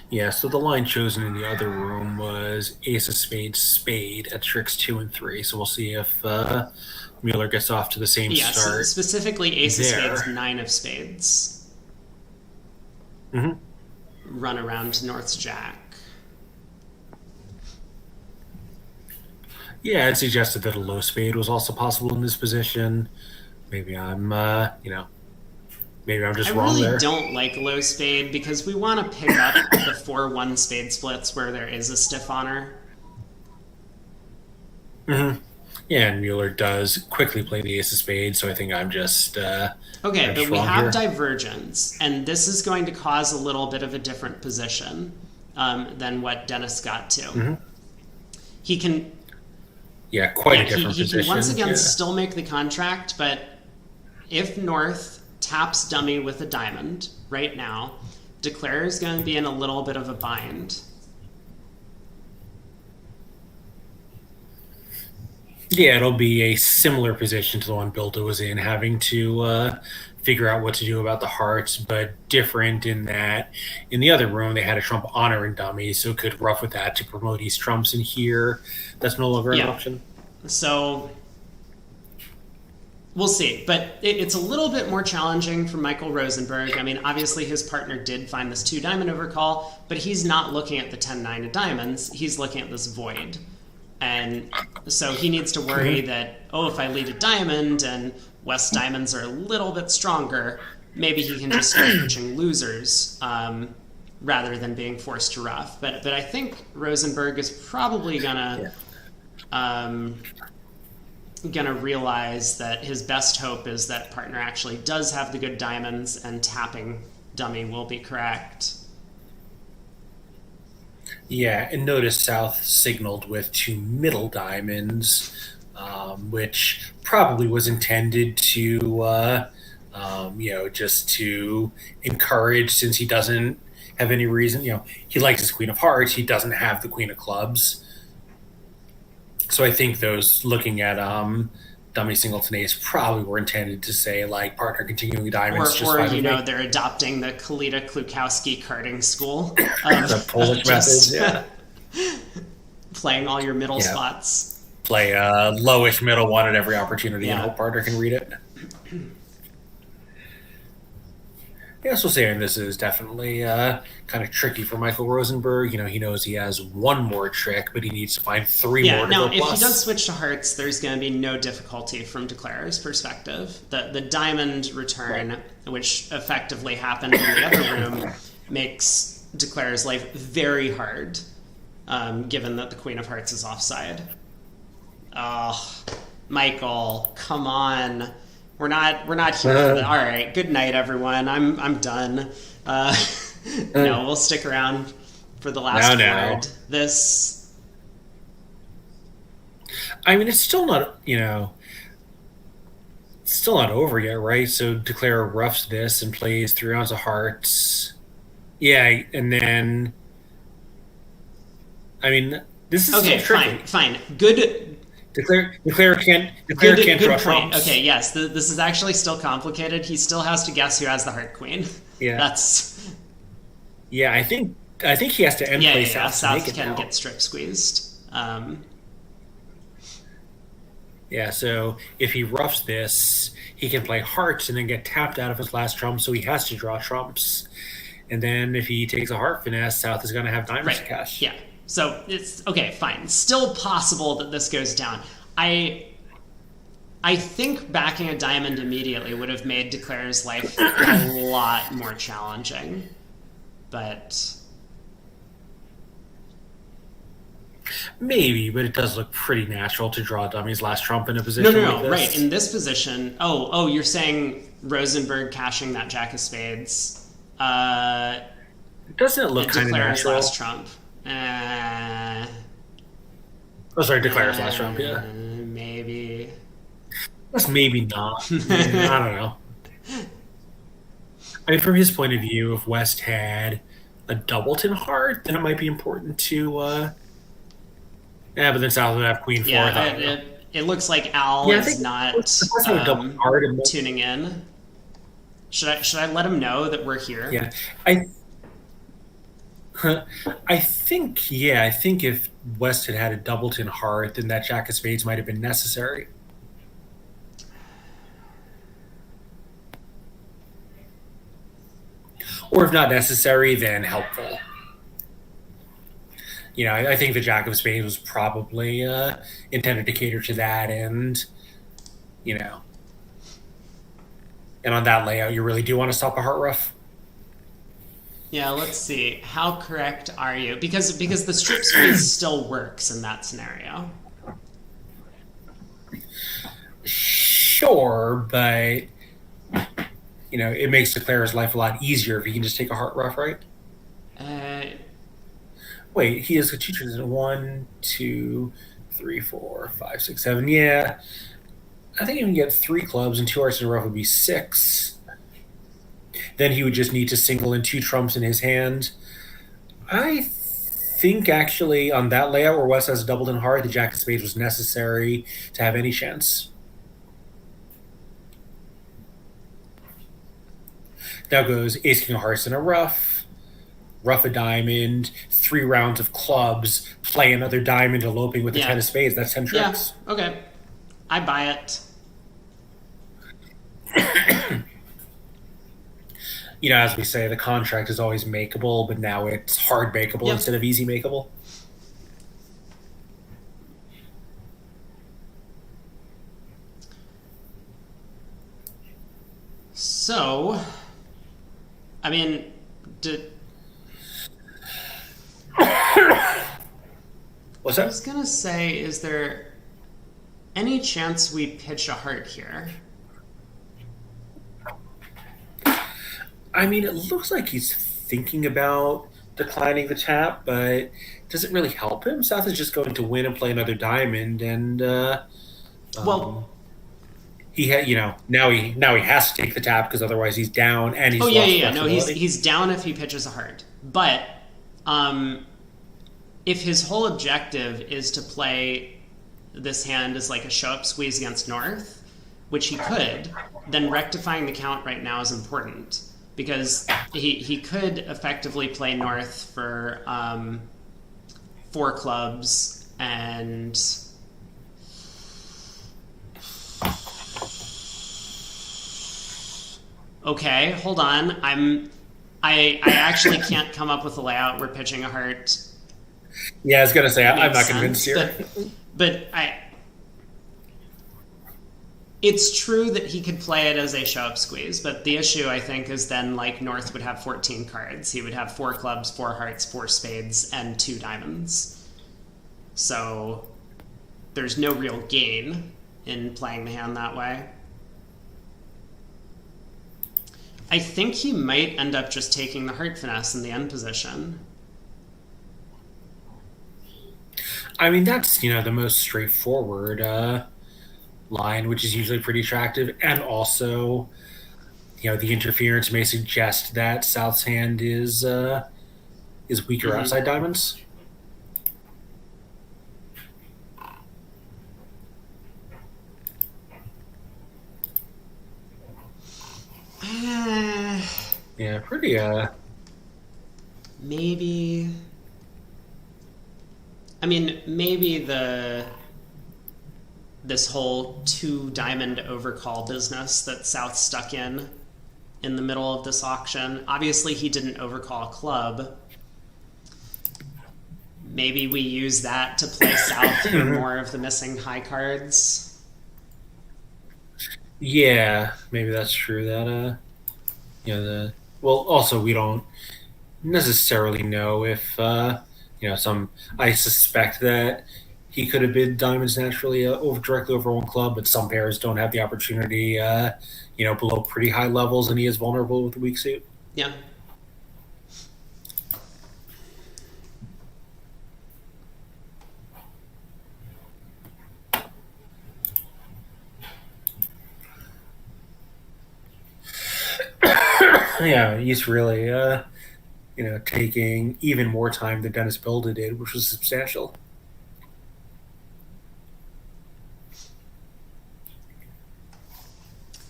S2: Yeah, so the line chosen in the other room was ace of spades, spade at tricks 2 and 3. So we'll see if Mueller gets off to the same start.
S1: Specifically ace of spades, 9 of spades.
S2: Mm-hmm.
S1: Run around North's jack.
S2: Yeah, it suggested that a low spade was also possible in this position. Maybe I'm, maybe I'm just wrong there.
S1: I really don't like low spade because we want to pick up the 4-1 spade splits where there is a stiff honor.
S2: Mm-hmm. Yeah, and Mueller does quickly play the ace of spades, so I think I'm just
S1: okay, but we have
S2: here.
S1: Divergence, and this is going to cause a little bit of a different position than what Dennis got to.
S2: Mm-hmm.
S1: He can...
S2: Yeah, quite a different position.
S1: He can once again still make the contract, but if North taps dummy with a diamond right now, Declare is going to be in a little bit of a bind.
S2: Yeah, it'll be a similar position to the one Bilda was in, having to figure out what to do about the hearts, but different in that in the other room they had a Trump honor and dummy, so could rough with that to promote East Trumps, and here that's no longer an option.
S1: So we'll see, but it's a little bit more challenging for Michael Rosenberg. I mean, obviously his partner did find this 2 diamond overcall, but he's not looking at the 10-9 of diamonds, he's looking at this void. And so he needs to worry that, if I lead a diamond and West diamonds are a little bit stronger, maybe he can just start pitching losers rather than being forced to rough. But I think Rosenberg is probably gonna realize that his best hope is that partner actually does have the good diamonds and tapping dummy will be correct.
S2: Yeah, and notice South signaled with 2 middle diamonds, which probably was intended to, just to encourage, since he doesn't have any reason. He likes his Queen of Hearts. He doesn't have the Queen of Clubs. So I think those looking at dummy singleton ace probably were intended to say, like, partner continuing diamonds.
S1: Or they're adopting the Kalita Klukowski carding school.
S2: The Polish methods, yeah.
S1: Playing all your middle spots.
S2: Play a lowish middle one at every opportunity and hope partner can read it. Yes, we'll say this is definitely kind of tricky for Michael Rosenberg. He knows he has one more trick, but he needs to find three more to go plus.
S1: If he does switch to hearts, there's going to be no difficulty from Declarer's perspective. The diamond return, which effectively happened in the other room, makes Declarer's life very hard, given that the Queen of Hearts is offside. Oh, Michael, come on. We're not here for that. All right, good night, everyone. I'm done. No, we'll stick around for the last word. This.
S2: I mean, it's still not, still not over yet, right? So Declare roughs this and plays 3 rounds of hearts. Yeah, and then, I mean, this is
S1: okay. Fine. Good.
S2: Declare can't draw trumps.
S1: Okay, yes, this is actually still complicated. He still has to guess who has the heart queen.
S2: Yeah,
S1: that's.
S2: Yeah, I think he has to end play South.
S1: South can get strip squeezed.
S2: Yeah, so if he roughs this, he can play hearts and then get tapped out of his last trump, so he has to draw trumps. And then if he takes a heart finesse, South is going to have diamonds to cash.
S1: Yeah. So it's okay, fine. Still possible that this goes down. I think backing a diamond immediately would have made Declarer's life a lot more challenging. But
S2: maybe, but it does look pretty natural to draw dummy's last trump in a position like this.
S1: Right. In this position, you're saying Rosenberg cashing that Jack of Spades.
S2: Doesn't it look kind of natural?
S1: Last trump.
S2: Declare's last trump, yeah.
S1: Maybe.
S2: That's maybe not. I don't know. I mean, from his point of view, if West had a doubleton heart, then it might be important to... but then South would have Queen 4.
S1: Yeah, it looks like Al is not tuning in. Should I let him know that we're here?
S2: Yeah. I think if West had had a doubleton heart, then that Jack of Spades might have been necessary. Or if not necessary, then helpful. I think the Jack of Spades was probably intended to cater to that, and on that layout, you really do want to stop a heart rough.
S1: Yeah, let's see. How correct are you? Because the strip squeeze still works in that scenario.
S2: Sure, but it makes Declarer's life a lot easier if he can just take a heart rough, right? Wait, he has a two turns in 1, 2, 3, 4, 5, 6, 7. Yeah, I think he can get 3 clubs and 2 hearts in a rough would be 6. Then he would just need to single in 2 trumps in his hand. I think actually on that layout where West has a doubleton heart, the Jack of Spades was necessary to have any chance. Now goes Ace King of Hearts in a rough a diamond, 3 rounds of clubs, play another diamond, eloping with the 10 of spades. That's 10 tricks.
S1: Yeah, okay. I buy it.
S2: As we say, the contract is always makeable, but now it's hard makeable instead of easy makeable.
S1: So, I mean, did,
S2: What's
S1: I
S2: that?
S1: was gonna say, is there any chance we pitch a heart here?
S2: I mean, it looks like he's thinking about declining the tap, but does it really help him? South is just going to win and play another diamond, and um,
S1: Well,
S2: now he has to take the tap because otherwise he's down and
S1: oh
S2: he's
S1: yeah,
S2: lost
S1: yeah, yeah. No,
S2: flexibility.
S1: he's down if he pitches a heart. But um, if his whole objective is to play this hand as like a show up squeeze against North, which he could, then rectifying the count right now is important because he could effectively play North for four clubs and okay, hold on. I actually can't come up with a layout where pitching a heart
S2: Yeah, I was gonna say I'm
S1: makes
S2: not convinced
S1: sense,
S2: here.
S1: but I it's true that he could play it as a show up squeeze, but the issue I think is then like North would have 14 cards. He would have four clubs, four hearts, four spades, and two diamonds. So there's no real gain in playing the hand that way. I think he might end up just taking the heart finesse in the end position.
S2: I mean, that's the most straightforward line, which is usually pretty attractive, and also the interference may suggest that South's hand is weaker
S1: Mm-hmm.
S2: outside diamonds. Yeah, pretty.
S1: Maybe. I mean, maybe this whole two diamond overcall business that South stuck in the middle of this auction. Obviously, he didn't overcall a club. Maybe we use that to play South for more of the missing high cards.
S2: Yeah, maybe that's true. That the well, also we don't necessarily know if some. I suspect that he could have bid diamonds naturally over directly over one club, but some pairs don't have the opportunity. Below pretty high levels, and he is vulnerable with a weak suit.
S1: Yeah.
S2: Yeah, he's really taking even more time than Dennis Bilda did, which was substantial.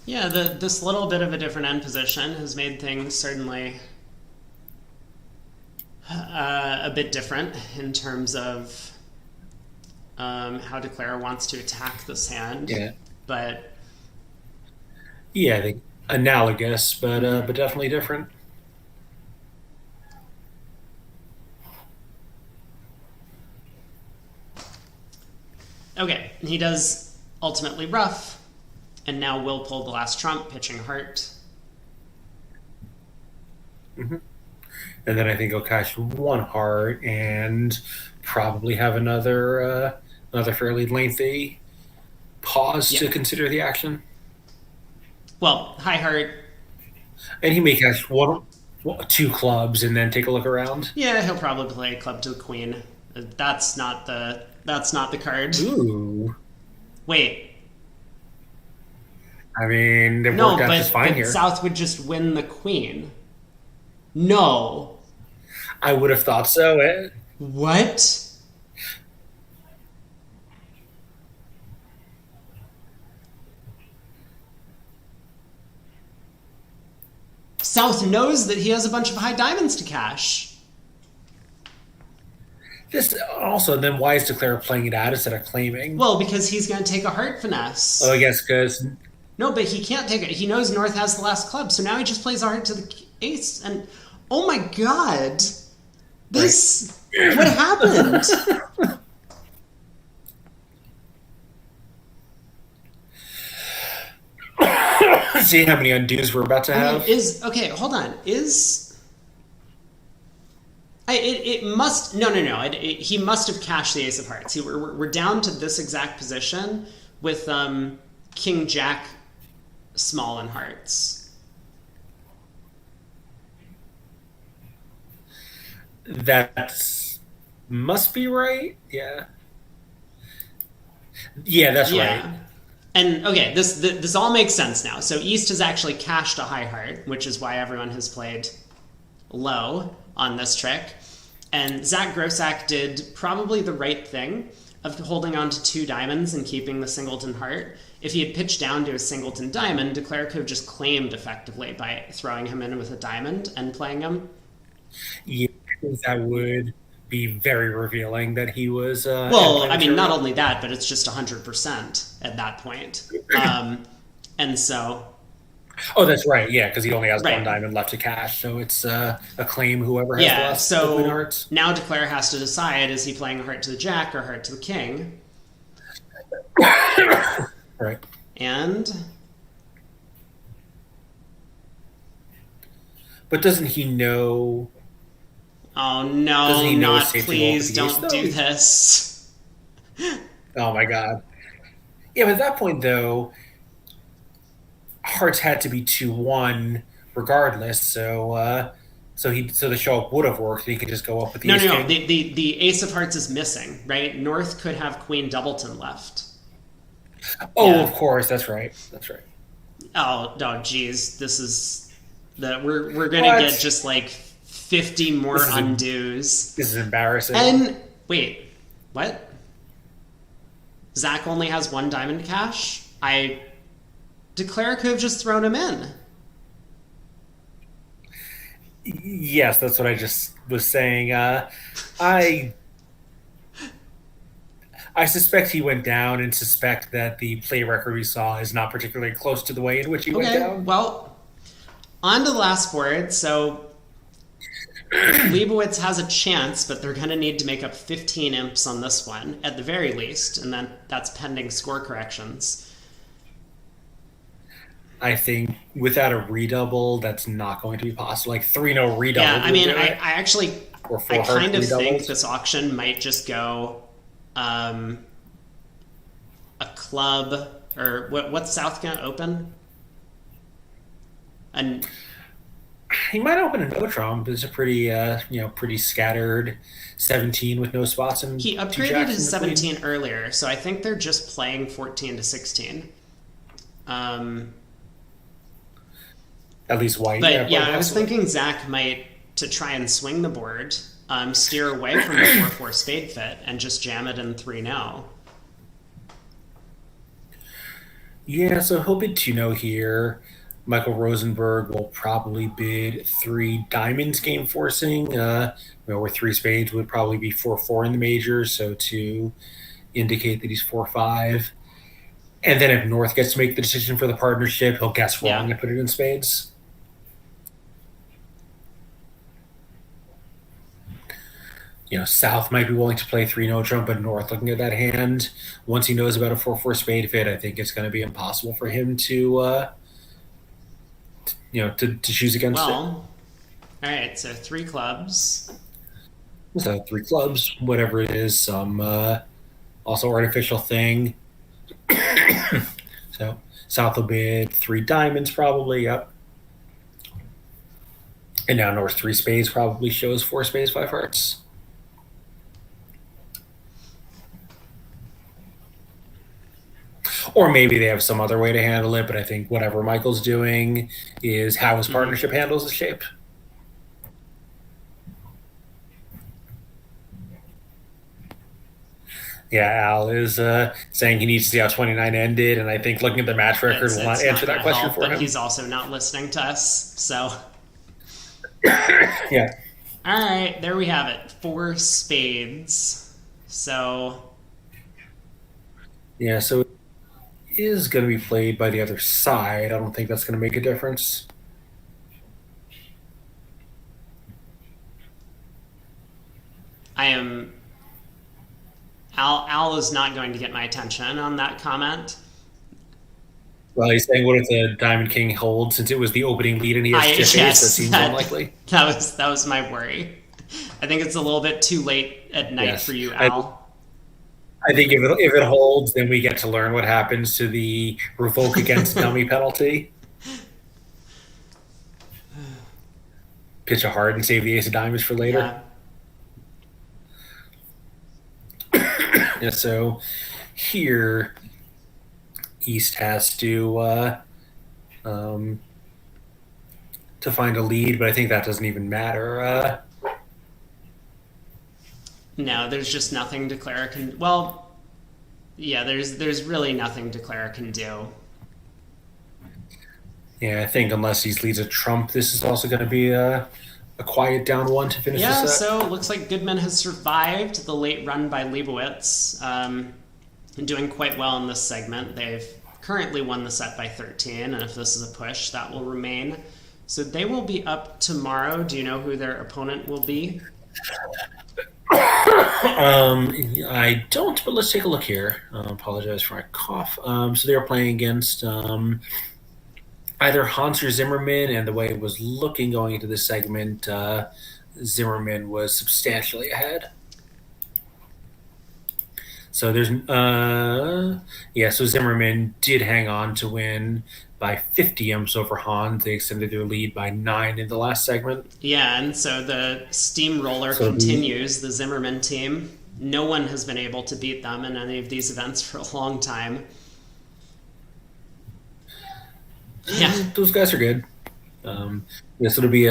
S1: Yeah, this little bit of a different end position has made things certainly a bit different in terms of how Declare wants to attack this hand.
S2: Yeah,
S1: But
S2: yeah, they, analogous, but definitely different.
S1: okay, he does ultimately rough, and now will pull the last trump, pitching heart.
S2: Mm-hmm. And then I think he'll cash one heart and probably have another fairly lengthy pause
S1: Yeah.
S2: to consider the action.
S1: Well, high heart.
S2: And he may cash two clubs and then take a look around.
S1: Yeah, he'll probably play club to the queen. That's not the card.
S2: Ooh.
S1: Wait,
S2: I mean, it
S1: no,
S2: worked out just fine
S1: but
S2: here.
S1: South would just win the queen. No.
S2: I would have thought so.
S1: What? South knows that he has a bunch of high diamonds to cash.
S2: This also, then why is Declare playing it out instead of claiming?
S1: Well, because he's going to take a heart finesse.
S2: Oh, I guess because
S1: No, but he can't take it. He knows North has the last club, so now he just plays a heart to the ace. And oh my god, this what happened?
S2: See how many undos we're about to
S1: I mean,
S2: have?
S1: okay, hold on. It must, no. He must have cashed the ace of hearts. We're down to this exact position with King Jack small in hearts.
S2: That must be right. Yeah. Yeah, that's right.
S1: Yeah. And okay, this all makes sense now. So East has actually cashed a high heart, which is why everyone has played low on this trick. And Zach Grossack did probably the right thing of holding on to 2 diamonds and keeping the singleton heart. If he had pitched down to a singleton diamond, Declare could have just claimed effectively by throwing him in with a diamond and playing him.
S2: Yeah, that would be very revealing that he was.
S1: Well, I mean, not only that, but it's just 100% at that point. And so.
S2: Oh, that's right. Yeah, because he only has
S1: right.
S2: 1 diamond left to cash, so it's a claim whoever has
S1: yeah,
S2: less.
S1: So now Declare has to decide: is he playing a heart to the Jack or heart to the King?
S2: Right.
S1: And.
S2: But doesn't he know?
S1: Oh no! Not please! Don't do this.
S2: Oh my god! Yeah, but at that point though, hearts had to be 2-1 regardless. So the show up would have worked. He could just go up with the
S1: no. The ace of hearts is missing. Right? North could have Queen Doubleton left.
S2: Oh, yeah. Of course, that's right. That's right.
S1: Oh no! Geez, this is that we're gonna get just like 50 more undos.
S2: This is embarrassing.
S1: And wait, what? Zach only has 1 diamond cash? I Declare could have just thrown him in.
S2: Yes, that's what I just was saying. I suspect he went down and suspect that the play record we saw is not particularly close to the way in which he went down.
S1: Well, on to the last board. So Leibowitz has a chance, but they're going to need to make up 15 imps on this one, at the very least, and then that's pending score corrections.
S2: I think without a redouble, that's not going to be possible. Like 3-0 redouble.
S1: Yeah, I mean, I actually, I kind of think this auction might just go a club, or what's South going to open? And
S2: he might open a no trump. It's a pretty, pretty scattered 17 with no spots. And
S1: he upgraded his 17 earlier, so I think they're just playing 14 to 16.
S2: At least white.
S1: But yeah, I was thinking Zach might, to try and swing the board, steer away from the 4-4 spade fit and just jam it in 3-0.
S2: Yeah, so he'll bid 2-0 here. Michael Rosenberg will probably bid 3 diamonds game forcing, where 3 spades would probably be 4-4 in the major, so to indicate that he's 4-5. And then if North gets to make the decision for the partnership, he'll guess wrong and put it in spades. South might be willing to play 3-0 trump, but North, looking at that hand, once he knows about a 4-4 spade fit, I think it's going to be impossible for him to choose against it.
S1: All right, so 3 clubs.
S2: So 3 clubs, whatever it is, some also artificial thing. So South will bid 3 diamonds probably, yep. And now North 3 spades probably shows 4 spades, 5 hearts. Or maybe they have some other way to handle it, but I think whatever Michael's doing is how his partnership handles the shape. Yeah, Al is saying he needs to see how 29 ended, and I think looking at the match record will not answer that question for him.
S1: But he's also not listening to us, so.
S2: Yeah.
S1: All right, there we have it. 4 spades. So.
S2: Yeah, so it is going to be played by the other side. I don't think that's going to make a difference.
S1: Al is not going to get my attention on that comment.
S2: Well, he's saying, what if the Diamond King holds since it was the opening lead and he has
S1: I
S2: chip ace? That
S1: yes,
S2: seems unlikely.
S1: that was my worry. I think it's a little bit too late at night for
S2: Yes.
S1: you, Al.
S2: I think if it holds, then we get to learn what happens to the revoke against dummy penalty. Pitch a heart and save the ace of diamonds for later. Yeah, so here East has to find a lead, but I think that doesn't even matter.
S1: No, there's just nothing Declara can. Well, yeah, there's really nothing Declara can do.
S2: Yeah, I think unless he leads a trump, this is also going to be a quiet down one to finish the set.
S1: So it looks like Goodman has survived the late run by Leibowitz. Doing quite well in this segment. They've currently won the set by 13, and if this is a push, that will remain. So they will be up tomorrow. Do you know who their opponent will be?
S2: I don't, but let's take a look here. Apologize for my cough. So they were playing against either Hans or Zimmerman, and the way it was looking going into this segment, Zimmerman was substantially ahead. So there's so Zimmerman did hang on to win by 50 imps over Hans. They extended their lead by 9 in the last segment.
S1: Yeah, and so the steamroller continues, the Zimmerman team. No one has been able to beat them in any of these events for a long time. Yeah.
S2: Those guys are good. So it'll be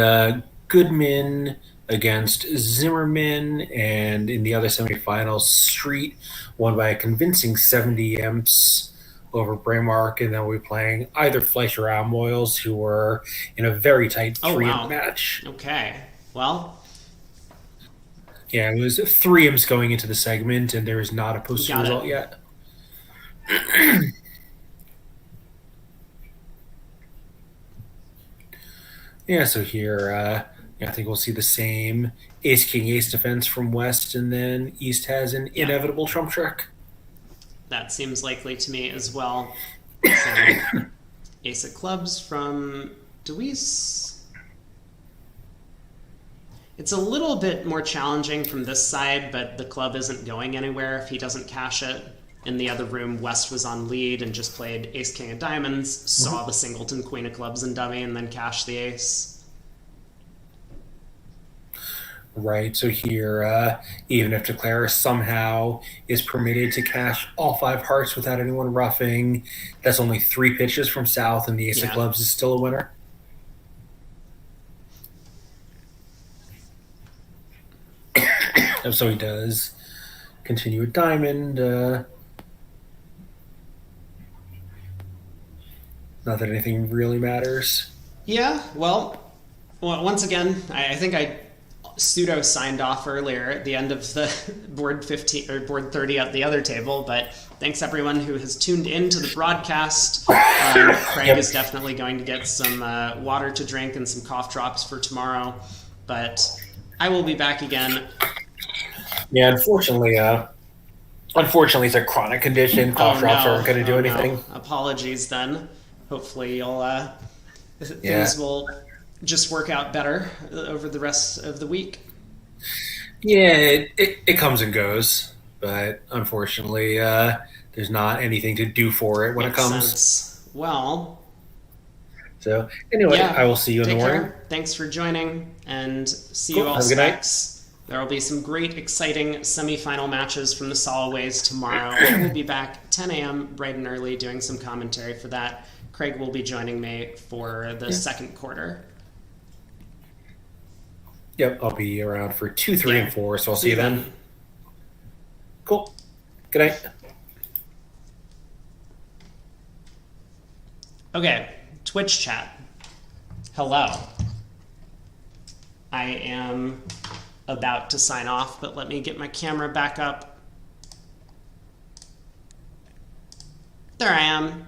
S2: Goodman against Zimmerman, and in the other semifinals, Street won by a convincing 70 imps over Braymark, and then we'll be playing either Fleischer or Moyles, who were in a very tight 3-imp match.
S1: Okay, well.
S2: Yeah, it was 3 imps going into the segment, and there is not a posted result yet. Yeah, so here, I think we'll see the same ace-king, ace defense from West, and then East has an inevitable trump trick.
S1: That seems likely to me as well. So, ace of clubs from Deweese. It's a little bit more challenging from this side, but the club isn't going anywhere if he doesn't cash it. In the other room, West was on lead and just played ace, king of diamonds, saw the singleton, queen of clubs and dummy, and then cashed the ace.
S2: Right, so here, even if Declara somehow is permitted to cash all 5 hearts without anyone roughing, that's only 3 pitches from South, and the ace of clubs is still a winner. So he does continue with diamond. Not that anything really matters.
S1: Yeah, well once again, I think I pseudo signed off earlier at the end of the board 15 or board 30 at the other table, but thanks everyone who has tuned into the broadcast. Craig is definitely going to get some water to drink and some cough drops for tomorrow, but I will be back again.
S2: Yeah, unfortunately, it's a chronic condition. Cough drops aren't going to do anything.
S1: No. Apologies then. Hopefully you'll things will just work out better over the rest of the week.
S2: Yeah, it comes and goes, but unfortunately, there's not anything to do for it when it comes.
S1: Sense. Well,
S2: so anyway, I will see you in the morning.
S1: Care. Thanks for joining, and see you all specs. There will be some great, exciting semifinal matches from the Soloways tomorrow. We'll be back 10 a.m. bright and early doing some commentary for that. Craig will be joining me for the second quarter.
S2: Yep, I'll be around for 2, 3, and 4, so I'll see you then. Cool. Good night.
S1: Okay, Twitch chat. Hello. I am about to sign off, but let me get my camera back up. There I am.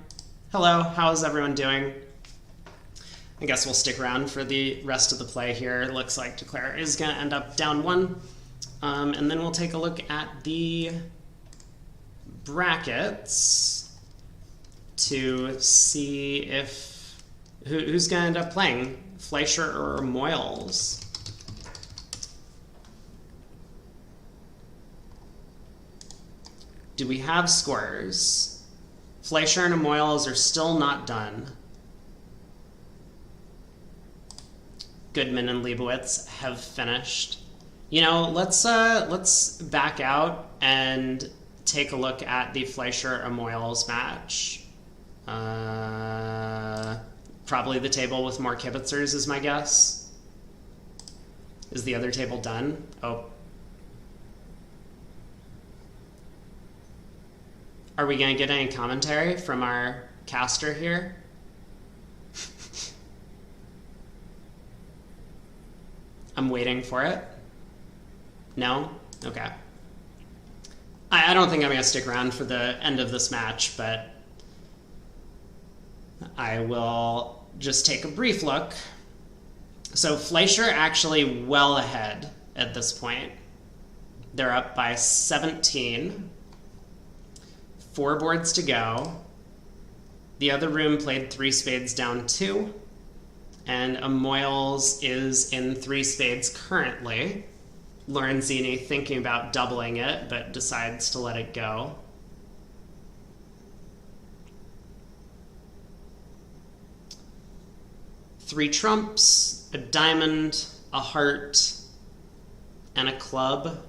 S1: Hello, how is everyone doing? I guess we'll stick around for the rest of the play here. It looks like Declare is going to end up down 1. And then we'll take a look at the brackets to see if who's going to end up playing, Fleischer or Moyles. Do we have scorers? Fleischer and Moyles are still not done. Goodman and Leibowitz have finished. You know, let's back out and take a look at the Fleischer or Moyles match. Probably the table with more kibitzers is my guess. Is the other table done? Oh. Are we going to get any commentary from our caster here? I'm waiting for it. No? Okay. I don't think I'm going to stick around for the end of this match, but I will just take a brief look. So Fleischer actually well ahead at this point. They're up by 17. 4 boards to go. The other room played 3 spades down 2. And a Moyles is in 3 spades currently. Lorenzini thinking about doubling it, but decides to let it go. Three trumps, a diamond, a heart, and a club.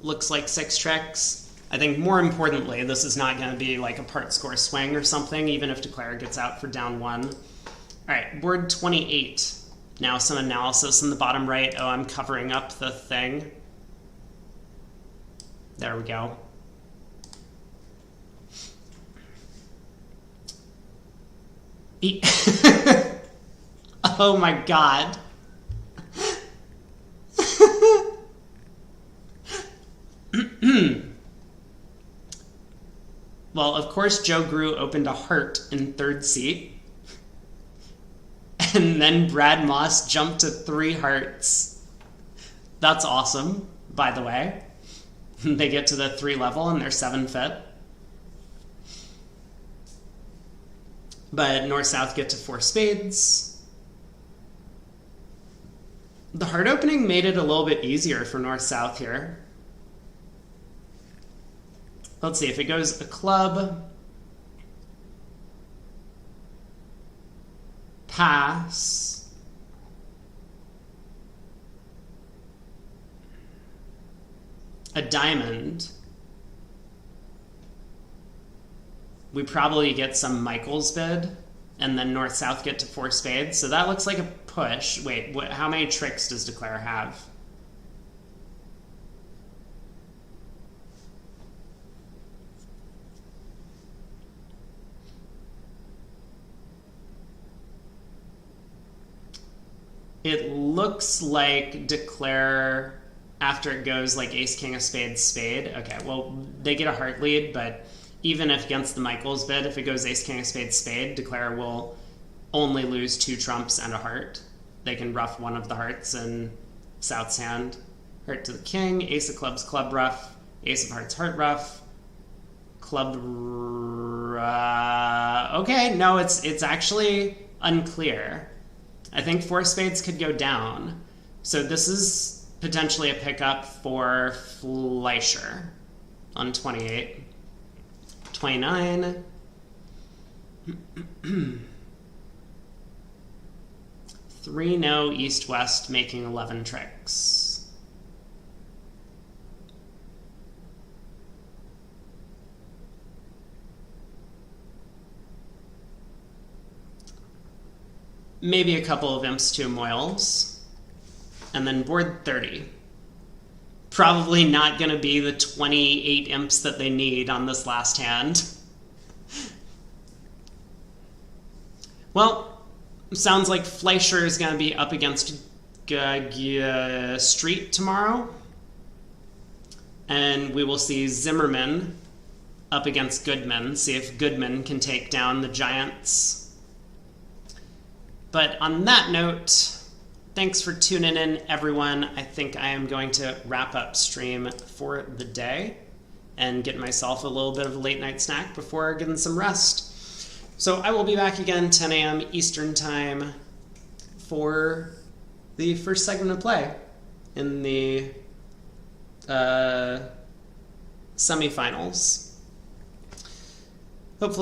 S1: Looks like 6 tricks. I think more importantly, this is not going to be like a part score swing or something, even if Declare gets out for down 1. All right, board 28. Now some analysis in the bottom right. Oh, I'm covering up the thing. There we go. Oh my god. Well, of course, Joe Grew opened a heart in 3rd seat. And then Brad Moss jumped to 3 hearts. That's awesome, by the way. They get to the 3 level and they're 7 fit. But North-South get to 4 spades. The heart opening made it a little bit easier for North-South here. Let's see, if it goes a club, pass, a diamond, we probably get some Michael's bid, and then North-South get to 4 spades, so that looks like a push. Wait, how many tricks does Declare have? It looks like Declare, after it goes like ace, king of spades, spade. Okay, well, they get a heart lead, but even if against the Michaels bid, if it goes ace, king of spades, spade, Declare will only lose 2 trumps and a heart. They can ruff one of the hearts in South's hand. Heart to the king, ace of clubs, club ruff, ace of hearts, heart ruff, club... okay, no, it's actually unclear. I think 4 spades could go down. So this is potentially a pickup for Fleischer on 28. 29. 3 no, east-west, making 11 tricks. Maybe a couple of imps to Moyles. And then board 30. Probably not going to be the 28 imps that they need on this last hand. Well, sounds like Fleischer is going to be up against Street tomorrow. And we will see Zimmerman up against Goodman. See if Goodman can take down the Giants. But on that note, thanks for tuning in, everyone. I think I am going to wrap up stream for the day. and get myself a little bit of a late night snack before getting some rest. So I will be back again 10 a.m. Eastern Time for the first segment of play in the semifinals.